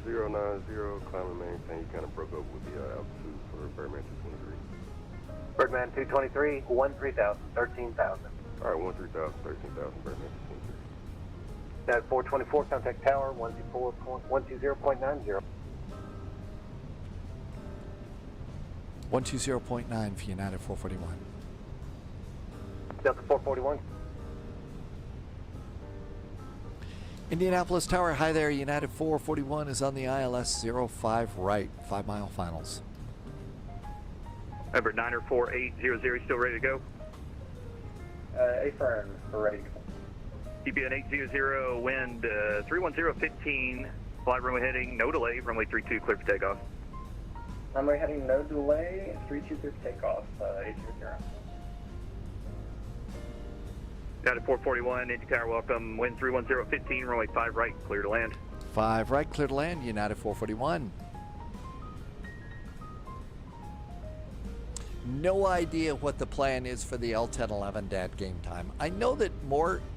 climb and maintain. You kind of broke up with the altitude for Birdman 223. Birdman 223, 13,000, 13,000. All right, 13,000, 13,000, Birdman 223. At 424, contact tower 120.90. 120.9 for United 441. Delta 441. Indianapolis Tower, hi there. United 441 is on the ILS 05 right, 5 mile finals. Number 94800, still ready to go? Apron, ready to go. TBN 800, wind 31015, flight runway heading, no delay, runway 32, clear for takeoff. Runway heading, no delay, 32 clear for takeoff, 800. United 441, Indy Tower, welcome, wind 31015, runway 5 right, clear to land. 5 right, clear to land, United 441. No idea what the plan is for the L1011 at game time. I know that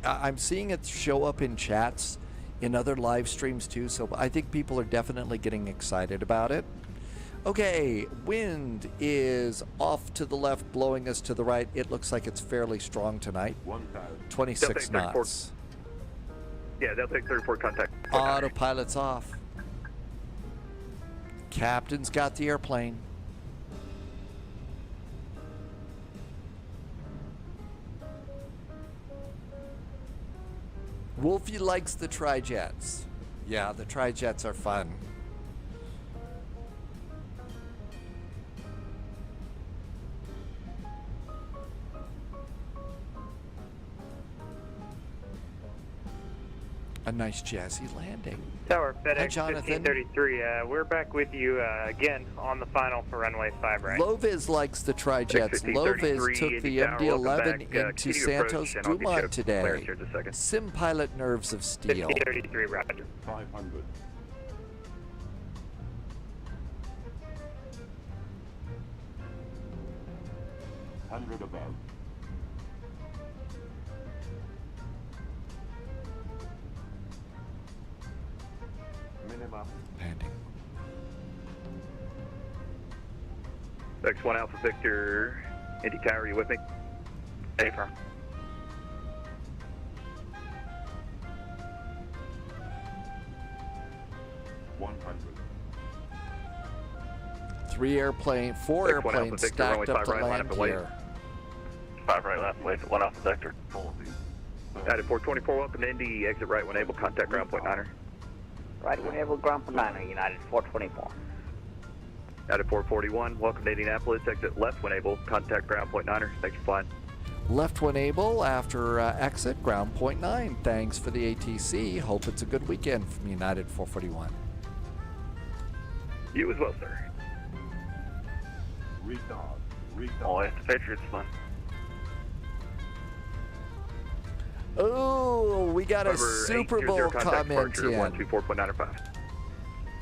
I'm seeing it show up in chats in other live streams too, so I think people are definitely getting excited about it. Okay, wind is off to the left, blowing us to the right. It looks like it's fairly strong tonight. 26 knots. Yeah, they'll take 34 contact. Autopilot's off. Captain's got the airplane. Wolfie likes the tri-jets. Yeah, the tri-jets are fun. A nice jazzy landing. Tower, Hi, FedEx Jonathan. 1533, we're back with you again on the final for runway 5 right. Loviz likes the tri-jets. Loviz took the MD11 into Santos Dumont today. Sim pilot nerves of steel. 1533, roger. 500. Hundred above. Minimum. Landing. X1 Alpha Victor, Indy Tower, you with me? Affirm. Four airplanes stacked up to land here. 5 right, left, wait, 1 Alpha Victor. United 424, welcome to Indy, exit right when able, contact ground point 9er. Right when able, ground point 9er, United 424. United 441, welcome to Indianapolis, exit left when able, contact ground point 9er, thanks for flying. Left when able after exit, ground point 9. Thanks for the ATC. Hope it's a good weekend from United 441. You as well, sir. Oh, it's the Patriots fun. Oh, we got a Super Bowl comment in. 124.905.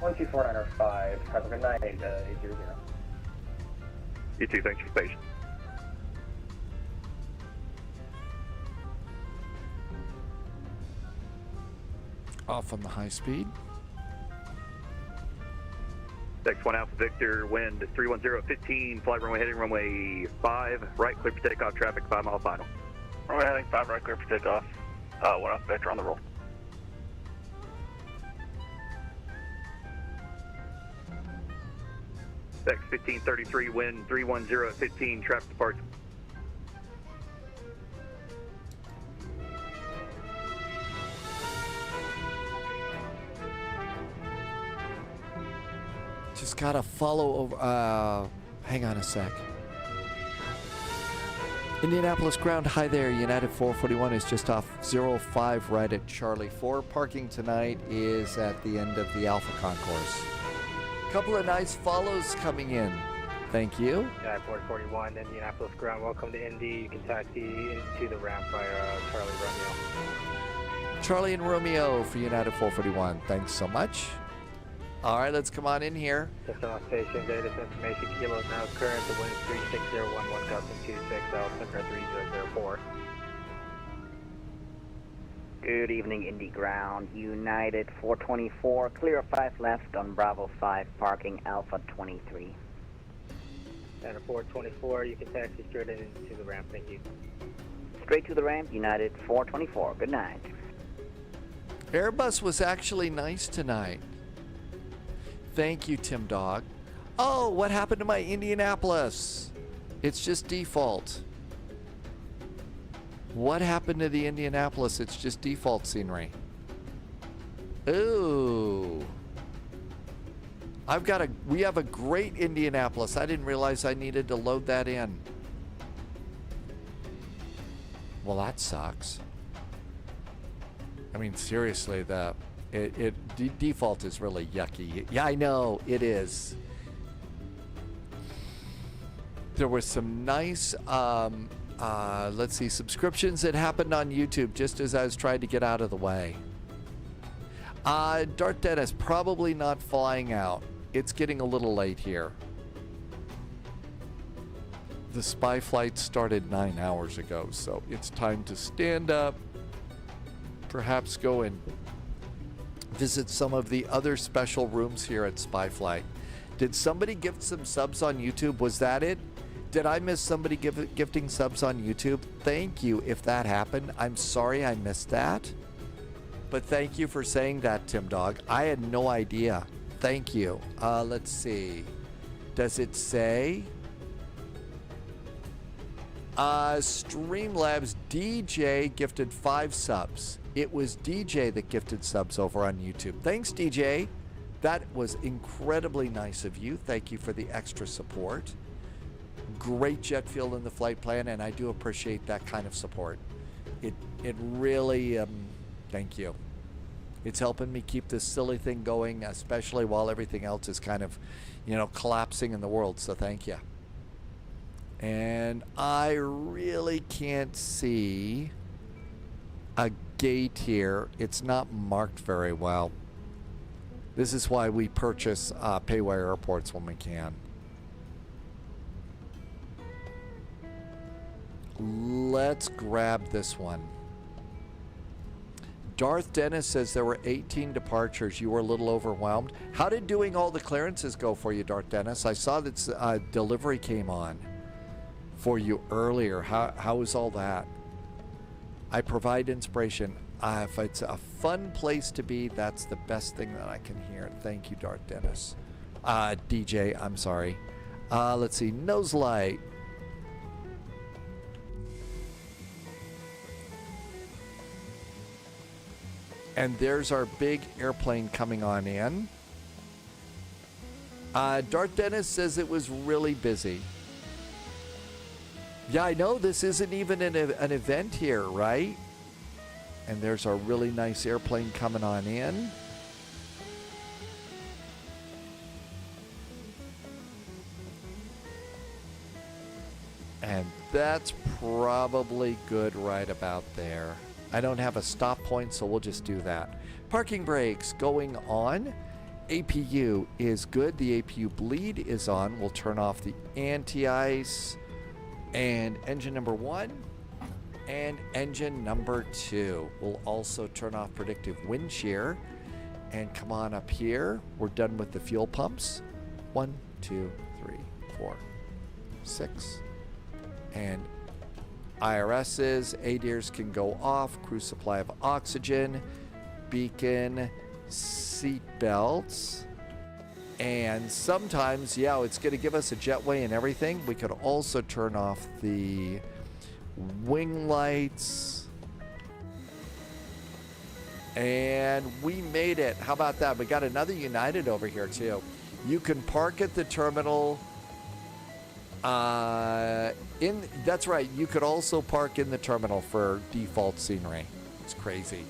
124.905. Have a good night, 800. You too, thanks for the patience. Off on the high speed. X1 Alpha Victor, wind 31015, flight runway heading runway 5, right, clear for takeoff, traffic 5 mile final. Runway heading 5 right, clear for takeoff. 1 Alpha Victor on the roll. X1533, wind 310 at 15, traffic departs. Just gotta follow over. Hang on a sec. Indianapolis ground, hi there. United 441 is just off 05 right at Charlie 4. Parking tonight is at the end of the Alpha Concourse. Couple of nice follows coming in. Thank you. United 441, Indianapolis ground, welcome to Indy. You can taxi into the ramp by Charlie Romeo. Charlie and Romeo for United 441. Thanks so much. All right, let's come on in here. System on station, data information, kilos now current, the wind is 36011, custom 26, altimeter 3004. Good evening, Indy ground, United 424, clear of 5 left on Bravo 5, parking Alpha 23. United 424, you can taxi straight into the ramp, thank you. Straight to the ramp, United 424, good night. Airbus was actually nice tonight. Thank you, Tim Dog. Oh, what happened to my Indianapolis? It's just default. What happened to the Indianapolis? It's just default scenery. Ooh. We have a great Indianapolis. I didn't realize I needed to load that in. Well, that sucks. I mean, seriously, default is really yucky. Yeah, I know, it is. There was some nice, let's see, subscriptions that happened on YouTube just as I was trying to get out of the way. Dart Dennis, probably not flying out. It's getting a little late here. The spy flight started 9 hours ago, so it's time to stand up, perhaps go and visit some of the other special rooms here at Spy Flight. Did somebody gift some subs on YouTube? Was that it? Did I miss somebody gifting subs on YouTube? Thank you if that happened. I'm sorry I missed that. But thank you for saying that, Tim Dog. I had no idea. Thank you. Let's see. Does it say? Streamlabs DJ gifted 5 subs. It was DJ that gifted subs over on YouTube. Thanks, DJ. That was incredibly nice of you. Thank you for the extra support. Great jet fuel in the flight plan, and I do appreciate that kind of support. It really, thank you. It's helping me keep this silly thing going, especially while everything else is kind of, collapsing in the world, so thank you. And I really can't see a gate here. It's not marked very well. This is why we purchase paywire airports when we can. Let's grab this one. Darth Dennis says there were 18 departures. You were a little overwhelmed. How did doing all the clearances go for you, Darth Dennis? I saw that delivery came on for you earlier. How was all that? I provide inspiration. If it's a fun place to be, that's the best thing that I can hear. Thank you, Darth Dennis. DJ, I'm sorry. Let's see. Nose light. And there's our big airplane coming on in. Darth Dennis says it was really busy. Yeah, I know this isn't even an event here, right? And there's our really nice airplane coming on in. And that's probably good right about there. I don't have a stop point, so we'll just do that. Parking brakes going on. APU is good. The APU bleed is on. We'll turn off the anti-ice. And engine number 1 and engine number 2. We'll also turn off predictive wind shear. And come on up here. We're done with the fuel pumps. 1, 2, 3, 4, 6. And IRSs, ADIRs can go off, crew supply of oxygen, beacon, seat belts, and sometimes, yeah, it's going to give us a jetway and everything. We could also turn off the wing lights, and we made it. How about that? We got another United over here too. You can park at the terminal. That's right, you could also park in the terminal for default scenery. It's crazy.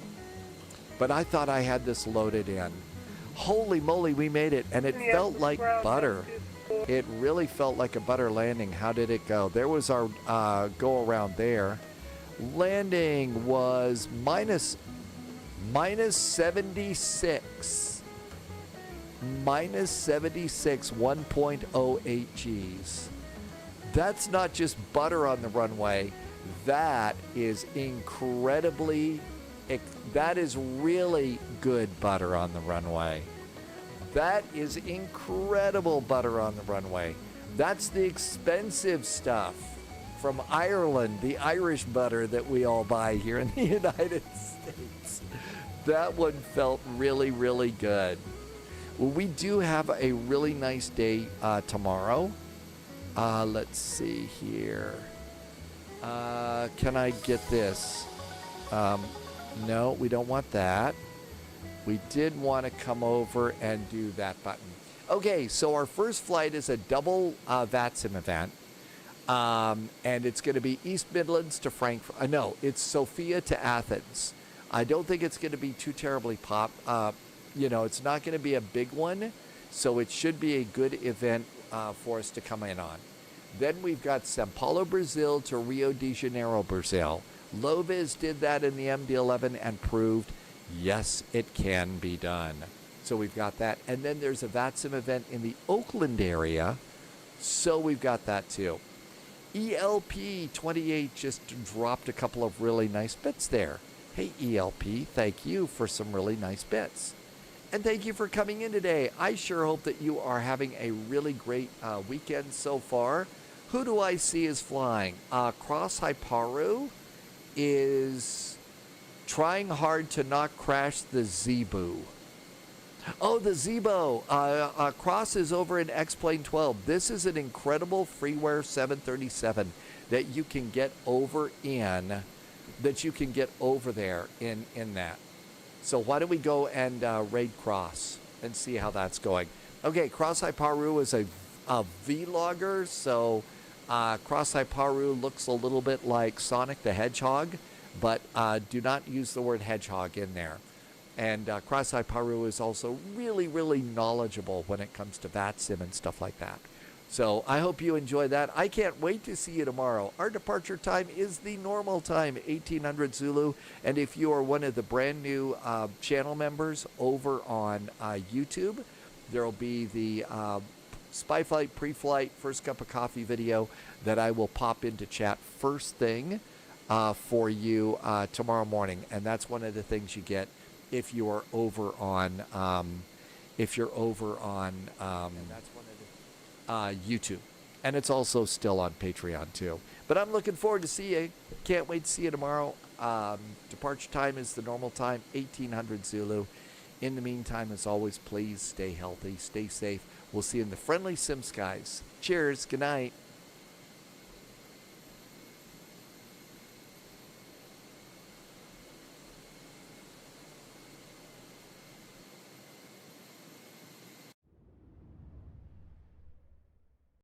But I thought I had this loaded in. Holy moly, we made it, and it felt like butter. It really felt like a butter landing. How did it go? There was our go around there. Landing was minus 76. Minus 76, 1.08 Gs. That's not just butter on the runway. That is that is really good butter on the runway. That is incredible butter on the runway. That's the expensive stuff from Ireland, the Irish butter that we all buy here in the United States. That one felt really, really good. Well, we do have a really nice day tomorrow. Let's see here. Can I get this? No, we don't want that. We did want to come over and do that button. Okay, so our first flight is a double VATSIM event. And it's going to be East Midlands to Frankfurt. No, it's Sofia to Athens. I don't think it's going to be too terribly it's not going to be a big one. So it should be a good event for us to come in on. Then we've got Sao Paulo, Brazil to Rio de Janeiro, Brazil. Loviz did that in the MD11 and proved, yes, it can be done. So we've got that. And then there's a VATSIM event in the Oakland area. So we've got that too. ELP28 just dropped a couple of really nice bits there. Hey, ELP, thank you for some really nice bits. And thank you for coming in today. I sure hope that you are having a really great weekend so far. Who do I see is flying? Cross Hyparu is trying hard to not crash the Zebu. Oh, the Zebo. Cross is over in X-Plane 12. This is an incredible freeware 737 that you can get over in, there in that. So why don't we go and raid Cross and see how that's going. Okay, Cross Hyparu is a vlogger, so Cross Hyparu looks a little bit like Sonic the Hedgehog, but do not use the word hedgehog in there. And Cross Hyparu is also really, really knowledgeable when it comes to VATSIM and stuff like that. So I hope you enjoy that. I can't wait to see you tomorrow. Our departure time is the normal time, 1800 Zulu. And if you are one of the brand new channel members over on YouTube, there will be the Spy Flight pre-flight first cup of coffee video that I will pop into chat first thing for you tomorrow morning. And that's one of the things you get if you are over on YouTube. And it's also still on Patreon too. But I'm looking forward to see you. Can't wait to see you tomorrow. Departure time is the normal time, 1800 Zulu. In the meantime, as always, please stay healthy, stay safe. We'll see you in the friendly sim skies. Cheers. Good night.